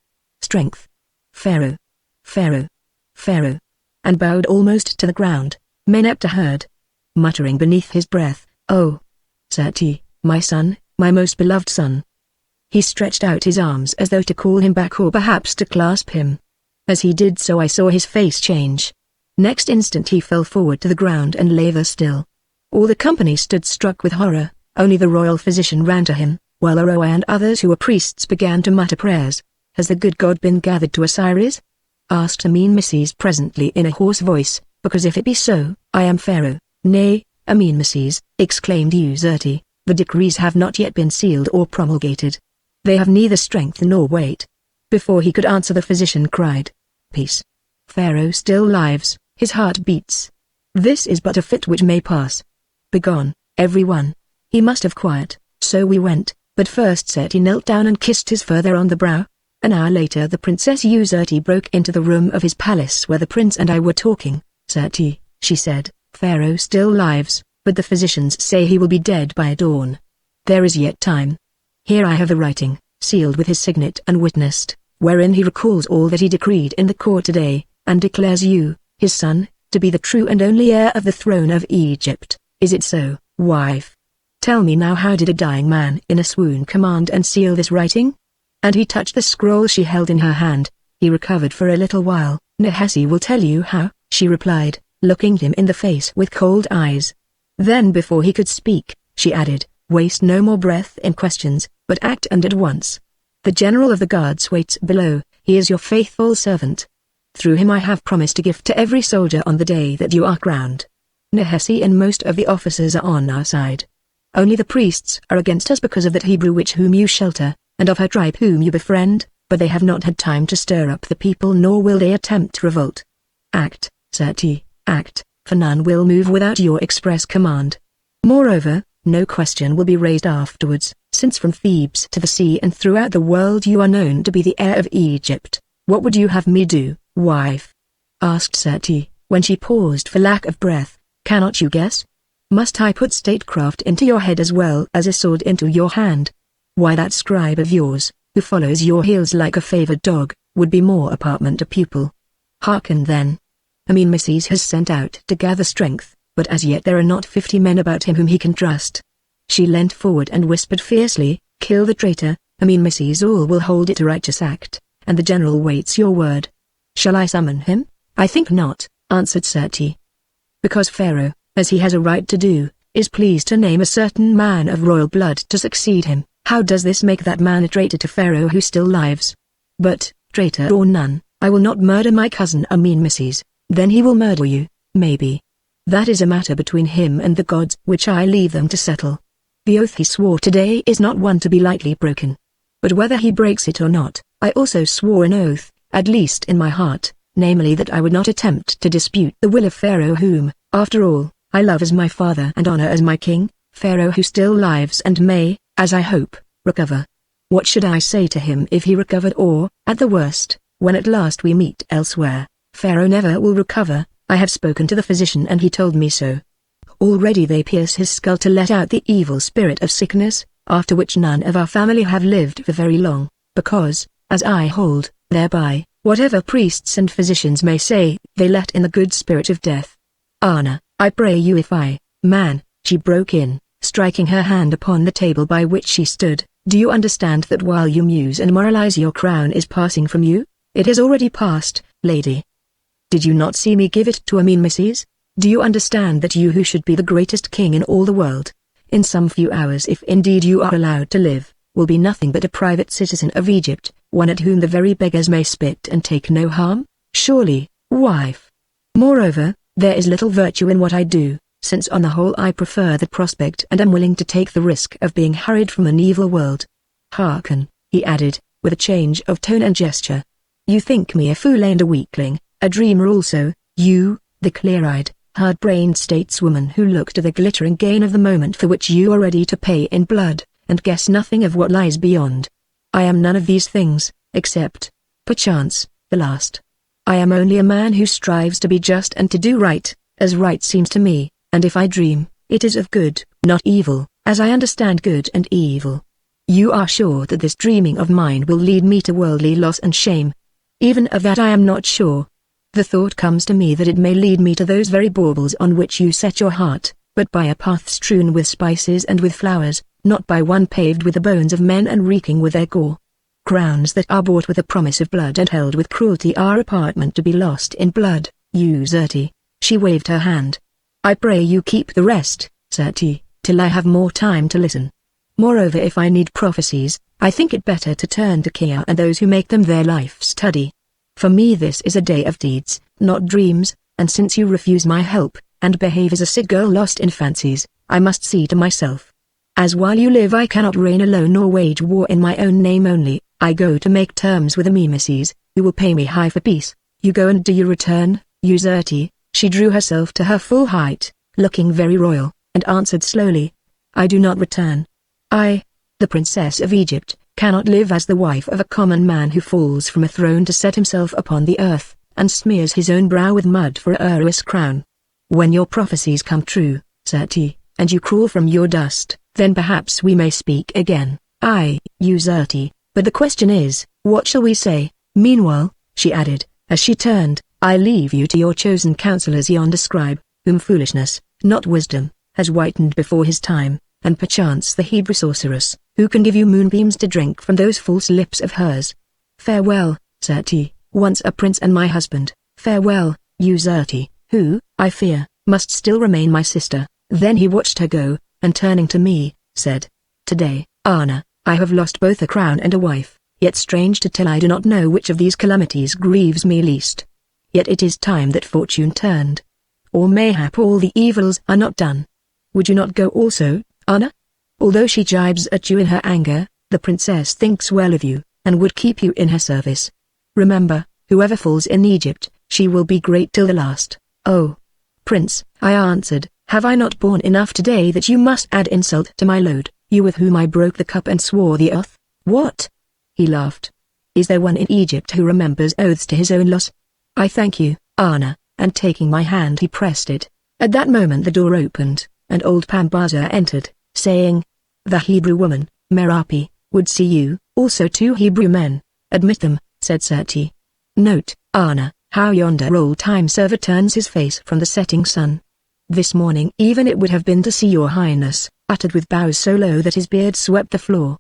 strength, Pharaoh, Pharaoh, Pharaoh, and bowed almost to the ground. Meneptah heard, muttering beneath his breath, oh, Serti, my son, my most beloved son. He stretched out his arms as though to call him back or perhaps to clasp him. As he did so I saw his face change. Next instant he fell forward to the ground and lay there still. All the company stood struck with horror, only the royal physician ran to him, while Aroa and others who were priests began to mutter prayers. Has the good god been gathered to Osiris? Asked Amenmeses presently in a hoarse voice, because if it be so, I am Pharaoh. Nay, Amenmeses, exclaimed Userti, the decrees have not yet been sealed or promulgated. They have neither strength nor weight. Before he could answer the physician cried, peace. Pharaoh still lives, his heart beats. This is but a fit which may pass. Begone, everyone. He must have quiet. So we went, but first Seti knelt down and kissed his father on the brow. An hour later the Princess Userti broke into the room of his palace where the prince and I were talking. Seti, she said, Pharaoh still lives, but the physicians say he will be dead by dawn. There is yet time. Here I have the writing, sealed with his signet and witnessed, wherein he recalls all that he decreed in the court today, and declares you, his son, to be the true and only heir of the throne of Egypt. Is it so, wife? Tell me now, how did a dying man in a swoon command and seal this writing? And he touched the scroll she held in her hand. He recovered for a little while. Nehesi will tell you how, she replied, looking him in the face with cold eyes. Then before he could speak, she added, waste no more breath in questions, but act and at once. The general of the guards waits below, he is your faithful servant. Through him I have promised to give to every soldier on the day that you are crowned. Nehesi and most of the officers are on our side. Only the priests are against us because of that Hebrew witch whom you shelter, and of her tribe whom you befriend, but they have not had time to stir up the people, nor will they attempt revolt. Act, Seti, act, for none will move without your express command. Moreover, no question will be raised afterwards, since from Thebes to the sea and throughout the world you are known to be the heir of Egypt. What would you have me do, wife? Asked Seti, when she paused for lack of breath. Cannot you guess? Must I put statecraft into your head as well as a sword into your hand? Why, that scribe of yours, who follows your heels like a favored dog, would be more apartment a pupil. Hearken then. Amenmeses has sent out to gather strength, but as yet there are not 50 men about him whom he can trust. She leant forward and whispered fiercely, kill the traitor. Amenmeses all will hold it a righteous act, and the general waits your word. Shall I summon him? I think not, answered Seti. Because Pharaoh, as he has a right to do, is pleased to name a certain man of royal blood to succeed him. How does this make that man a traitor to Pharaoh who still lives? But, traitor or none, I will not murder my cousin Amenmeses. Then he will murder you, maybe. That is a matter between him and the gods which I leave them to settle. The oath he swore today is not one to be lightly broken. But whether he breaks it or not, I also swore an oath, at least in my heart, namely that I would not attempt to dispute the will of Pharaoh whom, after all, I love as my father and honor as my king, Pharaoh who still lives and may, as I hope, recover. What should I say to him if he recovered or, at the worst, when at last we meet elsewhere, Pharaoh never will recover? I have spoken to the physician and he told me so. Already they pierce his skull to let out the evil spirit of sickness, after which none of our family have lived for very long, because, as I hold, thereby, whatever priests and physicians may say, they let in the good spirit of death. Anna, I pray you if I, man, she broke in, striking her hand upon the table by which she stood, do you understand that while you muse and moralize your crown is passing from you? It has already passed, lady. Did you not see me give it to a mean missus? Do you understand that you who should be the greatest king in all the world, in some few hours if indeed you are allowed to live, will be nothing but a private citizen of Egypt, one at whom the very beggars may spit and take no harm? Surely, wife. Moreover, there is little virtue in what I do, since on the whole I prefer the prospect and am willing to take the risk of being hurried from an evil world. Hearken, he added, with a change of tone and gesture. You think me a fool and a weakling, a dreamer also, you, the clear-eyed, hard-brained stateswoman who look to the glittering gain of the moment for which you are ready to pay in blood, and guess nothing of what lies beyond. I am none of these things, except, perchance, the last. I am only a man who strives to be just and to do right, as right seems to me, and if I dream, it is of good, not evil, as I understand good and evil. You are sure that this dreaming of mine will lead me to worldly loss and shame? Even of that I am not sure. The thought comes to me that it may lead me to those very baubles on which you set your heart, but by a path strewn with spices and with flowers, not by one paved with the bones of men and reeking with their gore. Crowns that are bought with a promise of blood and held with cruelty are apartment to be lost in blood, you Zerti. She waved her hand. I pray you keep the rest, Zerti, till I have more time to listen. Moreover, if I need prophecies, I think it better to turn to Kia and those who make them their life study. For me this is a day of deeds, not dreams, and since you refuse my help, and behave as a sick girl lost in fancies, I must see to myself. As while you live I cannot reign alone nor wage war in my own name only, I go to make terms with the Mimeses, who will pay me high for peace. You go and do you return, Uzerti? She drew herself to her full height, looking very royal, and answered slowly. I do not return. I, the Princess of Egypt, cannot live as the wife of a common man who falls from a throne to set himself upon the earth, and smears his own brow with mud for a Urus crown. When your prophecies come true, Zerti, and you crawl from your dust, then perhaps we may speak again, I, Uzerti, but the question is, what shall we say? Meanwhile, she added, as she turned, I leave you to your chosen counselors yonder scribe, whom foolishness, not wisdom, has whitened before his time, and perchance the Hebrew sorceress, who can give you moonbeams to drink from those false lips of hers. Farewell, Zerti, once a prince and my husband, farewell, Uzerti, who, I fear, must still remain my sister. Then he watched her go, and turning to me, said, Today, Anna, I have lost both a crown and a wife, yet strange to tell I do not know which of these calamities grieves me least. Yet it is time that fortune turned. Or mayhap all the evils are not done. Would you not go also, Anna? Although she jibes at you in her anger, the princess thinks well of you, and would keep you in her service. Remember, whoever falls in Egypt, she will be great till the last. Oh, Prince, I answered, have I not borne enough today that you must add insult to my load, you with whom I broke the cup and swore the oath? What? He laughed. Is there one in Egypt who remembers oaths to his own loss? I thank you, Anna, and taking my hand he pressed it. At that moment the door opened, and old Pambaza entered, saying, The Hebrew woman, Merapi, would see you. Also 2 Hebrew men. Admit them, said Zerti. Note, Anna, how yonder old time server turns his face from the setting sun. This morning even it would have been to see your highness, uttered with bows so low that his beard swept the floor.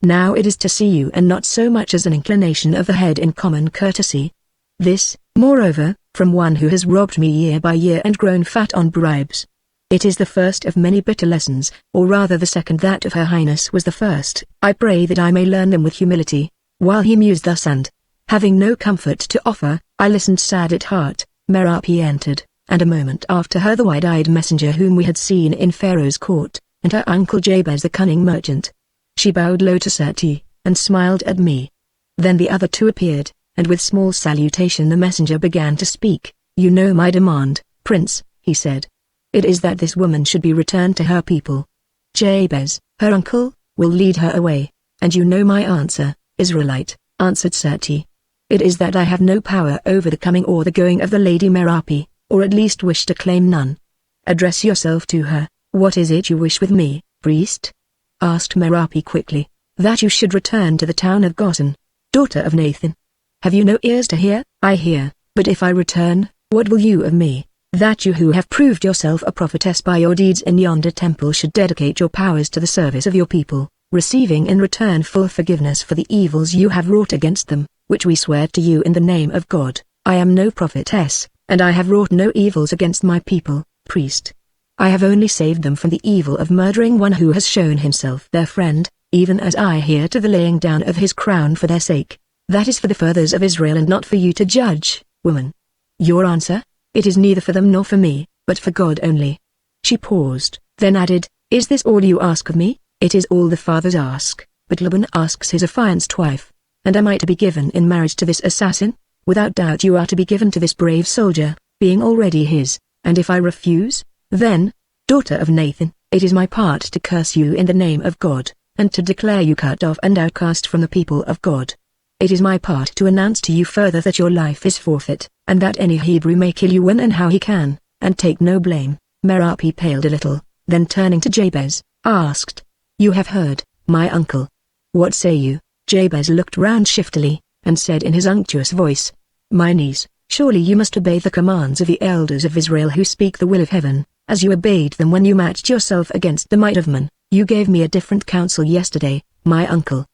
Now it is to see you and not so much as an inclination of the head in common courtesy. This, moreover, from one who has robbed me year by year and grown fat on bribes. It is the first of many bitter lessons, or rather the second. That of her highness was the first. I pray that I may learn them with humility. While he mused thus and, having no comfort to offer, I listened sad at heart, Merapi entered, and a moment after her the wide-eyed messenger whom we had seen in Pharaoh's court. and her uncle Jabez the cunning merchant. She bowed low to Seti, and smiled at me. Then the other two appeared, and with small salutation the messenger began to speak. "You know my demand, Prince," he said. "It is that this woman should be returned to her people. Jabez, her uncle, will lead her away, and you know my answer, Israelite," answered Seti. "It is that I have no power over the coming or the going of the Lady Merapi, or at least wish to claim none." "Address yourself to her. What is it you wish with me, priest?" asked Merapi quickly. "That you should return to the town of Goshen, daughter of Nathan." "Have you no ears to hear?" "I hear, but if I return, what will you of me? That you who have proved yourself a prophetess by your deeds in yonder temple should dedicate your powers to the service of your people, receiving in return full forgiveness for the evils you have wrought against them, which we swear to you in the name of God. I am no prophetess, and I have wrought no evils against my people, priest. I have only saved them from the evil of murdering one who has shown himself their friend, even as I hear to the laying down of his crown for their sake. That is for the fathers of Israel and not for you to judge, woman." "Your answer?" "It is neither for them nor for me, but for God only." She paused, then added, "Is this all you ask of me?" "It is all the fathers ask, but Laban asks his affianced wife. And am I to be given in marriage to this assassin? Without doubt you are to be given to this brave soldier, being already his, and if I refuse, then, daughter of Nathan, it is my part to curse you in the name of God, and to declare you cut off and outcast from the people of God. It is my part to announce to you further that your life is forfeit, and that any Hebrew may kill you when and how he can, and take no blame." Merapi paled a little, then turning to Jabez, asked, "You have heard, my uncle. What say you?" Jabez looked round shiftily, and said in his unctuous voice, "My niece, surely you must obey the commands of the elders of Israel who speak the will of heaven, as you obeyed them when you matched yourself against the might of man. You gave me a different counsel yesterday, my uncle.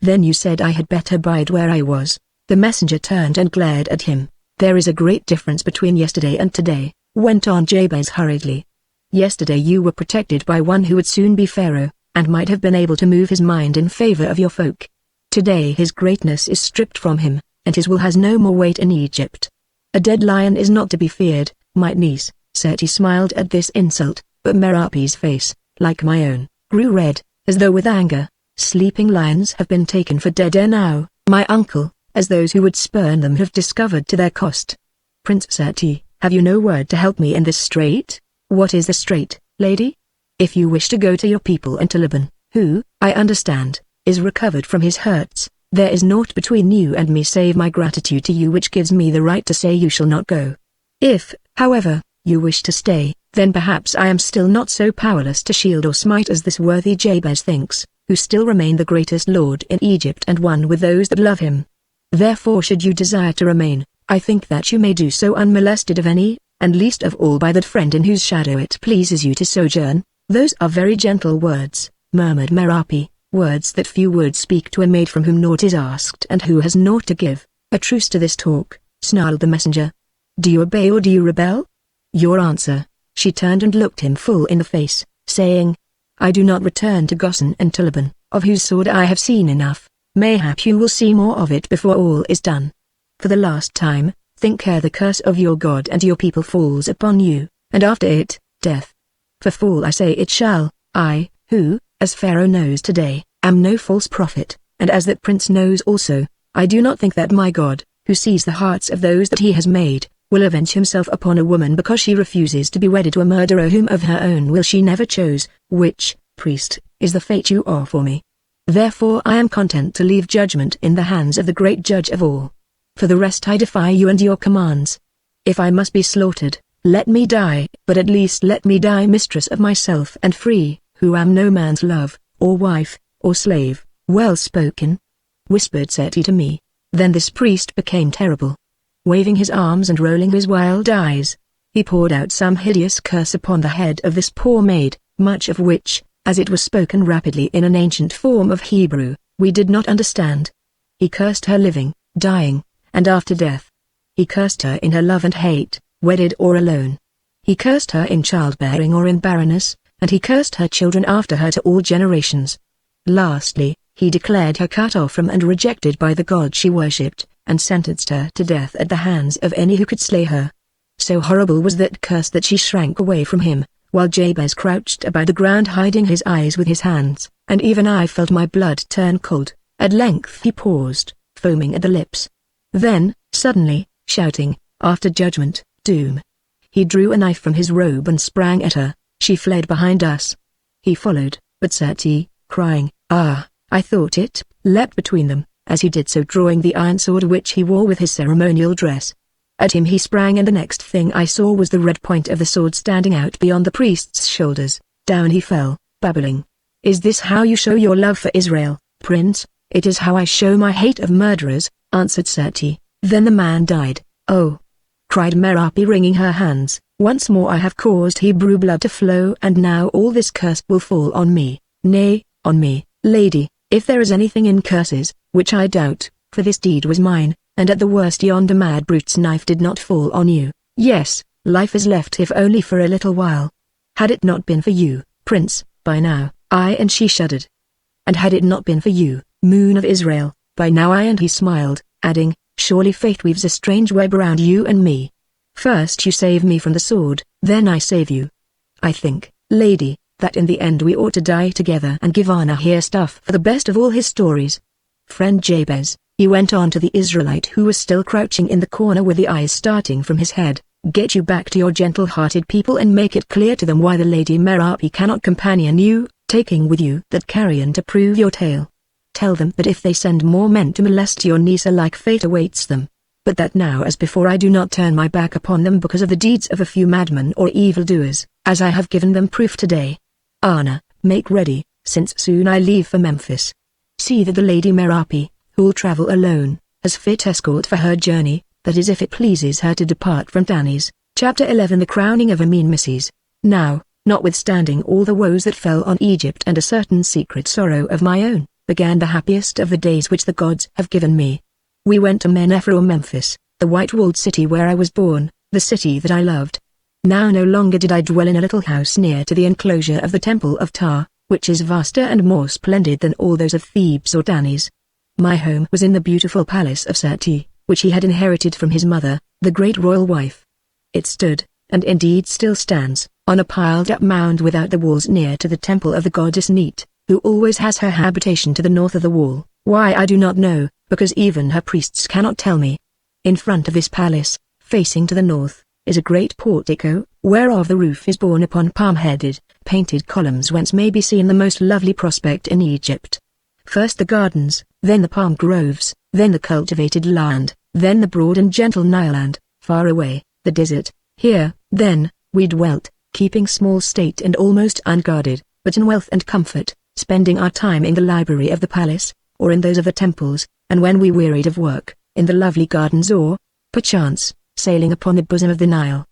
Then you said I had better bide where I was." The messenger turned and glared at him. "There is a great difference between yesterday and today," went on Jabez hurriedly. "Yesterday you were protected by one who would soon be Pharaoh, and might have been able to move his mind in favor of your folk. Today his greatness is stripped from him, and his will has no more weight in Egypt. A dead lion is not to be feared, my niece." Seti smiled at this insult, but Merapi's face, like my own, grew red, as though with anger. "Sleeping lions have been taken for dead ere now, my uncle, as those who would spurn them have discovered to their cost. Prince Seti, have you no word to help me in this strait?" "What is the strait, lady?" "If you wish to go to your people and to Laban, who, I understand, is recovered from his hurts, there is naught between you and me save my gratitude to you which gives me the right to say you shall not go. If, however, you wish to stay, then perhaps I am still not so powerless to shield or smite as this worthy Jabez thinks, who still remain the greatest lord in Egypt and one with those that love him. Therefore should you desire to remain, I think that you may do so unmolested of any, and least of all by that friend in whose shadow it pleases you to sojourn." "Those are very gentle words," murmured Merapi, "words that few would speak to a maid from whom naught is asked and who has naught to give." "A truce to this talk," snarled the messenger. "Do you obey or do you rebel? Your answer." She turned and looked him full in the face, saying, "I do not return to Goshen and to Laban, of whose sword I have seen enough. Mayhap you will see more of it before all is done. For the last time, think ere the curse of your God and your people falls upon you, and after it, death. For fall I say it shall, I, who, as Pharaoh knows today, am no false prophet, and as that prince knows also, I do not think that my God, who sees the hearts of those that he has made, will avenge himself upon a woman because she refuses to be wedded to a murderer whom of her own will she never chose, which, priest, is the fate you are for me. Therefore I am content to leave judgment in the hands of the great judge of all. For the rest I defy you and your commands. If I must be slaughtered, let me die, but at least let me die mistress of myself and free, who am no man's love, or wife, or slave." "Well spoken," whispered Seti to me. Then this priest became terrible. Waving his arms and rolling his wild eyes, he poured out some hideous curse upon the head of this poor maid, much of which, as it was spoken rapidly in an ancient form of Hebrew, we did not understand. He cursed her living, dying, and after death. He cursed her in her love and hate, wedded or alone. He cursed her in childbearing or in barrenness, and he cursed her children after her to all generations. Lastly, he declared her cut off from and rejected by the God she worshipped, and sentenced her to death at the hands of any who could slay her. So horrible was that curse that she shrank away from him, while Jabez crouched about the ground hiding his eyes with his hands, and even I felt my blood turn cold. At length he paused, foaming at the lips. Then, suddenly, shouting, "After judgment, doom!" he drew a knife from his robe and sprang at her. She fled behind us. He followed, but Seti, crying, "Ah, I thought it," leapt between them, as he did so drawing the iron sword which he wore with his ceremonial dress. At him he sprang, and the next thing I saw was the red point of the sword standing out beyond the priest's shoulders. Down he fell, babbling. "Is this how you show your love for Israel, Prince?" "It is how I show my hate of murderers," answered Seti. "Then the man died." "Oh!" cried Merapi, wringing her hands. "Once more I have caused Hebrew blood to flow, and now all this curse will fall on me." "Nay, on me, lady, if there is anything in curses, which I doubt, for this deed was mine, and at the worst yonder mad brute's knife did not fall on you. Yes, life is left if only for a little while. Had it not been for you, Prince, by now, I and she shuddered. And had it not been for you, Moon of Israel, by now I and he smiled, adding, surely fate weaves a strange web around you and me. First you save me from the sword, then I save you. I think, lady, that in the end we ought to die together and give Anna here stuff for the best of all his stories. Friend Jabez, he went on to the Israelite who was still crouching in the corner with the eyes starting from his head, get you back to your gentle-hearted people and make it clear to them why the Lady Merapi cannot companion you, taking with you that carrion to prove your tale. Tell them that if they send more men to molest your niece a like fate awaits them. But that now as before I do not turn my back upon them because of the deeds of a few madmen or evildoers, as I have given them proof today. Anna, make ready, since soon I leave for Memphis. See that the Lady Merapi, who'll travel alone, has fit escort for her journey, that is if it pleases her to depart from Tanis. Chapter 11 The Crowning of Amin Misses. Now, notwithstanding all the woes that fell on Egypt and a certain secret sorrow of my own, began the happiest of the days which the gods have given me. We went to Menepher or Memphis, the white-walled city where I was born, the city that I loved. Now no longer did I dwell in a little house near to the enclosure of the temple of Ptah, which is vaster and more splendid than all those of Thebes or Tanis. My home was in the beautiful palace of Seti, which he had inherited from his mother, the great royal wife. It stood, and indeed still stands, on a piled-up mound without the walls near to the temple of the goddess Neat, who always has her habitation to the north of the wall. Why I do not know, because even her priests cannot tell me. In front of this palace, facing to the north, is a great portico, whereof the roof is borne upon palm-headed, painted columns whence may be seen the most lovely prospect in Egypt. First the gardens, then the palm groves, then the cultivated land, then the broad and gentle Nile and, far away, the desert. Here, then, we dwelt, keeping small state and almost unguarded, but in wealth and comfort, spending our time in the library of the palace, or in those of the temples, and when we wearied of work, in the lovely gardens or, perchance, sailing upon the bosom of the Nile.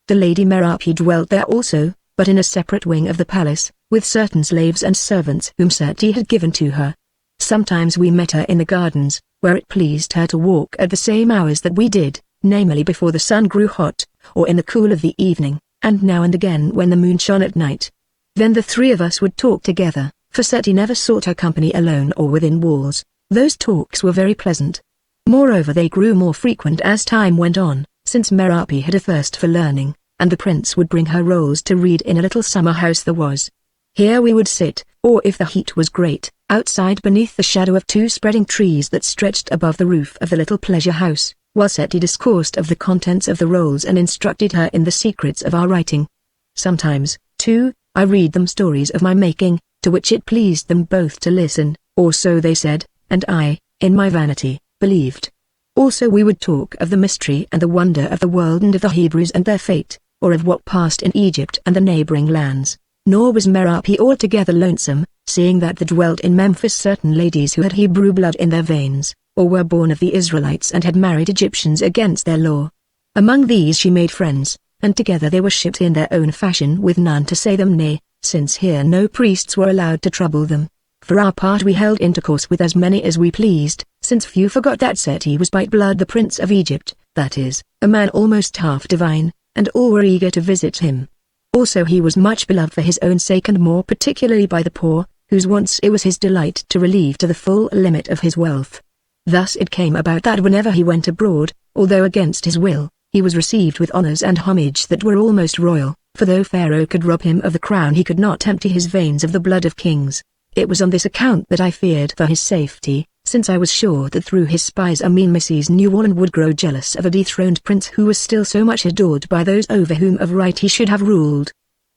The Lady Merapi dwelt there also, but in a separate wing of the palace, with certain slaves and servants whom Seti had given to her. Sometimes we met her in the gardens, where it pleased her to walk at the same hours that we did, namely before the sun grew hot, or in the cool of the evening, and now and again when the moon shone at night. Then the three of us would talk together, for Seti never sought her company alone or within walls. Those talks were very pleasant. Moreover they grew more frequent as time went on, since Merapi had a thirst for learning, and the prince would bring her rolls to read in a little summer house there was. Here we would sit, or if the heat was great, outside beneath the shadow of two spreading trees that stretched above the roof of the little pleasure house, while Seti discoursed of the contents of the rolls and instructed her in the secrets of our writing. Sometimes, too, I read them stories of my making, to which it pleased them both to listen, or so they said, and I, in my vanity, believed. Also we would talk of the mystery and the wonder of the world and of the Hebrews and their fate, or of what passed in Egypt and the neighboring lands. Nor was Merapi altogether lonesome, seeing that there dwelt in Memphis certain ladies who had Hebrew blood in their veins, or were born of the Israelites and had married Egyptians against their law. Among these she made friends, and together they worshipped in their own fashion with none to say them nay, since here no priests were allowed to trouble them. For our part we held intercourse with as many as we pleased, since few forgot that Seti was by blood the Prince of Egypt, that is, a man almost half divine, and all were eager to visit him. Also he was much beloved for his own sake and more particularly by the poor, whose wants it was his delight to relieve to the full limit of his wealth. Thus it came about that whenever he went abroad, although against his will, he was received with honors and homage that were almost royal, For though Pharaoh could rob him of the crown, he could not empty his veins of the blood of kings. It was on this account that I feared for his safety, since I was sure that through his spies Amenmeses knew all and would grow jealous of a dethroned prince who was still so much adored by those over whom of right he should have ruled.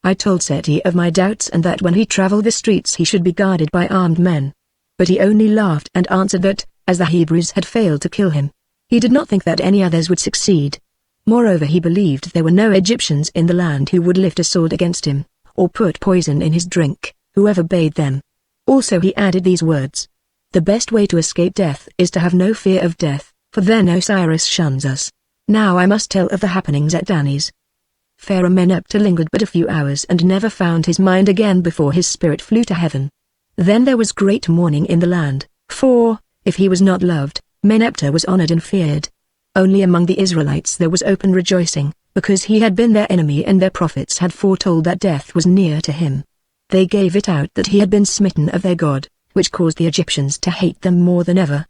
I told Seti of my doubts and that when he traveled the streets he should be guarded by armed men. But he only laughed and answered that, as the Hebrews had failed to kill him, he did not think that any others would succeed. Moreover, he believed there were no Egyptians in the land who would lift a sword against him, or put poison in his drink, whoever bade them. Also he added these words: "The best way to escape death is to have no fear of death, for then Osiris shuns us." Now I must tell of the happenings at Dani's. Pharaoh Meneptah lingered but a few hours and never found his mind again before his spirit flew to heaven. Then there was great mourning in the land, for, if he was not loved, Meneptah was honored and feared. Only among the Israelites there was open rejoicing, because he had been their enemy and their prophets had foretold that death was near to him. They gave it out that he had been smitten of their God, which caused the Egyptians to hate them more than ever.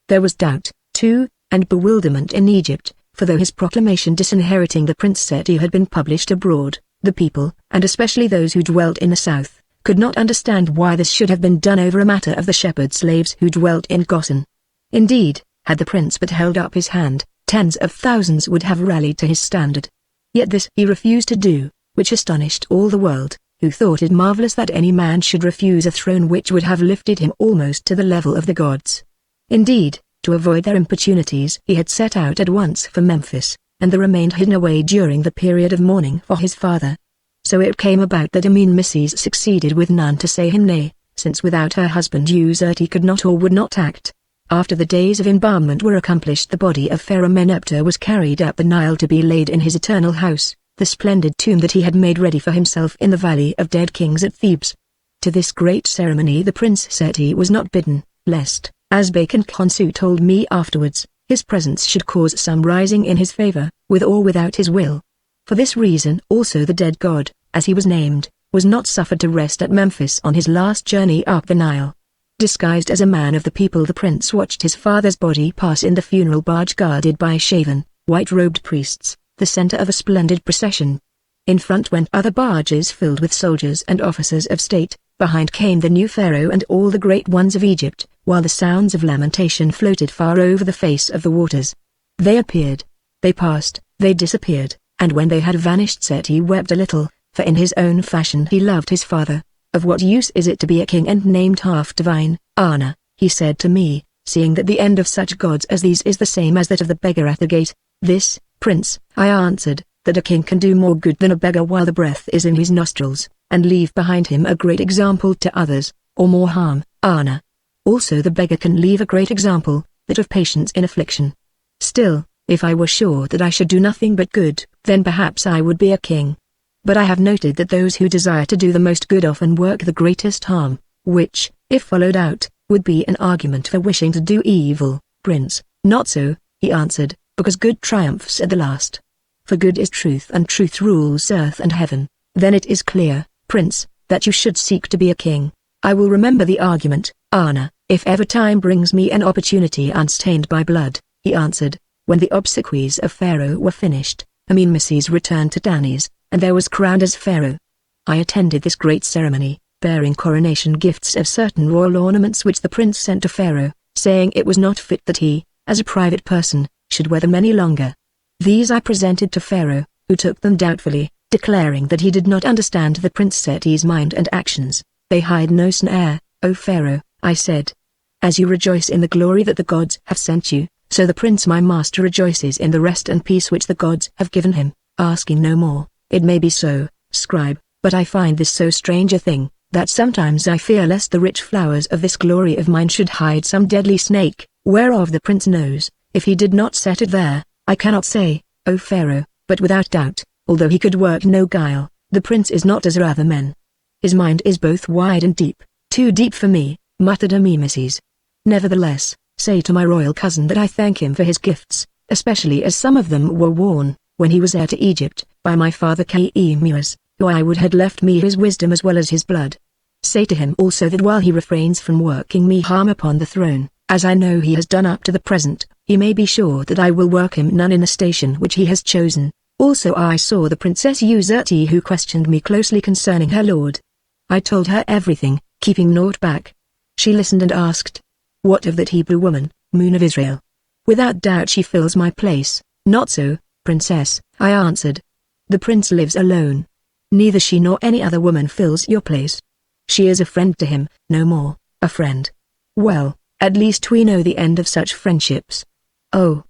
There was doubt, too, and bewilderment in Egypt, for though his proclamation disinheriting the Prince Seti had been published abroad, the people, and especially those who dwelt in the south, could not understand why this should have been done over a matter of the shepherd slaves who dwelt in Goshen. Indeed, had the prince but held up his hand, tens of thousands would have rallied to his standard. Yet this he refused to do, which astonished all the world, who thought it marvelous that any man should refuse a throne which would have lifted him almost to the level of the gods. Indeed, to avoid their importunities he had set out at once for Memphis, and there remained hidden away during the period of mourning for his father. So it came about that Amenmeses succeeded with none to say him nay, since without her husband Userti could not or would not act. After the days of embalmment were accomplished, the body of Pharaoh Meneptah was carried up the Nile to be laid in his eternal house, the splendid tomb that he had made ready for himself in the Valley of Dead Kings at Thebes. To this great ceremony the Prince Seti was not bidden, lest, as Bacon Khonsu told me afterwards, his presence should cause some rising in his favor, with or without his will. For this reason also the dead god, as he was named, was not suffered to rest at Memphis on his last journey up the Nile. Disguised as a man of the people, the prince watched his father's body pass in the funeral barge guarded by shaven, white-robed priests, the center of a splendid procession. In front went other barges filled with soldiers and officers of state, behind came the new pharaoh and all the great ones of Egypt, while the sounds of lamentation floated far over the face of the waters. They appeared, they passed, they disappeared, and when they had vanished Seti wept a little, for in his own fashion he loved his father. "Of what use is it to be a king and named half-divine, Anna?" he said to me, "seeing that the end of such gods as these is the same as that of the beggar at the gate?" "This, prince," I answered, "that a king can do more good than a beggar while the breath is in his nostrils, and leave behind him a great example to others, or more harm, Anna. Also the beggar can leave a great example, that of patience in affliction. Still, if I were sure that I should do nothing but good, then perhaps I would be a king. But I have noted that those who desire to do the most good often work the greatest harm, which, if followed out, would be an argument for wishing to do evil." "Prince, not so," he answered, "because good triumphs at the last. For good is truth and truth rules earth and heaven. Then it is clear, prince, that you should seek to be a king. I will remember the argument, Anna, if ever time brings me an opportunity unstained by blood," he answered. When the obsequies of Pharaoh were finished, Amenmeses returned to Dani's, and there was crowned as Pharaoh. I attended this great ceremony, bearing coronation gifts of certain royal ornaments which the prince sent to Pharaoh, saying it was not fit that he, as a private person, should wear them any longer. These I presented to Pharaoh, who took them doubtfully, declaring that he did not understand the Prince Seti's mind and actions. "They hide no snare, O Pharaoh," I said. "As you rejoice in the glory that the gods have sent you, so the prince my master rejoices in the rest and peace which the gods have given him, asking no more. It may be so, scribe, but I find this so strange a thing, that sometimes I fear lest the rich flowers of this glory of mine should hide some deadly snake, whereof the prince knows. If he did not set it there, I cannot say, O Pharaoh, but without doubt, although he could work no guile, the prince is not as are other men. His mind is both wide and deep, too deep for me," muttered Amenmeses. "Nevertheless, say to my royal cousin that I thank him for his gifts, especially as some of them were worn, when he was heir to Egypt, by my father Khmeus, who I would had left me his wisdom as well as his blood. Say to him also that while he refrains from working me harm upon the throne, as I know he has done up to the present, he may be sure that I will work him none in the station which he has chosen. Also I saw the Princess Uzurti, who questioned me closely concerning her lord. I told her everything, keeping naught back. She listened and asked, "What of that Hebrew woman, Moon of Israel?" "Without doubt she fills my place." "Not so, princess," I answered. "The prince lives alone. Neither she nor any other woman fills your place. She is a friend to him, no more." "A friend? Well, at least we know the end of such friendships." "Oh.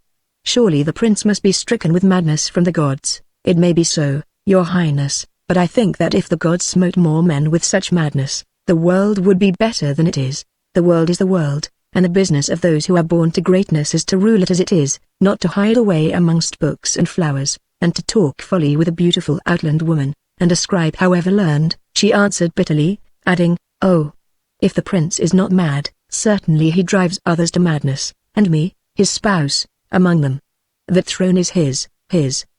Surely the prince must be stricken with madness from the gods." "It may be so, your highness, but I think that if the gods smote more men with such madness, the world would be better than it is. The world is the world, and the business of those who are born to greatness is to rule it as it is, not to hide away amongst books and flowers, and to talk folly with a beautiful outland woman, and a scribe however learned," she answered bitterly, adding, "Oh, if the prince is not mad, certainly he drives others to madness, and me, his spouse, among them. That throne is his,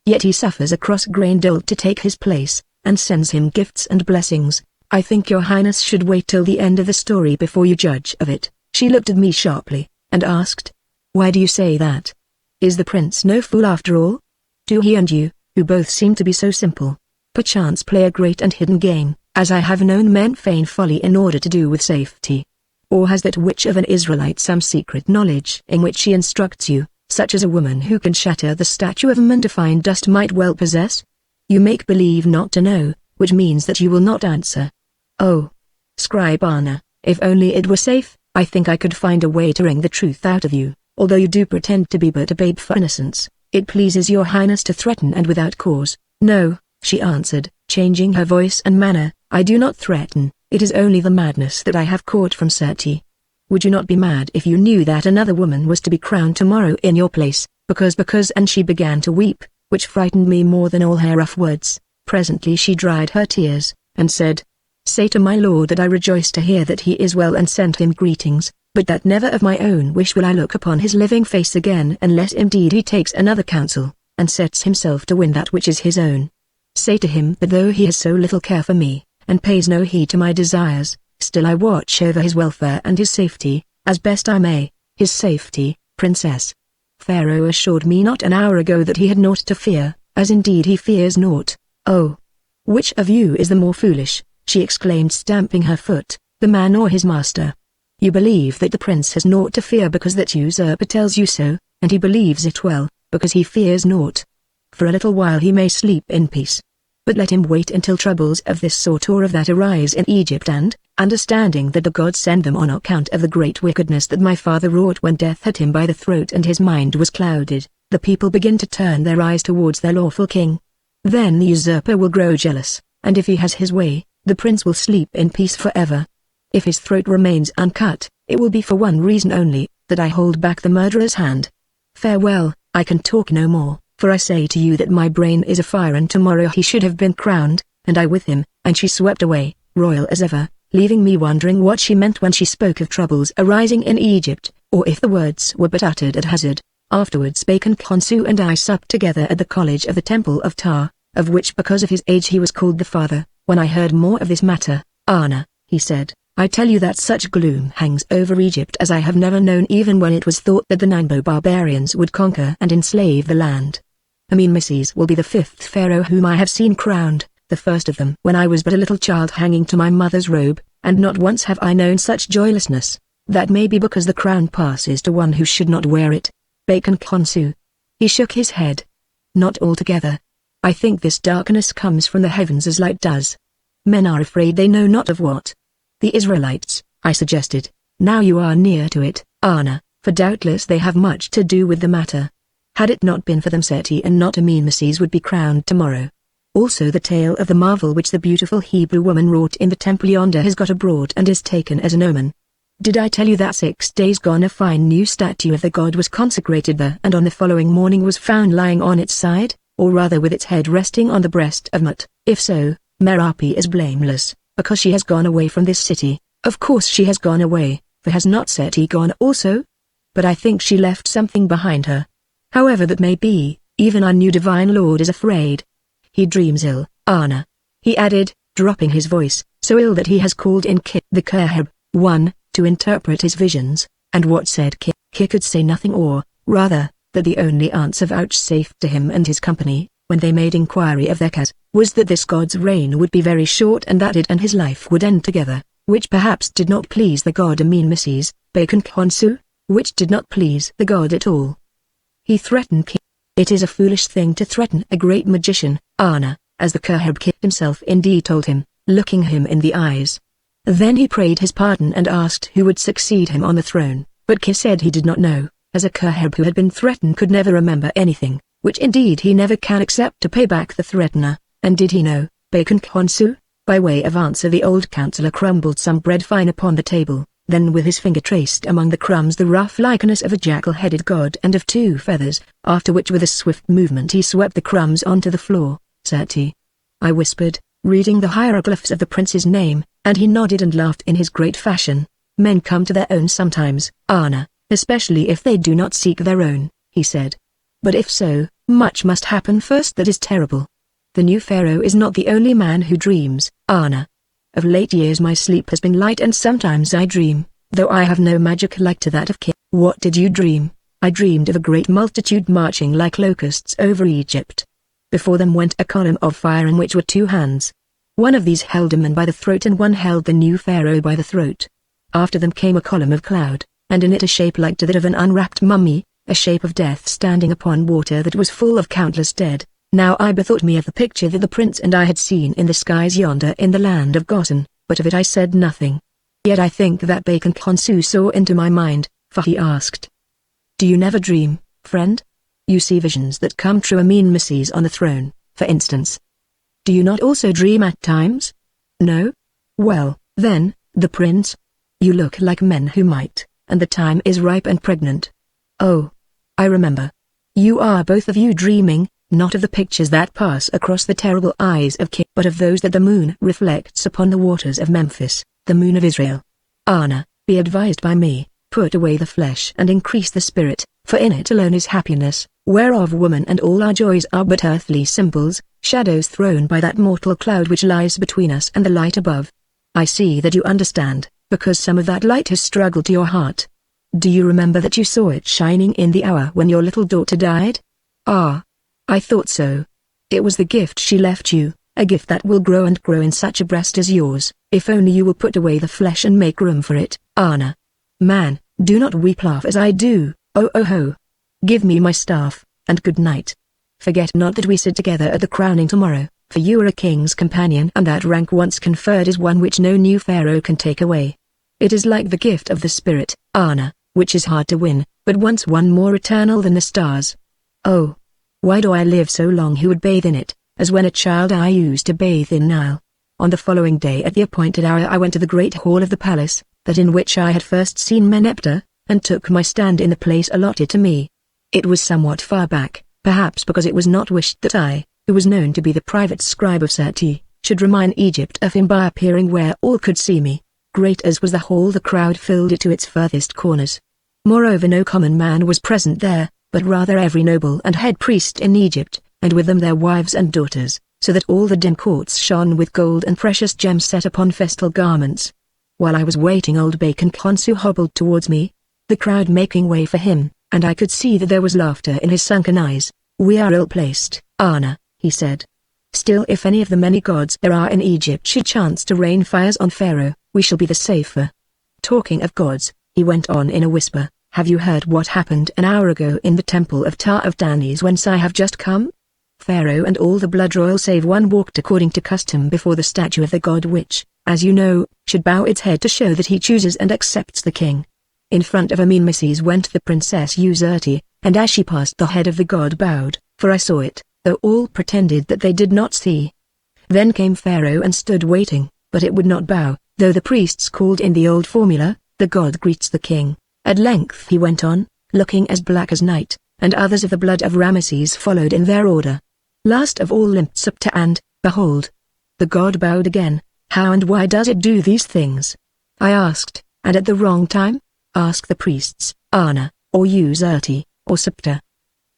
yet he suffers a cross-grained dolt to take his place, and sends him gifts and blessings. I think your highness should wait till the end of the story before you judge of it." She looked at me sharply, and asked, "Why do you say that? Is the prince no fool after all? Do he and you, who both seem to be so simple, perchance play a great and hidden game, as I have known men feign folly in order to do with safety? Or has that witch of an Israelite some secret knowledge in which she instructs you, such as a woman who can shatter the statue of a man to find dust might well possess? You make believe not to know, which means that you will not answer." "Oh, Scribe Anna, if only it were safe, I think I could find a way to wring the truth out of you, although you do pretend to be but a babe for innocence. It pleases your highness to threaten and without cause." "No," she answered, changing her voice and manner, "I do not threaten, it is only the madness that I have caught from Seti. Would you not be mad if you knew that another woman was to be crowned tomorrow in your place, because and she began to weep, which frightened me more than all her rough words. Presently she dried her tears, and said, "Say to my lord that I rejoice to hear that he is well and send him greetings, but that never of my own wish will I look upon his living face again unless indeed he takes another counsel, and sets himself to win that which is his own. Say to him that though he has so little care for me, and pays no heed to my desires, still I watch over his welfare and his safety, as best I may." "His safety, princess? Pharaoh assured me not an hour ago that he had naught to fear, as indeed he fears naught." "Oh. Which of you is the more foolish?" she exclaimed, stamping her foot, "the man or his master? You believe that the prince has naught to fear because that usurper tells you so, and he believes it well, because he fears naught. For a little while he may sleep in peace. But let him wait until troubles of this sort or of that arise in Egypt and, understanding that the gods send them on account of the great wickedness that my father wrought when death had him by the throat and his mind was clouded, the people begin to turn their eyes towards their lawful king. Then the usurper will grow jealous, and if he has his way, the prince will sleep in peace forever. If his throat remains uncut, it will be for one reason only, that I hold back the murderer's hand. Farewell, I can talk no more, for I say to you that my brain is afire and tomorrow he should have been crowned, and I with him." And she swept away, royal as ever, leaving me wondering what she meant when she spoke of troubles arising in Egypt, or if the words were but uttered at hazard. Afterwards Bacon Khonsu and I supped together at the college of the Temple of Ptah, of which because of his age he was called the father. When I heard more of this matter, "Anna," he said, "I tell you that such gloom hangs over Egypt as I have never known, even when it was thought that the Nambo barbarians would conquer and enslave the land. Amenmeses will be the 5th pharaoh whom I have seen crowned, the first of them when I was but a little child hanging to my mother's robe, and not once have I known such joylessness. That may be because the crown passes to one who should not wear it." Bacon Khonsu. He shook his head. "Not altogether. I think this darkness comes from the heavens as light does. Men are afraid they know not of what." "The Israelites," I suggested. "Now you are near to it, Anna, for doubtless they have much to do with the matter. Had it not been for them Seti and not Amenmeses would be crowned tomorrow. Also the tale of the marvel which the beautiful Hebrew woman wrought in the temple yonder has got abroad and is taken as an omen. Did I tell you that 6 days gone a fine new statue of the god was consecrated there and on the following morning was found lying on its side, or rather with its head resting on the breast of Mut? If so, Merapi is blameless, because she has gone away from this city. Of course she has gone away, for has not Seti gone also? But I think she left something behind her. However that may be, even our new divine lord is afraid. He dreams ill, Anna," he added, dropping his voice, "so ill that he has called in Ki the Kerheb, one, to interpret his visions, and what said Ki could say nothing, or, rather, that the only answer vouchsafed to him and his company, when they made inquiry of their cause, was that this god's reign would be very short and that it and his life would end together, which perhaps did not please the god Amenmeses, Bacon Khonsu, which did not please the god at all. He threatened King. It is a foolish thing to threaten a great magician, Anna, as the Khahab King himself indeed told him, looking him in the eyes. Then he prayed his pardon and asked who would succeed him on the throne, but Ki said he did not know, as a Khahab who had been threatened could never remember anything, which indeed he never can except to pay back the threatener. And did he know, Bacon Khonsu? By way of answer the old counselor crumbled some bread fine upon the table, then with his finger traced among the crumbs the rough likeness of a jackal-headed god and of 2 feathers, after which with a swift movement he swept the crumbs onto the floor. Certi, I whispered, reading the hieroglyphs of the prince's name, and he nodded and laughed in his great fashion. Men come to their own sometimes, Anna, especially if they do not seek their own, he said. But if so, much must happen first that is terrible. The new pharaoh is not the only man who dreams, Anna. Of late years my sleep has been light and sometimes I dream, though I have no magic like to that of Ki. What did you dream? I dreamed of a great multitude marching like locusts over Egypt. Before them went a column of fire in which were 2 hands. One of these held a man by the throat and one held the new pharaoh by the throat. After them came a column of cloud, and in it a shape like to that of an unwrapped mummy, a shape of death standing upon water that was full of countless dead. Now I bethought me of the picture that the prince and I had seen in the skies yonder in the land of Gosen, but of it I said nothing. Yet I think that Bacon Khonsu saw into my mind, for he asked, "Do you never dream, friend? You see visions that come true. Amenmeses on the throne, for instance. Do you not also dream at times? No? Well, then, the prince? You look like men who might, and the time is ripe and pregnant. Oh, I remember. You are both of you dreaming, not of the pictures that pass across the terrible eyes of Ki, but of those that the moon reflects upon the waters of Memphis, the moon of Israel. Anna, be advised by me, put away the flesh and increase the spirit, for in it alone is happiness, whereof woman and all our joys are but earthly symbols, shadows thrown by that mortal cloud which lies between us and the light above. I see that you understand, because some of that light has struggled to your heart. Do you remember that you saw it shining in the hour when your little daughter died? Ah, I thought so. It was the gift she left you, a gift that will grow and grow in such a breast as yours, if only you will put away the flesh and make room for it, Anna. Man, do not weep, laugh as I do, oh oh ho. Give me my staff, and good night. Forget not that we sit together at the crowning tomorrow, for you are a king's companion and that rank once conferred is one which no new pharaoh can take away. It is like the gift of the spirit, Anna, which is hard to win, but once won more eternal than the stars. Oh, why do I live so long who would bathe in it, as when a child I used to bathe in Nile. On the following day at the appointed hour I went to the great hall of the palace, that in which I had first seen Meneptah, and took my stand in the place allotted to me. It was somewhat far back, perhaps because it was not wished that I, who was known to be the private scribe of Seti, should remind Egypt of him by appearing where all could see me. Great as was the hall, the crowd filled it to its furthest corners. Moreover, no common man was present there, but rather every noble and head priest in Egypt, and with them their wives and daughters, so that all the dim courts shone with gold and precious gems set upon festal garments. While I was waiting, old Bacon Khonsu hobbled towards me, the crowd making way for him, and I could see that there was laughter in his sunken eyes. "We are ill-placed, Anna," he said. "Still, if any of the many gods there are in Egypt should chance to rain fires on Pharaoh, we shall be the safer. Talking of gods," he went on in a whisper, "have you heard what happened an hour ago in the temple of Ta of Tanis whence I have just come? Pharaoh and all the blood royal save one walked according to custom before the statue of the god which, as you know, should bow its head to show that he chooses and accepts the king. In front of Amenmeses went the princess Userti, and as she passed the head of the god bowed, for I saw it, though all pretended that they did not see. Then came Pharaoh and stood waiting, but it would not bow, though the priests called in the old formula, the god greets the king. At length he went on, looking as black as night, and others of the blood of Ramesses followed in their order. Last of all limped Supta and, behold, the god bowed again. How and why does it do these things? I asked, and at the wrong time? Ask the priests, Anna, or Userti, or Supta.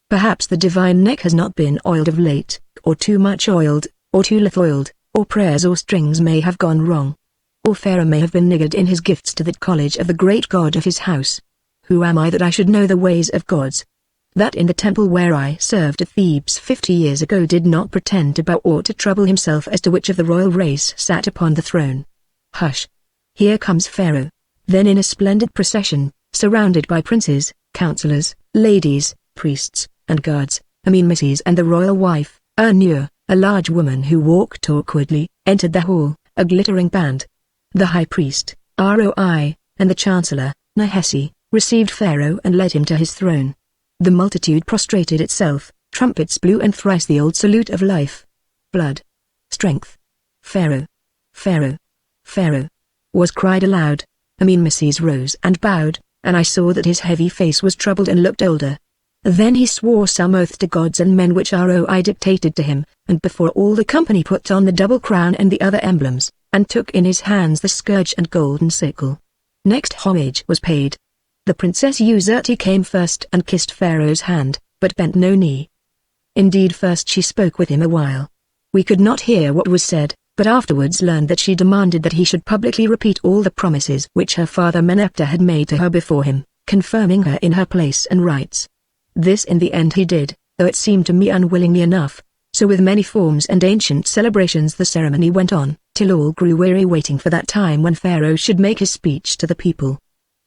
Perhaps the divine neck has not been oiled of late, or too much oiled, or too little oiled, or prayers or strings may have gone wrong. Or Pharaoh may have been niggard in his gifts to that college of the great god of his house. Who am I that I should know the ways of gods? that in the temple where I served at Thebes 50 years ago did not pretend to bow or to trouble himself as to which of the royal race sat upon the throne. Hush! Here comes Pharaoh. Then in a splendid procession, surrounded by princes, counselors, ladies, priests, and guards, Mrs. and the royal wife, Nur, a large woman who walked awkwardly, entered the hall, a glittering band. The high priest, Roi, and the chancellor, Nihesi, received Pharaoh and led him to his throne. The multitude prostrated itself, trumpets blew and thrice the old salute of life. Blood. Strength. Pharaoh. Pharaoh. Pharaoh. Was cried aloud. Mrs. rose and bowed, and I saw that his heavy face was troubled and looked older. Then he swore some oath to gods and men which Roi dictated to him, and before all the company put on the double crown and the other emblems, and took in his hands the scourge and golden sickle. Next homage was paid. The Princess Userti came first and kissed Pharaoh's hand, but bent no knee. Indeed first she spoke with him a while. We could not hear what was said, but afterwards learned that she demanded that he should publicly repeat all the promises which her father Meneptah had made to her before him, confirming her in her place and rights. This in the end he did, though it seemed to me unwillingly enough. So with many forms and ancient celebrations the ceremony went on, till all grew weary waiting for that time when Pharaoh should make his speech to the people.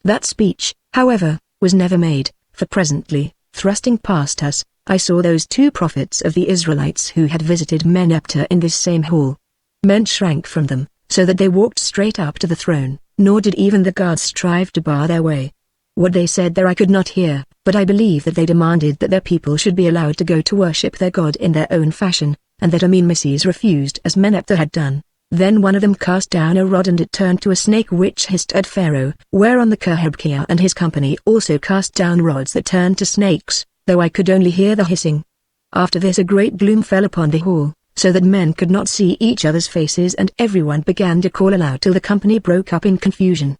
That speech, however, was never made, for presently, thrusting past us, I saw those two prophets of the Israelites who had visited Meneptah in this same hall. Men shrank from them, so that they walked straight up to the throne, nor did even the guards strive to bar their way. What they said there I could not hear, but I believe that they demanded that their people should be allowed to go to worship their god in their own fashion, and that Mrs. refused as Meneptah had done. Then one of them cast down a rod and it turned to a snake which hissed at Pharaoh, whereon the Khebkiah and his company also cast down rods that turned to snakes, though I could only hear the hissing. After this a great gloom fell upon the hall, so that men could not see each other's faces and everyone began to call aloud till the company broke up in confusion.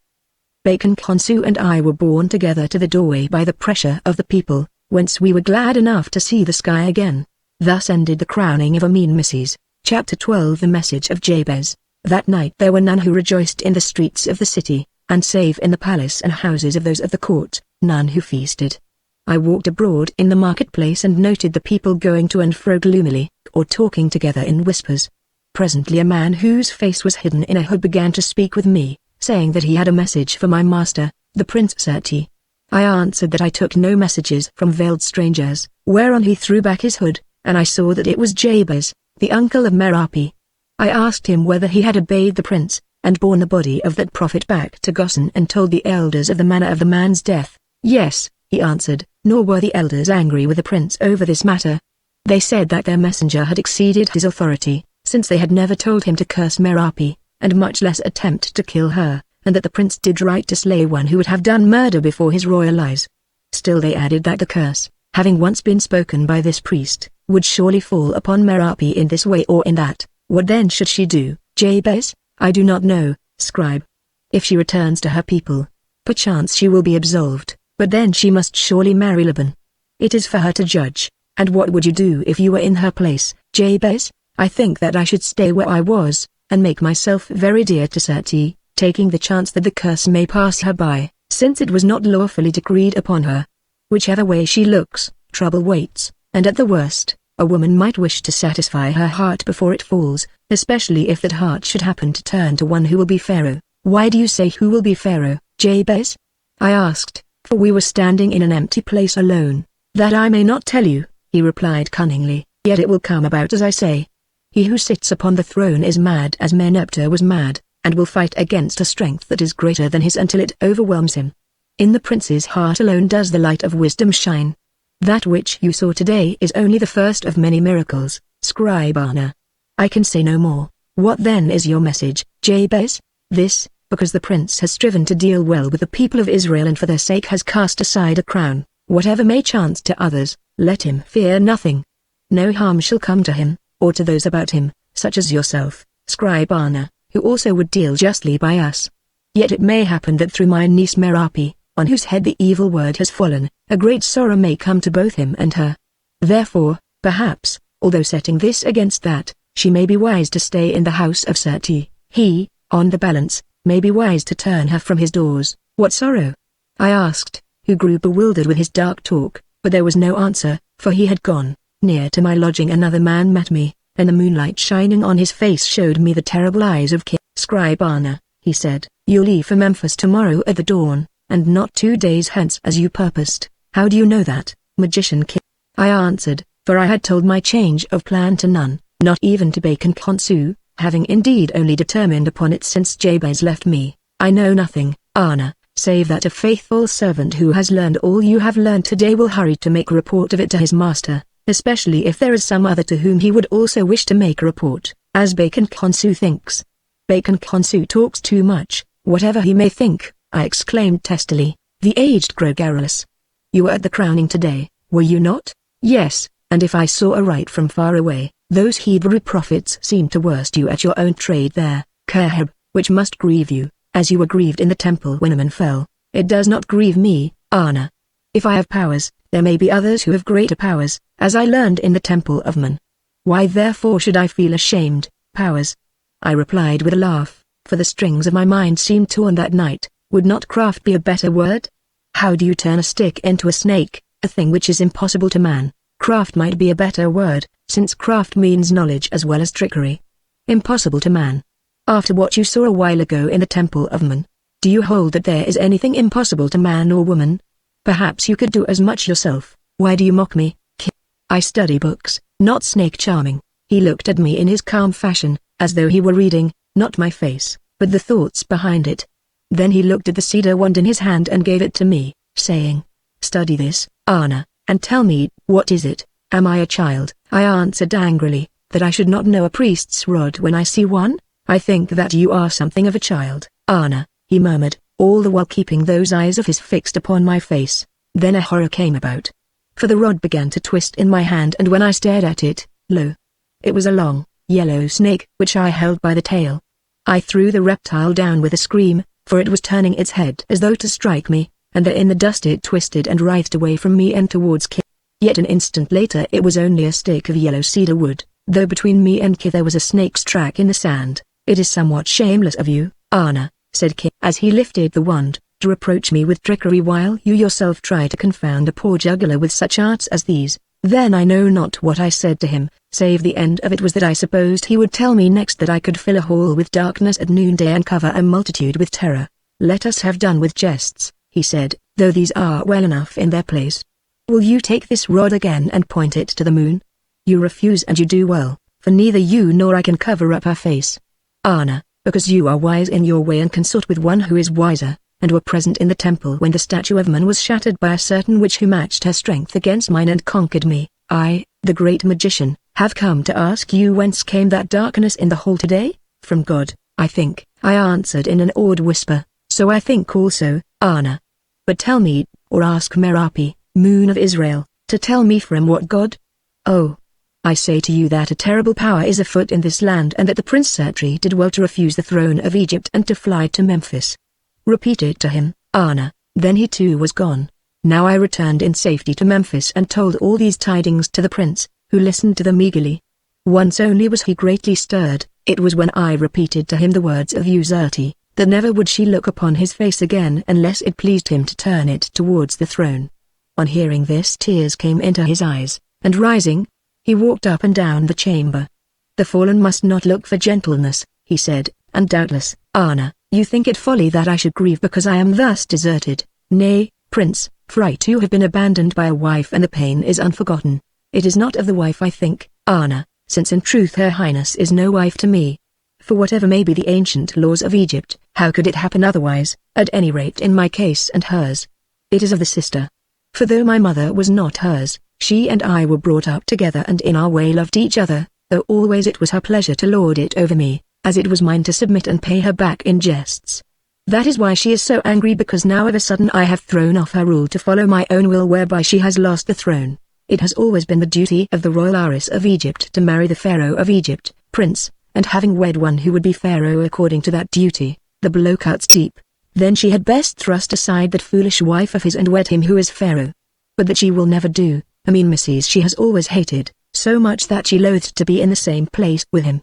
Bacon Khonsu and I were borne together to the doorway by the pressure of the people, whence we were glad enough to see the sky again. Thus ended the crowning of Mrs. Chapter 12. The message of Jabez. That night there were none who rejoiced in the streets of the city, and save in the palace and houses of those of the court, none who feasted. I walked abroad in the marketplace and noted the people going to and fro gloomily, or talking together in whispers. Presently a man whose face was hidden in a hood began to speak with me, saying that he had a message for my master, the Prince Seti. I answered that I took no messages from veiled strangers, whereon he threw back his hood, and I saw that it was Jabez, the uncle of Merapi. I asked him whether he had obeyed the prince, and borne the body of that prophet back to Goshen and told the elders of the manner of the man's death. Yes, he answered, nor were the elders angry with the prince over this matter. They said that their messenger had exceeded his authority, since they had never told him to curse Merapi, and much less attempt to kill her, and that the prince did right to slay one who would have done murder before his royal eyes. Still they added that the curse, having once been spoken by this priest, would surely fall upon Merapi in this way or in that. What then should she do, Jabez? I do not know, scribe. If she returns to her people, perchance she will be absolved, but then she must surely marry Laban. It is for her to judge. And what would you do if you were in her place, Jabez? I think that I should stay where I was, and make myself very dear to Seti, taking the chance that the curse may pass her by, since it was not lawfully decreed upon her. Whichever way she looks, trouble waits, and at the worst, a woman might wish to satisfy her heart before it falls, especially if that heart should happen to turn to one who will be Pharaoh. Why do you say who will be Pharaoh, Jabez? I asked, for we were standing in an empty place alone. That I may not tell you, he replied cunningly, yet it will come about as I say. He who sits upon the throne is mad as Meneptah was mad, and will fight against a strength that is greater than his until it overwhelms him. In the prince's heart alone does the light of wisdom shine. That which you saw today is only the first of many miracles, scribe Anna. I can say no more. What then is your message, Jabez? This, because the prince has striven to deal well with the people of Israel and for their sake has cast aside a crown, whatever may chance to others, let him fear nothing. No harm shall come to him, or to those about him, such as yourself, scribe Anna, who also would deal justly by us. Yet it may happen that through my niece Merapi, on whose head the evil word has fallen, a great sorrow may come to both him and her. Therefore, perhaps, although setting this against that, she may be wise to stay in the house of Seti, he, on the balance, may be wise to turn her from his doors. What sorrow? I asked, who grew bewildered with his dark talk, but there was no answer, for he had gone. Near to my lodging another man met me, and the moonlight shining on his face showed me the terrible eyes of King. "Scribe Anna," he said, "you'll leave for Memphis tomorrow at the dawn, and not 2 days hence as you purposed." "How do you know that, Magician King?" I answered, for I had told my change of plan to none, not even to Bacon Consu, having indeed only determined upon it since Jabez left me. "I know nothing, Anna, save that a faithful servant who has learned all you have learned today will hurry to make a report of it to his master, especially if there is some other to whom he would also wish to make a report, as Bacon Consu thinks." "Bacon Consu talks too much, whatever he may think," I exclaimed testily. The aged grew garrulous. "You were at the crowning today, were you not?" "Yes, and if I saw aright from far away, those Hebrew prophets seemed to worst you at your own trade there, Kerhab, which must grieve you, as you were grieved in the temple when Ammon fell. It does not grieve me, Anna. If I have powers, there may be others who have greater powers, as I learned in the temple of Ammon. Why therefore should I feel ashamed? Powers?" I replied with a laugh, for the strings of my mind seemed torn that night. Would not craft be a better word? How do you turn a stick into a snake, a thing which is impossible to man? Craft might be a better word, since craft means knowledge as well as trickery. Impossible to man. After what you saw a while ago in the temple of Ammon, do you hold that there is anything impossible to man or woman? Perhaps you could do as much yourself. Why do you mock me, King? I study books, not snake charming. He looked at me in his calm fashion, as though he were reading, not my face, but the thoughts behind it. Then he looked at the cedar wand in his hand and gave it to me, saying, "Study this, Anna, and tell me, what is it?" "Am I a child?" I answered angrily, "that I should not know a priest's rod when I see one? I think that you are something of a child, Anna," he murmured, all the while keeping those eyes of his fixed upon my face. Then a horror came about. For the rod began to twist in my hand, and when I stared at it, lo! it was a long, yellow snake which I held by the tail. I threw the reptile down with a scream, for it was turning its head as though to strike me, and there in the dust it twisted and writhed away from me and towards Kith. Yet an instant later it was only a stick of yellow cedar wood, though between me and Kith there was a snake's track in the sand. "It is somewhat shameless of you, Anna," said Kith as he lifted the wand, "to reproach me with trickery while you yourself try to confound a poor juggler with such arts as these." Then I know not what I said to him, save the end of it was that I supposed he would tell me next that I could fill a hall with darkness at noonday and cover a multitude with terror. "Let us have done with jests," he said, "though these are well enough in their place. Will you take this rod again and point it to the moon?" "You refuse, and you do well, for neither you nor I can cover up our face, Anna, because you are wise in your way and consort with one who is wiser, and were present in the temple when the statue of Ammon was shattered by a certain witch who matched her strength against mine and conquered me. I, the great magician, have come to ask you whence came that darkness in the hall today?" "From God, I think," I answered in an awed whisper. "So I think also, Anna. But tell me, or ask Merapi, moon of Israel, to tell me from what God?" "Oh, I say to you that a terrible power is afoot in this land, and that the Prince Sertri did well to refuse the throne of Egypt and to fly to Memphis." "Repeat it to him, Anna." Then he too was gone. Now I returned in safety to Memphis and told all these tidings to the prince, who listened to them eagerly. Once only was he greatly stirred. It was when I repeated to him the words of Userti, that never would she look upon his face again unless it pleased him to turn it towards the throne. On hearing this tears came into his eyes, and rising, he walked up and down the chamber. "The fallen must not look for gentleness," he said, "and doubtless, Anna, you think it folly that I should grieve because I am thus deserted. Nay, Prince, for I too have been abandoned by a wife, and the pain is unforgotten. It is not of the wife I think, Anna, since in truth her highness is no wife to me. For whatever may be the ancient laws of Egypt, how could it happen otherwise, at any rate in my case and hers? It is of the sister. For though my mother was not hers, she and I were brought up together and in our way loved each other, though always it was her pleasure to lord it over me, as it was mine to submit and pay her back in jests. That is why she is so angry, because now of a sudden I have thrown off her rule to follow my own will, whereby she has lost the throne. It has always been the duty of the royal heiress of Egypt to marry the pharaoh of Egypt, Prince, and having wed one who would be pharaoh according to that duty, the blow cuts deep. Then she had best thrust aside that foolish wife of his and wed him who is pharaoh. But that she will never do. I mean Mrs. she has always hated, so much that she loathed to be in the same place with him.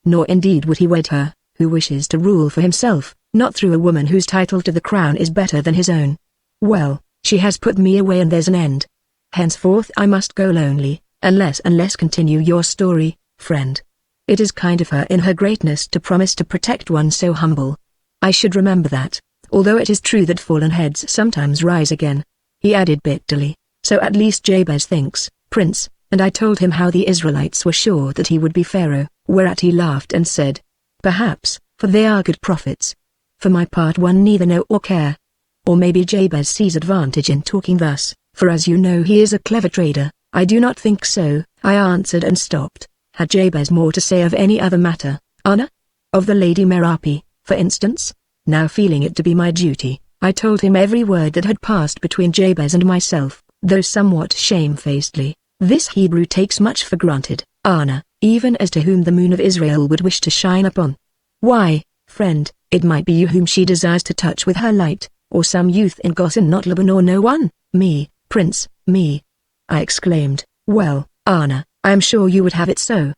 Nor indeed would he wed her, who wishes to rule for himself, not through a woman whose title to the crown is better than his own. Well, she has put me away and there's an end. Henceforth I must go lonely, unless continue your story, friend. It is kind of her in her greatness to promise to protect one so humble. I should remember that, although it is true that fallen heads sometimes rise again. He added bitterly, so at least Jabez thinks, Prince, and I told him how the Israelites were sure that he would be Pharaoh, whereat he laughed and said, perhaps, for they are good prophets. For my part one neither know or care. Or maybe Jabez sees advantage in talking thus, for as you know he is a clever trader. I do not think so, I answered and stopped. Had Jabez more to say of any other matter, Anna? Of the Lady Merapi, for instance? Now feeling it to be my duty, I told him every word that had passed between Jabez and myself, though somewhat shamefacedly. This Hebrew takes much for granted, Anna, even as to whom the moon of Israel would wish to shine upon. Why, friend, it might be you whom she desires to touch with her light, or some youth in Gosen not Laban or no one. Me, Prince, me. I exclaimed, well, Anna, I am sure you would have it so.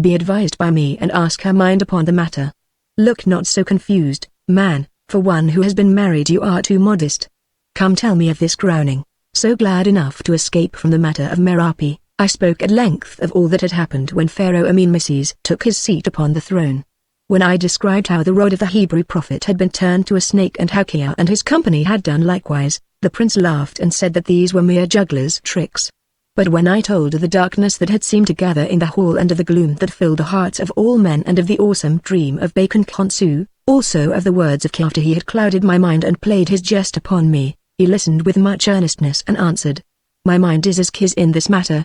Be advised by me and ask her mind upon the matter. Look not so confused, man, for one who has been married you are too modest. Come tell me of this crowning. So glad enough to escape from the matter of Merapi, I spoke at length of all that had happened when Pharaoh Amenmeses took his seat upon the throne. When I described how the rod of the Hebrew prophet had been turned to a snake and how Kia and his company had done likewise, the prince laughed and said that these were mere jugglers' tricks. But when I told of the darkness that had seemed to gather in the hall and of the gloom that filled the hearts of all men and of the awesome dream of Bacon Khonsu, also of the words of Kia after he had clouded my mind and played his jest upon me, he listened with much earnestness and answered, my mind is as Ki's in this matter.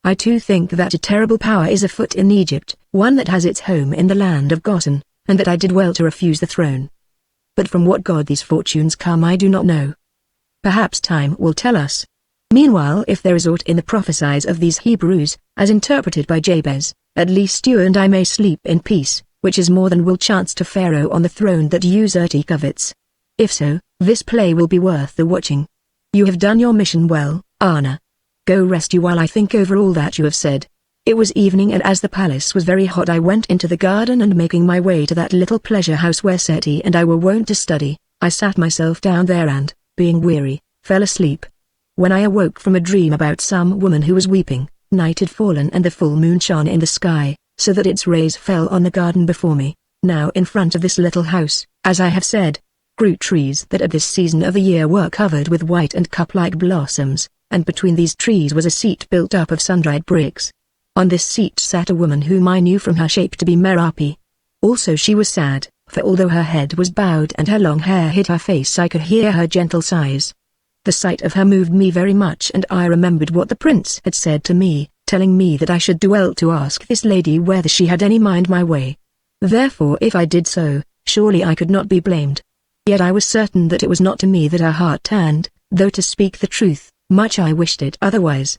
I too think that a terrible power is afoot in Egypt, one that has its home in the land of Gosen, and that I did well to refuse the throne. But from what god these fortunes come I do not know. Perhaps time will tell us. Meanwhile if there is aught in the prophecies of these Hebrews, as interpreted by Jabez, at least you and I may sleep in peace, which is more than will chance to Pharaoh on the throne that Uzurti covets. If so, this play will be worth the watching. You have done your mission well, Anna. Go rest you while I think over all that you have said. It was evening and as the palace was very hot I went into the garden and making my way to that little pleasure house where Seti and I were wont to study, I sat myself down there and, being weary, fell asleep. When I awoke from a dream about some woman who was weeping, night had fallen and the full moon shone in the sky, so that its rays fell on the garden before me. Now in front of this little house, as I have said, grew trees that at this season of the year were covered with white and cup-like blossoms, and between these trees was a seat built up of sun-dried bricks. On this seat sat a woman whom I knew from her shape to be Merapi. Also she was sad, for although her head was bowed and her long hair hid her face I could hear her gentle sighs. The sight of her moved me very much and I remembered what the prince had said to me, telling me that I should do well to ask this lady whether she had any mind my way. Therefore if I did so, surely I could not be blamed. Yet I was certain that it was not to me that her heart turned, though to speak the truth, much I wished it otherwise.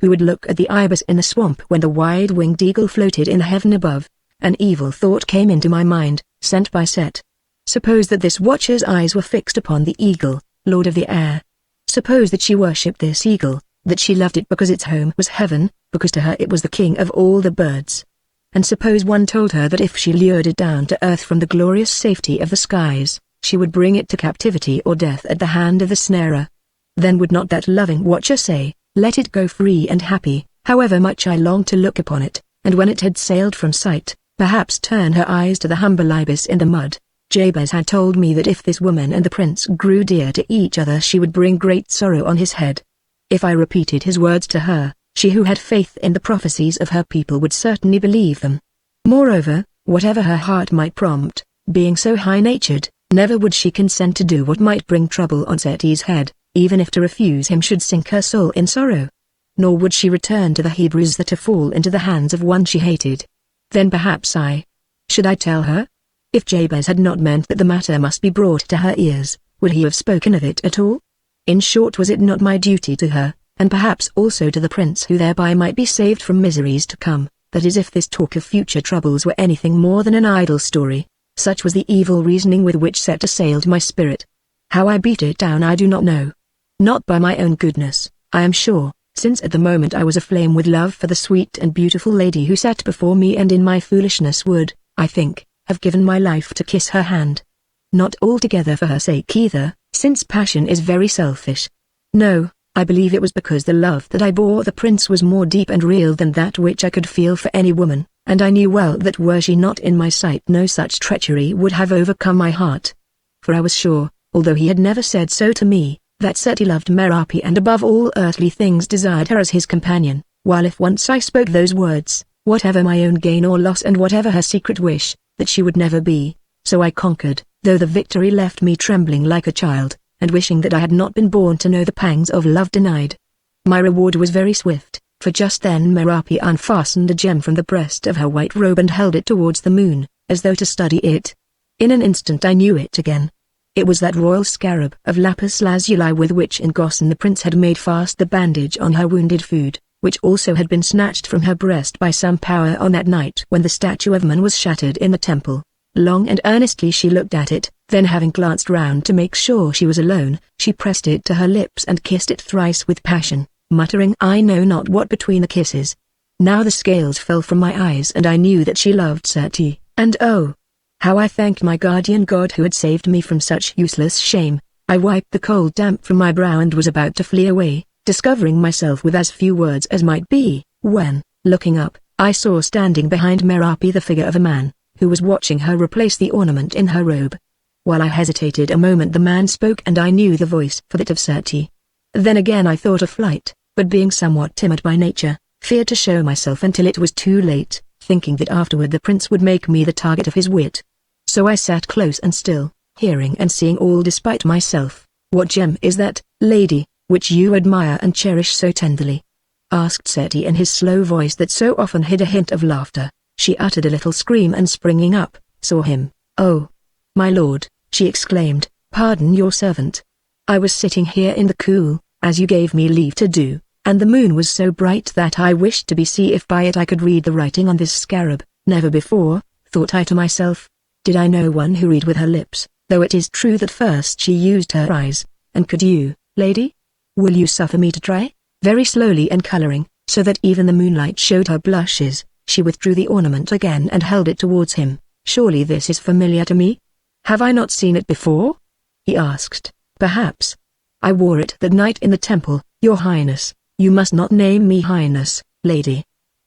Who would look at the ibis in the swamp when the wide-winged eagle floated in the heaven above? An evil thought came into my mind, sent by Set. Suppose that this watcher's eyes were fixed upon the eagle, lord of the air. Suppose that she worshipped this eagle, that she loved it because its home was heaven, because to her it was the king of all the birds. And suppose one told her that if she lured it down to earth from the glorious safety of the skies, she would bring it to captivity or death at the hand of the snarer. Then would not that loving watcher say, let it go free and happy, however much I longed to look upon it, and when it had sailed from sight, perhaps turn her eyes to the humble ibis in the mud. Jabez had told me that if this woman and the prince grew dear to each other she would bring great sorrow on his head. If I repeated his words to her, she who had faith in the prophecies of her people would certainly believe them. Moreover, whatever her heart might prompt, being so high-natured, never would she consent to do what might bring trouble on Seti's head, even if to refuse him should sink her soul in sorrow. Nor would she return to the Hebrews that to fall into the hands of one she hated. Then perhaps should I tell her? If Jabez had not meant that the matter must be brought to her ears, would he have spoken of it at all? In short, was it not my duty to her, and perhaps also to the prince who thereby might be saved from miseries to come, that is if this talk of future troubles were anything more than an idle story? Such was the evil reasoning with which Set assailed my spirit. How I beat it down I do not know. Not by my own goodness, I am sure, since at the moment I was aflame with love for the sweet and beautiful lady who sat before me and in my foolishness would, I think, have given my life to kiss her hand. Not altogether for her sake either, since passion is very selfish. No, I believe it was because the love that I bore the prince was more deep and real than that which I could feel for any woman, and I knew well that were she not in my sight no such treachery would have overcome my heart. For I was sure, although he had never said so to me, that Seti loved Merapi and above all earthly things desired her as his companion, while if once I spoke those words, whatever my own gain or loss and whatever her secret wish, that she would never be, so I conquered, though the victory left me trembling like a child, and wishing that I had not been born to know the pangs of love denied. My reward was very swift, for just then Merapi unfastened a gem from the breast of her white robe and held it towards the moon, as though to study it. In an instant I knew it again. It was that royal scarab of lapis lazuli with which in Gossen the prince had made fast the bandage on her wounded foot, which also had been snatched from her breast by some power on that night when the statue of Man was shattered in the temple. Long and earnestly she looked at it, then having glanced round to make sure she was alone, she pressed it to her lips and kissed it thrice with passion, muttering I know not what between the kisses. Now the scales fell from my eyes and I knew that she loved Seti, and oh! how I thanked my guardian god who had saved me from such useless shame. I wiped the cold damp from my brow and was about to flee away, discovering myself with as few words as might be, when, looking up, I saw standing behind Merapi the figure of a man, who was watching her replace the ornament in her robe. While I hesitated a moment the man spoke and I knew the voice for that of Seti. Then again I thought of flight, but being somewhat timid by nature, feared to show myself until it was too late, thinking that afterward the prince would make me the target of his wit. So I sat close and still, hearing and seeing all despite myself. What gem is that, lady, which you admire and cherish so tenderly? Asked Seti in his slow voice that so often hid a hint of laughter. She uttered a little scream and springing up, saw him. Oh, my lord, she exclaimed, pardon your servant. I was sitting here in the cool, as you gave me leave to do, and the moon was so bright that I wished to see if by it I could read the writing on this scarab. Never before, thought I to myself, did I know one who read with her lips, though it is true that first she used her eyes, and could you, lady? Will you suffer me to try? Very slowly and coloring, so that even the moonlight showed her blushes, she withdrew the ornament again and held it towards him. Surely this is familiar to me? Have I not seen it before? He asked. Perhaps. I wore it that night in the temple, your highness. You must not name me highness, lady.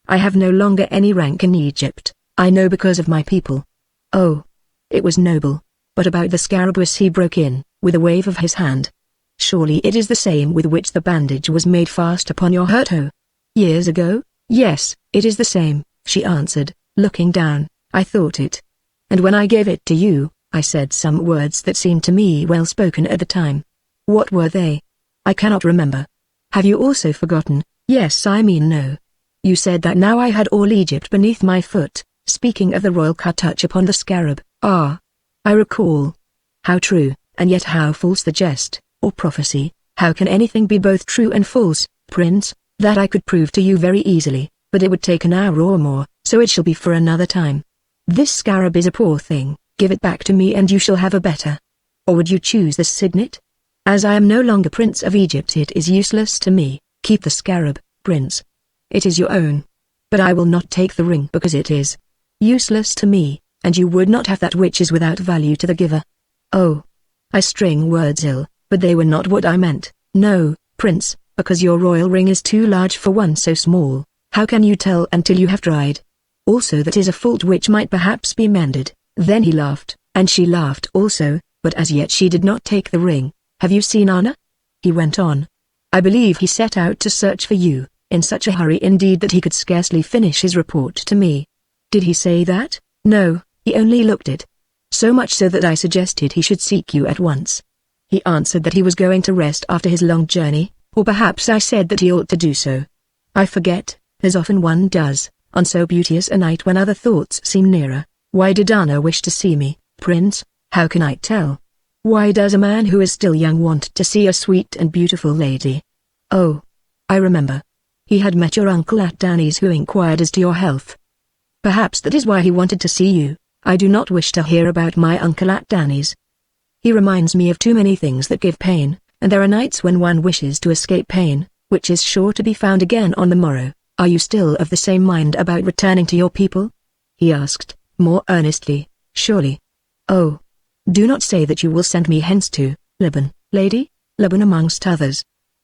I have no longer any rank in Egypt, I know because of my people. Oh. It was noble. But about the scarabus he broke in, with a wave of his hand. Surely it is the same with which the bandage was made fast upon your hurt toe. Years ago? Yes, it is the same, she answered, looking down. I thought it. And when I gave it to you, I said some words that seemed to me well spoken at the time. What were they? I cannot remember. Have you also forgotten? Yes, I mean no. You said that now I had all Egypt beneath my foot, speaking of the royal cut touch upon the scarab. Ah. I recall. How true, and yet how false the jest, or prophecy. How can anything be both true and false, prince? That I could prove to you very easily, but it would take an hour or more, so it shall be for another time. This scarab is a poor thing, give it back to me and you shall have a better. Or would you choose the signet? As I am no longer Prince of Egypt it is useless to me. Keep the scarab, prince. It is your own. But I will not take the ring because it is useless to me, and you would not have that which is without value to the giver. Oh. I string words ill, but they were not what I meant. No, prince, because your royal ring is too large for one so small. How can you tell until you have tried? Also that is a fault which might perhaps be mended. Then he laughed, and she laughed also, but as yet she did not take the ring. Have you seen Anna? He went on. I believe he set out to search for you, in such a hurry indeed that he could scarcely finish his report to me. Did he say that? No, he only looked it. So much so that I suggested he should seek you at once. He answered that he was going to rest after his long journey, or perhaps I said that he ought to do so. I forget, as often one does, on so beauteous a night when other thoughts seem nearer. Why did Anna wish to see me, prince? How can I tell? Why does a man who is still young want to see a sweet and beautiful lady? Oh. I remember. He had met your uncle at Danny's who inquired as to your health. Perhaps that is why he wanted to see you. I do not wish to hear about my uncle at Danny's. He reminds me of too many things that give pain, and there are nights when one wishes to escape pain, which is sure to be found again on the morrow. Are you still of the same mind about returning to your people? He asked, more earnestly, surely. Oh. Do not say that you will send me hence to Lebanon, lady, Lebanon amongst others.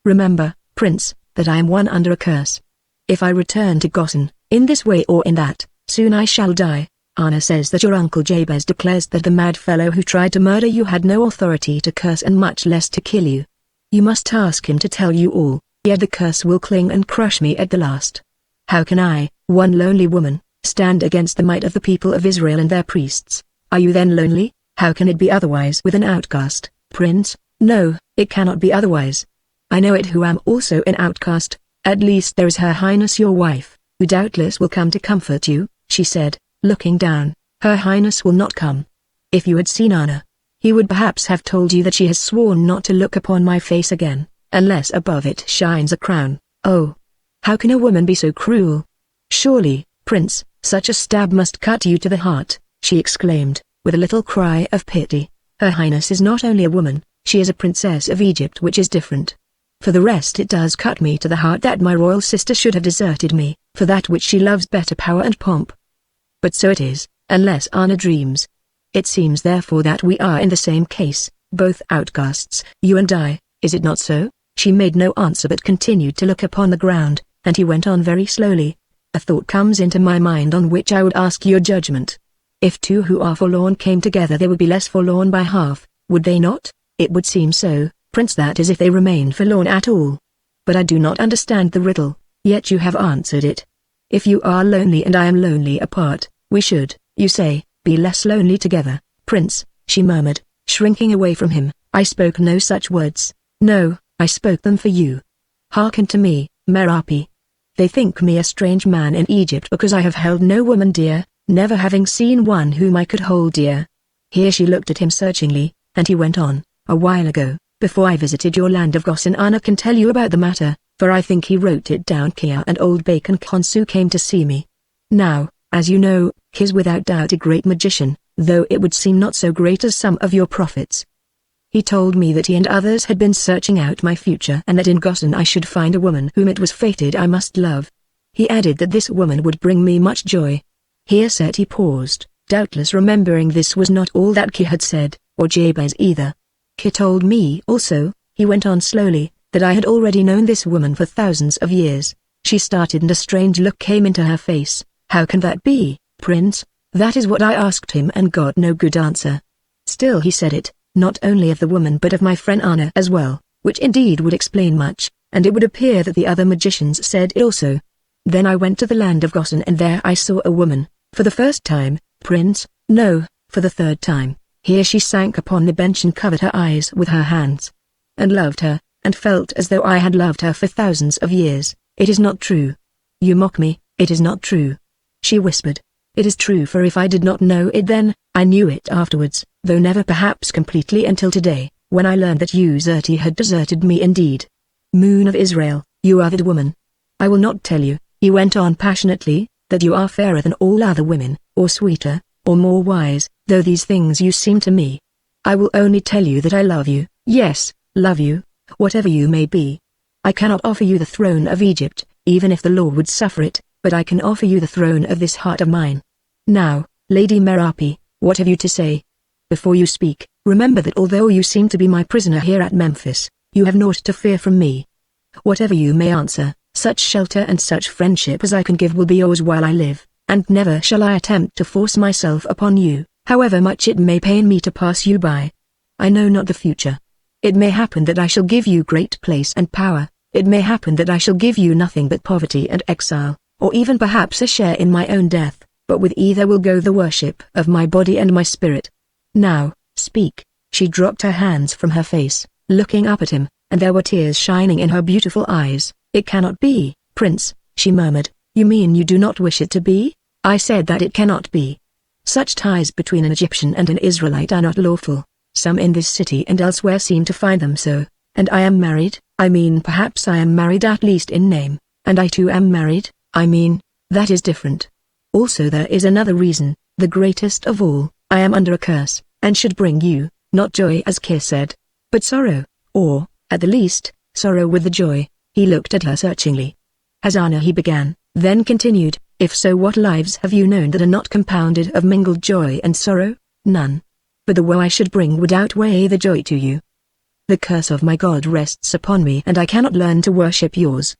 Remember, Prince, that I am one under a curse. If I return to Gossen, in this way or in that, soon I shall die. Anna says that your uncle Jabez declares that the mad fellow who tried to murder you had no authority to curse and much less to kill you. You must ask him to tell you all, yet the curse will cling and crush me at the last. How can I, one lonely woman, stand against the might of the people of Israel and their priests? Are you then lonely? How can it be otherwise with an outcast, Prince? No, it cannot be otherwise. I know it who am also an outcast. At least there is Her Highness your wife, who doubtless will come to comfort you, she said, looking down. Her Highness will not come. If you had seen Anna, he would perhaps have told you that she has sworn not to look upon my face again, unless above it shines a crown. Oh! How can a woman be so cruel? Surely, Prince, such a stab must cut you to the heart, she exclaimed, with a little cry of pity. Her Highness is not only a woman, she is a princess of Egypt, which is different. For the rest, it does cut me to the heart that my royal sister should have deserted me, for that which she loves better, power and pomp. But so it is, unless Anna dreams. It seems therefore that we are in the same case, both outcasts, you and I, is it not so? She made no answer but continued to look upon the ground, and he went on very slowly. A thought comes into my mind on which I would ask your judgment. If two who are forlorn came together, they would be less forlorn by half, would they not? It would seem so, Prince, that is if they remain forlorn at all. But I do not understand the riddle, yet you have answered it. If you are lonely and I am lonely apart, we should, you say, be less lonely together, Prince, she murmured, shrinking away from him. I spoke no such words. No, I spoke them for you. Hearken to me, Merapi. They think me a strange man in Egypt because I have held no woman dear, never having seen one whom I could hold dear. Here she looked at him searchingly, and he went on. A while ago, before I visited your land of Gossen, Anna can tell you about the matter, for I think he wrote it down. Kia and old Bacon Khonsu came to see me. Now, as you know, he is without doubt a great magician, though it would seem not so great as some of your prophets. He told me that he and others had been searching out my future, and that in Gossen I should find a woman whom it was fated I must love. He added that this woman would bring me much joy. Here said he paused, doubtless remembering this was not all that Ki had said, or Jabez either. Ki told me also, he went on slowly, that I had already known this woman for thousands of years. She started and a strange look came into her face. How can that be, Prince? That is what I asked him and got no good answer. Still he said it, not only of the woman but of my friend Anna as well, which indeed would explain much, and it would appear that the other magicians said it also. Then I went to the land of Gossen and there I saw a woman, for the first time, Prince, no, for the third time. Here she sank upon the bench and covered her eyes with her hands. And loved her, and felt as though I had loved her for thousands of years. It is not true. You mock me, it is not true. She whispered. It is true, for if I did not know it then, I knew it afterwards, though never perhaps completely until today, when I learned that you Zerti had deserted me indeed. Moon of Israel, you are that woman. I will not tell you, he went on passionately, that you are fairer than all other women, or sweeter, or more wise, though these things you seem to me. I will only tell you that I love you, yes, love you, whatever you may be. I cannot offer you the throne of Egypt, even if the law would suffer it, but I can offer you the throne of this heart of mine. Now, Lady Merapi, what have you to say? Before you speak, remember that although you seem to be my prisoner here at Memphis, you have naught to fear from me. Whatever you may answer, such shelter and such friendship as I can give will be yours while I live, and never shall I attempt to force myself upon you, however much it may pain me to pass you by. I know not the future. It may happen that I shall give you great place and power, it may happen that I shall give you nothing but poverty and exile, or even perhaps a share in my own death, but with either will go the worship of my body and my spirit. Now, speak. She dropped her hands from her face, looking up at him, and there were tears shining in her beautiful eyes. It cannot be, Prince, she murmured. You mean you do not wish it to be? I said that it cannot be. Such ties between an Egyptian and an Israelite are not lawful. Some in this city and elsewhere seem to find them so, and I am married. I mean, perhaps I am married at least in name, and I too am married. I mean, that is different. Also there is another reason, the greatest of all. I am under a curse, and should bring you, not joy as Kir said, but sorrow, or, at the least, sorrow with the joy. He looked at her searchingly. Has Anna, he began, then continued, if so, what lives have you known that are not compounded of mingled joy and sorrow? None. But the woe I should bring would outweigh the joy to you. The curse of my God rests upon me and I cannot learn to worship yours.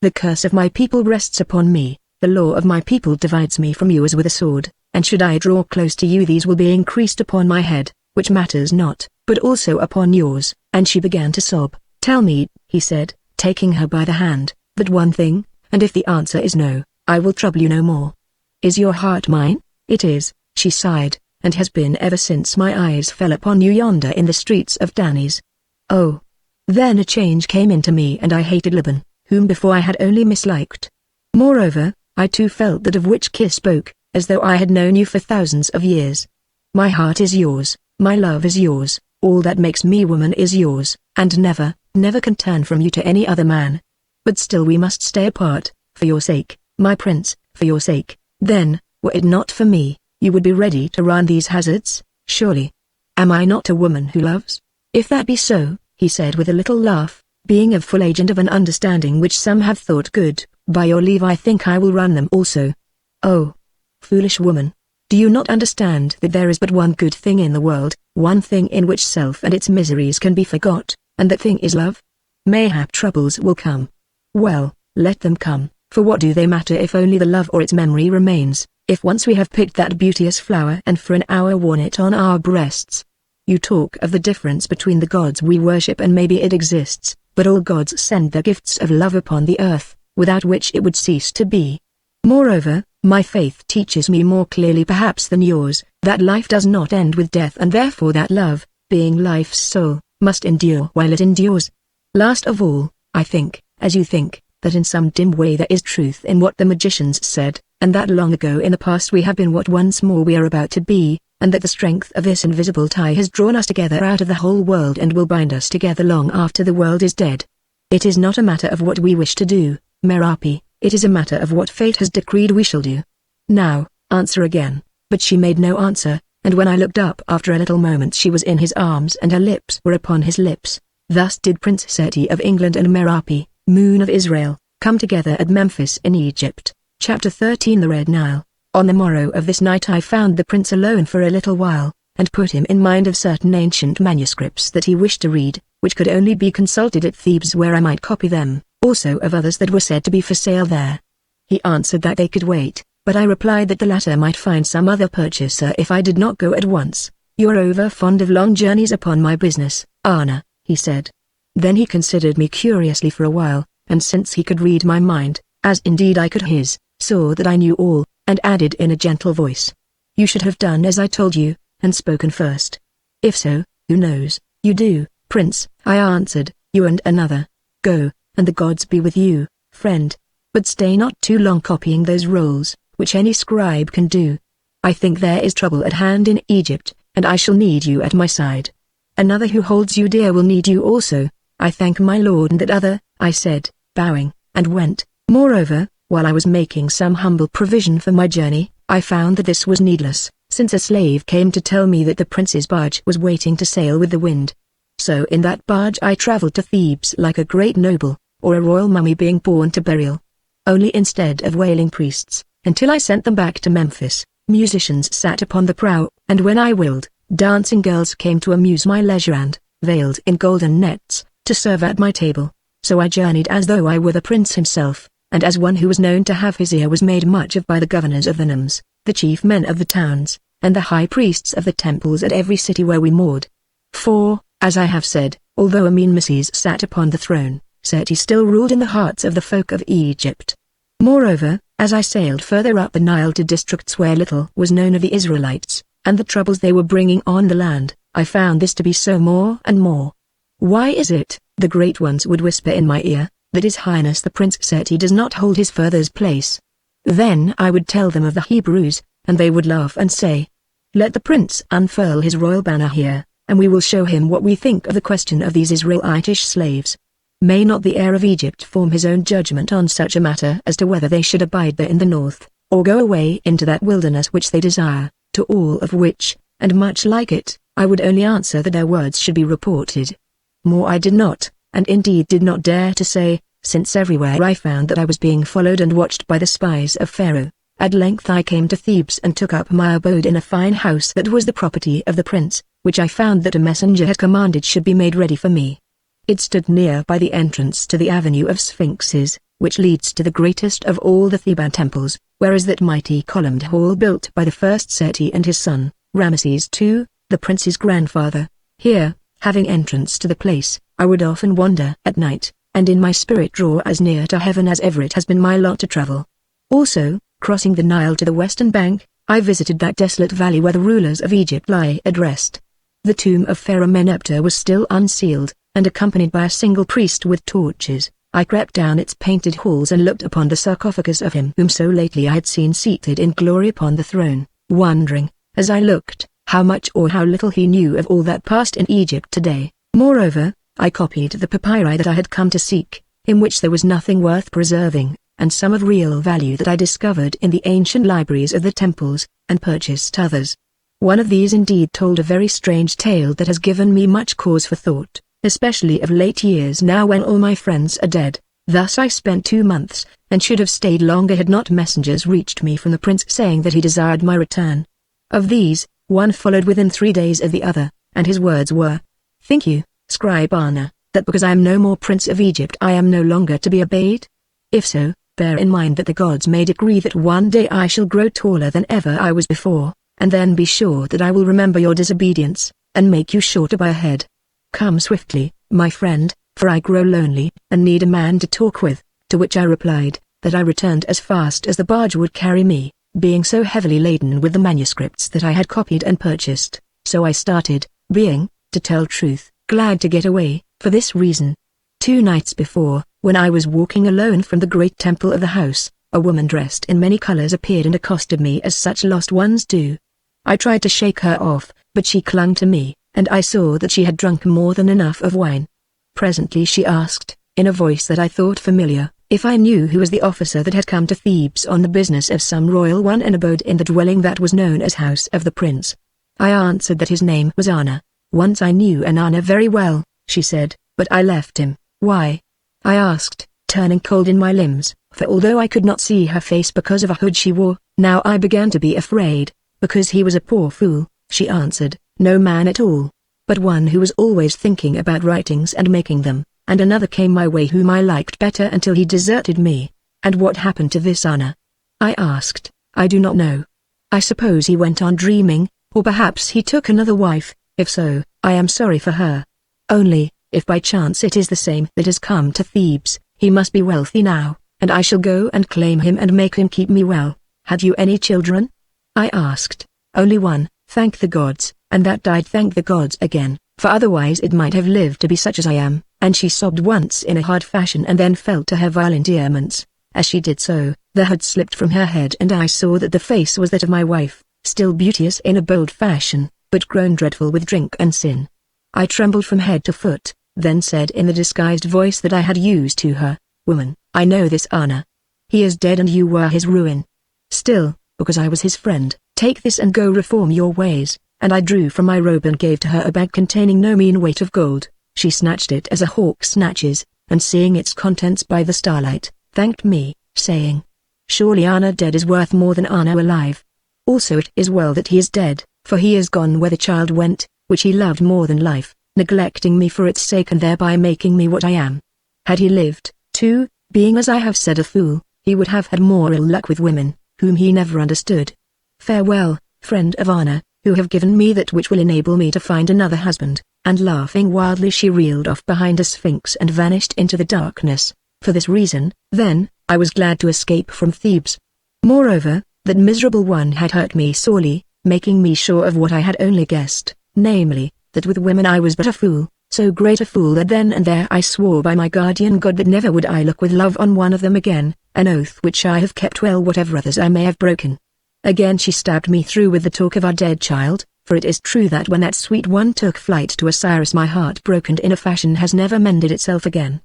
The curse of my people rests upon me, the law of my people divides me from you as with a sword, and should I draw close to you these will be increased upon my head, which matters not, but also upon yours. And she began to sob. Tell me, he said, taking her by the hand, that one thing, and if the answer is no, I will trouble you no more. Is your heart mine? It is, she sighed, and has been ever since my eyes fell upon you yonder in the streets of Danis. Oh. Then a change came into me and I hated Laban, whom before I had only misliked. Moreover, I too felt that of which Kiss spoke, as though I had known you for thousands of years. My heart is yours, my love is yours, all that makes me woman is yours, and never, never can turn from you to any other man. But still we must stay apart, for your sake, my prince, for your sake. Then, were it not for me, you would be ready to run these hazards, surely. Am I not a woman who loves? If that be so, he said with a little laugh, being of full age and of an understanding which some have thought good, by your leave I think I will run them also. Oh, foolish woman! Do you not understand that there is but one good thing in the world, one thing in which self and its miseries can be forgot, and that thing is love? Mayhap troubles will come. Well, let them come, for what do they matter if only the love or its memory remains, if once we have picked that beauteous flower and for an hour worn it on our breasts? You talk of the difference between the gods we worship and maybe it exists, but all gods send their gifts of love upon the earth, without which it would cease to be. Moreover, my faith teaches me more clearly perhaps than yours, that life does not end with death and therefore that love, being life's soul, must endure while it endures. Last of all, I think, as you think, that in some dim way there is truth in what the magicians said, and that long ago in the past we have been what once more we are about to be, and that the strength of this invisible tie has drawn us together out of the whole world and will bind us together long after the world is dead. It is not a matter of what we wish to do, Merapi, it is a matter of what fate has decreed we shall do. Now, answer again. But she made no answer, and when I looked up after a little moment she was in his arms and her lips were upon his lips. Thus did Prince Seti of England and Merapi, Moon of Israel, come together at Memphis in Egypt. Chapter 13 The Red Nile. On the morrow of this night I found the prince alone for a little while, and put him in mind of certain ancient manuscripts that he wished to read, which could only be consulted at Thebes where I might copy them, also of others that were said to be for sale there. He answered that they could wait, but I replied that the latter might find some other purchaser if I did not go at once. You're over fond of long journeys upon my business, Anna, he said. Then he considered me curiously for a while, and since he could read my mind, as indeed I could his, saw that I knew all, and added in a gentle voice. You should have done as I told you, and spoken first. If so, who knows, you do, Prince, I answered, you and another. Go, and the gods be with you, friend. But stay not too long copying those rolls, which any scribe can do. I think there is trouble at hand in Egypt, and I shall need you at my side. Another who holds you dear will need you also. I thank my lord and that other, I said, bowing, and went. Moreover, while I was making some humble provision for my journey, I found that this was needless, since a slave came to tell me that the prince's barge was waiting to sail with the wind. So in that barge I travelled to Thebes like a great noble, or a royal mummy being born to burial. Only instead of wailing priests, until I sent them back to Memphis, musicians sat upon the prow, and when I willed, dancing girls came to amuse my leisure and, veiled in golden nets, to serve at my table. So I journeyed as though I were the prince himself, and as one who was known to have his ear was made much of by the governors of the nomes, the chief men of the towns, and the high priests of the temples at every city where we moored. For, as I have said, although Amenmeses sat upon the throne, Seti still ruled in the hearts of the folk of Egypt. Moreover, as I sailed further up the Nile to districts where little was known of the Israelites, and the troubles they were bringing on the land, I found this to be so more and more. Why is it, the great ones would whisper in my ear, that His Highness the Prince Seti does not hold his father's place? Then I would tell them of the Hebrews, and they would laugh and say, let the prince unfurl his royal banner here, and we will show him what we think of the question of these Israelitish slaves. May not the heir of Egypt form his own judgment on such a matter as to whether they should abide there in the north, or go away into that wilderness which they desire, to all of which, and much like it, I would only answer that their words should be reported. More I did not, and indeed did not dare to say, since everywhere I found that I was being followed and watched by the spies of Pharaoh. At length I came to Thebes and took up my abode in a fine house that was the property of the prince, which I found that a messenger had commanded should be made ready for me. It stood near by the entrance to the Avenue of Sphinxes, which leads to the greatest of all the Theban temples, where is that mighty columned hall built by the first Seti and his son, Ramesses II, the prince's grandfather. Here, having entrance to the place, I would often wander at night, and in my spirit draw as near to heaven as ever it has been my lot to travel. Also, crossing the Nile to the western bank, I visited that desolate valley where the rulers of Egypt lie at rest. The tomb of Pharaoh Meneptah was still unsealed, and accompanied by a single priest with torches, I crept down its painted halls and looked upon the sarcophagus of him whom so lately I had seen seated in glory upon the throne, wondering, as I looked, how much or how little he knew of all that passed in Egypt today. Moreover, I copied the papyri that I had come to seek, in which there was nothing worth preserving, and some of real value that I discovered in the ancient libraries of the temples, and purchased others. One of these indeed told a very strange tale that has given me much cause for thought, especially of late years now when all my friends are dead. Thus I spent 2 months, and should have stayed longer had not messengers reached me from the prince saying that he desired my return. Of these, one followed within 3 days of the other, and his words were, "Think you, scribe Anna, that because I am no more prince of Egypt I am no longer to be obeyed? If so, bear in mind that the gods may decree that one day I shall grow taller than ever I was before, and then be sure that I will remember your disobedience, and make you shorter by a head. Come swiftly, my friend, for I grow lonely, and need a man to talk with." To which I replied, that I returned as fast as the barge would carry me, being so heavily laden with the manuscripts that I had copied and purchased. So I started, being, to tell truth, glad to get away, for this reason. 2 nights before, when I was walking alone from the great temple of the house, a woman dressed in many colors appeared and accosted me as such lost ones do. I tried to shake her off, but she clung to me, and I saw that she had drunk more than enough of wine. Presently she asked, in a voice that I thought familiar, if I knew who was the officer that had come to Thebes on the business of some royal one and abode in the dwelling that was known as House of the Prince. I answered that his name was Anna. "Once I knew an Anna very well," she said, "but I left him." "Why?" I asked, turning cold in my limbs, for although I could not see her face because of a hood she wore, now I began to be afraid, because he was a poor fool. She answered, "No man at all, but one who was always thinking about writings and making them, and another came my way whom I liked better until he deserted me." "And what happened to this Anna?" I asked. "I do not know. I suppose he went on dreaming, or perhaps he took another wife. If so, I am sorry for her. Only, if by chance it is the same that has come to Thebes, he must be wealthy now, and I shall go and claim him and make him keep me well." "Have you any children?" I asked. "Only one, thank the gods, and that died thank the gods again, for otherwise it might have lived to be such as I am." And she sobbed once in a hard fashion and then fell to her vile endearments. As she did so, the hood slipped from her head and I saw that the face was that of my wife, still beauteous in a bold fashion, but grown dreadful with drink and sin. I trembled from head to foot, then said in the disguised voice that I had used to her, "Woman, I know this Anna. He is dead and you were his ruin. Still, because I was his friend, take this and go reform your ways." And I drew from my robe and gave to her a bag containing no mean weight of gold. She snatched it as a hawk snatches, and seeing its contents by the starlight, thanked me, saying, "Surely Anna dead is worth more than Anna alive. Also it is well that he is dead, for he is gone where the child went, which he loved more than life, neglecting me for its sake and thereby making me what I am. Had he lived, too, being as I have said a fool, he would have had more ill luck with women, whom he never understood. Farewell, friend of Anna, who have given me that which will enable me to find another husband." And laughing wildly she reeled off behind a sphinx and vanished into the darkness. For this reason, then, I was glad to escape from Thebes. Moreover, that miserable one had hurt me sorely, making me sure of what I had only guessed, namely, that with women I was but a fool, so great a fool that then and there I swore by my guardian God that never would I look with love on one of them again, an oath which I have kept well whatever others I may have broken. Again she stabbed me through with the talk of our dead child, for it is true that when that sweet one took flight to Osiris my heart broke and in a fashion has never mended itself again.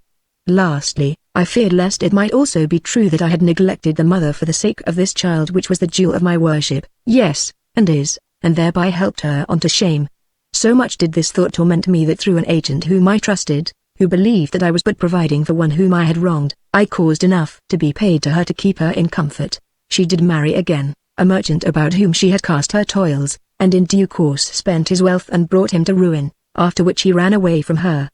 Lastly, I feared lest it might also be true that I had neglected the mother for the sake of this child which was the jewel of my worship, yes, and is, and thereby helped her on to shame. So much did this thought torment me that through an agent whom I trusted, who believed that I was but providing for one whom I had wronged, I caused enough to be paid to her to keep her in comfort. She did marry again, a merchant about whom she had cast her toils, and in due course spent his wealth and brought him to ruin, after which he ran away from her.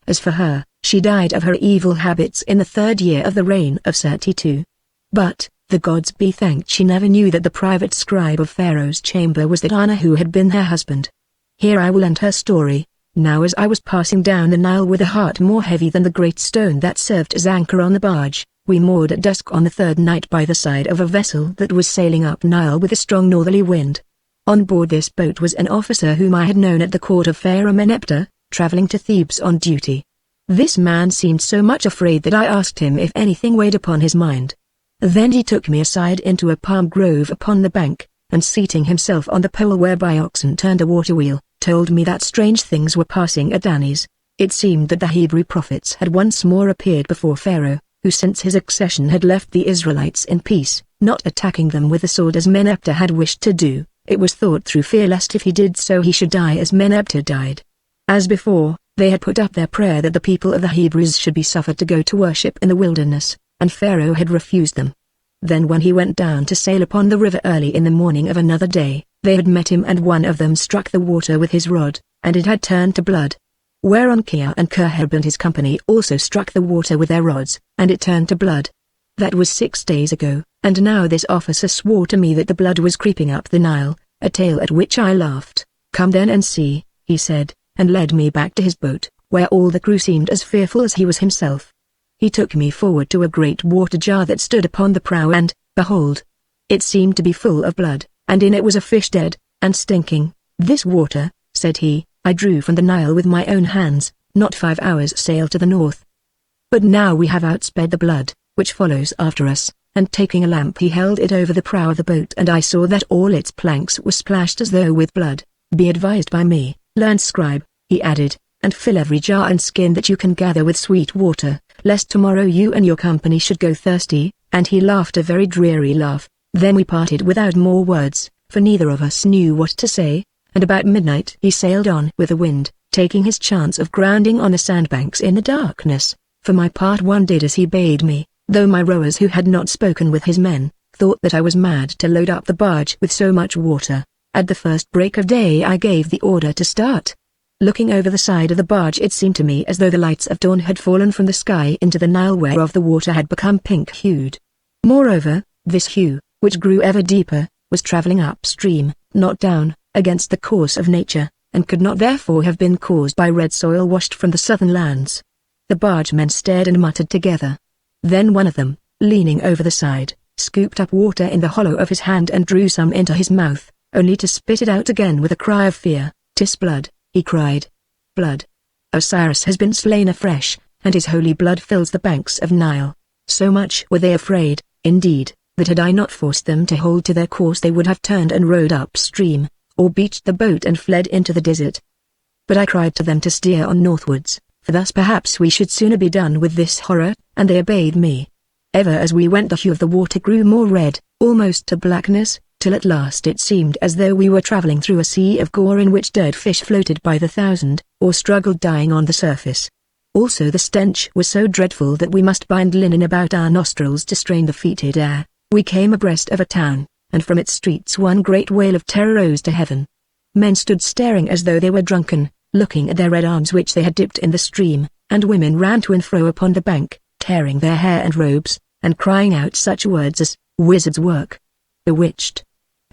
As for her, she died of her evil habits in the 3rd year of the reign of Seti. But, the gods be thanked, she never knew that the private scribe of Pharaoh's chamber was that Anna who had been her husband. Here I will end her story. Now as I was passing down the Nile with a heart more heavy than the great stone that served as anchor on the barge, we moored at dusk on the 3rd night by the side of a vessel that was sailing up Nile with a strong northerly wind. On board this boat was an officer whom I had known at the court of Pharaoh Meneptah, traveling to Thebes on duty. This man seemed so much afraid that I asked him if anything weighed upon his mind. Then he took me aside into a palm grove upon the bank, and seating himself on the pole whereby oxen turned a water wheel, told me that strange things were passing at Danis. It seemed that the Hebrew prophets had once more appeared before Pharaoh, who since his accession had left the Israelites in peace, not attacking them with the sword as Meneptah had wished to do. It was thought through fear lest if he did so he should die as Meneptah died. As before, they had put up their prayer that the people of the Hebrews should be suffered to go to worship in the wilderness, and Pharaoh had refused them. Then when he went down to sail upon the river early in the morning of another day, they had met him and one of them struck the water with his rod, and it had turned to blood. Whereon Kia and Kerheb and his company also struck the water with their rods, and it turned to blood. That was 6 days ago, and now this officer swore to me that the blood was creeping up the Nile, a tale at which I laughed. "Come then and see," he said, and led me back to his boat, where all the crew seemed as fearful as he was himself. He took me forward to a great water jar that stood upon the prow and, behold, it seemed to be full of blood, and in it was a fish dead, and stinking. "This water," said he, "I drew from the Nile with my own hands, not 5 hours' sail to the north. But now we have outsped the blood, which follows after us," and taking a lamp he held it over the prow of the boat and I saw that all its planks were splashed as though with blood. "Be advised by me, learned scribe," he added, "and fill every jar and skin that you can gather with sweet water, lest tomorrow you and your company should go thirsty," and he laughed a very dreary laugh. Then we parted without more words, for neither of us knew what to say, and about midnight he sailed on with the wind, taking his chance of grounding on the sandbanks in the darkness. For my part one did as he bade me, though my rowers who had not spoken with his men, thought that I was mad to load up the barge with so much water. At the first break of day I gave the order to start. Looking over the side of the barge it seemed to me as though the lights of dawn had fallen from the sky into the Nile whereof the water had become pink-hued. Moreover, this hue, which grew ever deeper, was travelling upstream, not down, against the course of nature, and could not therefore have been caused by red soil washed from the southern lands. The bargemen stared and muttered together. Then one of them, leaning over the side, scooped up water in the hollow of his hand and drew some into his mouth, only to spit it out again with a cry of fear. "'Tis blood," he cried. "Blood! Osiris has been slain afresh, and his holy blood fills the banks of Nile." So much were they afraid, indeed, that had I not forced them to hold to their course they would have turned and rowed upstream, or beached the boat and fled into the desert. But I cried to them to steer on northwards, for thus perhaps we should sooner be done with this horror, and they obeyed me. Ever as we went the hue of the water grew more red, almost to blackness, till at last it seemed as though we were travelling through a sea of gore in which dead fish floated by the thousand, or struggled dying on the surface. Also the stench was so dreadful that we must bind linen about our nostrils to strain the fetid air. We came abreast of a town, and from its streets one great wail of terror rose to heaven. Men stood staring as though they were drunken, looking at their red arms which they had dipped in the stream, and women ran to and fro upon the bank, tearing their hair and robes, and crying out such words as, "Wizard's work! Bewitched!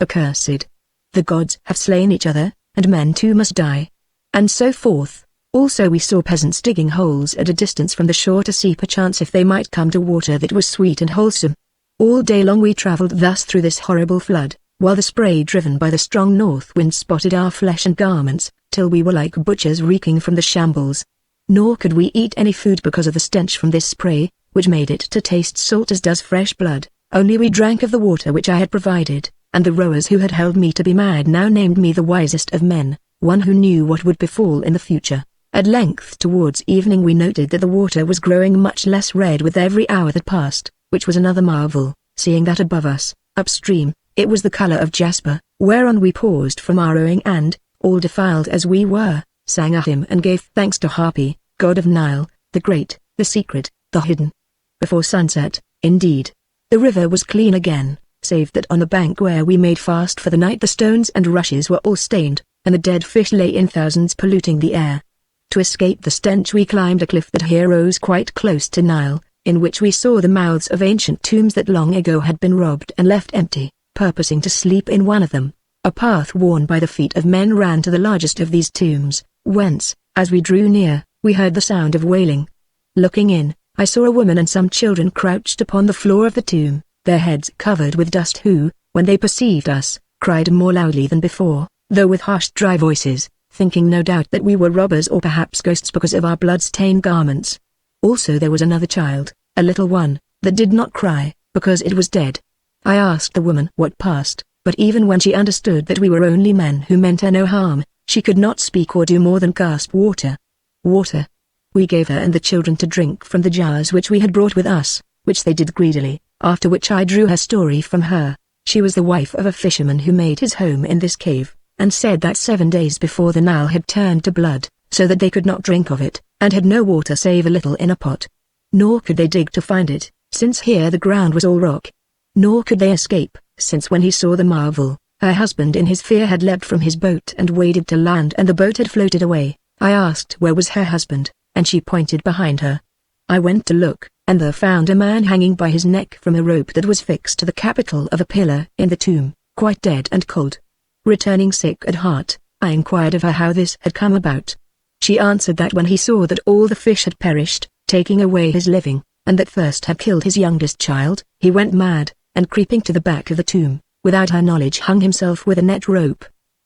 Accursed! The gods have slain each other, and men too must die!" and so forth. Also we saw peasants digging holes at a distance from the shore to see perchance if they might come to water that was sweet and wholesome. All day long we travelled thus through this horrible flood, while the spray driven by the strong north wind spotted our flesh and garments, till we were like butchers reeking from the shambles. Nor could we eat any food because of the stench from this spray, which made it to taste salt as does fresh blood. Only we drank of the water which I had provided, and the rowers who had held me to be mad now named me the wisest of men, one who knew what would befall in the future. At length towards evening we noted that the water was growing much less red with every hour that passed, which was another marvel, seeing that above us, upstream, it was the colour of jasper, whereon we paused from our rowing and, all defiled as we were, sang a hymn and gave thanks to Hapi, god of Nile, the great, the secret, the hidden. Before sunset, indeed, the river was clean again, save that on the bank where we made fast for the night the stones and rushes were all stained, and the dead fish lay in thousands polluting the air. To escape the stench we climbed a cliff that here rose quite close to Nile, in which we saw the mouths of ancient tombs that long ago had been robbed and left empty. Purposing to sleep in one of them, a path worn by the feet of men ran to the largest of these tombs, whence, as we drew near, we heard the sound of wailing. Looking in, I saw a woman and some children crouched upon the floor of the tomb, their heads covered with dust, who, when they perceived us, cried more loudly than before, though with harsh dry voices, thinking no doubt that we were robbers or perhaps ghosts because of our blood-stained garments. Also there was another child, a little one, that did not cry, because it was dead. I asked the woman what passed, but even when she understood that we were only men who meant her no harm, she could not speak or do more than gasp, "Water! Water!" We gave her and the children to drink from the jars which we had brought with us, which they did greedily, after which I drew her story from her. She was the wife of a fisherman who made his home in this cave, and said that 7 days before the Nile had turned to blood, so that they could not drink of it, and had no water save a little in a pot. Nor could they dig to find it, since here the ground was all rock. Nor could they escape, since when he saw the marvel, her husband in his fear had leapt from his boat and waded to land and the boat had floated away. I asked where was her husband, and she pointed behind her. I went to look, and there found a man hanging by his neck from a rope that was fixed to the capital of a pillar in the tomb, quite dead and cold. Returning sick at heart, I inquired of her how this had come about. She answered that when he saw that all the fish had perished, taking away his living, and that thirst had killed his youngest child, he went mad, and creeping to the back of the tomb, without her knowledge hung himself with a net rope.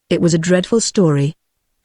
It was a dreadful story.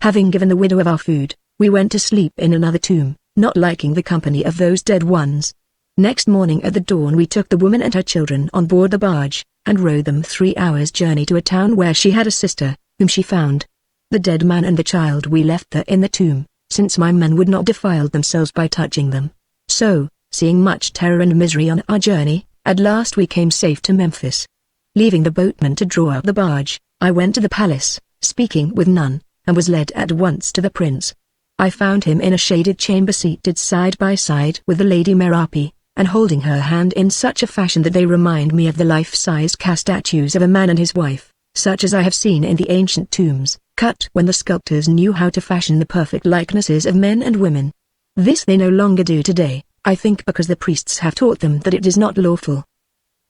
Having given the widow of our food, we went to sleep in another tomb, not liking the company of those dead ones. Next morning at the dawn we took the woman and her children on board the barge, and rowed them 3 hours' journey to a town where she had a sister, whom she found. The dead man and the child we left there in the tomb, since my men would not defile themselves by touching them. So, seeing much terror and misery on our journey, at last we came safe to Memphis. Leaving the boatman to draw up the barge, I went to the palace, speaking with none, and was led at once to the prince. I found him in a shaded chamber seated side by side with the Lady Merapi, and holding her hand in such a fashion that they remind me of the life-sized cast statues of a man and his wife, such as I have seen in the ancient tombs, cut when the sculptors knew how to fashion the perfect likenesses of men and women. This they no longer do today, I think because the priests have taught them that it is not lawful.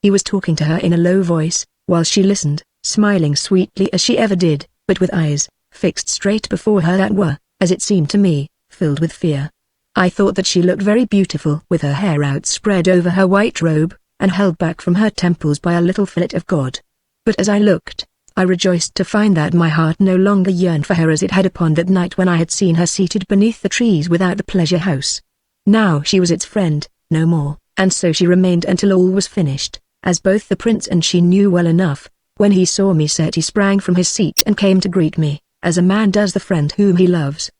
He was talking to her in a low voice, while she listened, smiling sweetly as she ever did, but with eyes fixed straight before her that were, as it seemed to me, filled with fear. I thought that she looked very beautiful with her hair outspread over her white robe, and held back from her temples by a little fillet of God. But as I looked, I rejoiced to find that my heart no longer yearned for her as it had upon that night when I had seen her seated beneath the trees without the pleasure house. Now she was its friend, no more, and so she remained until all was finished, as both the prince and she knew well enough. When he saw me set he sprang from his seat and came to greet me, as a man does the friend whom he loves.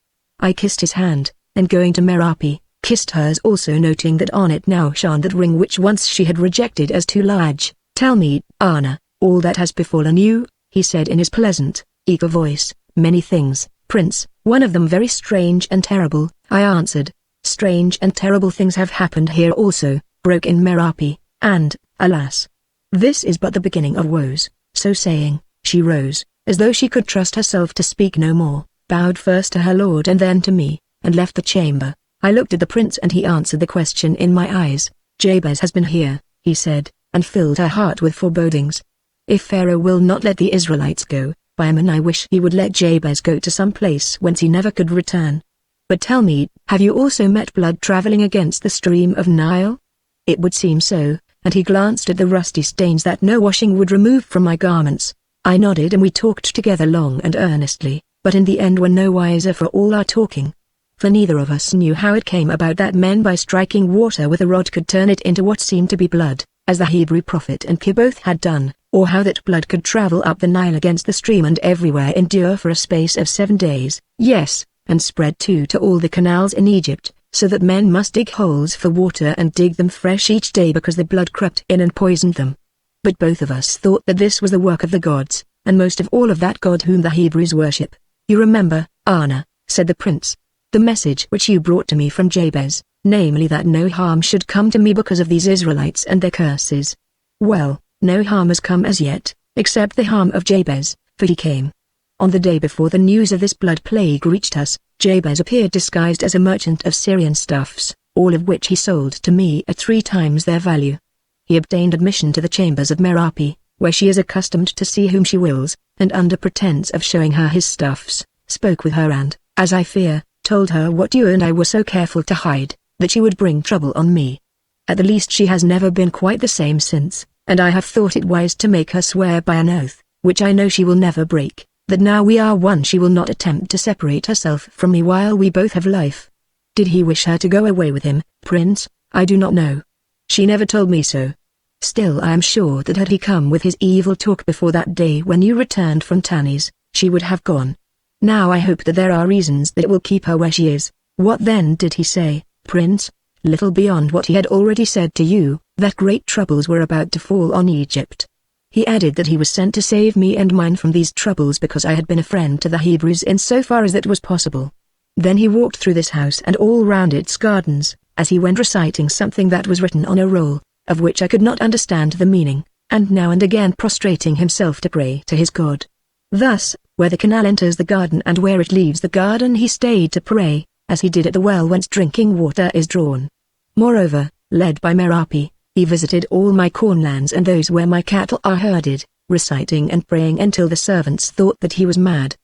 I kissed his hand, and going to Merapi, kissed hers also, noting that on it now shone that ring which once she had rejected as too large. "Tell me, Anna, all that has befallen you," he said in his pleasant, eager voice. "Many things, prince, one of them very strange and terrible," I answered. "Strange and terrible things have happened here also," broke in Merapi, "and, alas, this is but the beginning of woes." So saying, she rose, as though she could trust herself to speak no more, bowed first to her lord and then to me, and left the chamber. I looked at the prince and he answered the question in my eyes. "Jabez has been here," he said, and filled her heart with forebodings. "If Pharaoh will not let the Israelites go, by Ammon I wish he would let Jabez go to some place whence he never could return. But tell me, have you also met blood traveling against the stream of Nile?" It would seem so, and he glanced at the rusty stains that no washing would remove from my garments. I nodded and we talked together long and earnestly, but in the end were no wiser for all our talking. For neither of us knew how it came about that men by striking water with a rod could turn it into what seemed to be blood, as the Hebrew prophet and Kibboth had done, or how that blood could travel up the Nile against the stream and everywhere endure for a space of 7 days, yes, and spread too to all the canals in Egypt, so that men must dig holes for water and dig them fresh each day because the blood crept in and poisoned them. But both of us thought that this was the work of the gods, and most of all of that God whom the Hebrews worship. "You remember, Anna," said the prince, "the message which you brought to me from Jabez, namely that no harm should come to me because of these Israelites and their curses. Well, No harm has come as yet, except the harm of Jabez, for he came. On the day before the news of this blood plague reached us, Jabez appeared disguised as a merchant of Syrian stuffs, all of which he sold to me at 3 times their value. He obtained admission to the chambers of Merapi, where she is accustomed to see whom she wills, and under pretense of showing her his stuffs, spoke with her and, as I fear, told her what you and I were so careful to hide, that she would bring trouble on me. At the least she has never been quite the same since, and I have thought it wise to make her swear by an oath, which I know she will never break, that now we are one she will not attempt to separate herself from me while we both have life. Did he wish her to go away with him, Prince? I do not know. She never told me so. Still I am sure that had he come with his evil talk before that day when you returned from Tanni's, she would have gone. Now I hope that there are reasons that will keep her where she is. What then did he say, Prince? Little beyond what he had already said to you, that great troubles were about to fall on Egypt. He added that he was sent to save me and mine from these troubles because I had been a friend to the Hebrews in so far as that was possible. Then he walked through this house and all round its gardens, as he went reciting something that was written on a roll, of which I could not understand the meaning, and now and again prostrating himself to pray to his God. Thus, where the canal enters the garden and where it leaves the garden he stayed to pray, as he did at the well whence drinking water is drawn. Moreover, led by Merapi, he visited all my cornlands and those where my cattle are herded, reciting and praying until the servants thought that he was mad.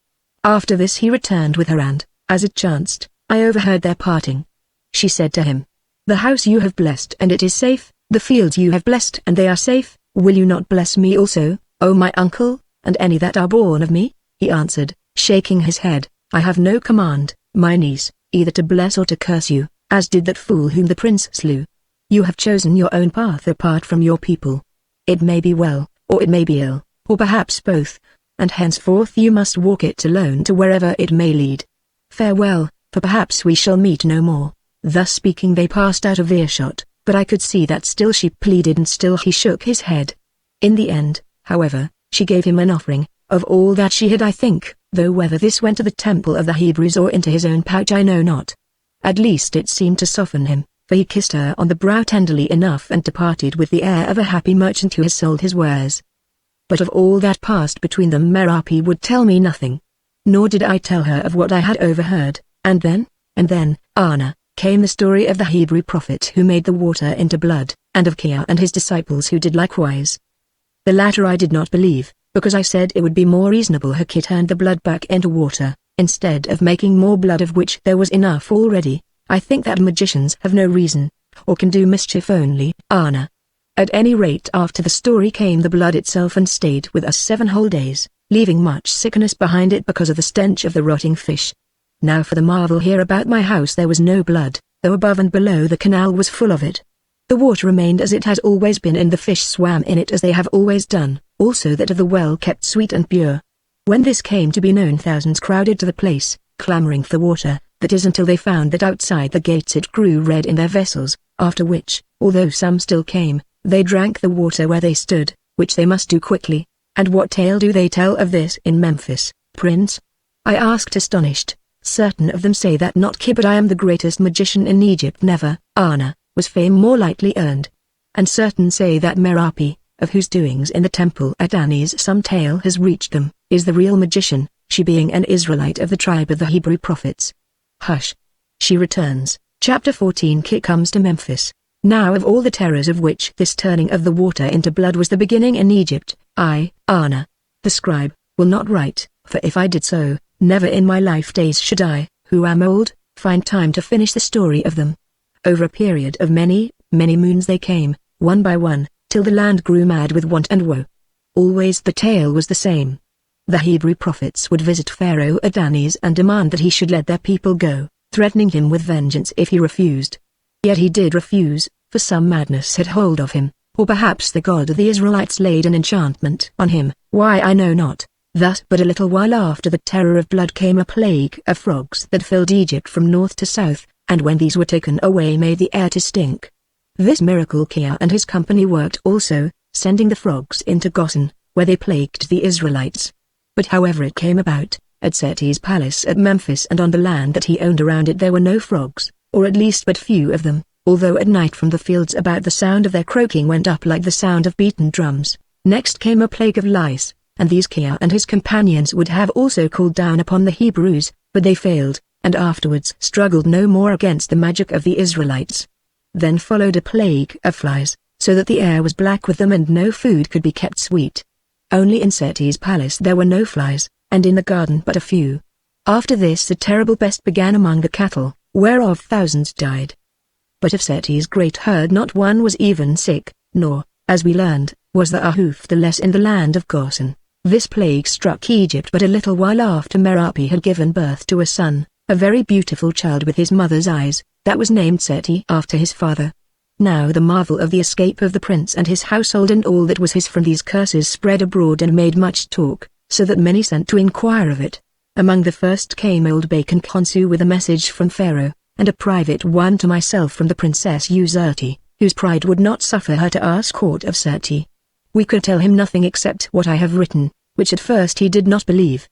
After this he returned with her and, as it chanced, I overheard their parting. She said to him, "The house you have blessed and it is safe, the fields you have blessed and they are safe, will you not bless me also, O my uncle, and any that are born of me?" He answered, shaking his head, "I have no command, my niece, either to bless or to curse you, as did that fool whom the prince slew. You have chosen your own path apart from your people. It may be well, or it may be ill, or perhaps both, and henceforth you must walk it alone to wherever it may lead. Farewell, for perhaps we shall meet no more." Thus speaking they passed out of earshot, but I could see that still she pleaded and still he shook his head. In the end, however, she gave him an offering, of all that she had I think, though whether this went to the temple of the Hebrews or into his own pouch I know not. At least it seemed to soften him, for he kissed her on the brow tenderly enough and departed with the air of a happy merchant who has sold his wares. But of all that passed between them Merapi would tell me nothing. Nor did I tell her of what I had overheard, and then, Anna, came the story of the Hebrew prophet who made the water into blood, and of Kia and his disciples who did likewise. The latter I did not believe, because I said it would be more reasonable her Kit turned the blood back into water, instead of making more blood of which there was enough already. I think that magicians have no reason, or can do mischief only, Anna. At any rate after the story came the blood itself and stayed with us 7 whole days, leaving much sickness behind it because of the stench of the rotting fish. Now for the marvel here about my house there was no blood, though above and below the canal was full of it. The water remained as it had always been and the fish swam in it as they have always done, also that of the well kept sweet and pure. When this came to be known thousands crowded to the place, clamoring for water, that is until they found that outside the gates it grew red in their vessels, after which, although some still came, they drank the water where they stood, which they must do quickly. And what tale do they tell of this in Memphis, Prince? I asked astonished. Certain of them say that not Ki but I am the greatest magician in Egypt never, Anna, was fame more lightly earned. And certain say that Merapi, of whose doings in the temple at Anni's some tale has reached them, is the real magician, she being an Israelite of the tribe of the Hebrew prophets. Hush. She returns. Chapter 14 Ki comes to Memphis. Now of all the terrors of which this turning of the water into blood was the beginning in Egypt, I, Anna, the scribe, will not write, for if I did so, never in my life days should I, who am old, find time to finish the story of them. Over a period of many, many moons they came, one by one, till the land grew mad with want and woe. Always the tale was the same. The Hebrew prophets would visit Pharaoh at Anni's and demand that he should let their people go, threatening him with vengeance if he refused. Yet he did refuse, for some madness had hold of him, or perhaps the God of the Israelites laid an enchantment on him, why I know not. Thus but a little while after the terror of blood came a plague of frogs that filled Egypt from north to south, and when these were taken away made the air to stink. This miracle Kia and his company worked also, sending the frogs into Goshen, where they plagued the Israelites. But however it came about, at Seti's palace at Memphis and on the land that he owned around it there were no frogs, or at least but few of them, although at night from the fields about the sound of their croaking went up like the sound of beaten drums. Next came a plague of lice, and these Kia and his companions would have also called down upon the Hebrews, but they failed, and afterwards struggled no more against the magic of the Israelites. Then followed a plague of flies, so that the air was black with them and no food could be kept sweet. Only in Seti's palace there were no flies, and in the garden but a few. After this a terrible pest began among the cattle, whereof thousands died. But of Seti's great herd not one was even sick, nor, as we learned, was there a hoof the less in the land of Goshen. This plague struck Egypt but a little while after Merapi had given birth to a son, a very beautiful child with his mother's eyes, that was named Seti after his father. Now the marvel of the escape of the prince and his household and all that was his from these curses spread abroad and made much talk, so that many sent to inquire of it. Among the first came old Bacon Khonsu with a message from Pharaoh, and a private one to myself from the Princess Userti, whose pride would not suffer her to ask aught of Seti. We could tell him nothing except what I have written, which at first he did not believe.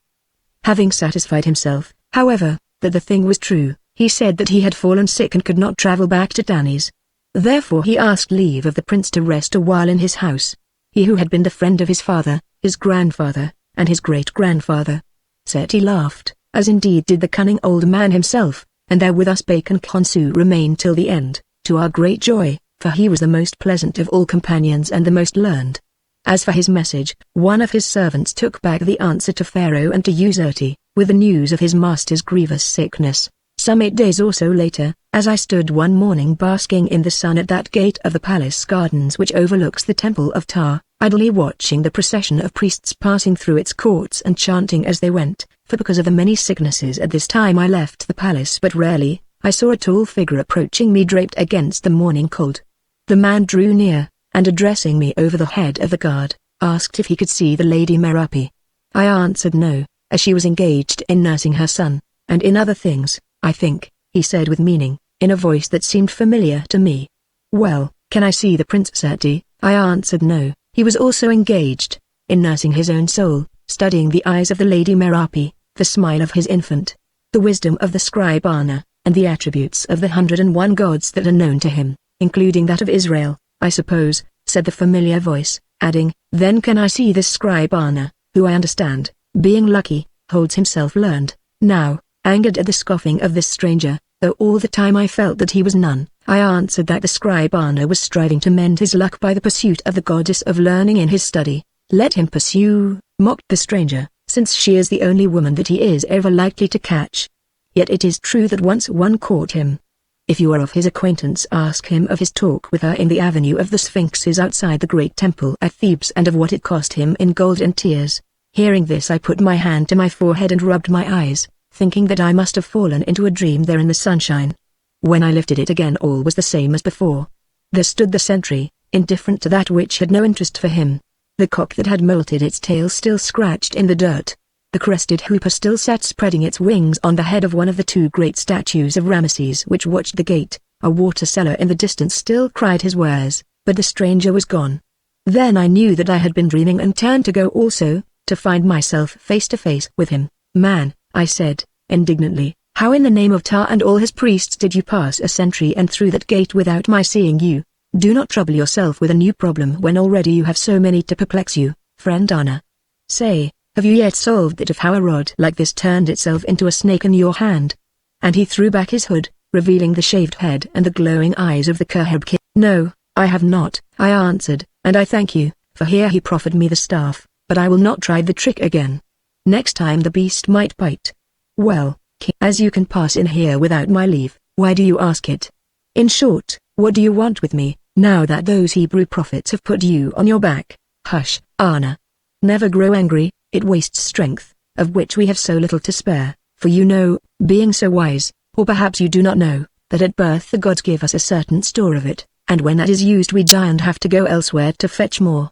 Having satisfied himself, however, that the thing was true, he said that he had fallen sick and could not travel back to Tanis. Therefore he asked leave of the prince to rest a while in his house. He who had been the friend of his father, his grandfather, and his great-grandfather. Seti laughed, as indeed did the cunning old man himself, and there with us Bacon Khonsu remained till the end, to our great joy, for he was the most pleasant of all companions and the most learned. As for his message, one of his servants took back the answer to Pharaoh and to Userti, with the news of his master's grievous sickness. Some 8 days or so later, as I stood one morning basking in the sun at that gate of the palace gardens which overlooks the temple of Ptah, idly watching the procession of priests passing through its courts and chanting as they went, for because of the many sicknesses at this time I left the palace but rarely, I saw a tall figure approaching me draped against the morning cold. The man drew near, and addressing me over the head of the guard, asked if he could see the Lady Merapi. I answered no, as she was engaged in nursing her son, and in other things, I think, he said with meaning, in a voice that seemed familiar to me. Well, can I see the Prince Seti? I answered no, he was also engaged in nursing his own soul, studying the eyes of the Lady Merapi, the smile of his infant, the wisdom of the scribe Anna, and the attributes of the 101 gods that are known to him, including that of Israel, I suppose, said the familiar voice, adding, then can I see this scribe Anna, who I understand, being lucky, holds himself learned. Now, angered at the scoffing of this stranger, though all the time I felt that he was none, I answered that the scribe Anna was striving to mend his luck by the pursuit of the goddess of learning in his study. Let him pursue, mocked the stranger, since she is the only woman that he is ever likely to catch. Yet it is true that once one caught him. If you are of his acquaintance, ask him of his talk with her in the avenue of the Sphinxes outside the great temple at Thebes and of what it cost him in gold and tears. Hearing this I put my hand to my forehead and rubbed my eyes, thinking that I must have fallen into a dream there in the sunshine. When I lifted it again all was the same as before. There stood the sentry, indifferent to that which had no interest for him. The cock that had molted its tail still scratched in the dirt. The crested hooper still sat spreading its wings on the head of one of the 2 great statues of Ramesses which watched the gate. A water seller in the distance still cried his wares, but the stranger was gone. Then I knew that I had been dreaming and turned to go also, to find myself face to face with him. Man, I said, indignantly, how in the name of Ptah and all his priests did you pass a sentry and through that gate without my seeing you? Do not trouble yourself with a new problem when already you have so many to perplex you, friend Anna. Say, have you yet solved it of how a rod like this turned itself into a snake in your hand? And he threw back his hood, revealing the shaved head and the glowing eyes of the Khahab kid. No, I have not, I answered, and I thank you, for here he proffered me the staff, but I will not try the trick again. Next time the beast might bite. Well, as you can pass in here without my leave, why do you ask it? In short, what do you want with me, now that those Hebrew prophets have put you on your back? Hush, Anna. Never grow angry, it wastes strength, of which we have so little to spare, for you know, being so wise, or perhaps you do not know, that at birth the gods give us a certain store of it, and when that is used we die and have to go elsewhere to fetch more.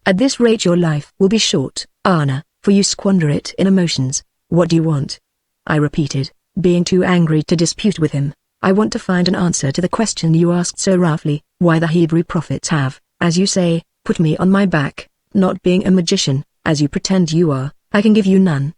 At this rate your life will be short, Anna, for you squander it in emotions. What do you want? I repeated, being too angry to dispute with him. I want to find an answer to the question you asked so roughly, why the Hebrew prophets have, as you say, put me on my back. Not being a magician, as you pretend you are, I can give you none.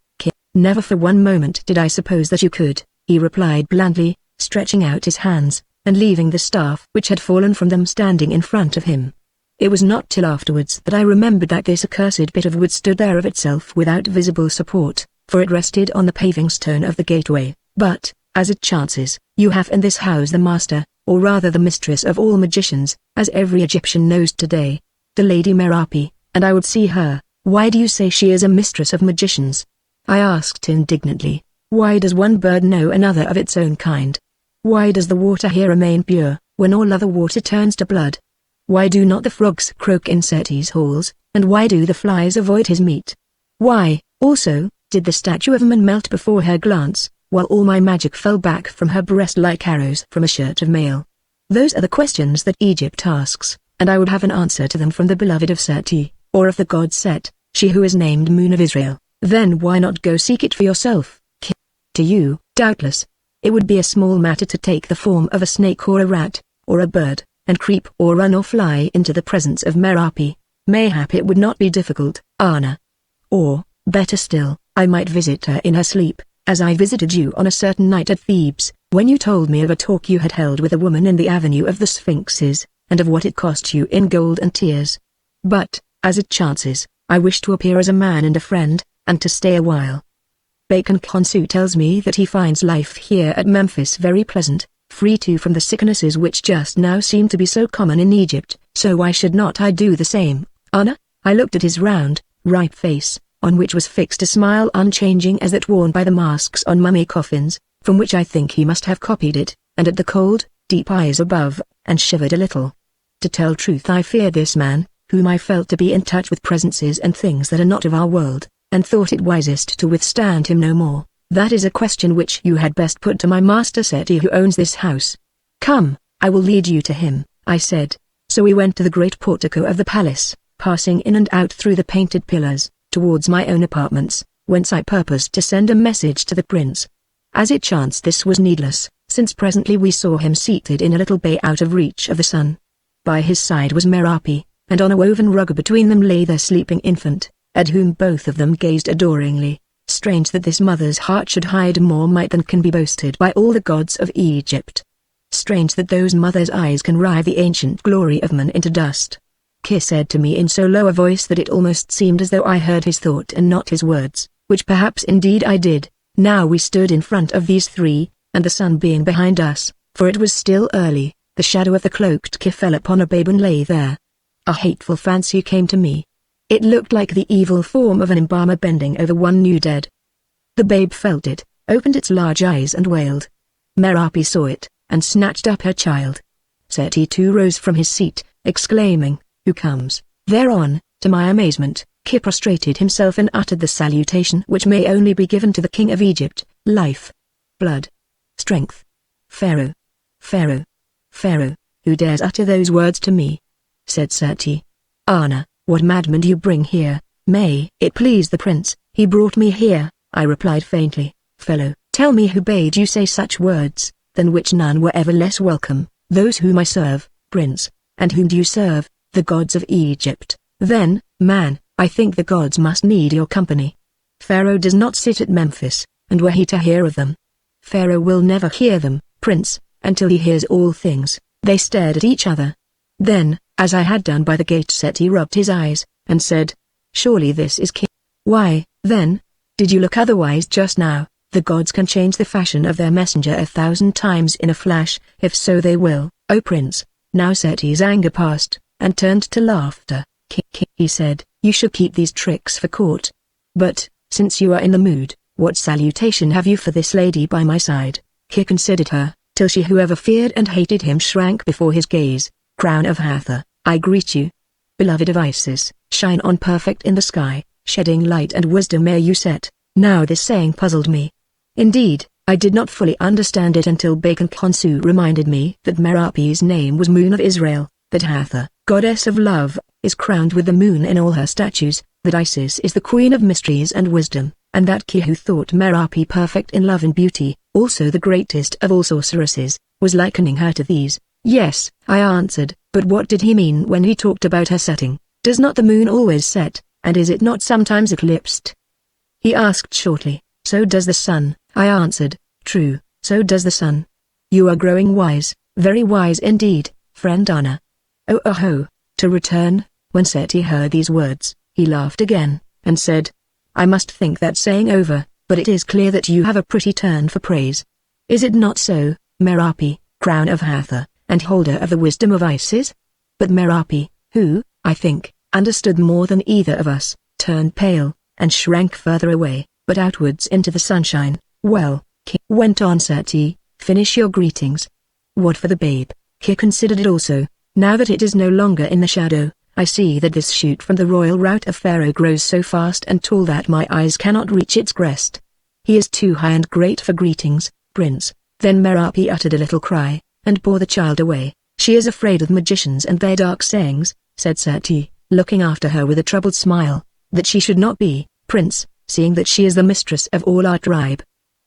Never for one moment did I suppose that you could, he replied blandly, stretching out his hands, and leaving the staff which had fallen from them standing in front of him. It was not till afterwards that I remembered that this accursed bit of wood stood there of itself without visible support, for it rested on the paving stone of the gateway. But, as it chances, you have in this house the master, or rather the mistress of all magicians, as every Egyptian knows today, the Lady Merapi, and I would see her. Why do you say she is a mistress of magicians? I asked indignantly. Why does one bird know another of its own kind? Why does the water here remain pure, when all other water turns to blood? Why do not the frogs croak in Seti's halls, and why do the flies avoid his meat? Why, also, did the statue of man melt before her glance, while all my magic fell back from her breast like arrows from a shirt of mail? Those are the questions that Egypt asks, and I would have an answer to them from the beloved of Seti, or of the god Set, she who is named Moon of Israel. Then why not go seek it for yourself? To you, doubtless, it would be a small matter to take the form of a snake or a rat, or a bird, and creep or run or fly into the presence of Merapi. Mayhap it would not be difficult, Anna. Or, better still, I might visit her in her sleep, as I visited you on a certain night at Thebes, when you told me of a talk you had held with a woman in the Avenue of the Sphinxes, and of what it cost you in gold and tears. But, as it chances, I wish to appear as a man and a friend, and to stay a while. Bacon Consu tells me that he finds life here at Memphis very pleasant, free too from the sicknesses which just now seem to be so common in Egypt, so why should not I do the same, Anna? I looked at his round, ripe face, on which was fixed a smile unchanging as that worn by the masks on mummy coffins, from which I think he must have copied it, and at the cold, deep eyes above, and shivered a little. To tell truth, I feared this man, whom I felt to be in touch with presences and things that are not of our world, and thought it wisest to withstand him no more. That is a question which you had best put to my master Seti, who owns this house. Come, I will lead you to him, I said. So we went to the great portico of the palace, passing in and out through the painted pillars, towards my own apartments, whence I purposed to send a message to the prince. As it chanced, this was needless, since presently we saw him seated in a little bay out of reach of the sun. By his side was Merapi, and on a woven rug between them lay their sleeping infant, at whom both of them gazed adoringly. Strange that this mother's heart should hide more might than can be boasted by all the gods of Egypt. Strange that those mothers' eyes can rive the ancient glory of man into dust. Ki said to me in so low a voice that it almost seemed as though I heard his thought and not his words, which perhaps indeed I did. Now we stood in front of these three, and the sun being behind us, for it was still early, the shadow of the cloaked Ki fell upon a babe and lay there. A hateful fancy came to me. It looked like the evil form of an embalmer bending over one new dead. The babe felt it, opened its large eyes and wailed. Merapi saw it, and snatched up her child. Seti too rose from his seat, exclaiming, "Who comes?" Thereon, to my amazement, Ki prostrated himself and uttered the salutation which may only be given to the king of Egypt: life, blood, strength. Pharaoh, Pharaoh, Pharaoh, who dares utter those words to me? Said Seti. Anna, what madman do you bring here? May it please the prince, he brought me here, I replied faintly. Fellow, tell me who bade you say such words, than which none were ever less welcome. Those whom I serve, prince. And whom do you serve? The gods of Egypt. Then, man, I think the gods must need your company. Pharaoh does not sit at Memphis, and were he to hear of them. Pharaoh will never hear them, prince, until he hears all things. They stared at each other. Then, as I had done by the gate, Seti rubbed his eyes, and said, surely this is king. Why, then, did you look otherwise just now? The gods can change the fashion of their messenger 1,000 times in a flash, if so they will, O prince. Now Seti's anger passed, and turned to laughter. King, he said, you should keep these tricks for court. But, since you are in the mood, what salutation have you for this lady by my side? Ki considered her, till she who ever feared and hated him shrank before his gaze. Crown of Hathor, I greet you. Beloved of Isis, shine on perfect in the sky, shedding light and wisdom ere you set. Now this saying puzzled me. Indeed, I did not fully understand it until Bacon Consu reminded me that Merapi's name was Moon of Israel, that Hathor, goddess of love, is crowned with the moon in all her statues, that Isis is the queen of mysteries and wisdom, and that Ki, who thought Merapi perfect in love and beauty, also the greatest of all sorceresses, was likening her to these. Yes, I answered, but what did he mean when he talked about her setting? Does not the moon always set, and is it not sometimes eclipsed? He asked shortly. So does the sun, I answered. True, so does the sun. You are growing wise, very wise indeed, friend Anna. Oh, to return. When Seti heard these words, he laughed again, and said, I must think that saying over, but it is clear that you have a pretty turn for praise. Is it not so, Merapi, crown of Hathor, and holder of the wisdom of Isis? But Merapi, who, I think, understood more than either of us, turned pale, and shrank further away, but outwards into the sunshine. Well, Ki went on Seti, finish your greetings. What for the babe? Ki considered it also. Now that it is no longer in the shadow, I see that this shoot from the royal root of Pharaoh grows so fast and tall that my eyes cannot reach its crest. He is too high and great for greetings, Prince. Then Merapi uttered a little cry, and bore the child away. She is afraid of magicians and their dark sayings, said Seti, looking after her with a troubled smile. That she should not be, Prince, seeing that she is the mistress of all our tribe.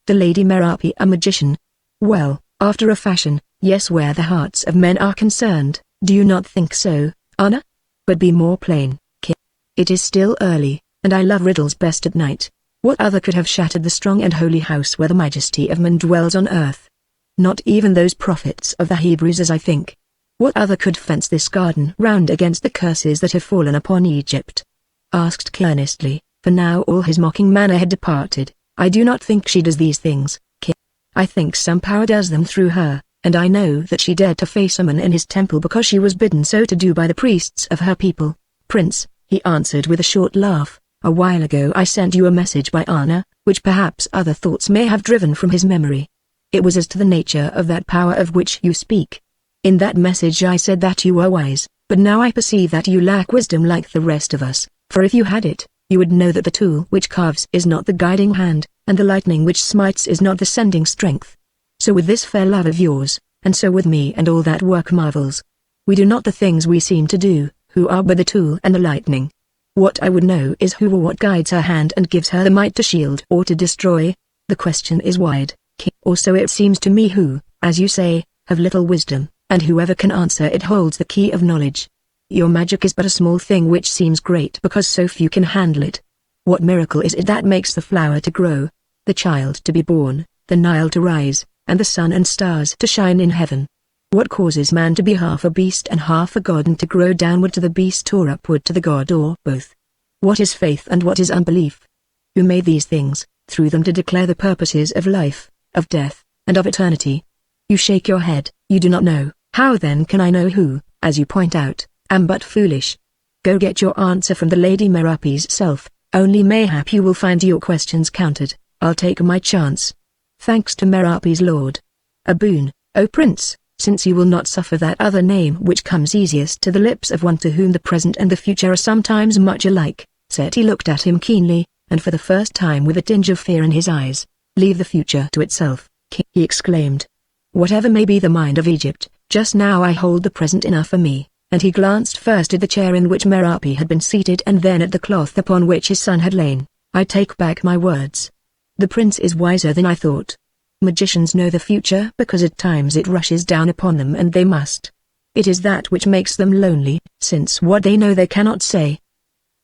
The Lady Merapi a magician? Well, after a fashion, yes, where the hearts of men are concerned. Do you not think so, Anna? But be more plain, Ki. It is still early, and I love riddles best at night. What other could have shattered the strong and holy house where the majesty of man dwells on earth? Not even those prophets of the Hebrews, as I think. What other could fence this garden round against the curses that have fallen upon Egypt? Asked Ki earnestly, for now all his mocking manner had departed. I do not think she does these things, Ki. I think some power does them through her, and I know that she dared to face a man in his temple because she was bidden so to do by the priests of her people. Prince, he answered with a short laugh, a while ago I sent you a message by Anna, which perhaps other thoughts may have driven from his memory. It was as to the nature of that power of which you speak. In that message I said that you were wise, but now I perceive that you lack wisdom like the rest of us, for if you had it, you would know that the tool which carves is not the guiding hand, and the lightning which smites is not the sending strength. So with this fair love of yours, and so with me and all that work marvels. We do not the things we seem to do, who are but the tool and the lightning. What I would know is who or what guides her hand and gives her the might to shield or to destroy. The question is wide, Ki. Or so it seems to me, who, as you say, have little wisdom, and whoever can answer it holds the key of knowledge. Your magic is but a small thing which seems great because so few can handle it. What miracle is it that makes the flower to grow, the child to be born, the Nile to rise, and the sun and stars to shine in heaven? What causes man to be half a beast and half a god, and to grow downward to the beast or upward to the god, or both? What is faith and what is unbelief? Who made these things, through them to declare the purposes of life, of death, and of eternity? You shake your head. You do not know. How then can I know who, as you point out, am but foolish? Go get your answer from the Lady Merapi's self, only mayhap you will find your questions countered. I'll take my chance. Thanks to Merapi's lord. A boon, O Prince, since you will not suffer that other name which comes easiest to the lips of one to whom the present and the future are sometimes much alike. Seti looked at him keenly, and for the first time with a tinge of fear in his eyes. Leave the future to itself, Ki, he exclaimed. Whatever may be the mind of Egypt, just now I hold the present enough for me. And he glanced first at the chair in which Merapi had been seated and then at the cloth upon which his son had lain. I take back my words. The prince is wiser than I thought. Magicians know the future because at times it rushes down upon them and they must. It is that which makes them lonely, since what they know they cannot say.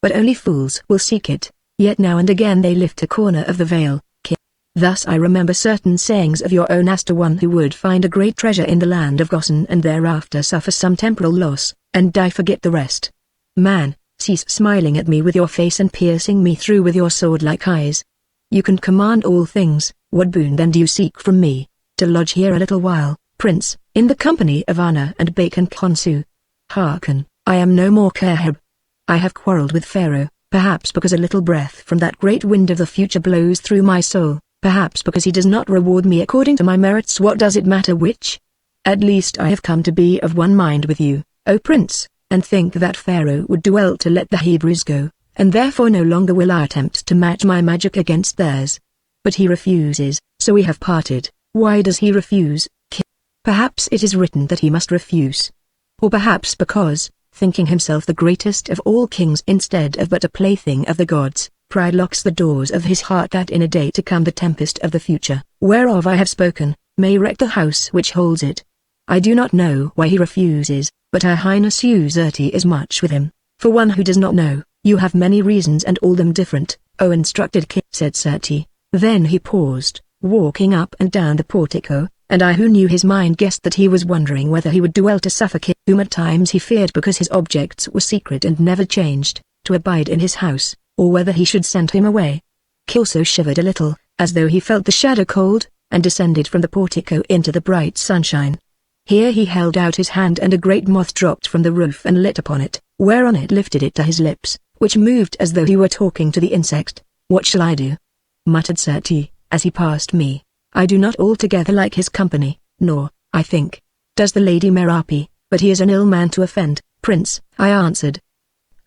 But only fools will seek it, yet now and again they lift a corner of the veil, Ki. Thus I remember certain sayings of your own as to one who would find a great treasure in the land of Goshen and thereafter suffer some temporal loss, and I forget the rest. Man, cease smiling at me with your face and piercing me through with your sword-like eyes. You can command all things. What boon then do you seek from me? To lodge here a little while, Prince, in the company of Anna and Bacon Khonsu. Hearken, I am no more Kerheb. I have quarrelled with Pharaoh, perhaps because a little breath from that great wind of the future blows through my soul, perhaps because he does not reward me according to my merits. What does it matter which? At least I have come to be of one mind with you, O Prince, and think that Pharaoh would do well to let the Hebrews go, and therefore no longer will I attempt to match my magic against theirs. But he refuses, so we have parted. Why does he refuse, Ki? Perhaps it is written that he must refuse. Or perhaps because, thinking himself the greatest of all kings instead of but a plaything of the gods, pride locks the doors of his heart that in a day to come the tempest of the future, whereof I have spoken, may wreck the house which holds it. I do not know why he refuses, but Her Highness Userti is much with him. For one who does not know, you have many reasons and all them different, O instructed Ki, said Seti. Then he paused, walking up and down the portico, and I who knew his mind guessed that he was wondering whether he would do well to suffer Ki, whom at times he feared because his objects were secret and never changed, to abide in his house, or whether he should send him away. Ki also shivered a little, as though he felt the shadow cold, and descended from the portico into the bright sunshine. Here he held out his hand and a great moth dropped from the roof and lit upon it, whereon it lifted it to his lips, which moved as though he were talking to the insect. "What shall I do?" muttered Seti, as he passed me. "I do not altogether like his company, nor, I think, does the Lady Merapi, but he is an ill man to offend, Prince," I answered.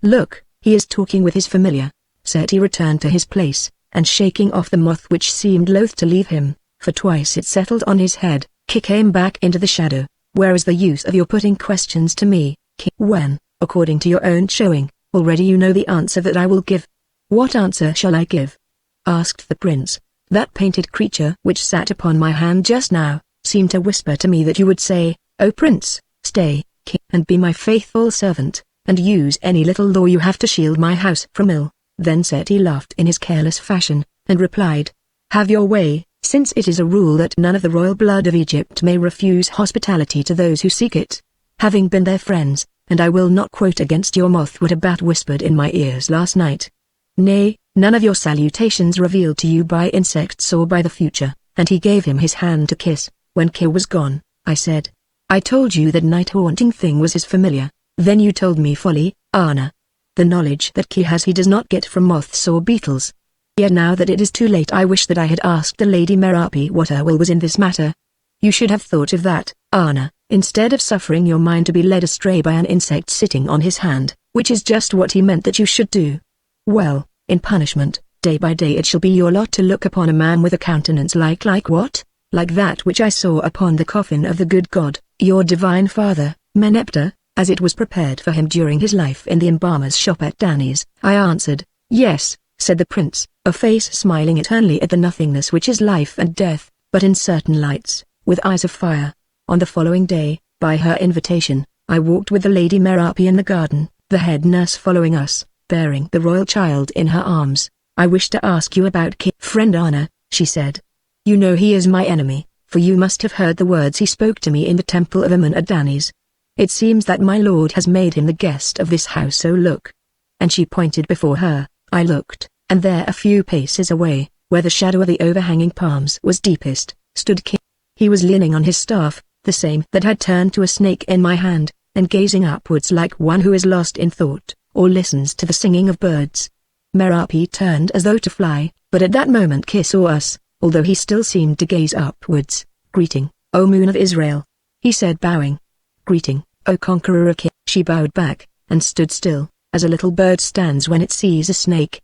"Look, he is talking with his familiar." Seti returned to his place, and shaking off the moth which seemed loath to leave him, for twice it settled on his head, Ki came back into the shadow. "Where is the use of your putting questions to me, Ki, when, according to your own showing, already you know the answer that I will give?" "What answer shall I give?" asked the prince. "That painted creature which sat upon my hand just now, seemed to whisper to me that you would say, 'O Prince, stay, Ki, and be my faithful servant, and use any little law you have to shield my house from ill.'" Then Seti laughed in his careless fashion, and replied, "Have your way, since it is a rule that none of the royal blood of Egypt may refuse hospitality to those who seek it. Having been their friends, and I will not quote against your moth what a bat whispered in my ears last night. Nay, none of your salutations revealed to you by insects or by the future." And he gave him his hand to kiss. When Ki was gone, I said, "I told you that night-haunting thing was his familiar. Then you told me folly, Anna. The knowledge that Ki has he does not get from moths or beetles. Yet now that it is too late I wish that I had asked the Lady Merapi what her will was in this matter. You should have thought of that, Anna, instead of suffering your mind to be led astray by an insect sitting on his hand, which is just what he meant that you should do. Well, in punishment, day by day it shall be your lot to look upon a man with a countenance like what? Like that which I saw upon the coffin of the good God, your divine father, Meneptah, as it was prepared for him during his life in the embalmer's shop at Dani's." I answered, "Yes," said the prince, a face smiling eternally at the nothingness which is life and death, but in certain lights, with eyes of fire. On the following day, by her invitation, I walked with the Lady Merapi in the garden, the head nurse following us, bearing the royal child in her arms. "I wish to ask you about Ki." "Friend Anna," she said. "You know he is my enemy, for you must have heard the words he spoke to me in the temple of Amun at Dani's. It seems that my lord has made him the guest of this house, so look." And she pointed before her. I looked, and there a few paces away, where the shadow of the overhanging palms was deepest, stood Ki. He was leaning on his staff, the same that had turned to a snake in my hand, and gazing upwards like one who is lost in thought, or listens to the singing of birds. Merapi turned as though to fly, but at that moment Ki saw us, although he still seemed to gaze upwards. "Greeting, O Moon of Israel," he said, bowing. "Greeting, O conqueror of Ki." She bowed back, and stood still, as a little bird stands when it sees a snake.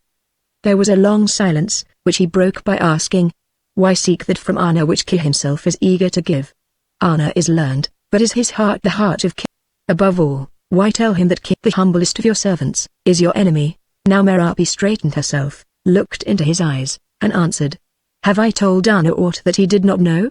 There was a long silence, which he broke by asking, "Why seek that from Anna which Ki himself is eager to give? Anna is learned, but is his heart the heart of Ki? Above all, why tell him that Ki, the humblest of your servants, is your enemy?" Now Merapi straightened herself, looked into his eyes, and answered, "Have I told Anna aught that he did not know?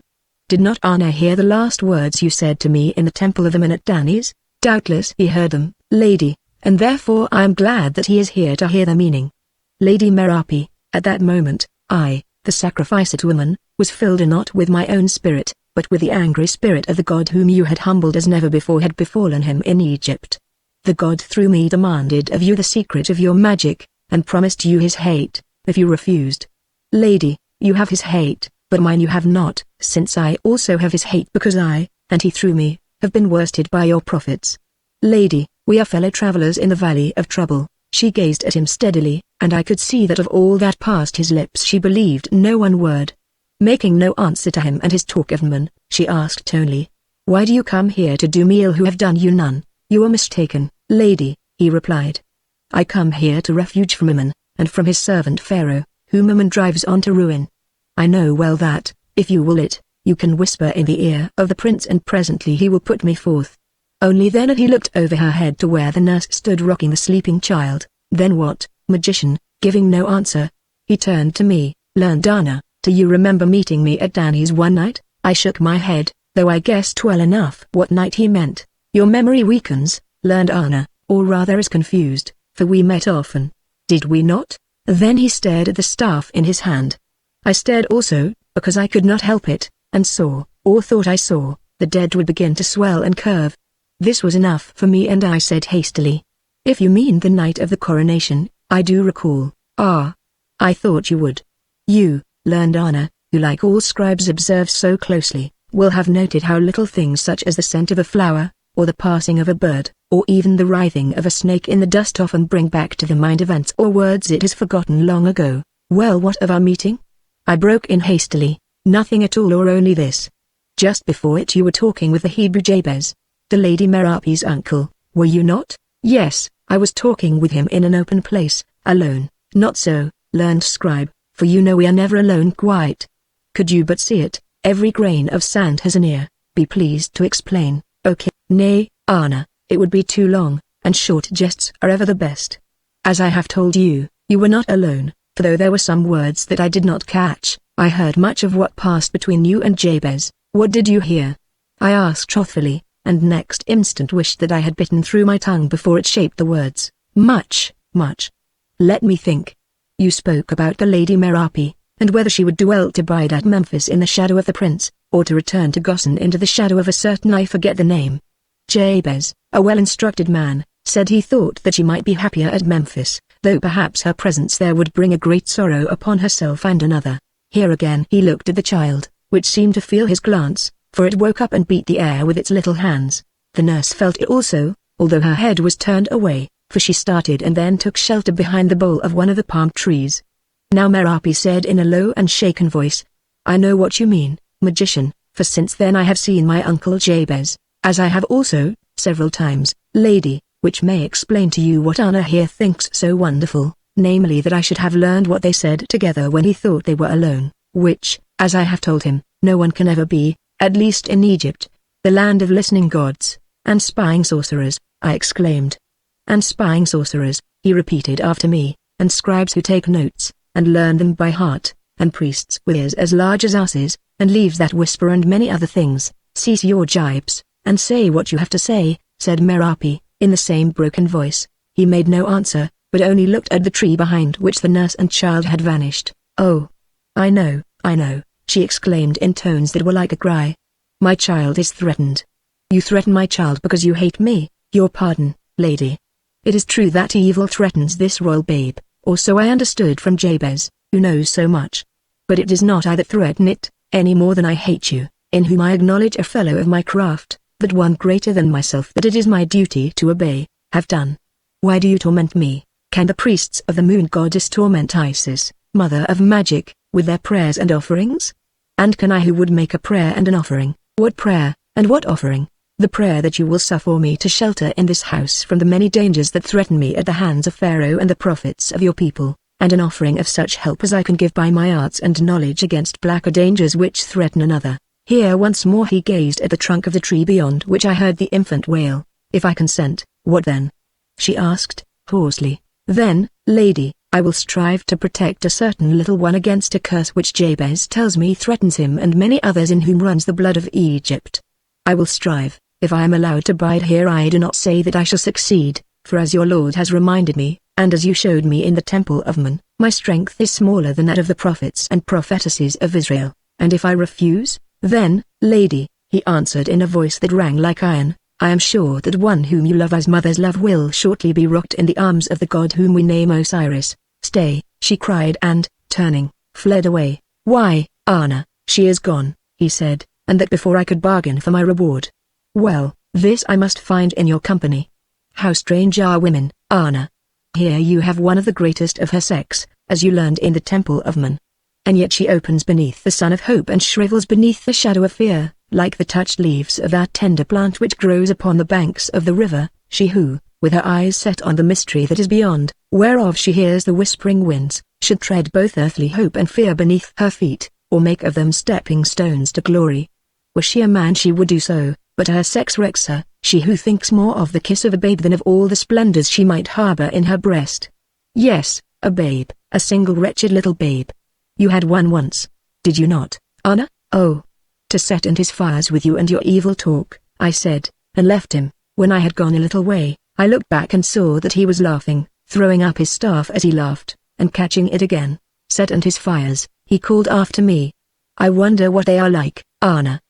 Did not Anna hear the last words you said to me in the temple of Amun at Dani's? Doubtless he heard them, lady, and therefore I am glad that he is here to hear their meaning." Lady Merapi, at that moment, I, the sacrificer to Amun, was filled not with my own spirit, but with the angry spirit of the god whom you had humbled as never before had befallen him in Egypt. The god through me demanded of you the secret of your magic, and promised you his hate, if you refused. Lady, you have his hate, but mine you have not, since I also have his hate because I, and he through me, have been worsted by your prophets. Lady, we are fellow travelers in the valley of trouble." She gazed at him steadily, and I could see that of all that passed his lips she believed no one word. Making no answer to him and his talk of Mun, she asked only, "Why do you come here to do me ill who have done you none?" "You are mistaken, lady," he replied. "I come here to refuge from Amun, and from his servant Pharaoh, whom Amun drives on to ruin. I know well that, if you will it, you can whisper in the ear of the prince and presently he will put me forth." Only then had he looked over her head to where the nurse stood rocking the sleeping child. "Then what, magician?" Giving no answer, he turned to me, "Learned Anna, do you remember meeting me at Dani's one night?" I shook my head, though I guessed well enough what night he meant. "Your memory weakens, learned Anna, or rather is confused, for we met often. Did we not?" Then he stared at the staff in his hand. I stared also, because I could not help it, and saw, or thought I saw, the dead would begin to swell and curve. This was enough for me, and I said hastily, "If you mean the night of the coronation, I do recall." "Ah. I thought you would. You, learned Anna, who like all scribes observes so closely, will have noted how little things such as the scent of a flower, or the passing of a bird, or even the writhing of a snake in the dust often bring back to the mind events or words it has forgotten long ago. Well, what of our meeting?" I broke in hastily. "Nothing at all, or only this. Just before it you were talking with the Hebrew Jabez, the Lady Merapi's uncle, were you not?" "Yes, I was talking with him in an open place, alone." "Not so, learned scribe, for you know we are never alone quite. Could you but see it, every grain of sand has an ear. Be pleased to explain." "Okay." "Nay, Anna, it would be too long, and short jests are ever the best. As I have told you, you were not alone, for though there were some words that I did not catch, I heard much of what passed between you and Jabez." "What did you hear?" I asked wrathfully, and next instant wished that I had bitten through my tongue before it shaped the words. "Much. Let me think. You spoke about the Lady Merapi, and whether she would do well to bide at Memphis in the shadow of the prince, or to return to Goshen into the shadow of a certain I forget the name. Jabez, a well-instructed man, said he thought that she might be happier at Memphis, though perhaps her presence there would bring a great sorrow upon herself and another." Here again he looked at the child, which seemed to feel his glance, for it woke up and beat the air with its little hands. The nurse felt it also, although her head was turned away, for she started and then took shelter behind the bole of one of the palm trees. Now Merapi said in a low and shaken voice, "I know what you mean, magician, for since then I have seen my uncle Jabez, as I have also, several times, lady, which may explain to you what Anna here thinks so wonderful, namely that I should have learned what they said together when he thought they were alone, which, as I have told him, no one can ever be, at least in Egypt, the land of listening gods, and spying sorcerers," I exclaimed. "And spying sorcerers," he repeated after me, "and scribes who take notes, and learn them by heart, and priests with ears as large as asses, and leaves that whisper and many other things. Cease your jibes, and say what you have to say," said Merapi, in the same broken voice. He made no answer, but only looked at the tree behind which the nurse and child had vanished. "Oh! I know," she exclaimed in tones that were like a cry. "My child is threatened." "You threaten my child because you hate me, your pardon, lady." "It is true that evil threatens this royal babe, or so I understood from Jabez, who knows so much. But it is not I that threaten it, any more than I hate you, in whom I acknowledge a fellow of my craft, that one greater than myself that it is my duty to obey, have done. Why do you torment me? Can the priests of the moon goddess torment Isis, mother of magic, with their prayers and offerings? And can I who would make a prayer and an offering? What prayer, and what offering? The prayer that you will suffer me to shelter in this house from the many dangers that threaten me at the hands of Pharaoh and the prophets of your people, and an offering of such help as I can give by my arts and knowledge against blacker dangers which threaten another." Here once more he gazed at the trunk of the tree beyond which I heard the infant wail. "If I consent, what then?" she asked, hoarsely. "Then, lady, I will strive to protect a certain little one against a curse which Jabez tells me threatens him and many others in whom runs the blood of Egypt. I will strive. If I am allowed to bide here I do not say that I shall succeed, for as your Lord has reminded me, and as you showed me in the temple of Mon, my strength is smaller than that of the prophets and prophetesses of Israel, and if I refuse, then, lady," he answered in a voice that rang like iron, "I am sure that one whom you love as mothers love will shortly be rocked in the arms of the god whom we name Osiris." "Stay," she cried and, turning, fled away. "Why, Anna, she is gone," he said, "and that before I could bargain for my reward. Well, this I must find in your company. How strange are women, Anna. Here you have one of the greatest of her sex, as you learned in the temple of Mon. And yet she opens beneath the sun of hope and shrivels beneath the shadow of fear, like the touched leaves of that tender plant which grows upon the banks of the river, she who, with her eyes set on the mystery that is beyond, whereof she hears the whispering winds, should tread both earthly hope and fear beneath her feet, or make of them stepping stones to glory. Were she a man she would do so, but her sex wrecks her, she who thinks more of the kiss of a babe than of all the splendors she might harbor in her breast. Yes, a babe, a single wretched little babe. You had one once, did you not, Anna? Oh, to set and his fires with you and your evil talk," I said, and left him. When I had gone a little way, I looked back and saw that he was laughing, throwing up his staff as he laughed, and catching it again. "Set and his fires," he called after me. "I wonder what they are like, Anna."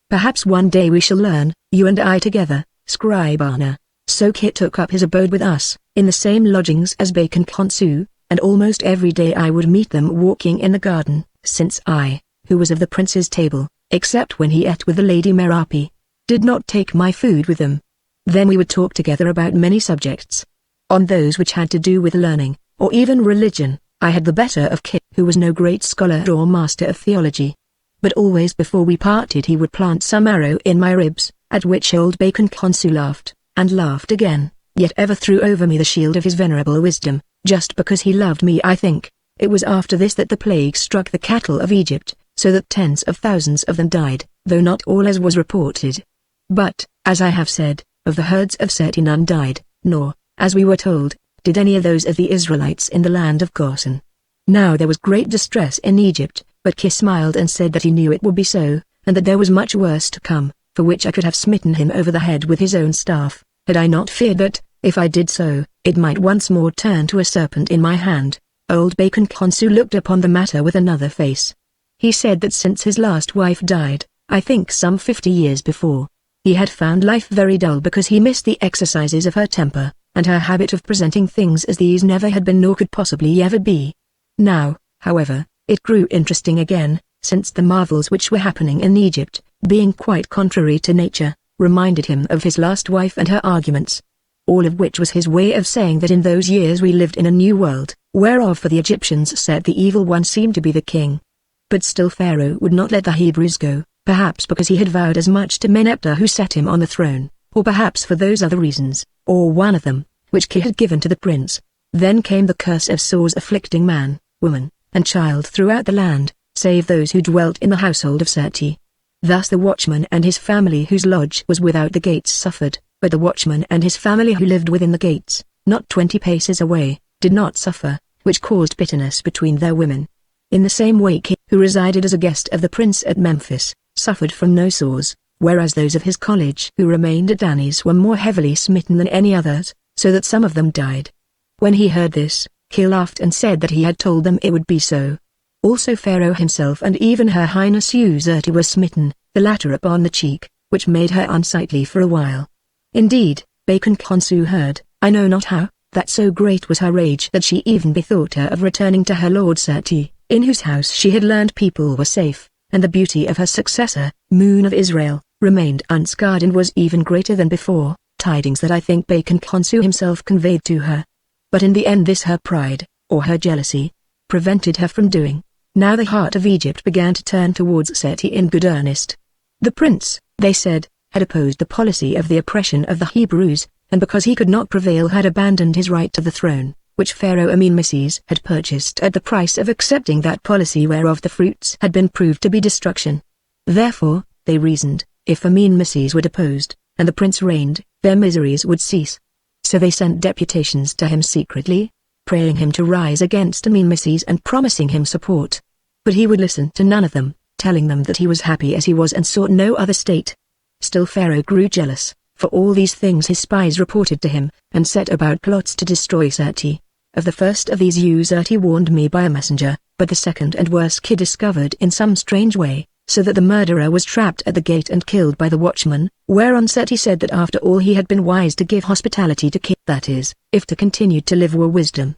Perhaps one day we shall learn, you and I together, scribe Anna. So Kit took up his abode with us, in the same lodgings as Bacon Consu, and almost every day I would meet them walking in the garden, since I, who was of the prince's table, except when he ate with the Lady Merapi, did not take my food with them. Then we would talk together about many subjects. On those which had to do with learning, or even religion, I had the better of Kit, who was no great scholar or master of theology. But always before we parted he would plant some arrow in my ribs, at which old Bacon Consu laughed, and laughed again, yet ever threw over me the shield of his venerable wisdom, just because he loved me. I think it was after this that the plague struck the cattle of Egypt, so that tens of thousands of them died, though not all as was reported. But, as I have said, of the herds of Seti none died, nor, as we were told, did any of those of the Israelites in the land of Goshen. Now there was great distress in Egypt, but Kis smiled and said that he knew it would be so, and that there was much worse to come, for which I could have smitten him over the head with his own staff, had I not feared that, if I did so, it might once more turn to a serpent in my hand. Old Bacon Consu looked upon the matter with another face. He said that since his last wife died, I think some 50 years before, he had found life very dull because he missed the exercises of her temper, and her habit of presenting things as these never had been nor could possibly ever be. Now, however, it grew interesting again, since the marvels which were happening in Egypt, being quite contrary to nature, reminded him of his last wife and her arguments. All of which was his way of saying that in those years we lived in a new world, whereof for the Egyptians said the evil one seemed to be the king. But still Pharaoh would not let the Hebrews go, perhaps because he had vowed as much to Meneptah who set him on the throne, or perhaps for those other reasons, or one of them, which Ki had given to the prince. Then came the curse of sores afflicting man, woman, and child throughout the land, save those who dwelt in the household of Seti. Thus the watchman and his family whose lodge was without the gates suffered, but the watchman and his family who lived within the gates, not 20 paces away, did not suffer, which caused bitterness between their women. In the same way Ki, who resided as a guest of the prince at Memphis, suffered from no sores, whereas those of his college who remained at Danis were more heavily smitten than any others, so that some of them died. When he heard this, Ki laughed and said that he had told them it would be so. Also Pharaoh himself and even Her Highness Userti were smitten, the latter upon the cheek, which made her unsightly for a while. Indeed, Bacon Consu heard, I know not how, that so great was her rage that she even bethought her of returning to her lord Seti, in whose house she had learned people were safe, and the beauty of her successor, Moon of Israel, remained unscarred and was even greater than before, tidings that I think Bacon Consu himself conveyed to her. But in the end this her pride, or her jealousy, prevented her from doing. Now the heart of Egypt began to turn towards Seti in good earnest. The prince, they said, had opposed the policy of the oppression of the Hebrews, and because he could not prevail had abandoned his right to the throne, which Pharaoh Amenmeses had purchased at the price of accepting that policy whereof the fruits had been proved to be destruction. Therefore, they reasoned, if Amenmeses were deposed, and the prince reigned, their miseries would cease. So they sent deputations to him secretly, praying him to rise against Amenmeses and promising him support. But he would listen to none of them, telling them that he was happy as he was and sought no other state. Still Pharaoh grew jealous, for all these things his spies reported to him, and set about plots to destroy Seti. Of the first of these Userti warned me by a messenger, but the second and worse Ki discovered in some strange way, so that the murderer was trapped at the gate and killed by the watchman, whereon Seti said that after all he had been wise to give hospitality to Ki, that is, if to continue to live were wisdom.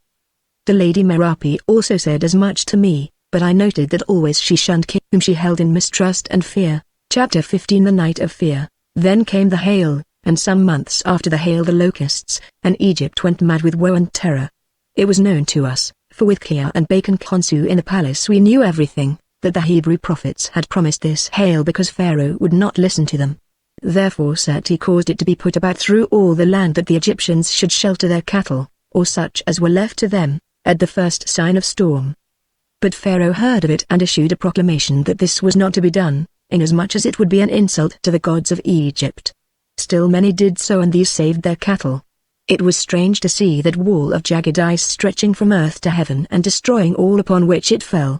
The Lady Merapi also said as much to me, but I noted that always she shunned Ki, whom she held in mistrust and fear. Chapter 15 The Night of Fear. Then came the hail, and some months after the hail the locusts, and Egypt went mad with woe and terror. It was known to us, for with Kia and Bacon Consu in the palace we knew everything, that the Hebrew prophets had promised this hail because Pharaoh would not listen to them. Therefore Seti caused it to be put about through all the land that the Egyptians should shelter their cattle, or such as were left to them, at the first sign of storm. But Pharaoh heard of it and issued a proclamation that this was not to be done, inasmuch as it would be an insult to the gods of Egypt. Still many did so and these saved their cattle. It was strange to see that wall of jagged ice stretching from earth to heaven and destroying all upon which it fell.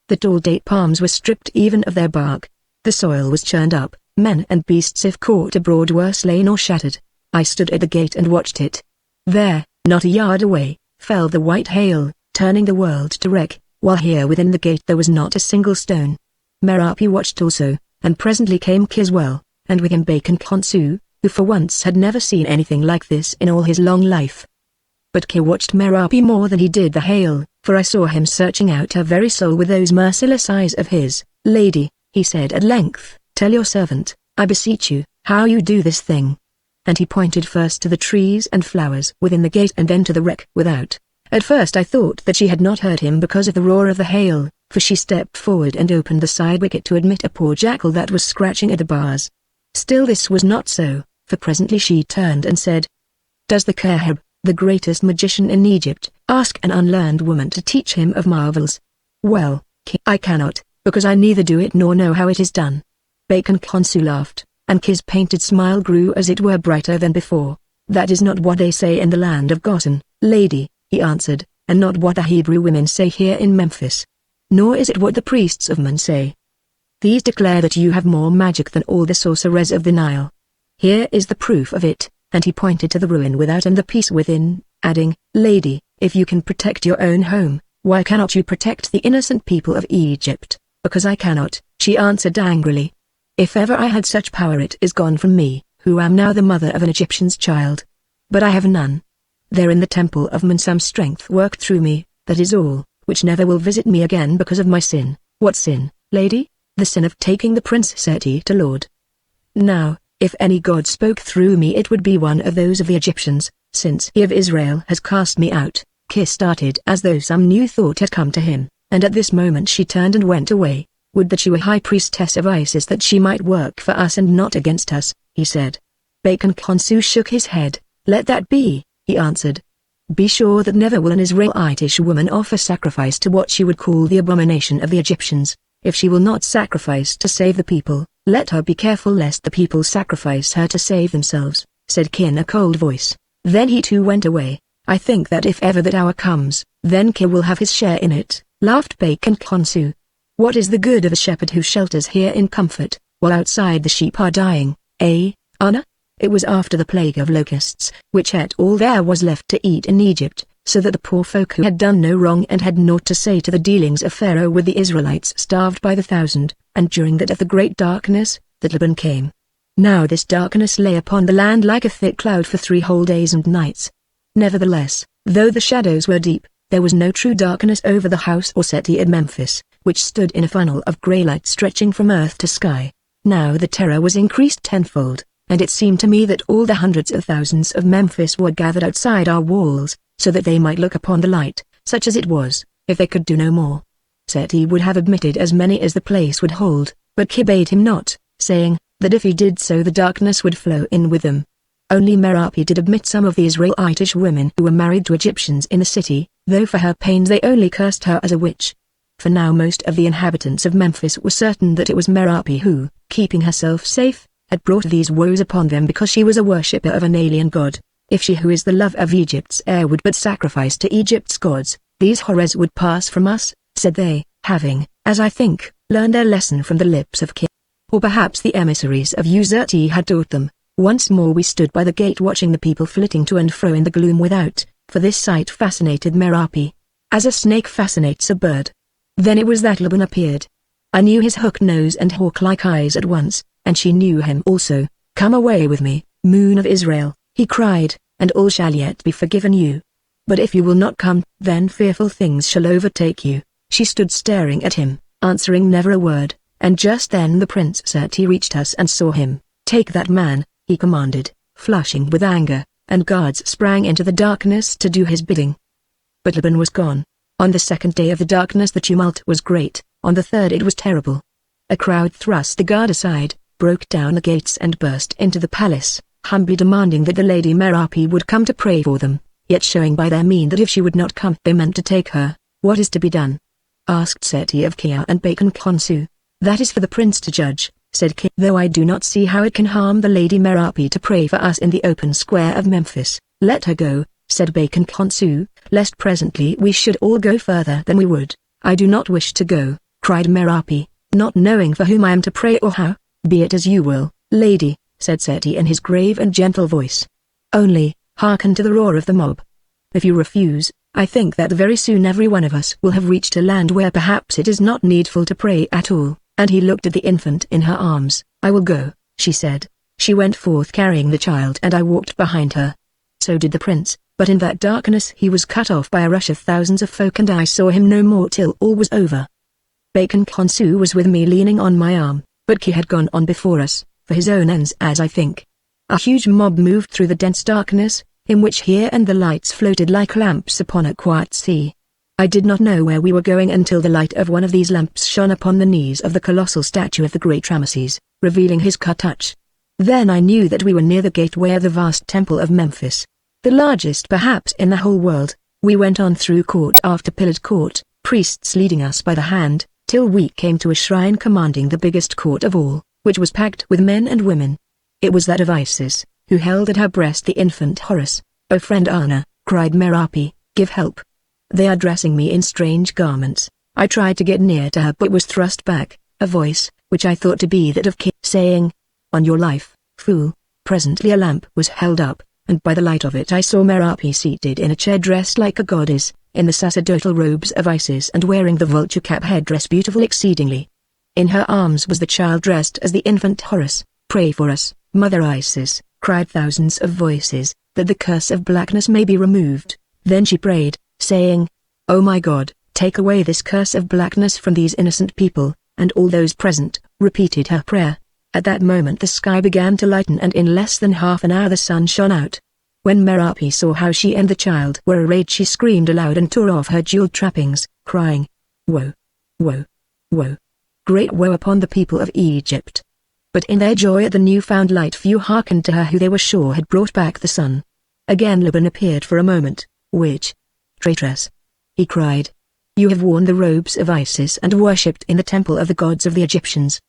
The tall date palms were stripped even of their bark. The soil was churned up, men and beasts if caught abroad were slain or shattered. I stood at the gate and watched it. There, not a yard away, fell the white hail, turning the world to wreck, while here within the gate there was not a single stone. Merapi watched also, and presently came Ki as well, and with him Bacon Khonsu, who for once had never seen anything like this in all his long life. But Ki watched Merapi more than he did the hail, for I saw him searching out her very soul with those merciless eyes of his. "Lady," he said at length, "tell your servant, I beseech you, how you do this thing." And he pointed first to the trees and flowers within the gate and then to the wreck without. At first I thought that she had not heard him because of the roar of the hail, for she stepped forward and opened the side wicket to admit a poor jackal that was scratching at the bars. Still this was not so, for presently she turned and said, "Does the Khahab, the greatest magician in Egypt, ask an unlearned woman to teach him of marvels? Well, I cannot, because I neither do it nor know how it is done." Bacon Khonsu laughed, and Ki's painted smile grew as it were brighter than before. "That is not what they say in the land of Gosen, lady," he answered, "and not what the Hebrew women say here in Memphis. Nor is it what the priests of Men say. These declare that you have more magic than all the sorcerers of the Nile. Here is the proof of it," and he pointed to the ruin without and the piece within, adding, "Lady, if you can protect your own home, why cannot you protect the innocent people of Egypt?" "Because I cannot," she answered angrily. "If ever I had such power it is gone from me, who am now the mother of an Egyptian's child. But I have none. There in the temple of Men some strength worked through me, that is all, which never will visit me again because of my sin." "What sin, lady?" "The sin of taking the Prince Seti to Lord. Now, if any god spoke through me it would be one of those of the Egyptians, since he of Israel has cast me out." Ki started as though some new thought had come to him, and at this moment she turned and went away. "Would that she were high priestess of Isis that she might work for us and not against us," he said. Bacon Khonsu shook his head. "Let that be," he answered. "Be sure that never will an Israelitish woman offer sacrifice to what she would call the abomination of the Egyptians. If she will not sacrifice to save the people, let her be careful lest the people sacrifice her to save themselves," said Ki in a cold voice. Then he too went away. "I think that if ever that hour comes, then Ki will have his share in it," laughed Bacon Khonsu. "What is the good of a shepherd who shelters here in comfort, while outside the sheep are dying, eh, Anna?" It was after the plague of locusts, which ate all there was left to eat in Egypt, so that the poor folk who had done no wrong and had naught to say to the dealings of Pharaoh with the Israelites starved by the thousand, and during that of the great darkness, that Laban came. Now this darkness lay upon the land like a thick cloud for 3 whole days and nights. Nevertheless, though the shadows were deep, there was no true darkness over the house or Seti at Memphis, which stood in a funnel of grey light stretching from earth to sky. Now the terror was increased tenfold, and it seemed to me that all the hundreds of thousands of Memphis were gathered outside our walls, so that they might look upon the light, such as it was, if they could do no more. Seti would have admitted as many as the place would hold, but Ki bade him not, saying, that if he did so the darkness would flow in with them. Only Merapi did admit some of the Israelitish women who were married to Egyptians in the city, though for her pains they only cursed her as a witch. For now most of the inhabitants of Memphis were certain that it was Merapi who, keeping herself safe, had brought these woes upon them because she was a worshipper of an alien god. If she who is the love of Egypt's heir would but sacrifice to Egypt's gods, these horrors would pass from us, said they, having, as I think, learned their lesson from the lips of Ki. Or perhaps the emissaries of Uzurti had taught them. Once more we stood by the gate watching the people flitting to and fro in the gloom without, for this sight fascinated Merapi, as a snake fascinates a bird. Then it was that Laban appeared. I knew his hooked nose and hawk-like eyes at once, and she knew him also. "Come away with me, Moon of Israel," he cried, "and all shall yet be forgiven you. But if you will not come, then fearful things shall overtake you." She stood staring at him, answering never a word, and just then the Prince Seti reached us and saw him. "Take that man," he commanded, flushing with anger, and guards sprang into the darkness to do his bidding. But Laban was gone. On the second day of the darkness the tumult was great, on the third it was terrible. A crowd thrust the guard aside, broke down the gates and burst into the palace, humbly demanding that the Lady Merapi would come to pray for them, yet showing by their mien that if she would not come they meant to take her. "What is to be done?" asked Seti of Kia and Bacon Khonsu. "That is for the prince to judge," said Ki, "though I do not see how it can harm the Lady Merapi to pray for us in the open square of Memphis." "Let her go," said Bacon Khonsu, "lest presently we should all go further than we would." "I do not wish to go," cried Merapi, "not knowing for whom I am to pray or how." "Be it as you will, lady," said Seti in his grave and gentle voice. "Only, hearken to the roar of the mob. If you refuse, I think that very soon every one of us will have reached a land where perhaps it is not needful to pray at all, And he looked at the infant in her arms. "I will go," she said. She went forth carrying the child and I walked behind her. So did the prince, but in that darkness he was cut off by a rush of thousands of folk and I saw him no more till all was over. Bacon Khonsu was with me leaning on my arm, but he had gone on before us, for his own ends as I think. A huge mob moved through the dense darkness, in which here and the lights floated like lamps upon a quiet sea. I did not know where we were going until the light of one of these lamps shone upon the knees of the colossal statue of the great Ramesses, revealing his cut. Then I knew that we were near the gateway of the vast temple of Memphis, the largest perhaps in the whole world. We went on through court after pillared court, priests leading us by the hand, till we came to a shrine commanding the biggest court of all, which was packed with men and women. It was that of Isis, who held at her breast the infant Horus. "Oh friend Anna," cried Merapi, "give help. They are dressing me in strange garments." I tried to get near to her but was thrust back, a voice, which I thought to be that of Ki, saying, "On your life, fool." Presently a lamp was held up, and by the light of it I saw Merapi seated in a chair dressed like a goddess, in the sacerdotal robes of Isis and wearing the vulture cap headdress beautiful exceedingly. In her arms was the child dressed as the infant Horus. "Pray for us, Mother Isis," cried thousands of voices, "that the curse of blackness may be removed." Then she prayed, saying, "Oh my God, take away this curse of blackness from these innocent people," and all those present repeated her prayer. At that moment the sky began to lighten and in less than half an hour the sun shone out. When Merapi saw how she and the child were arrayed she screamed aloud and tore off her jeweled trappings, crying, "Woe! Woe! Woe! Great woe upon the people of Egypt!" But in their joy at the new-found light few hearkened to her who they were sure had brought back the sun. Again Laban appeared for a moment. "Witch! Traitress!" he cried. "You have worn the robes of Isis and worshipped in the temple of the gods of the Egyptians.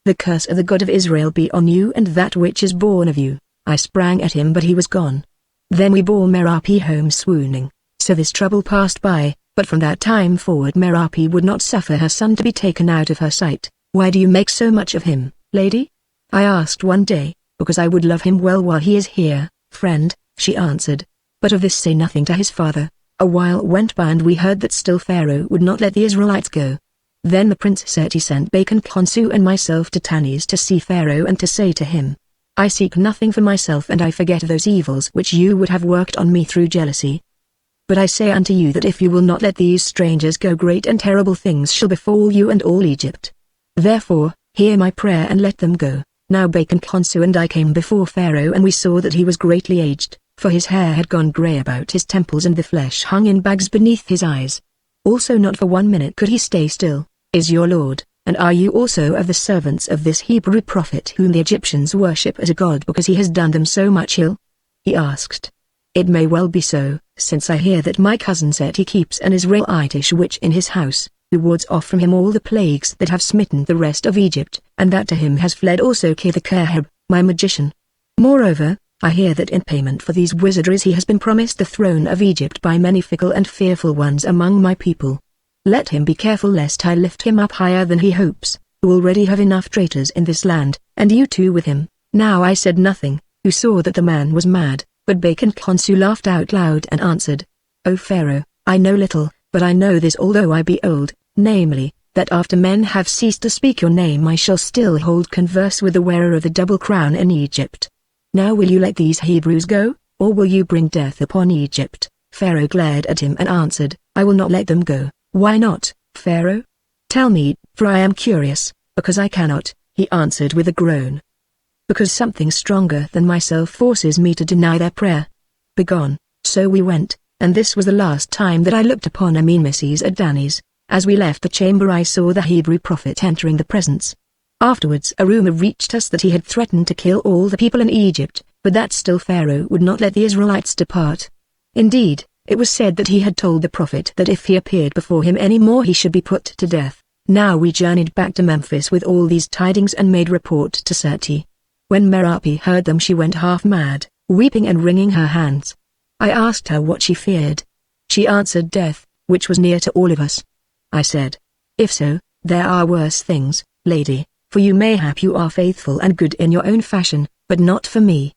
The curse of the God of Israel be on you and that which is born of you." I sprang at him but he was gone. Then we bore Merapi home swooning. So this trouble passed by, but from that time forward Merapi would not suffer her son to be taken out of her sight. "Why do you make so much of him, lady?" I asked one day. "Because I would love him well while he is here, friend," she answered. "But of this say nothing to his father." A while went by and we heard that still Pharaoh would not let the Israelites go. Then the prince Seti sent Bacon Khonsu and myself to Tanis to see Pharaoh and to say to him, "I seek nothing for myself and I forget those evils which you would have worked on me through jealousy. But I say unto you that if you will not let these strangers go great and terrible things shall befall you and all Egypt. Therefore, hear my prayer and let them go." Now Bacon Khonsu and I came before Pharaoh and we saw that he was greatly aged, for his hair had gone grey about his temples and the flesh hung in bags beneath his eyes. Also not for 1 minute could he stay still. "Is your Lord, and are you also of the servants of this Hebrew prophet whom the Egyptians worship as a god because he has done them so much ill?" he asked. "It may well be so, since I hear that my cousin Seti keeps an Israelitish witch in his house, who wards off from him all the plagues that have smitten the rest of Egypt, and that to him has fled also Ki the Kerheb, my magician. Moreover, I hear that in payment for these wizardries he has been promised the throne of Egypt by many fickle and fearful ones among my people. Let him be careful lest I lift him up higher than he hopes, who already have enough traitors in this land, and you too with him." Now I said nothing, who saw that the man was mad, but Bacon Khonsu laughed out loud and answered, "O Pharaoh, I know little, but I know this although I be old, namely, that after men have ceased to speak your name I shall still hold converse with the wearer of the double crown in Egypt. Now will you let these Hebrews go, or will you bring death upon Egypt?" Pharaoh glared at him and answered, "I will not let them go." "Why not, Pharaoh? Tell me, for I am curious." "Because I cannot," he answered with a groan. "Because something stronger than myself forces me to deny their prayer. Begone." So we went, and this was the last time that I looked upon Amenmeses at Tanis. As we left the chamber I saw the Hebrew prophet entering the presence. Afterwards a rumor reached us that he had threatened to kill all the people in Egypt, but that still Pharaoh would not let the Israelites depart. Indeed, it was said that he had told the prophet that if he appeared before him any more he should be put to death. Now we journeyed back to Memphis with all these tidings and made report to Seti. When Merapi heard them she went half mad, weeping and wringing her hands. I asked her what she feared. She answered death, which was near to all of us. I said, "If so, there are worse things, lady, for you mayhap you are faithful and good in your own fashion, but not for me.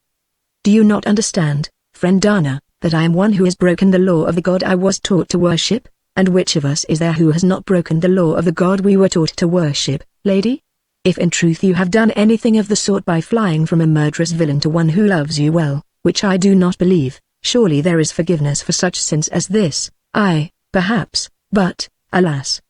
Do you not understand, friend Dana, that I am one who has broken the law of the God I was taught to worship, And which of us is there who has not broken the law of the God we were taught to worship, lady? If in truth you have done anything of the sort by flying from a murderous villain to one who loves you well, which I do not believe, surely there is forgiveness for such sins as this. Perhaps, but, alas,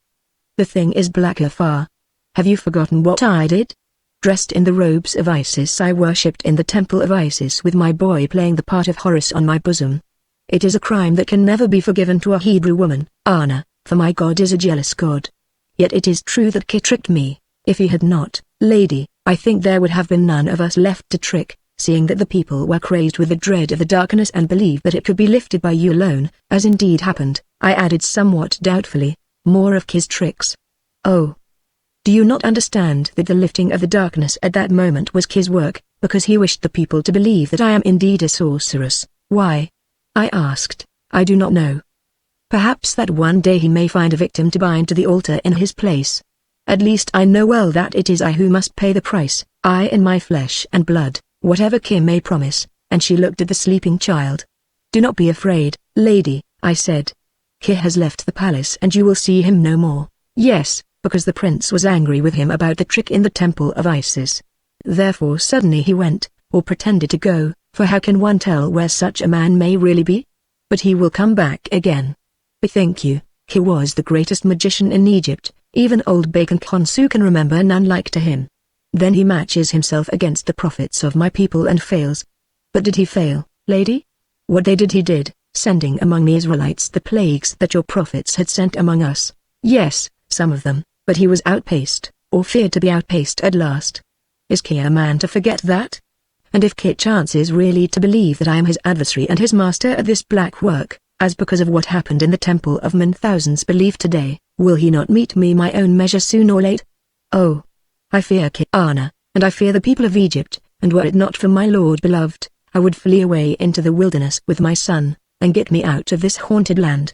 the thing is blacker far. Have you forgotten what I did? Dressed in the robes of Isis, I worshipped in the temple of Isis with my boy playing the part of Horus on my bosom. It is a crime that can never be forgiven to a Hebrew woman, Anna, for my God is a jealous God. Yet it is true that Kit tricked me. If he had not, lady, I think there would have been none of us left to trick, seeing that the people were crazed with the dread of the darkness and believed that it could be lifted by you alone, as indeed happened. I added somewhat doubtfully, more of Kit's tricks. Oh, do you not understand that the lifting of the darkness at that moment was Kit's work, because he wished the people to believe that I am indeed a sorceress? Why? I asked. I do not know. Perhaps that one day he may find a victim to bind to the altar in his place. At least I know well that it is I who must pay the price, I in my flesh and blood, whatever Kim may promise, and she looked at the sleeping child. Do not be afraid, lady, I said. Ki has left the palace and you will see him no more. Yes, because the prince was angry with him about the trick in the temple of Isis. Therefore suddenly he went, or pretended to go, for how can one tell where such a man may really be? But he will come back again. Bethink you, he was the greatest magician in Egypt, even old Bacon Khonsu can remember none like to him. Then he matches himself against the prophets of my people and fails. But did he fail, lady? What they did he did, sending among the Israelites the plagues that your prophets had sent among us. Yes, some of them, but he was outpaced, or feared to be outpaced at last. Is Ki a man to forget that? And if Kit chances really to believe that I am his adversary and his master at this black work, as because of what happened in the temple of Men thousands believe today, will he not meet me my own measure soon or late? Oh, I fear Kit Anna, and I fear the people of Egypt, and were it not for my Lord beloved, I would flee away into the wilderness with my son, and get me out of this haunted land.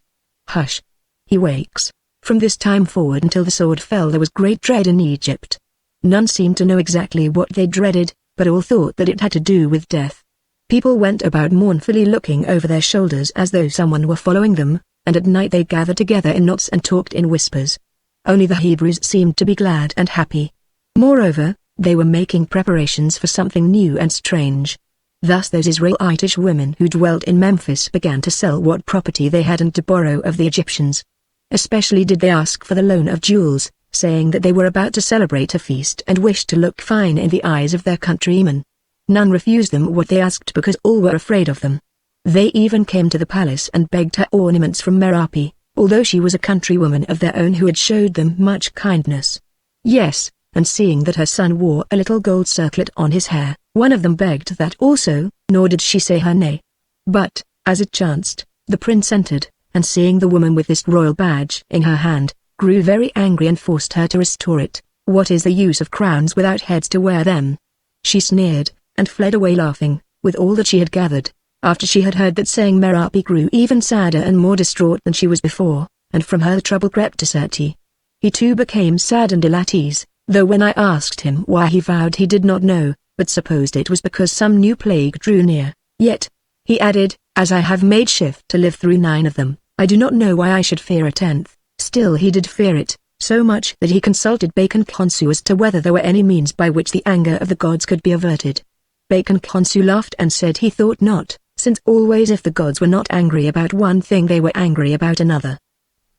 Hush. He wakes. From this time forward until the sword fell there was great dread in Egypt. None seemed to know exactly what they dreaded, but all thought that it had to do with death. People went about mournfully looking over their shoulders as though someone were following them, and at night they gathered together in knots and talked in whispers. Only the Hebrews seemed to be glad and happy. Moreover, they were making preparations for something new and strange. Thus those Israelitish women who dwelt in Memphis began to sell what property they had and to borrow of the Egyptians. Especially did they ask for the loan of jewels, saying that they were about to celebrate a feast and wished to look fine in the eyes of their countrymen. None refused them what they asked because all were afraid of them. They even came to the palace and begged her ornaments from Merapi, although she was a countrywoman of their own who had showed them much kindness. Yes, and seeing that her son wore a little gold circlet on his hair, one of them begged that also, nor did she say her nay. But, as it chanced, the prince entered, and seeing the woman with this royal badge in her hand, grew very angry and forced her to restore it. What is the use of crowns without heads to wear them? She sneered, and fled away laughing, with all that she had gathered. After she had heard that saying Merapi grew even sadder and more distraught than she was before, and from her the trouble crept to Seti. He too became sad and ill at ease, though when I asked him why he vowed he did not know, but supposed it was because some new plague drew near. Yet, he added, as I have made shift to live through 9 of them, I do not know why I should fear a 10th. Still he did fear it, so much that he consulted Bacon Khonsu as to whether there were any means by which the anger of the gods could be averted. Bacon Khonsu laughed and said he thought not, since always if the gods were not angry about one thing they were angry about another.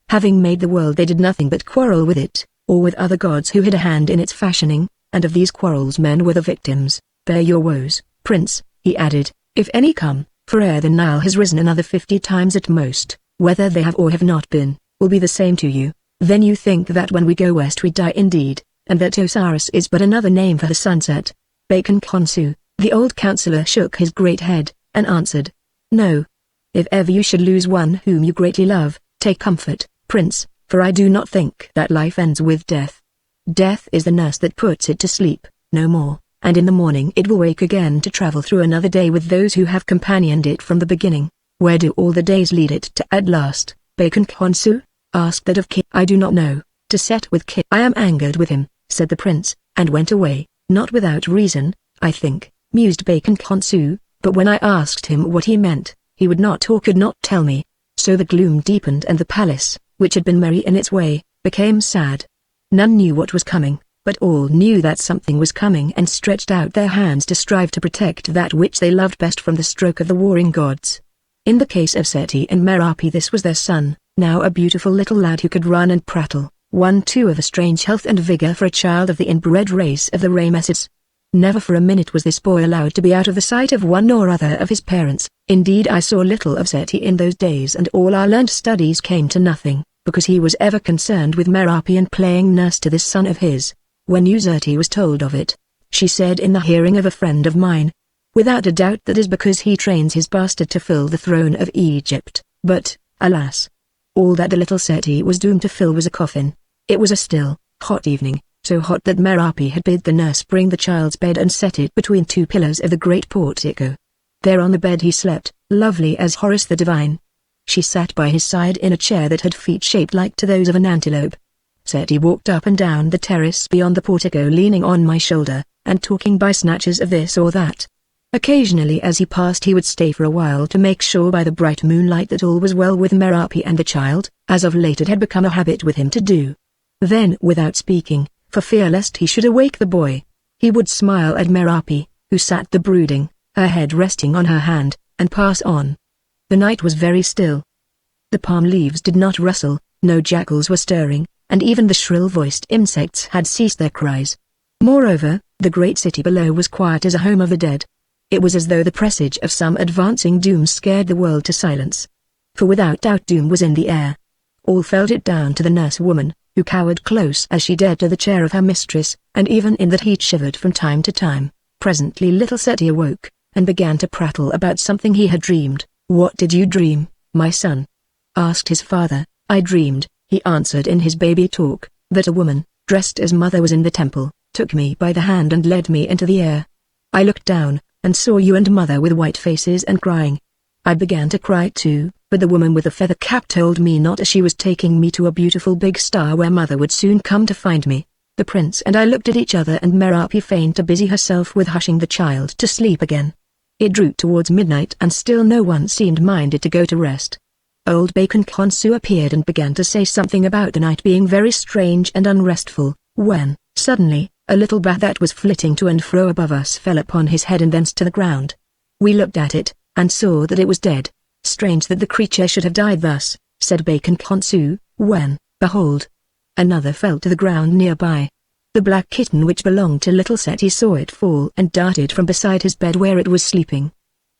Having made the world they did nothing but quarrel with it, or with other gods who had a hand in its fashioning, and of these quarrels men were the victims. Bear your woes, prince, he added, if any come, for ere the Nile has risen another 50 times at most, whether they have or have not been, will be the same to you. Then you think that when we go west we die indeed, and that Osiris is but another name for the sunset. Bacon Khonsu, the old counselor, shook his great head, and answered, no. If ever you should lose one whom you greatly love, take comfort, prince, for I do not think that life ends with death. Death is the nurse that puts it to sleep, no more, and in the morning it will wake again to travel through another day with those who have companioned it from the beginning. Where do all the days lead it to at last? Bacon Khonsu asked that of Ki. I do not know. To set with Ki. I am angered with him, said the prince, and went away, not without reason, I think, mused Bacon Khonsu, but when I asked him what he meant, he would not or could not tell me. So the gloom deepened and the palace, which had been merry in its way, became sad. None knew what was coming, but all knew that something was coming and stretched out their hands to strive to protect that which they loved best from the stroke of the warring gods. In the case of Seti and Merapi, this was their son, now a beautiful little lad who could run and prattle, one too of a strange health and vigor for a child of the inbred race of the Ramesses. Never for a minute was this boy allowed to be out of the sight of one or other of his parents. Indeed, I saw little of Seti in those days, and all our learned studies came to nothing, because he was ever concerned with Merapi and playing nurse to this son of his. When Uzerti was told of it, she said in the hearing of a friend of mine, "Without a doubt that is because he trains his bastard to fill the throne of Egypt." But, alas! All that the little Seti was doomed to fill was a coffin. It was a still, hot evening, so hot that Merapi had bid the nurse bring the child's bed and set it between two pillars of the great portico. There on the bed he slept, lovely as Horus the Divine. She sat by his side in a chair that had feet shaped like to those of an antelope. Seti walked up and down the terrace beyond the portico leaning on my shoulder, and talking by snatches of this or that. Occasionally as he passed he would stay for a while to make sure by the bright moonlight that all was well with Merapi and the child, as of late it had become a habit with him to do. Then, without speaking, for fear lest he should awake the boy, he would smile at Merapi, who sat there brooding, her head resting on her hand, and pass on. The night was very still. The palm leaves did not rustle, no jackals were stirring, and even the shrill-voiced insects had ceased their cries. Moreover, the great city below was quiet as a home of the dead. It was as though the presage of some advancing doom scared the world to silence. For without doubt doom was in the air. All felt it down to the nurse woman, who cowered close as she dared to the chair of her mistress, and even in that heat shivered from time to time. Presently little Seti awoke, and began to prattle about something he had dreamed. "What did you dream, my son?" asked his father. "I dreamed," he answered in his baby talk, "that a woman, dressed as mother was in the temple, took me by the hand and led me into the air. I looked down, and saw you and mother with white faces and crying. I began to cry too, but the woman with the feather cap told me not, as she was taking me to a beautiful big star where mother would soon come to find me." The prince and I looked at each other, and Merapi feigned to busy herself with hushing the child to sleep again. It drew towards midnight and still no one seemed minded to go to rest. Old Bacon Khonsu appeared and began to say something about the night being very strange and unrestful, when, suddenly, a little bat that was flitting to and fro above us fell upon his head and thence to the ground. We looked at it, and saw that it was dead. "Strange that the creature should have died thus," said Bacon Khonsu, when, behold, another fell to the ground nearby. The black kitten which belonged to little Seti saw it fall and darted from beside his bed where it was sleeping.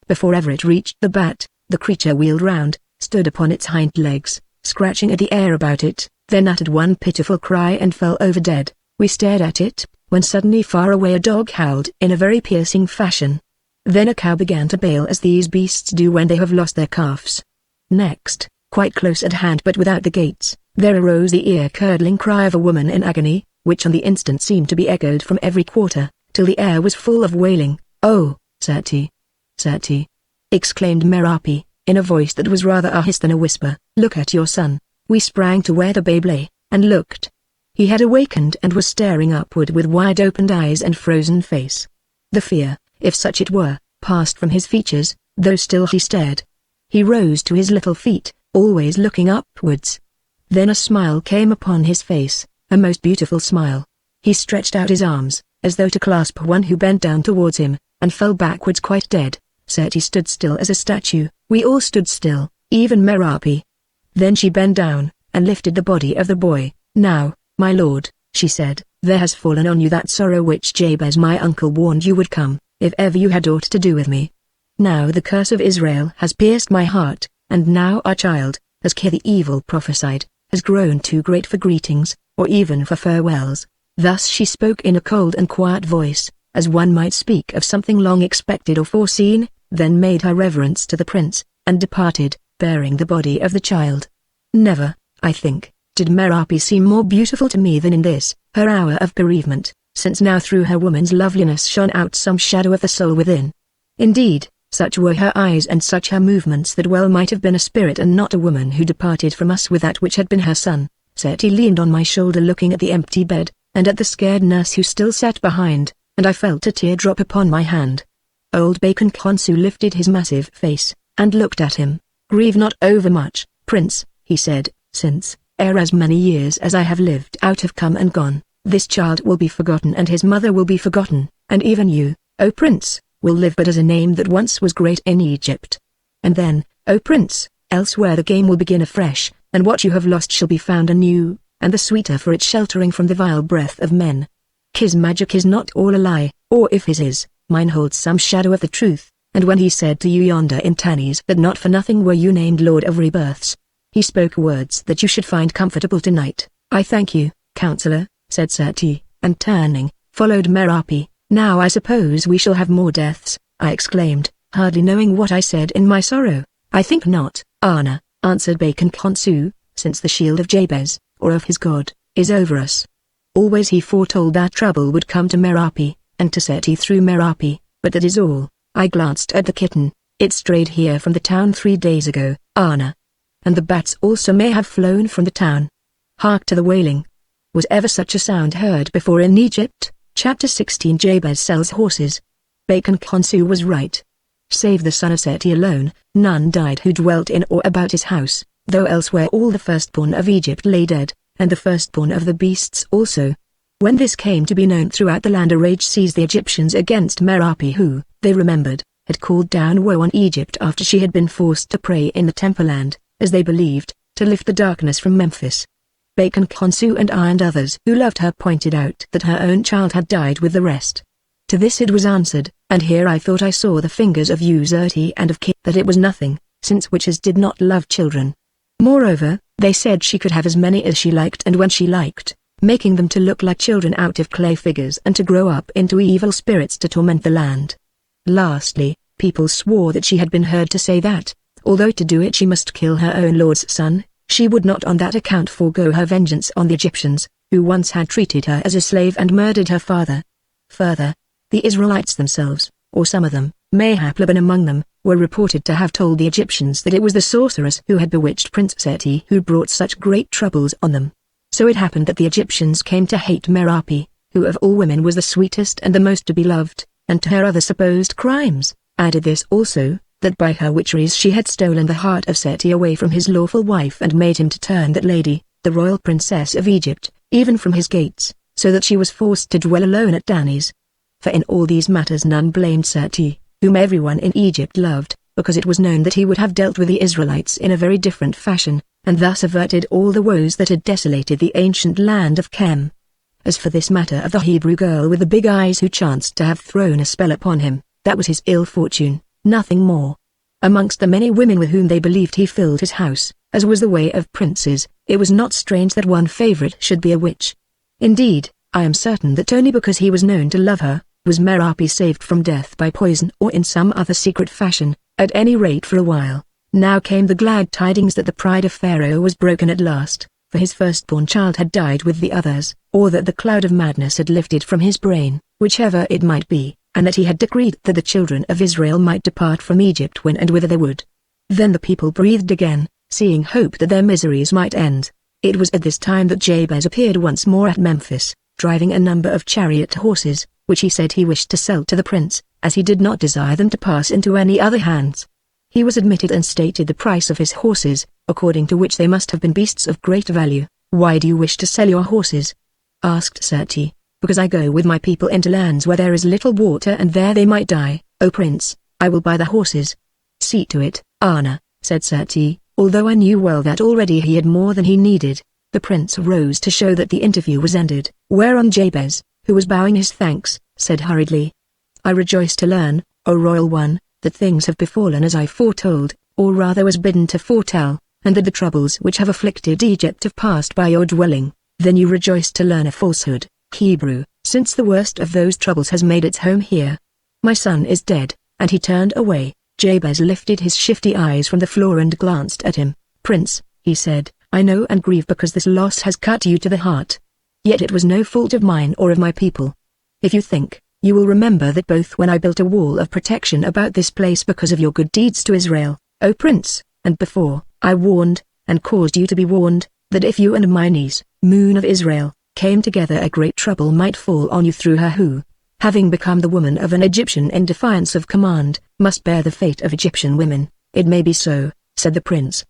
Before ever it reached the bat, the creature wheeled round, stood upon its hind legs, scratching at the air about it, then uttered one pitiful cry and fell over dead. We stared at it, when suddenly far away a dog howled in a very piercing fashion. Then a cow began to bail as these beasts do when they have lost their calves. Next, quite close at hand but without the gates, there arose the ear-curdling cry of a woman in agony, which on the instant seemed to be echoed from every quarter, till the air was full of wailing. "Oh, Seti! Seti!" exclaimed Merapi, in a voice that was rather a hiss than a whisper. "Look at your son." We sprang to where the babe lay, and looked. He had awakened and was staring upward with wide-opened eyes and frozen face. The fear, if such it were, passed from his features, though still he stared. He rose to his little feet, always looking upwards. Then a smile came upon his face, a most beautiful smile. He stretched out his arms, as though to clasp one who bent down towards him, and fell backwards quite dead. Seti stood still as a statue. We all stood still, even Merapi. Then she bent down, and lifted the body of the boy. "Now, my lord," she said, "there has fallen on you that sorrow which Jabez my uncle warned you would come, if ever you had aught to do with me. Now the curse of Israel has pierced my heart, and now our child, as Kir the evil prophesied, has grown too great for greetings, or even for farewells." Thus she spoke in a cold and quiet voice, as one might speak of something long expected or foreseen, then made her reverence to the prince, and departed, bearing the body of the child. Never, I think, did Merapi seem more beautiful to me than in this, her hour of bereavement, since now through her woman's loveliness shone out some shadow of the soul within. Indeed, such were her eyes and such her movements that well might have been a spirit and not a woman who departed from us with that which had been her son. Seti leaned on my shoulder looking at the empty bed, and at the scared nurse who still sat behind, and I felt a tear drop upon my hand. Old Bacon Khonsu lifted his massive face, and looked at him. "Grieve not overmuch, prince," he said, "since, ere as many years as I have lived out have come and gone, this child will be forgotten and his mother will be forgotten, and even you, O Prince, will live but as a name that once was great in Egypt. And then, O Prince, elsewhere the game will begin afresh, and what you have lost shall be found anew, and the sweeter for its sheltering from the vile breath of men. His magic is not all a lie, or if his is, mine holds some shadow of the truth, and when he said to you yonder in Tanis that not for nothing were you named Lord of Rebirths, he spoke words that you should find comfortable tonight. I thank you, Counselor, said Seti, and turning, followed Merapi. Now I suppose we shall have more deaths, I exclaimed, hardly knowing what I said in my sorrow. I think not, Anna, answered Bacon Khonsu, since the shield of Jabez, or of his god, is over us. Always he foretold that trouble would come to Merapi, and to Seti through Merapi, but that is all. I glanced at the kitten. It strayed here from the town 3 days ago, Anna. And the bats also may have flown from the town. Hark to the wailing. Was ever such a sound heard before in Egypt? Chapter 16. Jabez sells horses. Bacon Khonsu was right. Save the son of Seti alone, none died who dwelt in or about his house, though elsewhere all the firstborn of Egypt lay dead, and the firstborn of the beasts also. When this came to be known throughout the land, a rage seized the Egyptians against Merapi, who, they remembered, had called down woe on Egypt after she had been forced to pray in the temple land, as they believed, to lift the darkness from Memphis. Bacon Khonsu and I and others who loved her pointed out that her own child had died with the rest. To this it was answered, and here I thought I saw the fingers of Uzerti and of Ki, that it was nothing, since witches did not love children. Moreover, they said she could have as many as she liked and when she liked, making them to look like children out of clay figures and to grow up into evil spirits to torment the land. Lastly, people swore that she had been heard to say that, although to do it she must kill her own lord's son, she would not on that account forego her vengeance on the Egyptians, who once had treated her as a slave and murdered her father. Further, the Israelites themselves, or some of them, mayhap Laban among them, were reported to have told the Egyptians that it was the sorceress who had bewitched Prince Seti who brought such great troubles on them. So it happened that the Egyptians came to hate Merapi, who of all women was the sweetest and the most to be loved, and to her other supposed crimes, added this also, that by her witcheries she had stolen the heart of Seti away from his lawful wife and made him to turn that lady, the royal princess of Egypt, even from his gates, so that she was forced to dwell alone at Tanis. For in all these matters none blamed Seti, whom everyone in Egypt loved, because it was known that he would have dealt with the Israelites in a very different fashion, and thus averted all the woes that had desolated the ancient land of Chem. As for this matter of the Hebrew girl with the big eyes who chanced to have thrown a spell upon him, that was his ill fortune, nothing more. Amongst the many women with whom they believed he filled his house, as was the way of princes, it was not strange that one favorite should be a witch. Indeed, I am certain that only because he was known to love her, was Merapi saved from death by poison or in some other secret fashion, at any rate for a while. Now came the glad tidings that the pride of Pharaoh was broken at last, for his firstborn child had died with the others, or that the cloud of madness had lifted from his brain, whichever it might be, and that he had decreed that the children of Israel might depart from Egypt when and whither they would. Then the people breathed again, seeing hope that their miseries might end. It was at this time that Jabez appeared once more at Memphis, driving a number of chariot horses, which he said he wished to sell to the prince, as he did not desire them to pass into any other hands. He was admitted and stated the price of his horses, according to which they must have been beasts of great value. "Why do you wish to sell your horses?" asked Seti. "Because I go with my people into lands where there is little water and there they might die, O prince. I will buy the horses." "See to it, Anna," said Seti, although I knew well that already he had more than he needed. The prince rose to show that the interview was ended, whereon Jabez, who was bowing his thanks, said hurriedly, "I rejoice to learn, O royal one, that things have befallen as I foretold, or rather was bidden to foretell, and that the troubles which have afflicted Egypt have passed by your dwelling. Then you rejoice to learn a falsehood, Hebrew, since the worst of those troubles has made its home here. My son is dead," and he turned away. Jabez lifted his shifty eyes from the floor and glanced at him. "Prince," he said, "I know and grieve because this loss has cut you to the heart. Yet it was no fault of mine or of my people. If you think, you will remember that both when I built a wall of protection about this place because of your good deeds to Israel, O prince, and before, I warned, and caused you to be warned, that if you and my niece, Moon of Israel, came together a great trouble might fall on you through her who, having become the woman of an Egyptian in defiance of command, must bear the fate of Egyptian women." "It may be so," said the prince.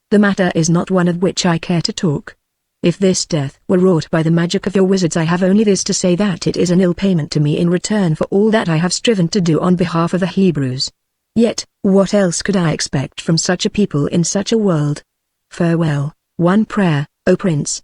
The matter is not one of which I care to talk. If this death were wrought by the magic of your wizards, I have only this to say, that it is an ill payment to me in return for all that I have striven to do on behalf of the Hebrews. Yet, what else could I expect from such a people in such a world? Farewell. One prayer, O Prince.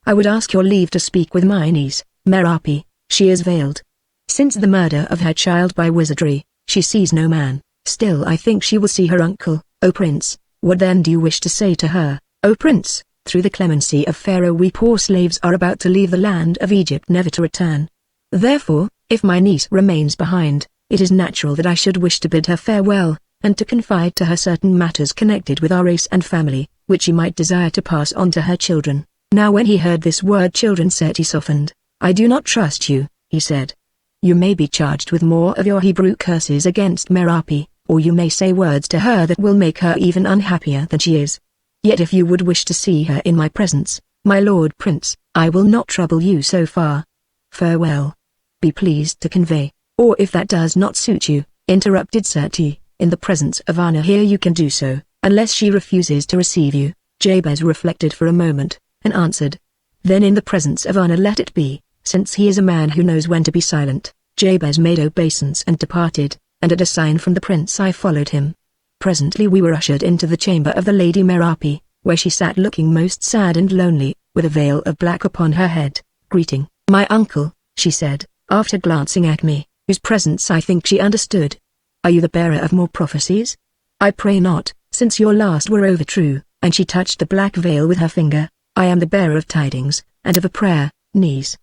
I would ask your leave to speak with my niece, Merapi. She is veiled. Since the murder of her child by wizardry, she sees no man. Still I think she will see her uncle, O Prince. What then do you wish to say to her, O Prince? Through the clemency of Pharaoh, we poor slaves are about to leave the land of Egypt, never to return. Therefore, if my niece remains behind, it is natural that I should wish to bid her farewell, and to confide to her certain matters connected with our race and family, which she might desire to pass on to her children. Now when he heard this word children, Seti softened. I do not trust you, he said. You may be charged with more of your Hebrew curses against Merapi, or you may say words to her that will make her even unhappier than she is. Yet if you would wish to see her in my presence, my lord prince, I will not trouble you so far. Farewell. Be pleased to convey, or if that does not suit you, interrupted Seti, in the presence of Anna here you can do so, unless she refuses to receive you. Jabez reflected for a moment, and answered. Then in the presence of Anna let it be, since he is a man who knows when to be silent. Jabez made obeisance and departed, and at a sign from the prince I followed him. Presently we were ushered into the chamber of the Lady Merapi, where she sat looking most sad and lonely, with a veil of black upon her head. Greeting, my uncle, she said, after glancing at me, whose presence I think she understood. Are you the bearer of more prophecies? I pray not, since your last were over true, and she touched the black veil with her finger. I am the bearer of tidings, and of a prayer, niece.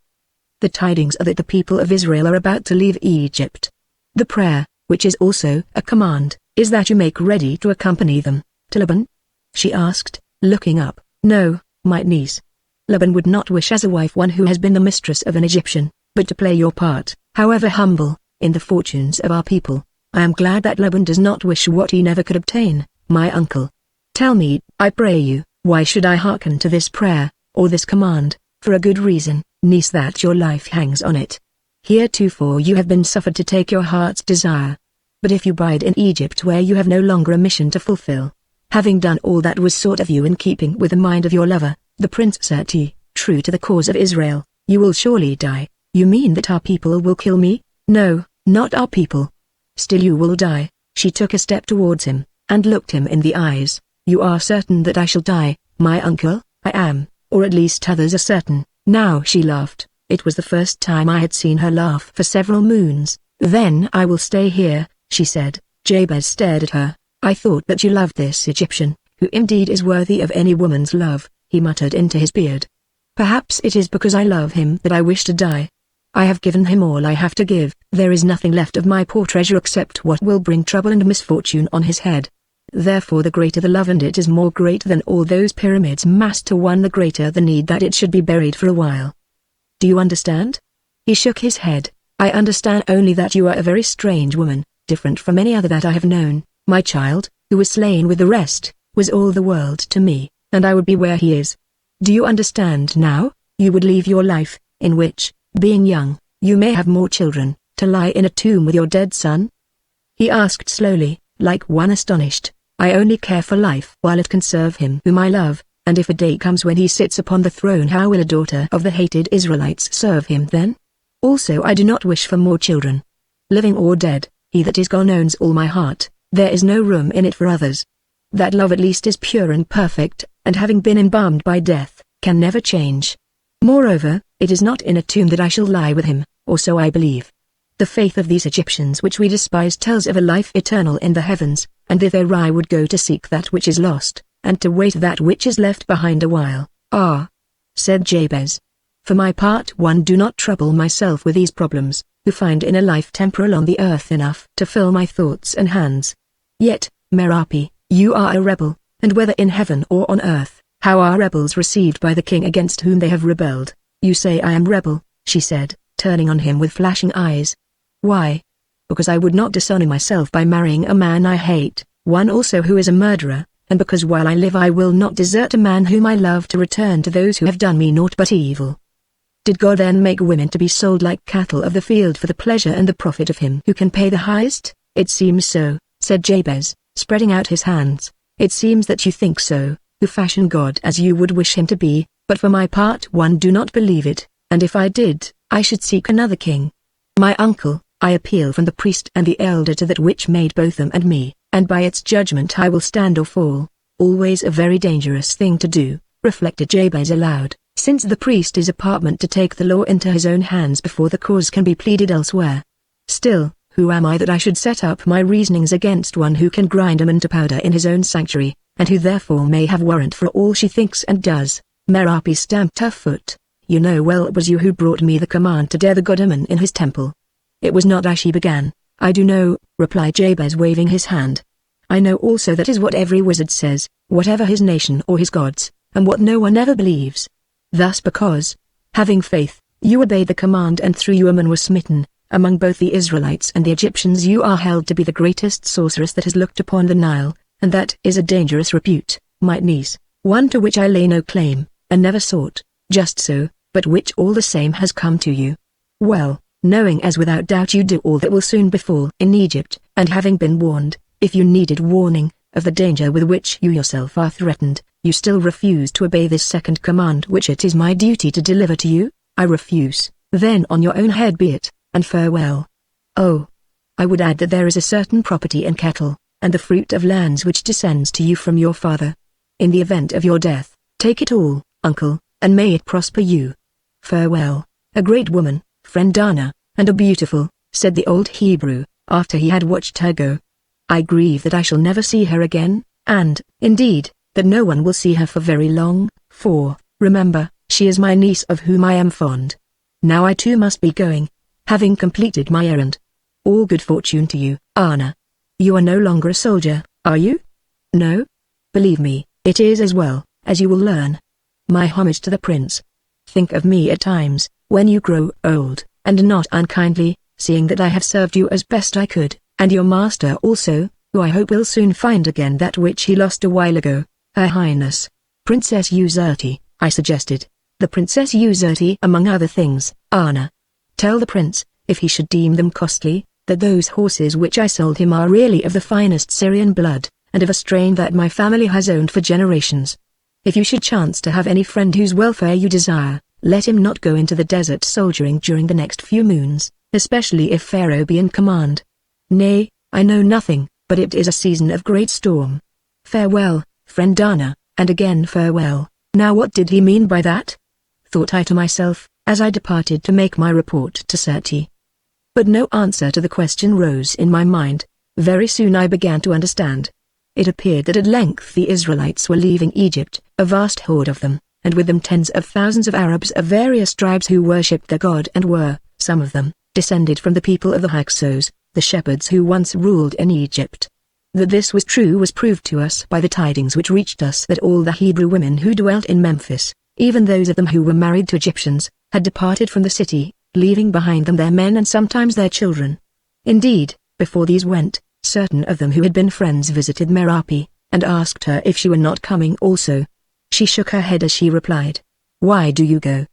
The tidings are that the people of Israel are about to leave Egypt. The prayer, which is also a command, is that you make ready to accompany them. To Laban? She asked, looking up. No, my niece. Laban would not wish as a wife one who has been the mistress of an Egyptian, but to play your part, however humble, in the fortunes of our people. I am glad that Laban does not wish what he never could obtain, my uncle. Tell me, I pray you, why should I hearken to this prayer, or this command? For a good reason, niece, that your life hangs on it. Heretofore you have been suffered to take your heart's desire. But if you bide in Egypt where you have no longer a mission to fulfill, having done all that was sought of you in keeping with the mind of your lover, the Prince Seti, true to the cause of Israel, you will surely die. You mean that our people will kill me? No, not our people. Still you will die. She took a step towards him, and looked him in the eyes. You are certain that I shall die, my uncle? I am, or at least others are certain. Now she laughed. It was the first time I had seen her laugh for several moons. Then I will stay here, she said. Jabez stared at her. I thought that you loved this Egyptian, who indeed is worthy of any woman's love, he muttered into his beard. Perhaps it is because I love him that I wish to die. I have given him all I have to give. There is nothing left of my poor treasure except what will bring trouble and misfortune on his head. Therefore the greater the love, and it is more great than all those pyramids massed to one, the greater the need that it should be buried for a while. Do you understand? He shook his head. I understand only that you are a very strange woman, different from any other that I have known. My child, who was slain with the rest, was all the world to me, and I would be where he is. Do you understand now? You would leave your life, in which, being young, you may have more children, to lie in a tomb with your dead son? He asked slowly, like one astonished. I only care for life while it can serve him whom I love, and if a day comes when he sits upon the throne, how will a daughter of the hated Israelites serve him then? Also I do not wish for more children. Living or dead, he that is gone owns all my heart. There is no room in it for others. That love at least is pure and perfect, and having been embalmed by death, can never change. Moreover, it is not in a tomb that I shall lie with him, or so I believe. The faith of these Egyptians which we despise tells of a life eternal in the heavens, and thither I would go to seek that which is lost, and to wait that which is left behind a while. Ah, said Jabez. For my part, one do not trouble myself with these problems, who find in a life temporal on the earth enough to fill my thoughts and hands. Yet, Merapi, you are a rebel, and whether in heaven or on earth, how are rebels received by the king against whom they have rebelled? You say I am rebel, she said, turning on him with flashing eyes. Why? Because I would not dishonor myself by marrying a man I hate, one also who is a murderer, and because while I live I will not desert a man whom I love to return to those who have done me naught but evil. Did God then make women to be sold like cattle of the field for the pleasure and the profit of him who can pay the highest? It seems so, said Jabez, spreading out his hands. It seems that you think so. who fashion God as you would wish him to be, but for my part one do not believe it, and if I did, I should seek another king. My uncle, I appeal from the priest and the elder to that which made both them and me, and by its judgment I will stand or fall. Always a very dangerous thing to do, reflected Jabez aloud, since the priest is apartment to take the law into his own hands before the cause can be pleaded elsewhere. Still, who am I that I should set up my reasonings against one who can grind 'em into powder in his own sanctuary, and who therefore may have warrant for all she thinks and does? Merapi stamped her foot. You know well it was you who brought me the command to dare the god Ammon in his temple. It was not I, she began. I do know, replied Jabez waving his hand. I know also that is what every wizard says, whatever his nation or his gods, and what no one ever believes. Thus because, having faith, you obeyed the command and through you Ammon was smitten, among both the Israelites and the Egyptians you are held to be the greatest sorceress that has looked upon the Nile, and that is a dangerous repute, my niece, one to which I lay no claim, and never sought, just so, but which all the same has come to you. Well, knowing as without doubt you do all that will soon befall in Egypt, and having been warned, if you needed warning, of the danger with which you yourself are threatened, you still refuse to obey this second command which it is my duty to deliver to you? I refuse, then on your own head be it, and farewell. Oh, I would add that there is a certain property in cattle, and the fruit of lands which descends to you from your father. In the event of your death, take it all, uncle, and may it prosper you. Farewell, a great woman, friend Dana, and a beautiful, said the old Hebrew, after he had watched her go. I grieve that I shall never see her again, and, indeed, that no one will see her for very long, for, remember, she is my niece of whom I am fond. Now I too must be going, having completed my errand. All good fortune to you, Anna. You are no longer a soldier, are you? No? Believe me, it is as well, as you will learn. My homage to the prince. Think of me at times, when you grow old, and not unkindly, seeing that I have served you as best I could, and your master also, who I hope will soon find again that which he lost a while ago. Her Highness, Princess Userti, I suggested. The Princess Userti among other things, Anna. Tell the prince, if he should deem them costly, that those horses which I sold him are really of the finest Syrian blood, and of a strain that my family has owned for generations. If you should chance to have any friend whose welfare you desire, let him not go into the desert soldiering during the next few moons, especially if Pharaoh be in command. Nay, I know nothing, but it is a season of great storm. Farewell, friend Dana, and again farewell. Now what did he mean by that? Thought I to myself, as I departed to make my report to Serti. But no answer to the question rose in my mind. Very soon I began to understand. It appeared that at length the Israelites were leaving Egypt, a vast horde of them, and with them tens of thousands of Arabs of various tribes who worshipped their God and were, some of them, descended from the people of the Hyksos, the shepherds who once ruled in Egypt. That this was true was proved to us by the tidings which reached us that all the Hebrew women who dwelt in Memphis, even those of them who were married to Egyptians, had departed from the city, leaving behind them their men and sometimes their children. Indeed, before these went, certain of them who had been friends visited Merapi, and asked her if she were not coming also. She shook her head as she replied, "Why do you go?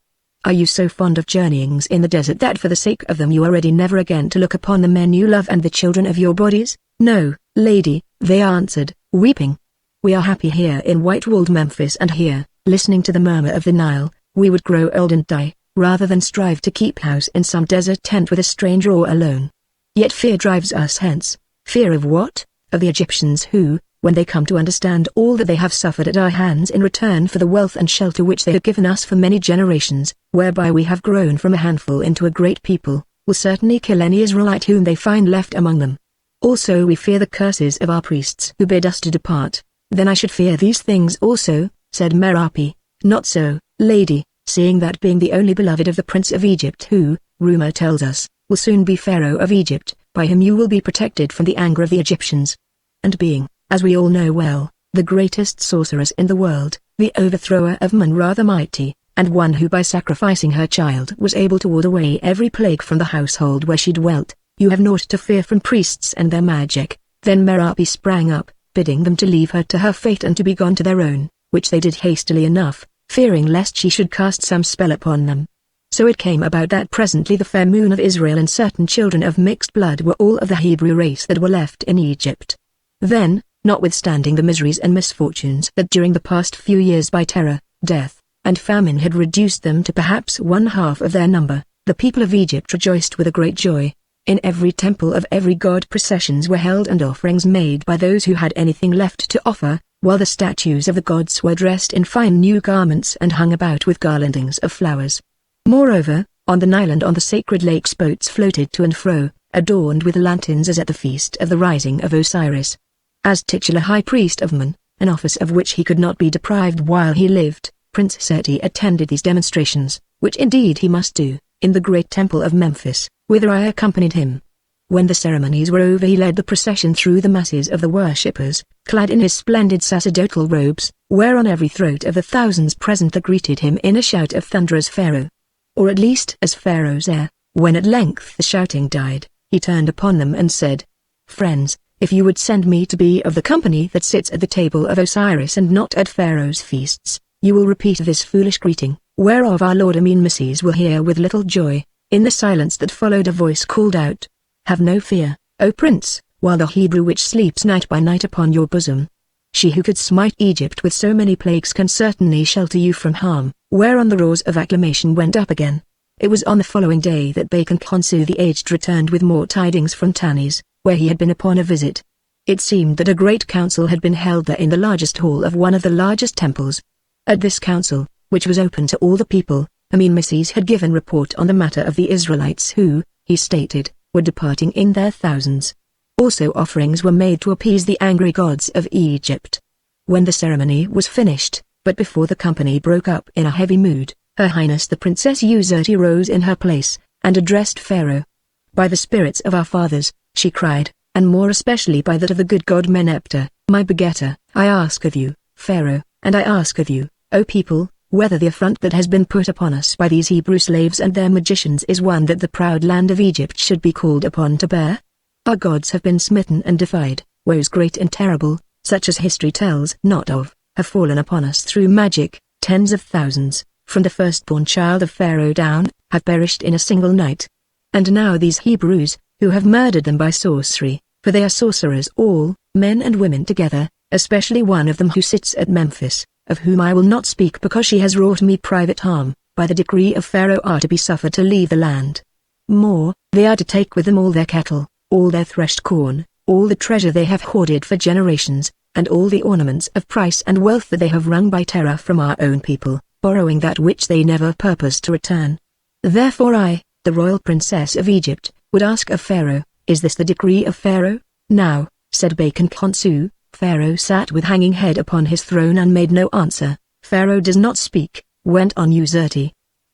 Are you so fond of journeyings in the desert that for the sake of them you are ready never again to look upon the men you love and the children of your bodies?" "No, lady," they answered, weeping. "We are happy here in white-walled Memphis, and here, listening to the murmur of the Nile, we would grow old and die, rather than strive to keep house in some desert tent with a stranger or alone. Yet fear drives us hence." "Fear of what?" "Of the Egyptians who, when they come to understand all that they have suffered at our hands in return for the wealth and shelter which they have given us for many generations, whereby we have grown from a handful into a great people, will certainly kill any Israelite whom they find left among them. Also we fear the curses of our priests who bid us to depart." "Then I should fear these things also," said Merapi. "Not so, lady, seeing that being the only beloved of the Prince of Egypt who, rumor tells us, will soon be Pharaoh of Egypt, by him you will be protected from the anger of the Egyptians. And being, as we all know well, the greatest sorceress in the world, the overthrower of Ammon rather mighty, and one who by sacrificing her child was able to ward away every plague from the household where she dwelt, you have naught to fear from priests and their magic." Then Merapi sprang up, bidding them to leave her to her fate and to be gone to their own, which they did hastily enough, fearing lest she should cast some spell upon them. So it came about that presently the fair moon of Israel and certain children of mixed blood were all of the Hebrew race that were left in Egypt. Then, notwithstanding the miseries and misfortunes that during the past few years by terror, death, and famine had reduced them to perhaps 1/2 of their number, the people of Egypt rejoiced with a great joy. In every temple of every god processions were held and offerings made by those who had anything left to offer, while the statues of the gods were dressed in fine new garments and hung about with garlandings of flowers. Moreover, on the Nile and on the sacred lakes boats floated to and fro, adorned with lanterns as at the feast of the rising of Osiris. As titular high priest of Amun, an office of which he could not be deprived while he lived, Prince Seti attended these demonstrations, which indeed he must do, in the great temple of Memphis, whither I accompanied him. When the ceremonies were over he led the procession through the masses of the worshippers, clad in his splendid sacerdotal robes, whereon every throat of the thousands present greeted him in a shout of thunder as Pharaoh. Or at least as Pharaoh's heir. When at length the shouting died, he turned upon them and said, "Friends, if you would send me to be of the company that sits at the table of Osiris and not at Pharaoh's feasts, you will repeat this foolish greeting, whereof our Lord Amenmeses will hear with little joy." In the silence that followed a voice called out, "Have no fear, O Prince, while the Hebrew witch sleeps night by night upon your bosom. She who could smite Egypt with so many plagues can certainly shelter you from harm." Whereon the roars of acclamation went up again. It was on the following day that Bacon Khonsu the aged returned with more tidings from Tanis, where he had been upon a visit. It seemed that a great council had been held there in the largest hall of one of the largest temples. At this council, which was open to all the people, Amenmeses had given report on the matter of the Israelites who, he stated, were departing in their thousands. Also offerings were made to appease the angry gods of Egypt. When the ceremony was finished, but before the company broke up in a heavy mood, Her Highness the Princess Userti rose in her place, and addressed Pharaoh. "By the spirits of our fathers," she cried, "and more especially by that of the good god Meneptah, my begetter, I ask of you, Pharaoh, and I ask of you, O people, whether the affront that has been put upon us by these Hebrew slaves and their magicians is one that the proud land of Egypt should be called upon to bear? Our gods have been smitten and defied, woes great and terrible, such as history tells not of, have fallen upon us through magic, tens of thousands, from the firstborn child of Pharaoh down, have perished in a single night. And now these Hebrews, who have murdered them by sorcery, for they are sorcerers all, men and women together, especially one of them who sits at Memphis, of whom I will not speak because she has wrought me private harm, by the decree of Pharaoh are to be suffered to leave the land. More, they are to take with them all their cattle, all their threshed corn, all the treasure they have hoarded for generations, and all the ornaments of price and wealth that they have wrung by terror from our own people, borrowing that which they never purposed to return. Therefore I, the royal princess of Egypt, would ask of Pharaoh, is this the decree of Pharaoh?" "Now," said Bacon Khonsu. Pharaoh sat with hanging head upon his throne and made no answer. "Pharaoh does not speak," went on Userti.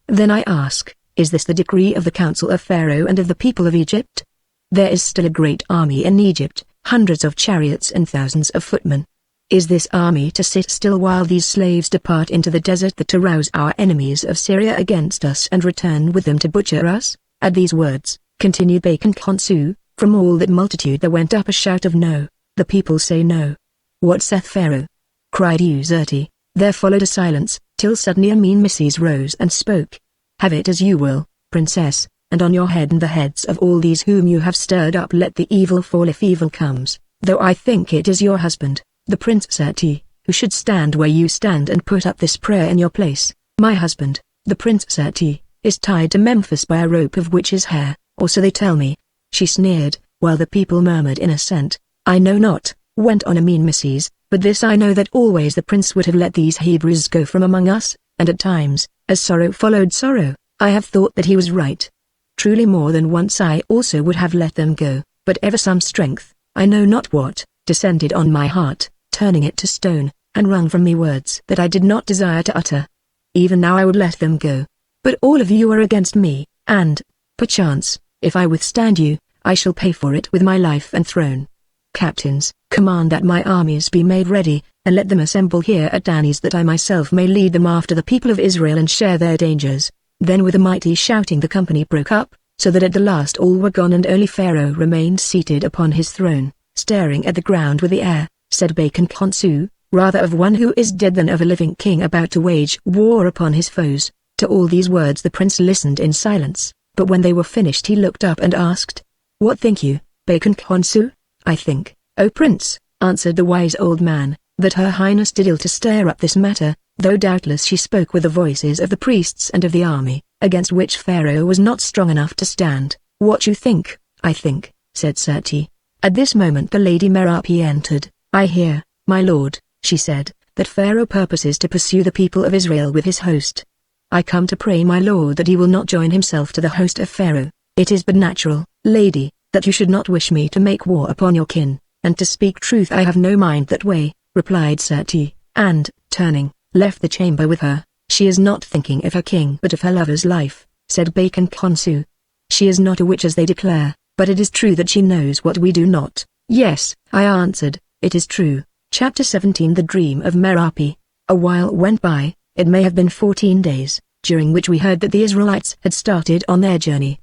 "Then I ask, is this the decree of the council of Pharaoh and of the people of Egypt? There is still a great army in Egypt, hundreds of chariots and thousands of footmen. Is this army to sit still while these slaves depart into the desert to rouse our enemies of Syria against us and return with them to butcher us?" At these words, continued Bacon Khonsu, from all that multitude there went up a shout of "No, the people say no." "What saith Pharaoh?" cried Userti. There followed a silence, till suddenly Amenmeses rose and spoke. "Have it as you will, princess, and on your head and the heads of all these whom you have stirred up let the evil fall if evil comes, though I think it is your husband, the Prince Seti, who should stand where you stand and put up this prayer in your place. My husband, the Prince Seti, is tied to Memphis by a rope of witch's hair, or so they tell me." She sneered, while the people murmured in assent. "I know not," went on Amenmeses, "but this I know that always the prince would have let these Hebrews go from among us, and at times, as sorrow followed sorrow, I have thought that he was right. Truly more than once I also would have let them go, but ever some strength, I know not what, descended on my heart, turning it to stone, and wrung from me words that I did not desire to utter. Even now I would let them go. But all of you are against me, and, perchance, if I withstand you, I shall pay for it with my life and throne. Captains, command that my armies be made ready, and let them assemble here at Tanis that I myself may lead them after the people of Israel and share their dangers." Then with a mighty shouting the company broke up, so that at the last all were gone and only Pharaoh remained seated upon his throne, staring at the ground with the air, said Bacon Khonsu, rather of one who is dead than of a living king about to wage war upon his foes. To all these words the prince listened in silence, but when they were finished he looked up and asked, "What think you, Bacon Khonsu?" "I think, O prince, answered the wise old man, that her highness did ill to stir up this matter, though doubtless she spoke with the voices of the priests and of the army, against which Pharaoh was not strong enough to stand. What you think, I think, said Seti. At this moment the Lady Merapi entered. I hear, my lord, she said, that Pharaoh purposes to pursue the people of Israel with his host. I come to pray my lord that he will not join himself to the host of Pharaoh. It is but natural, lady, that you should not wish me to make war upon your kin, and to speak truth I have no mind that way, replied Seti, and, turning, left the chamber with her. She is not thinking of her king but of her lover's life, said Bacon Consu. She is not a witch as they declare, but it is true that she knows what we do not. Yes, I answered, it is true. Chapter 17 The Dream of Merapi. A while went by, it may have been 14 days, during which we heard that the Israelites had started on their journey.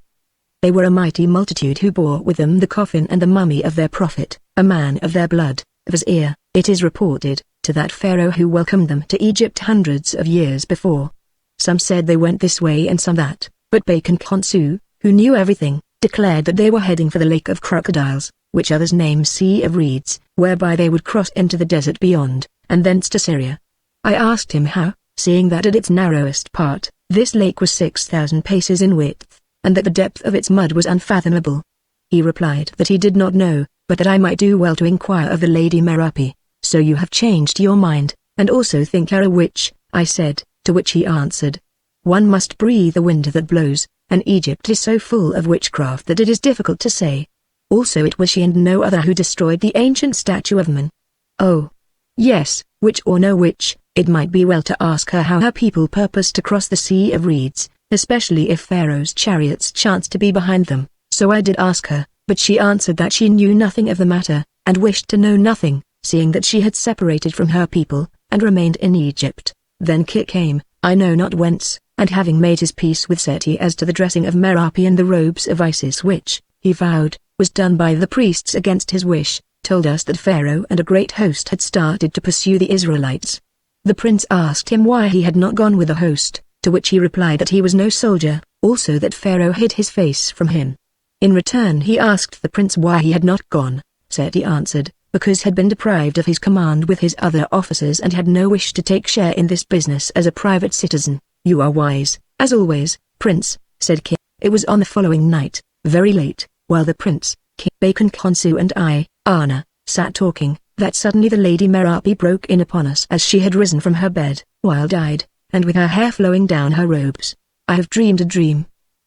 They were a mighty multitude who bore with them the coffin and the mummy of their prophet, a man of their blood, Vizier, it is reported, to that Pharaoh who welcomed them to Egypt hundreds of years before. Some said they went this way and some that, but Bacon Consu, who knew everything, declared that they were heading for the Lake of Crocodiles, which others name Sea of Reeds, whereby they would cross into the desert beyond, and thence to Syria. I asked him how, seeing that at its narrowest part, this lake was 6,000 paces in width, and that the depth of its mud was unfathomable. He replied that he did not know, but that I might do well to inquire of the Lady Merapi. So you have changed your mind, and also think her a witch, I said, to which he answered. One must breathe the wind that blows, and Egypt is so full of witchcraft that it is difficult to say. Also it was she and no other who destroyed the ancient statue of Man. Oh. Yes, witch or no witch, it might be well to ask her how her people purpose to cross the Sea of Reeds, especially if Pharaoh's chariots chanced to be behind them. So I did ask her, but she answered that she knew nothing of the matter, and wished to know nothing, seeing that she had separated from her people, and remained in Egypt. Then Kit came, I know not whence, and having made his peace with Seti as to the dressing of Merapi and the robes of Isis which, he vowed, was done by the priests against his wish, told us that Pharaoh and a great host had started to pursue the Israelites. The prince asked him why he had not gone with the host, to which he replied that he was no soldier, also that Pharaoh hid his face from him. In return he asked the prince why he had not gone. Seti answered, because had been deprived of his command with his other officers and had no wish to take share in this business as a private citizen. You are wise, as always, prince, said King. It was on the following night, very late, while the prince, King Bacon Consu and I, Anna, sat talking, that suddenly the Lady Merapi broke in upon us as she had risen from her bed, wild-eyed, and with her hair flowing down her robes. I have dreamed a dream,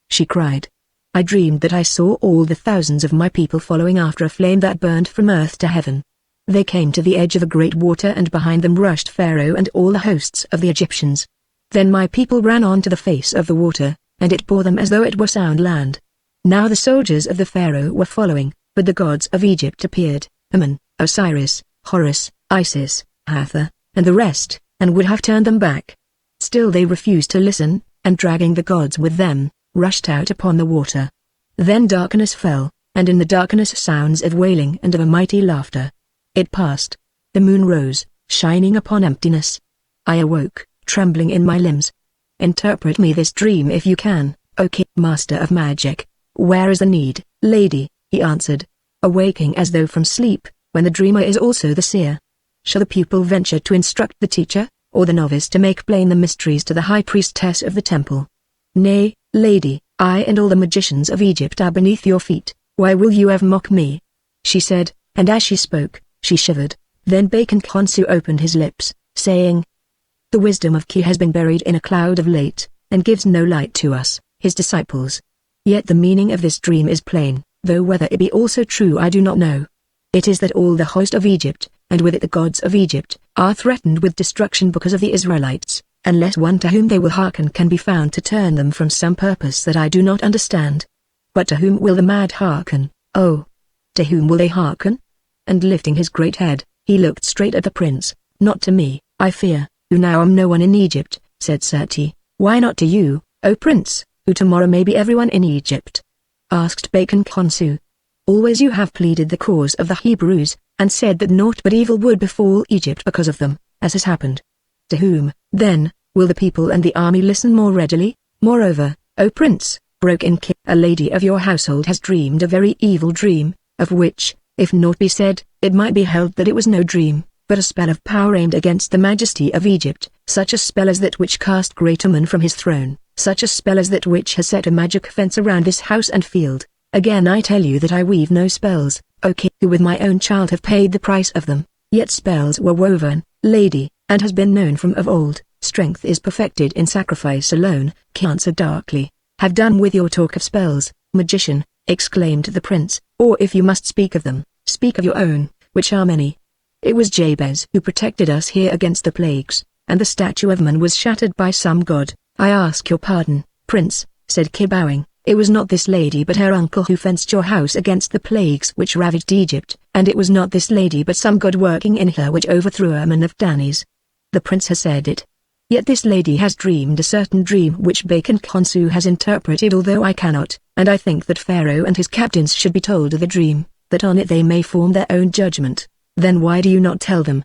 she cried. I dreamed that I saw all the thousands of my people following after a flame that burned from earth to heaven. They came to the edge of a great water and behind them rushed Pharaoh and all the hosts of the Egyptians. Then my people ran on to the face of the water, and it bore them as though it were sound land. Now the soldiers of the Pharaoh were following, but the gods of Egypt appeared, Amun, Osiris, Horus, Isis, Hathor, and the rest, and would have turned them back. Still they refused to listen, and dragging the gods with them, rushed out upon the water. Then darkness fell, and in the darkness sounds of wailing and of a mighty laughter. It passed. The moon rose, shining upon emptiness. I awoke, trembling in my limbs. Interpret me this dream if you can, O King, Master of Magic. Where is the need, lady? He answered, awaking as though from sleep, when the dreamer is also the seer. Shall the pupil venture to instruct the teacher, or the novice to make plain the mysteries to the high priestess of the temple? Nay, lady, I and all the magicians of Egypt are beneath your feet. Why will you ever mock me? She said, and as she spoke, she shivered. Then Bacon Consu opened his lips, saying, the wisdom of Ki has been buried in a cloud of late, and gives no light to us, his disciples. Yet the meaning of this dream is plain, though whether it be also true I do not know. It is that all the host of Egypt, and with it the gods of Egypt, are threatened with destruction because of the Israelites, unless one to whom they will hearken can be found to turn them from some purpose that I do not understand. But to whom will the mad hearken? Oh! To whom will they hearken? And lifting his great head, he looked straight at the prince. Not to me, I fear, who now am no one in Egypt, said Seti. Why not to you, O prince, who tomorrow may be everyone in Egypt? Asked Bacon Consu. Always you have pleaded the cause of the Hebrews, and said that naught but evil would befall Egypt because of them, as has happened. To whom, then, will the people and the army listen more readily? Moreover, O prince, broke in King, a lady of your household has dreamed a very evil dream, of which, if naught be said, it might be held that it was no dream, but a spell of power aimed against the majesty of Egypt, such a spell as that which cast great Amun from his throne, such a spell as that which has set a magic fence around this house and field. Again I tell you that I weave no spells, O king, who with my own child have paid the price of them. Yet spells were woven, lady, and has been known from of old. Strength is perfected in sacrifice alone. King answered darkly. Have done with your talk of spells, magician, exclaimed the prince, or if you must speak of them, speak of your own, which are many. It was Jabez who protected us here against the plagues, and the statue of man was shattered by some god. I ask your pardon, prince, said Ki bowing. It was not this lady but her uncle who fenced your house against the plagues which ravaged Egypt, and it was not this lady but some god working in her which overthrew Amun of Danis. The prince has said it. Yet this lady has dreamed a certain dream which Bacon Khonsu has interpreted, although I cannot, and I think that Pharaoh and his captains should be told of the dream, that on it they may form their own judgment. Then why do you not tell them?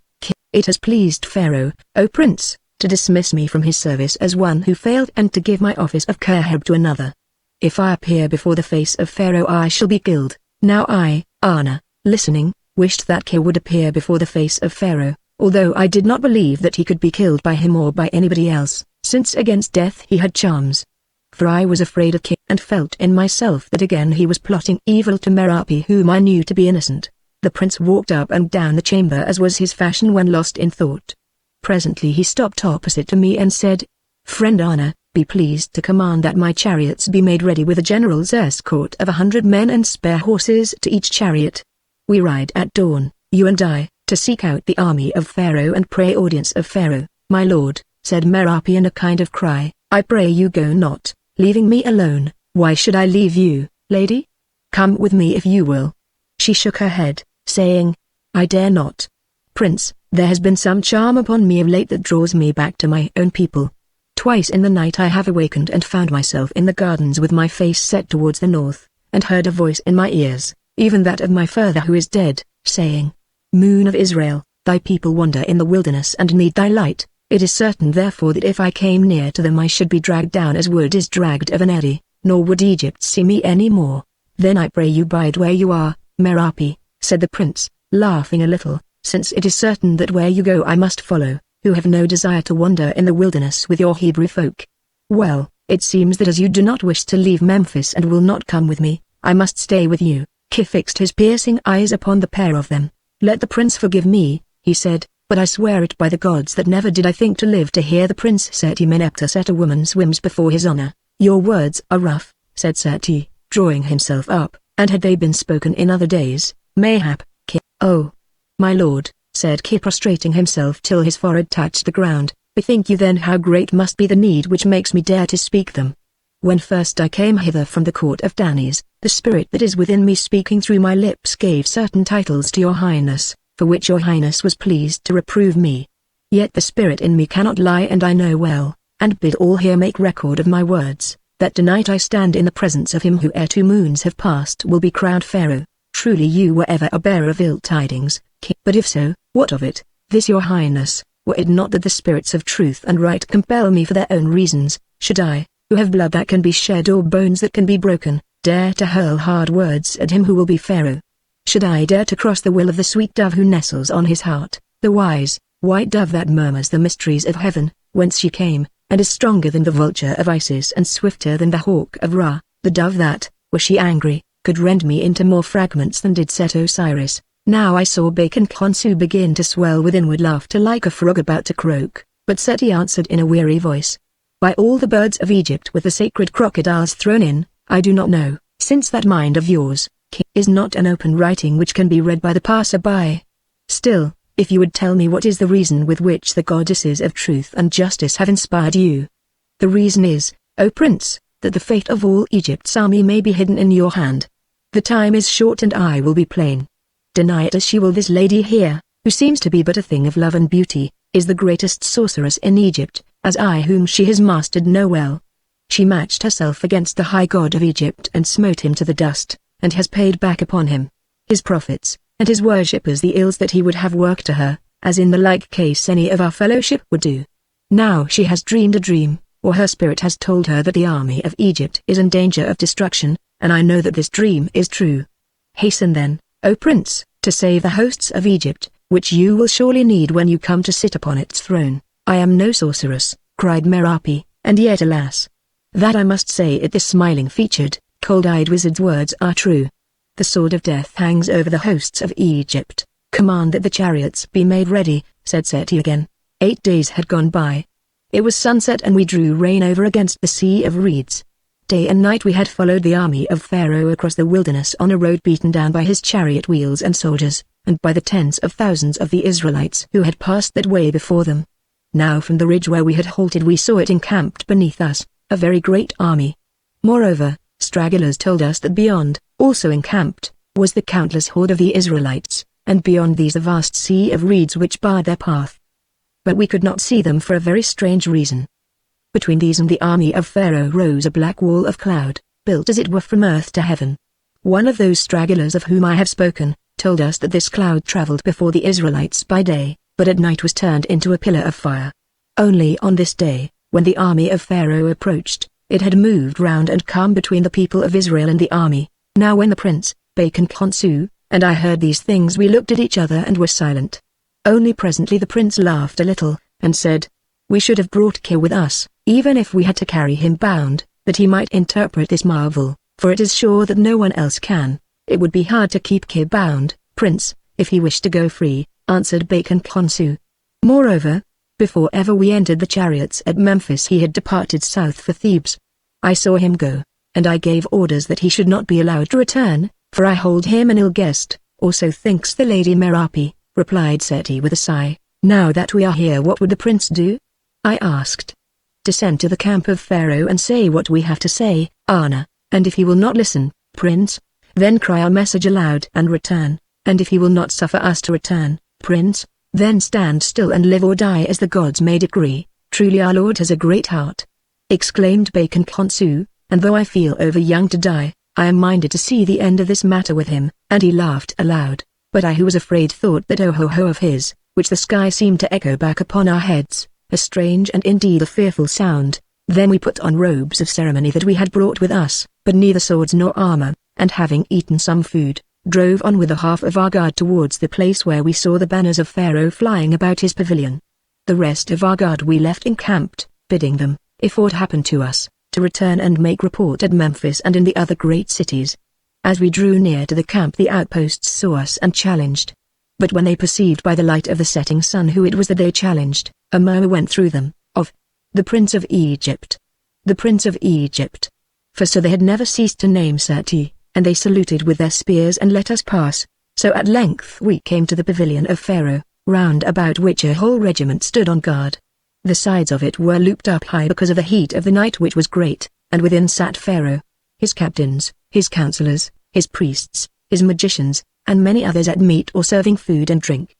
It has pleased Pharaoh, O prince, to dismiss me from his service as one who failed and to give my office of Kerheb to another. If I appear before the face of Pharaoh I shall be killed. Now I, Anna, listening, wished that Ki would appear before the face of Pharaoh, although I did not believe that he could be killed by him or by anybody else, since against death he had charms. For I was afraid of Ki and felt in myself that again he was plotting evil to Merapi whom I knew to be innocent. The prince walked up and down the chamber as was his fashion when lost in thought. Presently he stopped opposite to me and said, Friend Anna, be pleased to command that my chariots be made ready with a general's escort of 100 men and spare horses to each chariot. We ride at dawn, you and I, to seek out the army of Pharaoh and pray audience of Pharaoh. My lord, said Merapi in a kind of cry, I pray you go not, leaving me alone. Why should I leave you, lady? Come with me if you will. She shook her head, saying, I dare not. Prince, there has been some charm upon me of late that draws me back to my own people. Twice in the night I have awakened and found myself in the gardens with my face set towards the north, and heard a voice in my ears, even that of my father who is dead, saying, Moon of Israel, thy people wander in the wilderness and need thy light. It is certain therefore that if I came near to them I should be dragged down as wood is dragged of an eddy, nor would Egypt see me any more. Then I pray you bide where you are, Merapi, said the prince, laughing a little, since it is certain that where you go I must follow, who have no desire to wander in the wilderness with your Hebrew folk. Well, it seems that as you do not wish to leave Memphis and will not come with me, I must stay with you. Ki fixed his piercing eyes upon the pair of them. Let the prince forgive me, he said, but I swear it by the gods that never did I think to live to hear the prince Seti Meneptah set a woman's whims before his honor. Your words are rough, said Seti, drawing himself up, and had they been spoken in other days, mayhap, Ki. Oh, my lord, said Ki prostrating himself till his forehead touched the ground, bethink you then how great must be the need which makes me dare to speak them. When first I came hither from the court of Danis, the spirit that is within me speaking through my lips gave certain titles to your highness, for which your highness was pleased to reprove me. Yet the spirit in me cannot lie, and I know well, and bid all here make record of my words, that tonight I stand in the presence of him who ere 2 moons have passed will be crowned Pharaoh. Truly you were ever a bearer of ill tidings, King. But if so, what of it, this your highness? Were it not that the spirits of truth and right compel me for their own reasons, should I, who have blood that can be shed or bones that can be broken, dare to hurl hard words at him who will be Pharaoh? Should I dare to cross the will of the sweet dove who nestles on his heart, the wise, white dove that murmurs the mysteries of heaven, whence she came, and is stronger than the vulture of Isis and swifter than the hawk of Ra, the dove that, were she angry, could rend me into more fragments than did Set Osiris? Now I saw Bacon Khonsu begin to swell with inward laughter like a frog about to croak, but Seti answered in a weary voice, by all the birds of Egypt with the sacred crocodiles thrown in, I do not know, since that mind of yours, King, is not an open writing which can be read by the passer-by. Still, if you would tell me what is the reason with which the goddesses of truth and justice have inspired you. The reason is, O prince, that the fate of all Egypt's army may be hidden in your hand. The time is short and I will be plain. Deny it as she will, this lady here, who seems to be but a thing of love and beauty, is the greatest sorceress in Egypt, as I whom she has mastered know well. She matched herself against the high god of Egypt and smote him to the dust, and has paid back upon him, his prophets, and his worshippers the ills that he would have worked to her, as in the like case any of our fellowship would do. Now she has dreamed a dream, or her spirit has told her that the army of Egypt is in danger of destruction, and I know that this dream is true. Hasten then, O prince, to save the hosts of Egypt, which you will surely need when you come to sit upon its throne. I am no sorceress," cried Merapi, "and yet alas, that I must say it, this smiling-featured, cold-eyed wizard's words are true. The sword of death hangs over the hosts of Egypt. Command that the chariots be made ready," said Seti again. 8 days had gone by. It was sunset and we drew rein over against the sea of reeds. Day and night we had followed the army of Pharaoh across the wilderness on a road beaten down by his chariot wheels and soldiers, and by the tens of thousands of the Israelites who had passed that way before them. Now from the ridge where we had halted we saw it encamped beneath us, a very great army. Moreover, stragglers told us that beyond, also encamped, was the countless horde of the Israelites, and beyond these a vast sea of reeds which barred their path. But we could not see them for a very strange reason. Between these and the army of Pharaoh rose a black wall of cloud, built as it were from earth to heaven. One of those stragglers of whom I have spoken, told us that this cloud travelled before the Israelites by day, but at night was turned into a pillar of fire. Only on this day, when the army of Pharaoh approached, it had moved round and come between the people of Israel and the army. Now when the prince, Bacon Khonsu, and I heard these things we looked at each other and were silent. Only presently the prince laughed a little, and said, "We should have brought Kir with us, even if we had to carry him bound, that he might interpret this marvel, for it is sure that no one else can. It would be hard to keep Kir bound, Prince, if he wished to go free," answered Bacon Khonsu. Moreover, before ever we entered the chariots at Memphis he had departed south for Thebes. I saw him go, and I gave orders that he should not be allowed to return, for I hold him an ill guest, or so thinks the Lady Merapi, replied Seti with a sigh. Now that we are here, what would the prince do? I asked. Descend to the camp of Pharaoh and say what we have to say, Anna, and if he will not listen, Prince, then cry our message aloud and return, and if he will not suffer us to return, Prince, then stand still and live or die as the gods may decree. Truly our Lord has a great heart, exclaimed Bacon Khonsu, and though I feel over young to die, I am minded to see the end of this matter with him, and he laughed aloud. But I who was afraid thought that oh-ho-ho of his, which the sky seemed to echo back upon our heads, a strange and indeed a fearful sound. Then we put on robes of ceremony that we had brought with us, but neither swords nor armor, and having eaten some food, drove on with the half of our guard towards the place where we saw the banners of Pharaoh flying about his pavilion. The rest of our guard we left encamped, bidding them, if aught happened to us, to return and make report at Memphis and in the other great cities. As we drew near to the camp the outposts saw us and challenged. But when they perceived by the light of the setting sun who it was that they challenged, a murmur went through them, of the Prince of Egypt. The Prince of Egypt. For so they had never ceased to name Seti, and they saluted with their spears and let us pass. So at length we came to the pavilion of Pharaoh, round about which a whole regiment stood on guard. The sides of it were looped up high because of the heat of the night which was great, and within sat Pharaoh, his captains, his counselors, his priests, his magicians, and many others at meat or serving food and drink.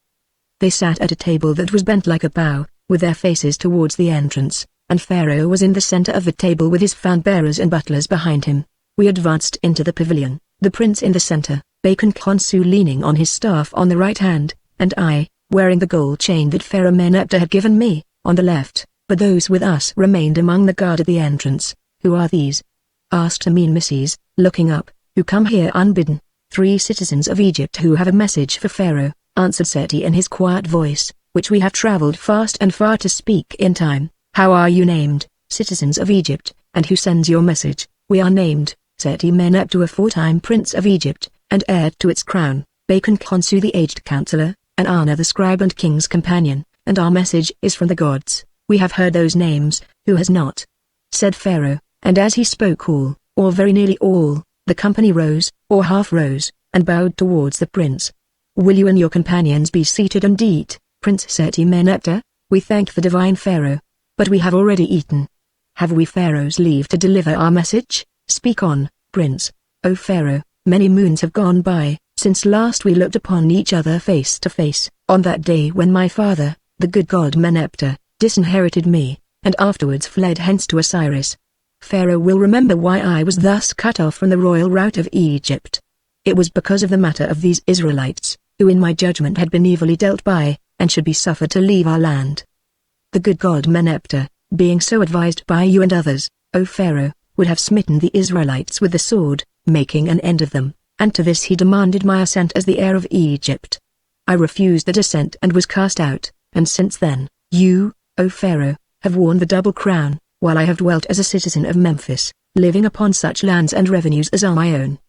They sat at a table that was bent like a bow, with their faces towards the entrance, and Pharaoh was in the center of the table with his fan-bearers and butlers behind him. We advanced into the pavilion, the prince in the center, Bacon Khonsu leaning on his staff on the right hand, and I, wearing the gold chain that Pharaoh Meneptah had given me, on the left, but those with us remained among the guard at the entrance. Who are these? Asked the mean misses, looking up. Who come here unbidden? 3 citizens of Egypt who have a message for Pharaoh, answered Seti in his quiet voice, which we have traveled fast and far to speak in time. How are you named, citizens of Egypt, and who sends your message? We are named, Seti Meneptah, a 4-time prince of Egypt, and heir to its crown, Bacon Khonsu the aged counselor, and Anna the scribe and king's companion, and our message is from the gods. We have heard those names, who has not? Said Pharaoh, and as he spoke all, or very nearly all, the company rose, or half rose, and bowed towards the prince. Will you and your companions be seated and eat, Prince Seti Meneptah? We thank the divine Pharaoh. But we have already eaten. Have we Pharaoh's leave to deliver our message? Speak on, Prince. O Pharaoh, many moons have gone by, since last we looked upon each other face to face, on that day when my father, the good god Meneptah, disinherited me, and afterwards fled hence to Osiris. Pharaoh will remember why I was thus cut off from the royal route of Egypt. It was because of the matter of these Israelites, who in my judgment had been evilly dealt by, and should be suffered to leave our land. The good god Meneptah, being so advised by you and others, O Pharaoh, would have smitten the Israelites with the sword, making an end of them, and to this he demanded my assent as the heir of Egypt. I refused that assent and was cast out, and since then, you, O Pharaoh, have worn the double crown, while I have dwelt as a citizen of Memphis, living upon such lands and revenues as are my own.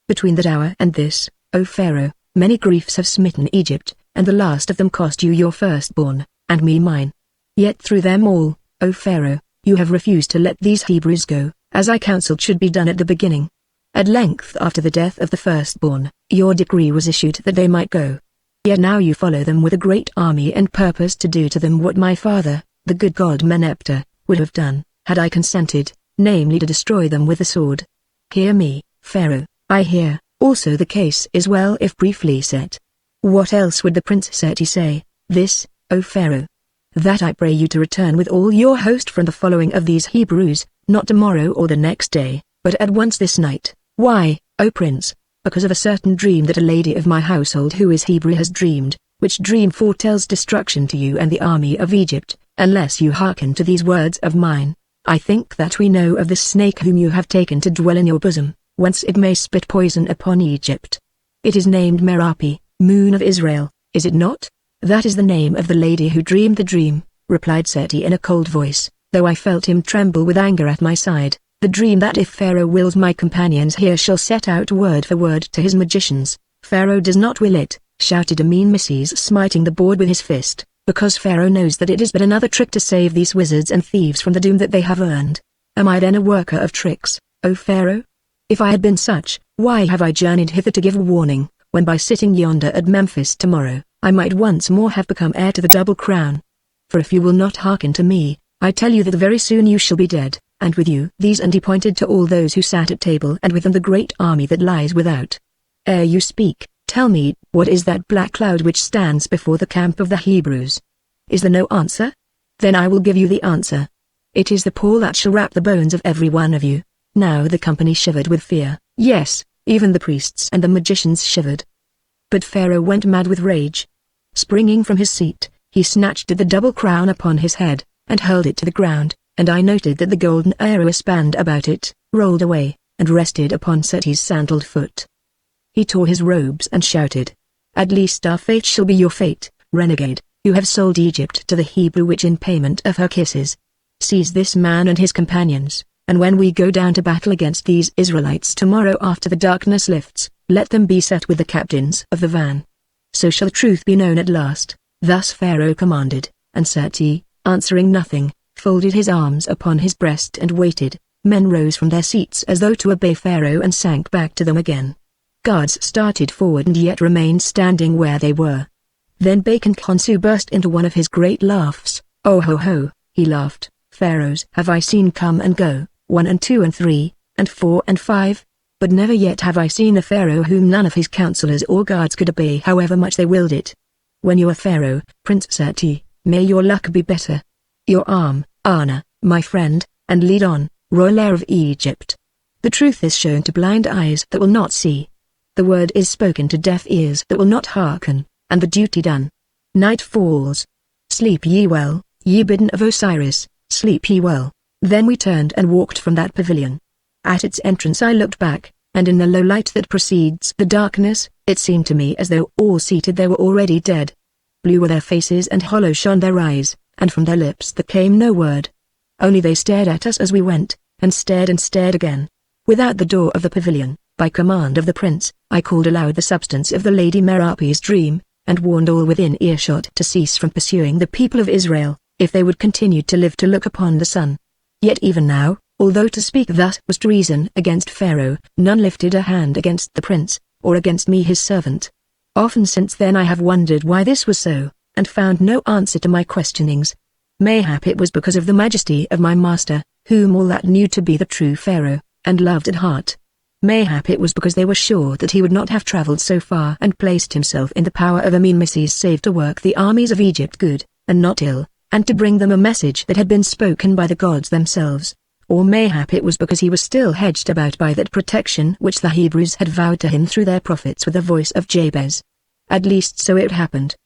Between that hour and this, O Pharaoh, many griefs have smitten Egypt, and the last of them cost you your firstborn, and me mine. Yet through them all, O Pharaoh, you have refused to let these Hebrews go, as I counseled should be done at the beginning. At length after the death of the firstborn, your decree was issued that they might go. Yet now you follow them with a great army and purpose to do to them what my father, the good god Meneptah, would have done, had I consented, namely to destroy them with the sword. Hear me, Pharaoh, I hear, also the case is well if briefly set. What else would the Prince Seti say? This, O Pharaoh, that I pray you to return with all your host from the following of these Hebrews, not tomorrow or the next day, but at once this night. Why, O Prince? Because of a certain dream that a lady of my household who is Hebrew has dreamed, which dream foretells destruction to you and the army of Egypt, unless you hearken to these words of mine. I think that we know of this snake whom you have taken to dwell in your bosom, whence it may spit poison upon Egypt. It is named Merapi, Moon of Israel, is it not? That is the name of the lady who dreamed the dream, replied Seti in a cold voice, though I felt him tremble with anger at my side. The dream that if Pharaoh wills my companions here shall set out word for word to his magicians. Pharaoh does not will it, shouted Amin Mrs. smiting the board with his fist, because Pharaoh knows that it is but another trick to save these wizards and thieves from the doom that they have earned. Am I then a worker of tricks, O Pharaoh? If I had been such, why have I journeyed hither to give warning, when by sitting yonder at Memphis tomorrow, I might once more have become heir to the double crown? For if you will not hearken to me, I tell you that very soon you shall be dead, and with you these, and he pointed to all those who sat at table, and with them the great army that lies without. Ere you speak, tell me, what is that black cloud which stands before the camp of the Hebrews? Is there no answer? Then I will give you the answer. It is the pall that shall wrap the bones of every one of you. Now the company shivered with fear, yes, even the priests and the magicians shivered. But Pharaoh went mad with rage. Springing from his seat, he snatched at the double crown upon his head, and hurled it to the ground, and I noted that the golden arrow spanned about it, rolled away, and rested upon Seti's sandaled foot. He tore his robes and shouted, "At least our fate shall be your fate, renegade, you have sold Egypt to the Hebrew witch in payment of her kisses. Seize this man and his companions, and when we go down to battle against these Israelites tomorrow after the darkness lifts, let them be set with the captains of the van. So shall the truth be known at last." Thus Pharaoh commanded, and Seti, answering nothing, folded his arms upon his breast and waited. Men rose from their seats as though to obey Pharaoh and sank back to them again. Guards started forward and yet remained standing where they were. Then Bacon Khonsu burst into one of his great laughs. "Oh ho ho," he laughed, "pharaohs have I seen come and go, 1 and 2 and 3, and 4 and 5, but never yet have I seen a pharaoh whom none of his counselors or guards could obey however much they willed it. When you are pharaoh, Prince Seti, may your luck be better. Your arm, Anna, my friend, and lead on, royal heir of Egypt. The truth is shown to blind eyes that will not see. The word is spoken to deaf ears that will not hearken, and the duty done. Night falls. Sleep ye well, ye bidden of Osiris, sleep ye well." Then we turned and walked from that pavilion. At its entrance I looked back, and in the low light that precedes the darkness, it seemed to me as though all seated there were already dead. Blue were their faces and hollow shone their eyes, and from their lips there came no word. Only they stared at us as we went, and stared again. Without the door of the pavilion, by command of the prince, I called aloud the substance of the Lady Merapi's dream, and warned all within earshot to cease from pursuing the people of Israel, if they would continue to live to look upon the sun. Yet even now, although to speak thus was treason against Pharaoh, none lifted a hand against the prince, or against me his servant. Often since then I have wondered why this was so, and found no answer to my questionings. Mayhap it was because of the majesty of my master, whom all that knew to be the true Pharaoh, and loved at heart. Mayhap it was because they were sure that he would not have travelled so far and placed himself in the power of Amenmeses save to work the armies of Egypt good, and not ill, and to bring them a message that had been spoken by the gods themselves. Or mayhap it was because he was still hedged about by that protection which the Hebrews had vowed to him through their prophets with the voice of Jabez. At least so it happened.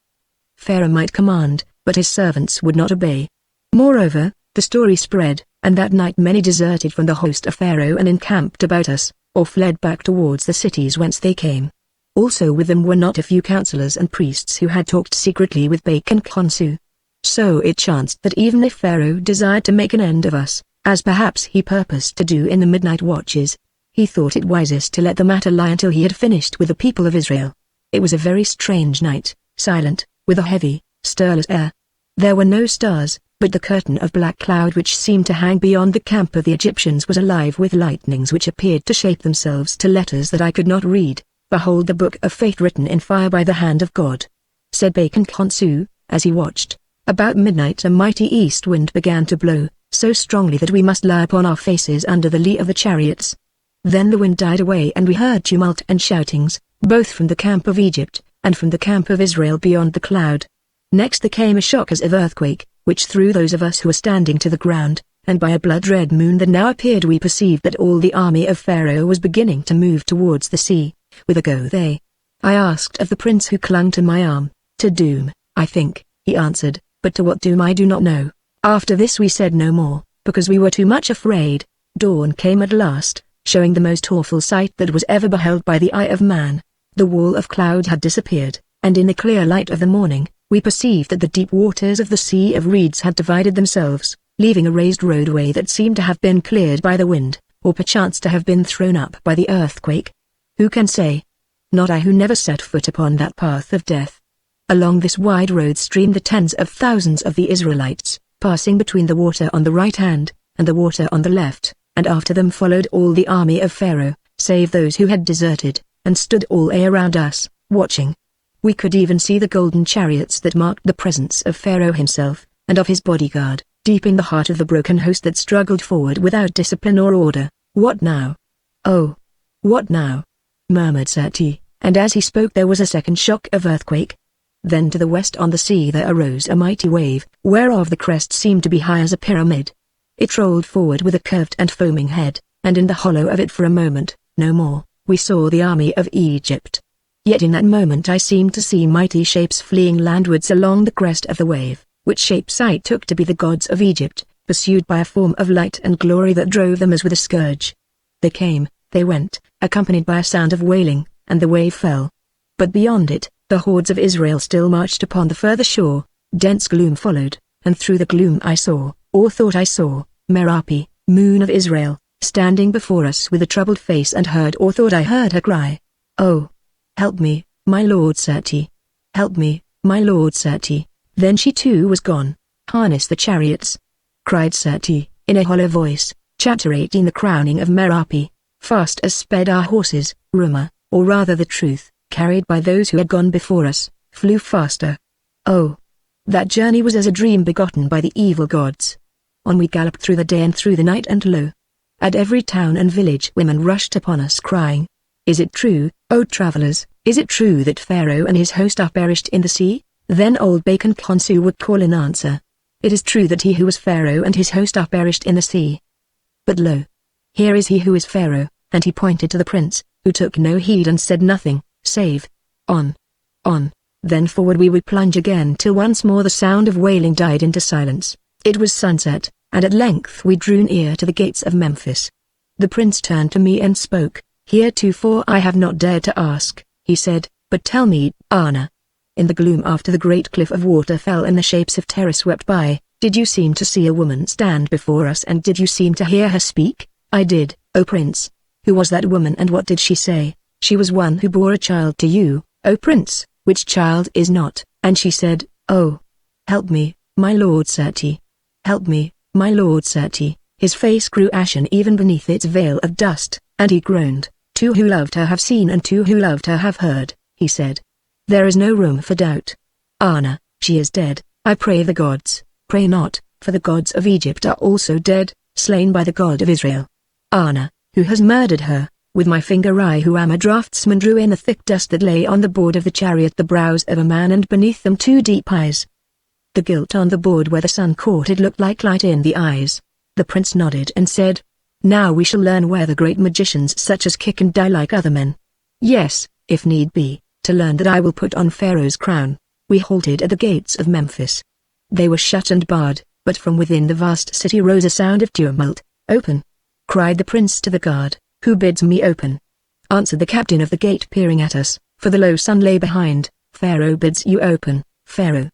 Pharaoh might command, but his servants would not obey. Moreover, the story spread, and that night many deserted from the host of Pharaoh and encamped about us. or fled back towards the cities whence they came. Also with them were not a few counselors and priests who had talked secretly with Bacon Khonsu. So it chanced that even if Pharaoh desired to make an end of us, as perhaps he purposed to do in the midnight watches, he thought it wisest to let the matter lie until he had finished with the people of Israel. It was a very strange night, silent, with a heavy, stirless air. There were no stars, but the curtain of black cloud which seemed to hang beyond the camp of the Egyptians was alive with lightnings which appeared to shape themselves to letters that I could not read. "Behold the book of fate written in fire by the hand of God," said Bacon Khonsu, as he watched. About midnight a mighty east wind began to blow, so strongly that we must lie upon our faces under the lee of the chariots. Then the wind died away and we heard tumult and shoutings, both from the camp of Egypt, and from the camp of Israel beyond the cloud. Next there came a shock as of earthquake, which threw those of us who were standing to the ground, and by a blood-red moon that now appeared we perceived that all the army of Pharaoh was beginning to move towards the sea. Whither go they? I asked of the prince who clung to my arm. To doom, I think, he answered, but to what doom I do not know. After this we said no more, because we were too much afraid. Dawn came at last, showing the most awful sight that was ever beheld by the eye of man. The wall of cloud had disappeared, and in the clear light of the morning, we perceived that the deep waters of the Sea of Reeds had divided themselves, leaving a raised roadway that seemed to have been cleared by the wind, or perchance to have been thrown up by the earthquake. Who can say? Not I, who never set foot upon that path of death. Along this wide road streamed the tens of thousands of the Israelites, passing between the water on the right hand, and the water on the left, and after them followed all the army of Pharaoh, save those who had deserted, and stood all around us, watching. We could even see the golden chariots that marked the presence of Pharaoh himself, and of his bodyguard, deep in the heart of the broken host that struggled forward without discipline or order. What now? Oh! What now? Murmured Seti, and as he spoke there was a second shock of earthquake. Then to the west on the sea there arose a mighty wave, whereof the crest seemed to be high as a pyramid. It rolled forward with a curved and foaming head, and in the hollow of it for a moment, no more, we saw the army of Egypt. Yet in that moment I seemed to see mighty shapes fleeing landwards along the crest of the wave, which shapes I took to be the gods of Egypt, pursued by a form of light and glory that drove them as with a scourge. They came, they went, accompanied by a sound of wailing, and the wave fell. But beyond it, the hordes of Israel still marched upon the further shore. Dense gloom followed, and through the gloom I saw, or thought I saw, Merapi, moon of Israel, standing before us with a troubled face, and heard or thought I heard her cry, "Oh! Help me, my lord Seti! Help me, my lord Seti!" Then she too was gone. "Harness the chariots!" cried Seti, in a hollow voice, chatterating the crowning of Merapi. Fast as sped our horses, rumor, or rather the truth, carried by those who had gone before us, flew faster. Oh! That journey was as a dream begotten by the evil gods. On we galloped through the day and through the night, and lo! At every town and village women rushed upon us crying, "Is it true, O travelers, is it true that Pharaoh and his host are perished in the sea?" Then old Bacon Khonsu would call in answer, "It is true that he who was Pharaoh and his host are perished in the sea. But lo! Here is he who is Pharaoh," and he pointed to the prince, who took no heed and said nothing, save, "On! On!" Then forward we would plunge again till once more the sound of wailing died into silence. It was sunset, and at length we drew near to the gates of Memphis. The prince turned to me and spoke. "Heretofore I have not dared to ask," he said, "but tell me, Anna. In the gloom after the great cliff of water fell and the shapes of terror swept by, did you seem to see a woman stand before us, and did you seem to hear her speak?" "I did, O prince." "Who was that woman and what did she say?" "She was one who bore a child to you, O prince, which child is not, and she said, 'Oh! Help me, my lord Seti. Help me, my lord Seti.'" His face grew ashen even beneath its veil of dust, and he groaned. "Two who loved her have seen and two who loved her have heard," he said. "There is no room for doubt. Anna, she is dead. I pray the gods, pray not, for the gods of Egypt are also dead, slain by the God of Israel. Anna, who has murdered her?" With my finger I, who am a draftsman, drew in the thick dust that lay on the board of the chariot, the brows of a man, and beneath them two deep eyes. The gilt on the board where the sun caught it looked like light in the eyes. The prince nodded and said, "Now we shall learn where the great magicians such as kick and die like other men. Yes, if need be, to learn that I will put on Pharaoh's crown." We halted at the gates of Memphis. They were shut and barred, but from within the vast city rose a sound of tumult. "Open!" cried the prince to the guard. Who bids me open? Answered the captain of the gate, peering at us, for the low sun lay behind. Pharaoh bids you open, Pharaoh,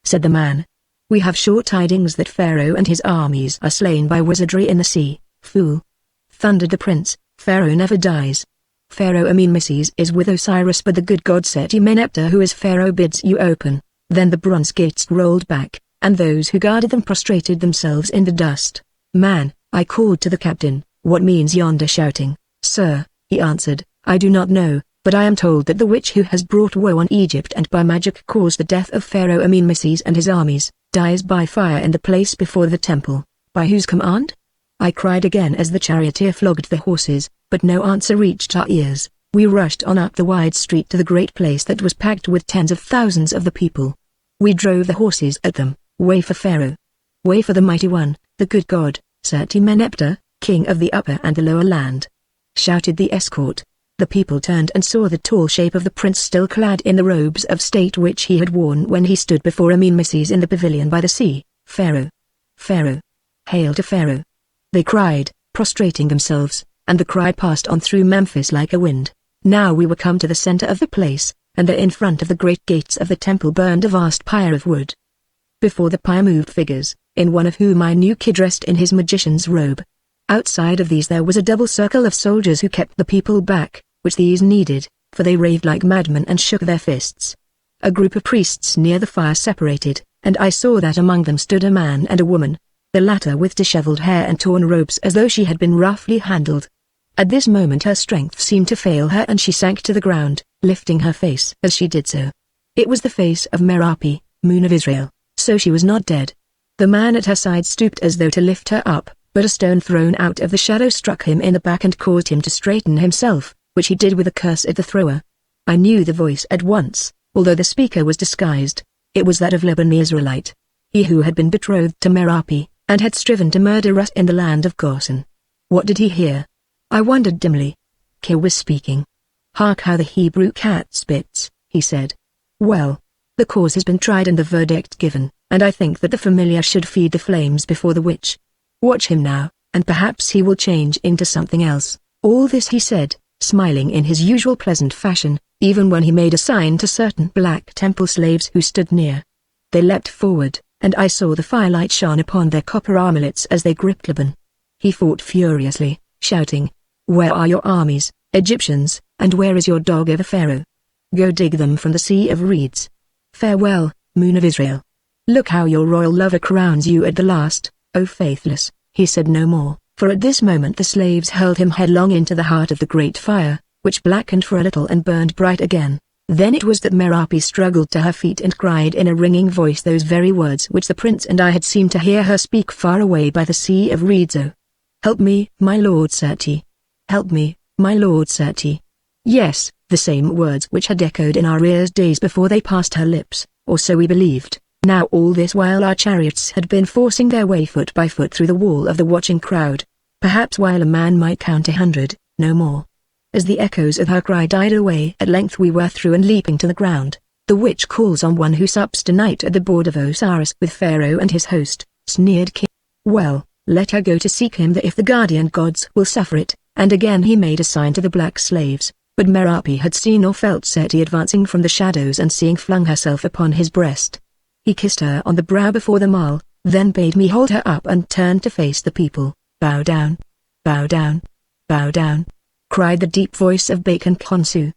said the man. We have short tidings that Pharaoh and his armies are slain by wizardry in the sea. Fool, thundered the prince. Pharaoh never dies. Pharaoh Amenmeses is with Osiris, but the good god Seti-Meneptah, who is Pharaoh, bids you open. Then the bronze gates rolled back, and those who guarded them prostrated themselves in the dust. Man, I called to the captain, what means yonder shouting? Sir, he answered, I do not know, but I am told that the witch who has brought woe on Egypt and by magic caused the death of Pharaoh Amenmeses and his armies, dies by fire in the place before the temple. By whose command? I cried again as the charioteer flogged the horses, but no answer reached our ears. We rushed on up the wide street to the great place that was packed with tens of thousands of the people. We drove the horses at them. Way for Pharaoh. Way for the mighty one, the good god, Seti-Meneptah, king of the upper and the lower land, shouted the escort. The people turned and saw the tall shape of the prince still clad in the robes of state which he had worn when he stood before Amenmeses in the pavilion by the sea. Pharaoh! Pharaoh! Hail to Pharaoh! They cried, prostrating themselves, and the cry passed on through Memphis like a wind. Now we were come to the center of the place, and there in front of the great gates of the temple burned a vast pyre of wood. Before the pyre moved figures, in one of whom I knew Kid dressed in his magician's robe. Outside of these there was a double circle of soldiers who kept the people back, which these needed, for they raved like madmen and shook their fists. A group of priests near the fire separated, and I saw that among them stood a man and a woman, the latter with disheveled hair and torn robes as though she had been roughly handled. At this moment her strength seemed to fail her and she sank to the ground, lifting her face as she did so. It was the face of Merapi, Moon of Israel, so she was not dead. The man at her side stooped as though to lift her up, but a stone thrown out of the shadow struck him in the back and caused him to straighten himself, which he did with a curse at the thrower. I knew the voice at once, although the speaker was disguised. It was that of Laban the Israelite, he who had been betrothed to Merapi, and had striven to murder us in the land of Goshen. What did he hear? I wondered dimly. Kir was speaking. Hark how the Hebrew cat spits, he said. Well, the cause has been tried and the verdict given, and I think that the familiar should feed the flames before the witch. Watch him now, and perhaps he will change into something else. All this he said, smiling in his usual pleasant fashion, even when he made a sign to certain black temple slaves who stood near. They leapt forward, and I saw the firelight shone upon their copper armlets as they gripped Laban. He fought furiously, shouting, Where are your armies, Egyptians, and where is your dog ever Pharaoh? Go dig them from the sea of reeds. Farewell, Moon of Israel. Look how your royal lover crowns you at the last, O faithless. He said no more, for at this moment the slaves hurled him headlong into the heart of the great fire, which blackened for a little and burned bright again. Then it was that Merapi struggled to her feet and cried in a ringing voice those very words which the prince and I had seemed to hear her speak far away by the sea of reeds. Oh, help me, my lord Seti. Help me, my lord Seti. Yes, the same words which had echoed in our ears days before they passed her lips, or so we believed. Now all this while our chariots had been forcing their way foot by foot through the wall of the watching crowd. Perhaps while a man might count 100, no more. As the echoes of her cry died away at length we were through and leaping to the ground. The witch calls on one who sups tonight at the board of Osiris with Pharaoh and his host, sneered King. Well, let her go to seek him there if the guardian gods will suffer it, and again he made a sign to the black slaves. But Merapi had seen or felt Seti advancing from the shadows and seeing flung herself upon his breast. He kissed her on the brow before them all, then bade me hold her up and turned to face the people. Bow down, bow down, bow down, cried the deep voice of Bacon Khonsu.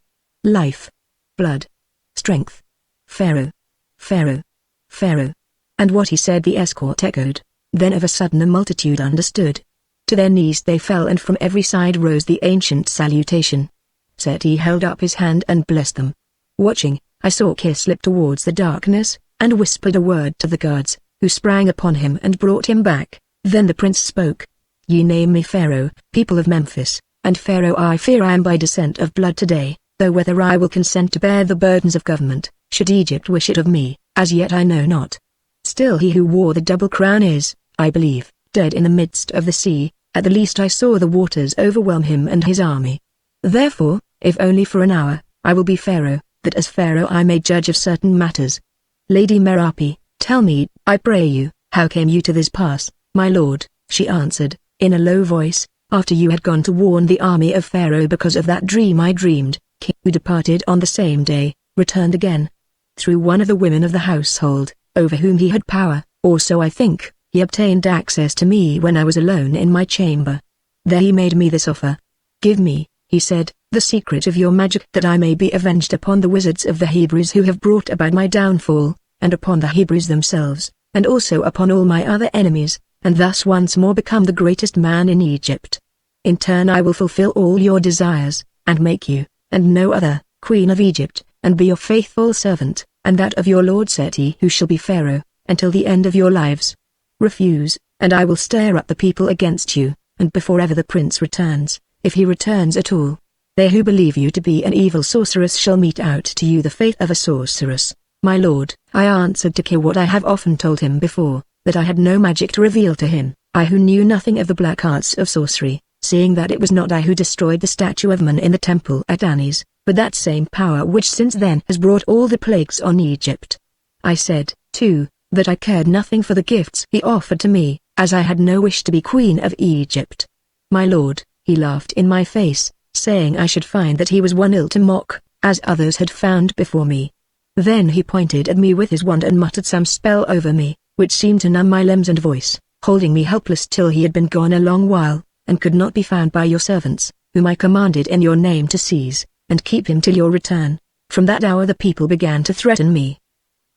Life, blood, strength. Pharaoh, Pharaoh, Pharaoh. And what he said the escort echoed. Then of a sudden a multitude understood. To their knees they fell and from every side rose the ancient salutation. Seti held up his hand and blessed them. Watching, I saw Kir slip towards the darkness, and whispered a word to the guards, who sprang upon him and brought him back. Then the prince spoke. Ye name me Pharaoh, people of Memphis, and Pharaoh I fear I am by descent of blood today, though whether I will consent to bear the burdens of government, should Egypt wish it of me, as yet I know not. Still he who wore the double crown is, I believe, dead in the midst of the sea, at the least I saw the waters overwhelm him and his army. Therefore, if only for an hour, I will be Pharaoh, that as Pharaoh I may judge of certain matters. Lady Merapi, tell me, I pray you, how came you to this pass, my lord? She answered, in a low voice, after you had gone to warn the army of Pharaoh because of that dream I dreamed, King who departed on the same day, returned again. Through one of the women of the household, over whom he had power, or so I think, he obtained access to me when I was alone in my chamber. There he made me this offer. Give me, he said, the secret of your magic that I may be avenged upon the wizards of the Hebrews who have brought about my downfall, and upon the Hebrews themselves, and also upon all my other enemies, and thus once more become the greatest man in Egypt. In turn I will fulfill all your desires, and make you, and no other, queen of Egypt, and be your faithful servant, and that of your lord Seti who shall be Pharaoh, until the end of your lives. Refuse, and I will stir up the people against you, and before ever the prince returns, if he returns at all, they who believe you to be an evil sorceress shall mete out to you the fate of a sorceress. My lord, I answered to Ki what I have often told him before, that I had no magic to reveal to him, I who knew nothing of the black arts of sorcery, seeing that it was not I who destroyed the statue of Man in the temple at Anis, but that same power which since then has brought all the plagues on Egypt. I said, too, that I cared nothing for the gifts he offered to me, as I had no wish to be queen of Egypt. My lord, he laughed in my face, saying I should find that he was one ill to mock, as others had found before me. Then he pointed at me with his wand and muttered some spell over me, which seemed to numb my limbs and voice, holding me helpless till he had been gone a long while, and could not be found by your servants, whom I commanded in your name to seize, and keep him till your return. From that hour the people began to threaten me.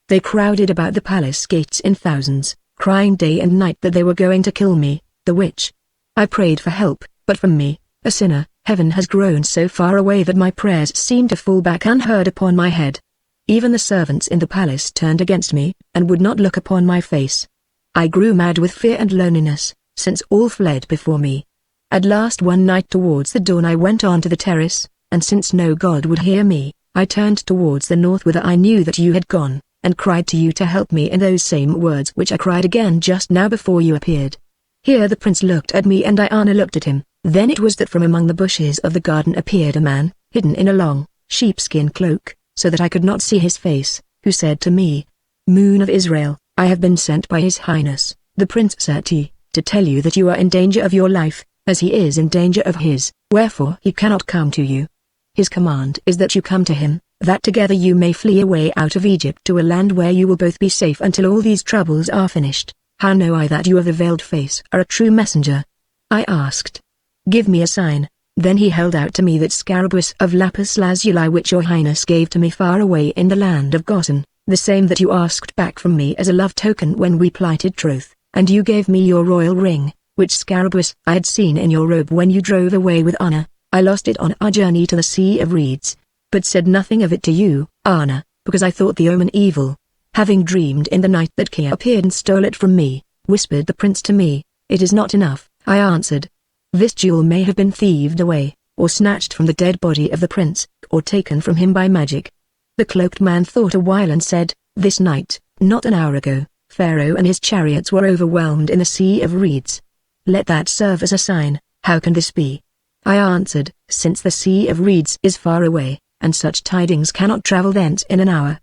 They crowded about the palace gates in thousands, crying day and night that they were going to kill me, the witch. I prayed for help, but from me, a sinner, heaven has grown so far away that my prayers seem to fall back unheard upon my head. Even the servants in the palace turned against me, and would not look upon my face. I grew mad with fear and loneliness, since all fled before me. At last one night towards the dawn I went on to the terrace, and since no God would hear me, I turned towards the north whither I knew that you had gone, and cried to you to help me in those same words which I cried again just now before you appeared. Here the prince looked at me and Diana looked at him. Then it was that from among the bushes of the garden appeared a man, hidden in a long, sheepskin cloak, so that I could not see his face, who said to me, Moon of Israel, I have been sent by His Highness, the Prince Seti, to tell you that you are in danger of your life, as he is in danger of his, wherefore he cannot come to you. His command is that you come to him, that together you may flee away out of Egypt to a land where you will both be safe until all these troubles are finished. How know I that you of the veiled face are a true messenger? I asked. Give me a sign. Then he held out to me that scarabæus of lapis lazuli which your highness gave to me far away in the land of Goshen, the same that you asked back from me as a love token when we plighted troth, and you gave me your royal ring, which scarabæus I had seen in your robe when you drove away with Anna. I lost it on our journey to the Sea of Reeds, but said nothing of it to you, Anna, because I thought the omen evil. Having dreamed in the night that Kia appeared and stole it from me, whispered the prince to me, it is not enough, I answered. This jewel may have been thieved away, or snatched from the dead body of the prince, or taken from him by magic. The cloaked man thought a while and said, this night, not an hour ago, Pharaoh and his chariots were overwhelmed in the Sea of Reeds. Let that serve as a sign. How can this be? I answered, since the Sea of Reeds is far away, and such tidings cannot travel thence in an hour.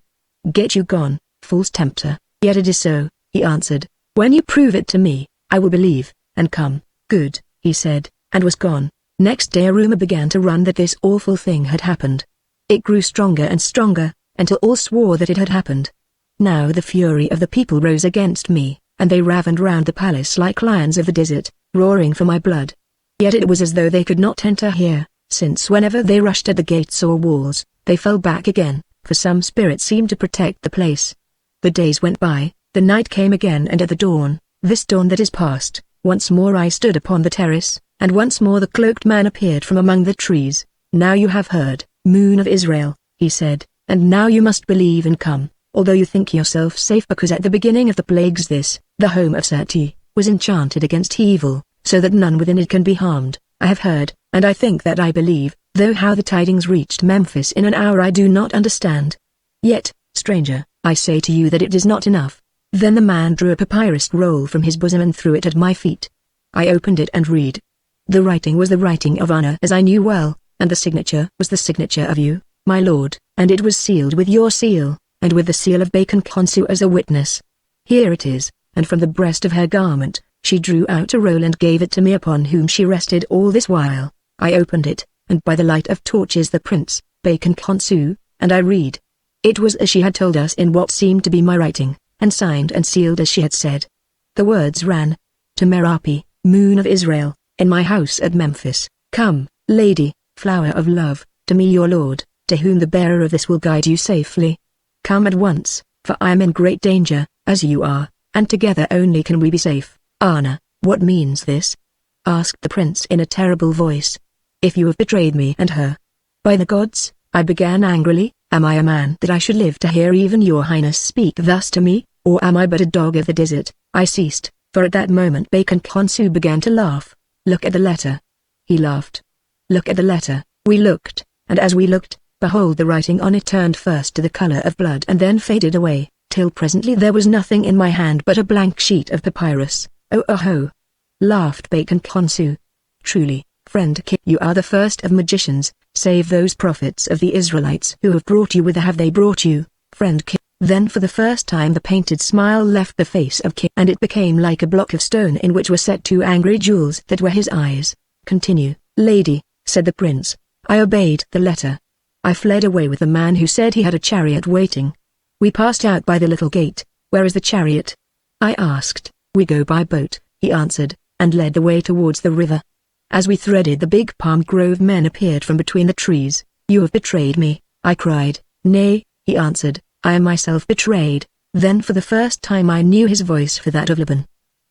Get you gone, false tempter. Yet it is so, he answered. When you prove it to me, I will believe, and come. Good, he said, and was gone. Next day a rumor began to run that this awful thing had happened. It grew stronger and stronger, until all swore that it had happened. Now the fury of the people rose against me, and they ravened round the palace like lions of the desert, roaring for my blood. Yet it was as though they could not enter here, since whenever they rushed at the gates or walls, they fell back again, for some spirit seemed to protect the place. The days went by, the night came again, and at the dawn, this dawn that is past, once more I stood upon the terrace, and once more the cloaked man appeared from among the trees. Now you have heard, Moon of Israel, he said, and now you must believe and come, although you think yourself safe because at the beginning of the plagues this, the home of Seti, was enchanted against evil, so that none within it can be harmed. I have heard, and I think that I believe, though how the tidings reached Memphis in an hour I do not understand. Yet, stranger, I say to you that it is not enough. Then the man drew a papyrus roll from his bosom and threw it at my feet. I opened it and read. The writing was the writing of Anna as I knew well, and the signature was the signature of you, my lord, and it was sealed with your seal, and with the seal of Bacon Consu as a witness. Here it is, and from the breast of her garment, She drew out a roll and gave it to me, upon whom she rested all this while. I opened it, and by the light of torches the prince, Bacon Khonsu, and I read. It was as she had told us in what seemed to be my writing, and signed and sealed as she had said. The words ran, "To Merapi, moon of Israel, in my house at Memphis, come, lady, flower of love, to me your lord, to whom the bearer of this will guide you safely. Come at once, for I am in great danger, as you are, and together only can we be safe." "Anna, what means this?" asked the prince in a terrible voice. "If you have betrayed me and her." "By the gods," I began angrily, "am I a man that I should live to hear even your highness speak thus to me, or am I but a dog of the desert?" I ceased, for at that moment Bacon Khonsu began to laugh. "Look at the letter." He laughed. "Look at the letter." We looked, and as we looked, behold, the writing on it turned first to the color of blood and then faded away, till presently there was nothing in my hand but a blank sheet of papyrus. "Oh, oh!" laughed Bacon Khonsu. "Truly, friend Kit, you are the first of magicians, save those prophets of the Israelites who have brought you. Whither have they brought you, friend Kit?" Then for the first time the painted smile left the face of Kit, and it became like a block of stone in which were set two angry jewels that were his eyes. "Continue, lady," said the prince. I obeyed the letter. I fled away with the man who said he had a chariot waiting. We passed out by the little gate. "Where is the chariot?" I asked. "We go by boat," he answered, and led the way towards the river. As we threaded the big palm grove, men appeared from between the trees. "You have betrayed me," I cried. "Nay," he answered, "I am myself betrayed." Then for the first time I knew his voice for that of Laban.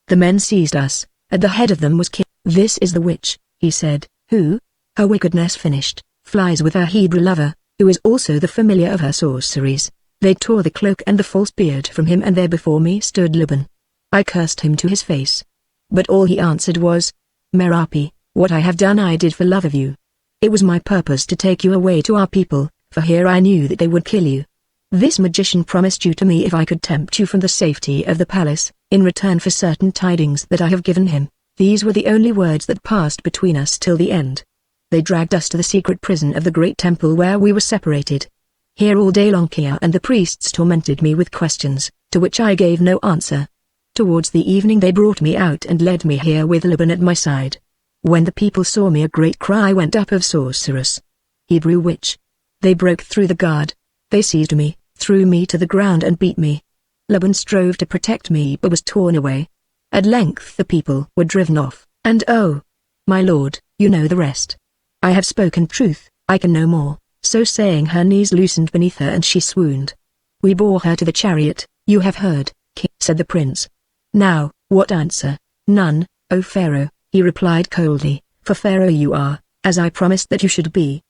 The men seized us. At the head of them was Kit. "This is the witch," he said, "who, her wickedness finished, flies with her Hebrew lover, who is also the familiar of her sorceries." They tore the cloak and the false beard from him, and there before me stood Laban. I cursed him to his face. But all he answered was, "Merapi, what I have done I did for love of you. It was my purpose to take you away to our people, for here I knew that they would kill you. This magician promised you to me if I could tempt you from the safety of the palace, in return for certain tidings that I have given him." These were the only words that passed between us till the end. They dragged us to the secret prison of the great temple where we were separated. Here all day long Kia and the priests tormented me with questions, to which I gave no answer. Towards the evening they brought me out and led me here with Laban at my side. When the people saw me a great cry went up of sorceress, Hebrew witch. They broke through the guard. They seized me, threw me to the ground and beat me. Laban strove to protect me but was torn away. At length the people were driven off, and oh, my lord, you know the rest. I have spoken truth, I can no more." So saying her knees loosened beneath her and she swooned. "We bore her to the chariot." "You have heard, King," said the prince. "Now, what answer?" "None, O Pharaoh," he replied coldly, "for Pharaoh you are, as I promised that you should be.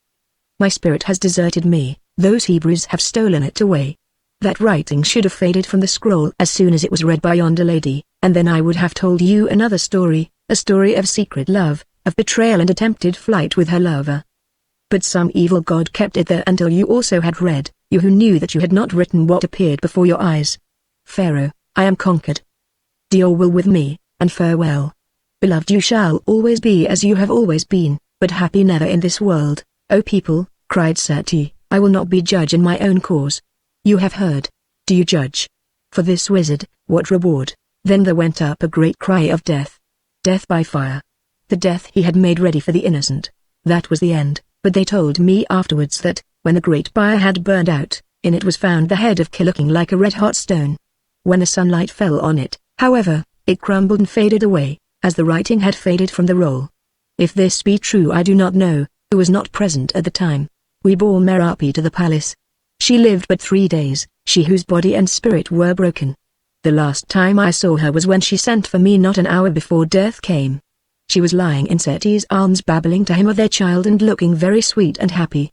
My spirit has deserted me, those Hebrews have stolen it away. That writing should have faded from the scroll as soon as it was read by yonder lady, and then I would have told you another story, a story of secret love, of betrayal and attempted flight with her lover. But some evil god kept it there until you also had read, you who knew that you had not written what appeared before your eyes. Pharaoh, I am conquered. Do your will with me, and farewell. Beloved, you shall always be as you have always been, but happy never in this world." "O people," cried Sati, "I will not be judge in my own cause. You have heard. Do you judge? For this wizard, what reward?" Then there went up a great cry of death. Death by fire. The death he had made ready for the innocent. That was the end, but they told me afterwards that, when the great fire had burned out, in it was found the head of Kit looking like a red-hot stone. When the sunlight fell on it, however, it crumbled and faded away, as the writing had faded from the roll. If this be true I do not know, who was not present at the time. We bore Merapi to the palace. She lived but 3 days, she whose body and spirit were broken. The last time I saw her was when she sent for me not an hour before death came. She was lying in Seti's arms babbling to him of their child and looking very sweet and happy.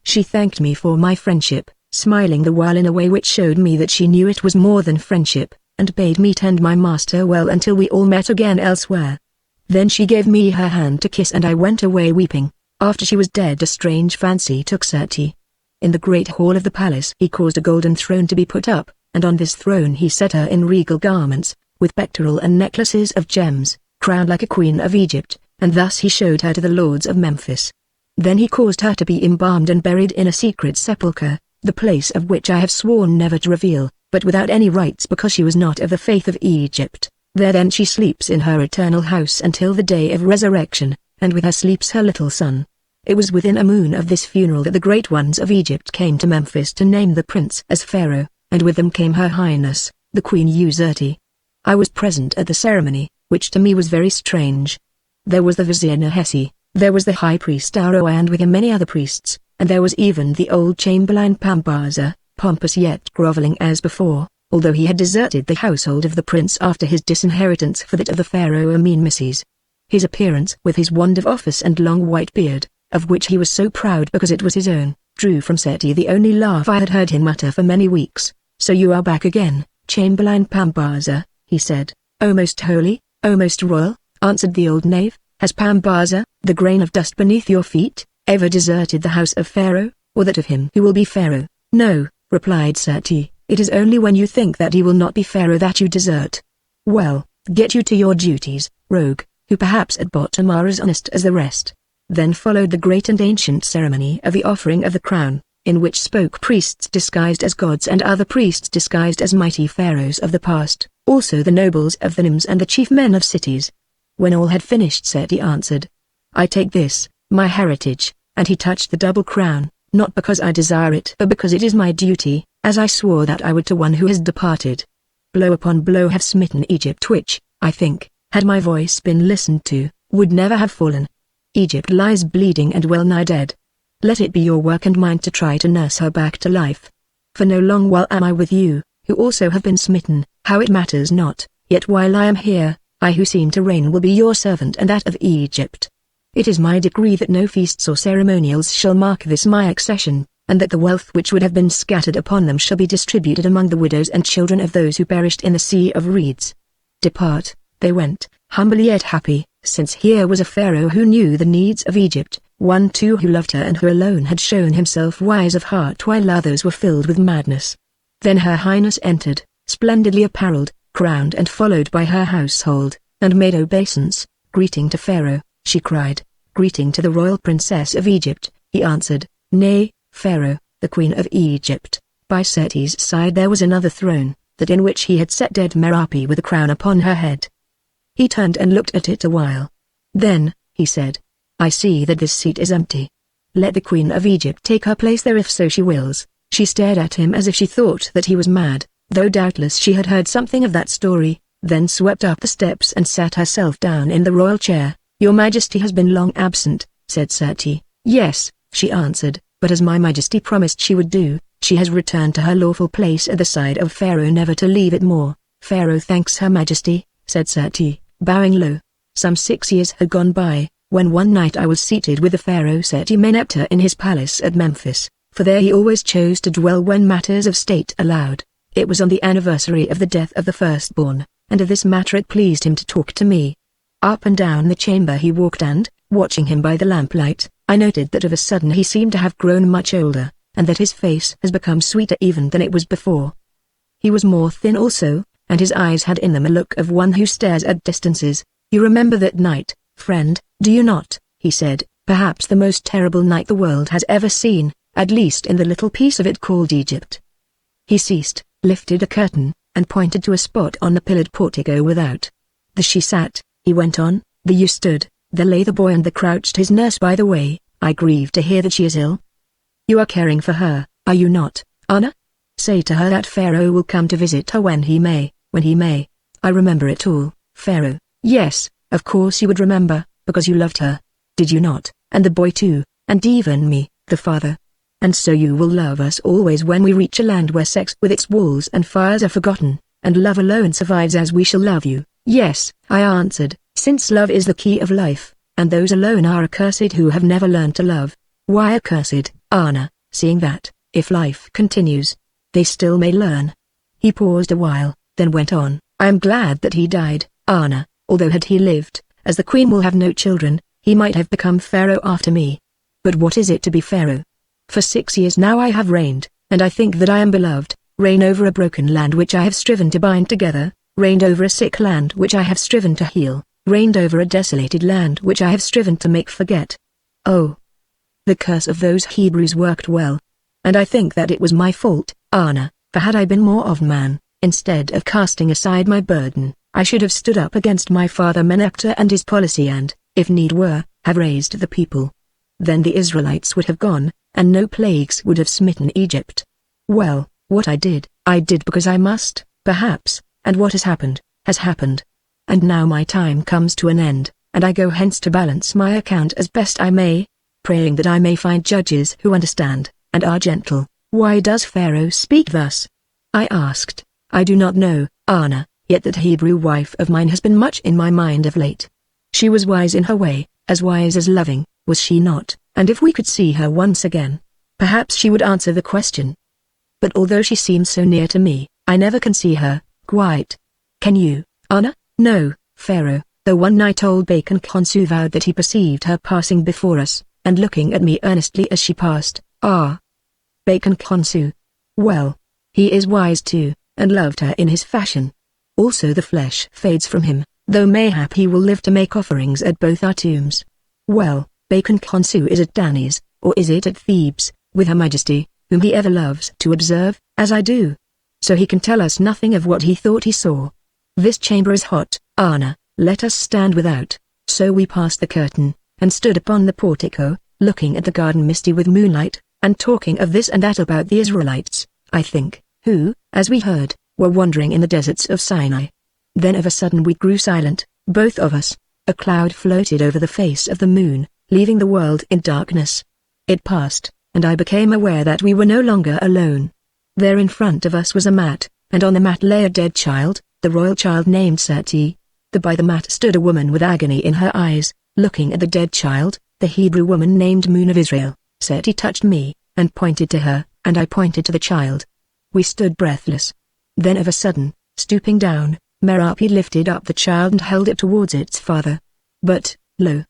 She thanked me for my friendship, smiling the while in a way which showed me that she knew it was more than friendship, and bade me tend my master well until we all met again elsewhere. Then she gave me her hand to kiss and I went away weeping. After she was dead a strange fancy took Seti. In the great hall of the palace he caused a golden throne to be put up, and on this throne he set her in regal garments, with pectoral and necklaces of gems, crowned like a queen of Egypt, and thus he showed her to the lords of Memphis. Then he caused her to be embalmed and buried in a secret sepulchre, the place of which I have sworn never to reveal, but without any rites because she was not of the faith of Egypt. There then she sleeps in her eternal house until the day of resurrection, and with her sleeps her little son. It was within a moon of this funeral that the great ones of Egypt came to Memphis to name the prince as pharaoh, and with them came her highness, the Queen Userti. I was present at the ceremony, which to me was very strange. There was the vizier Nehesi, there was the high priest Aro and with him many other priests, and there was even the old chamberlain Pambaza, pompous yet groveling as before, although he had deserted the household of the prince after his disinheritance for that of the pharaoh Amenmeses. His appearance with his wand of office and long white beard, of which he was so proud because it was his own, drew from Seti the only laugh I had heard him utter for many weeks. "So you are back again, Chamberlain Pambaza," he said. "O most holy, O most royal," answered the old knave. "Has Pambaza, the grain of dust beneath your feet, ever deserted the house of Pharaoh, or that of him who will be Pharaoh?" "No," replied Seti, "it is only when you think that he will not be Pharaoh that you desert." "Well, get you to your duties, rogue, who perhaps at bottom are as honest as the rest." Then followed the great and ancient ceremony of the offering of the crown, in which spoke priests disguised as gods and other priests disguised as mighty pharaohs of the past, also the nobles of the Nims and the chief men of cities. When all had finished Seti answered, "I take this, my heritage," and he touched the double crown, "not because I desire it but because it is my duty, as I swore that I would to one who has departed. Blow upon blow have smitten Egypt which, I think, had my voice been listened to, would never have fallen. Egypt lies bleeding and well nigh dead. Let it be your work and mine to try to nurse her back to life. For no long while am I with you, who also have been smitten, how it matters not, yet while I am here, I who seem to reign will be your servant and that of Egypt. It is my decree that no feasts or ceremonials shall mark this my accession, and that the wealth which would have been scattered upon them shall be distributed among the widows and children of those who perished in the Sea of Reeds." Depart, they went, humble yet happy, since here was a pharaoh who knew the needs of Egypt, one too who loved her and who alone had shown himself wise of heart while others were filled with madness. Then her highness entered, splendidly apparelled, crowned and followed by her household, and made obeisance. "Greeting to Pharaoh," she cried. "Greeting to the royal princess of Egypt," he answered. "Nay, Pharaoh, the queen of Egypt." By Seti's side there was another throne, that in which he had set dead Merapi with a crown upon her head. He turned and looked at it a while. Then, he said, "I see that this seat is empty. Let the queen of Egypt take her place there if so she wills." She stared at him as if she thought that he was mad, though doubtless she had heard something of that story, then swept up the steps and sat herself down in the royal chair. "Your Majesty has been long absent," said Seti. "Yes," she answered, "but as my Majesty promised she would do, she has returned to her lawful place at the side of Pharaoh never to leave it more." "Pharaoh thanks Her Majesty," said Seti, bowing low. Some 6 years had gone by, when one night I was seated with the Pharaoh Seti-Meneptah in his palace at Memphis, for there he always chose to dwell when matters of state allowed. It was on the anniversary of the death of the firstborn, and of this matter it pleased him to talk to me. Up and down the chamber he walked and, watching him by the lamplight, I noted that of a sudden he seemed to have grown much older, and that his face has become sweeter even than it was before. He was more thin also, and his eyes had in them a look of one who stares at distances. "You remember that night, friend, do you not?" he said, "perhaps the most terrible night the world has ever seen, at least in the little piece of it called Egypt." He ceased, lifted a curtain, and pointed to a spot on the pillared portico without. "There she sat," he went on, "there you stood, there lay the boy and there crouched his nurse by the way. I grieve to hear that she is ill. You are caring for her, are you not, Anna? Say to her that Pharaoh will come to visit her when he may. I remember it all, Pharaoh." "Yes, of course you would remember, because you loved her. Did you not, and the boy too, and even me, the father? And so you will love us always when we reach a land where sex with its walls and fires are forgotten, and love alone survives as we shall love you." "Yes," I answered, "since love is the key of life, and those alone are accursed who have never learned to love." "Why accursed, Anna, seeing that, if life continues, they still may learn?" He paused a while, then went on, "I am glad that he died, Anna, although had he lived, as the queen will have no children, he might have become Pharaoh after me. But what is it to be Pharaoh? For 6 years now I have reigned, and I think that I am beloved, reign over a broken land which I have striven to bind together, reigned over a sick land which I have striven to heal, reigned over a desolated land which I have striven to make forget. Oh, the curse of those Hebrews worked well. And I think that it was my fault, Anna, for had I been more of man, instead of casting aside my burden, I should have stood up against my father Meneptah and his policy and, if need were, have raised the people. Then the Israelites would have gone, and no plagues would have smitten Egypt. Well, what I did because I must, perhaps, and what has happened, has happened. And now my time comes to an end, and I go hence to balance my account as best I may, praying that I may find judges who understand, and are gentle. Why does Pharaoh speak thus? I asked. I do not know, Anna, yet that Hebrew wife of mine has been much in my mind of late. She was wise in her way, as wise as loving, was she not? And if we could see her once again, perhaps she would answer the question. But although she seems so near to me, I never can see her, quite. Can you, Anna? No, Pharaoh, though one night old Bacon Khonsu vowed that he perceived her passing before us, and looking at me earnestly as she passed. Ah! Bacon Khonsu. Well, he is wise too, and loved her in his fashion. Also the flesh fades from him, though mayhap he will live to make offerings at both our tombs. Well, Bacon Khonsu is at Dana's, or is it at Thebes, with Her Majesty, whom he ever loves to observe, as I do. So he can tell us nothing of what he thought he saw. This chamber is hot, Anna, let us stand without. So we passed the curtain, and stood upon the portico, looking at the garden misty with moonlight, and talking of this and that about the Israelites, I think, who, as we heard, were wandering in the deserts of Sinai. Then of a sudden we grew silent, both of us. A cloud floated over the face of the moon, leaving the world in darkness. It passed, and I became aware that we were no longer alone. There in front of us was a mat, and on the mat lay a dead child, the royal child named Seti. By the mat stood a woman with agony in her eyes, looking at the dead child, the Hebrew woman named Moon of Israel. Seti touched me, and pointed to her, and I pointed to the child. We stood breathless. Then of a sudden, stooping down, Merapi lifted up the child and held it towards its father. But, lo!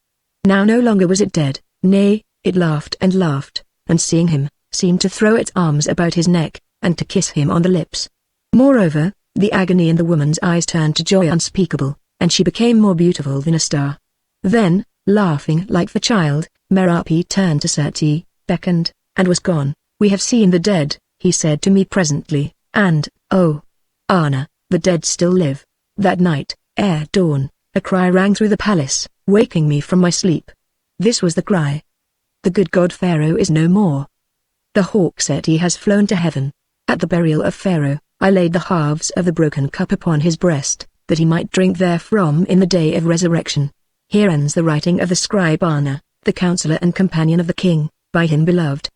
Now no longer was it dead, nay, it laughed, and seeing him, seemed to throw its arms about his neck, and to kiss him on the lips. Moreover, the agony in the woman's eyes turned to joy unspeakable, and she became more beautiful than a star. Then, laughing like the child, Merapi turned to Seti, beckoned, and was gone. We have seen the dead, he said to me presently, and, oh! Anna, the dead still live. That night, ere dawn, a cry rang through the palace, waking me from my sleep. This was the cry. The good god Pharaoh is no more. The hawk Seti has flown to heaven. At the burial of Pharaoh, I laid the halves of the broken cup upon his breast, that he might drink therefrom in the day of resurrection. Here ends the writing of the scribe Anna, the counselor and companion of the king, by him beloved.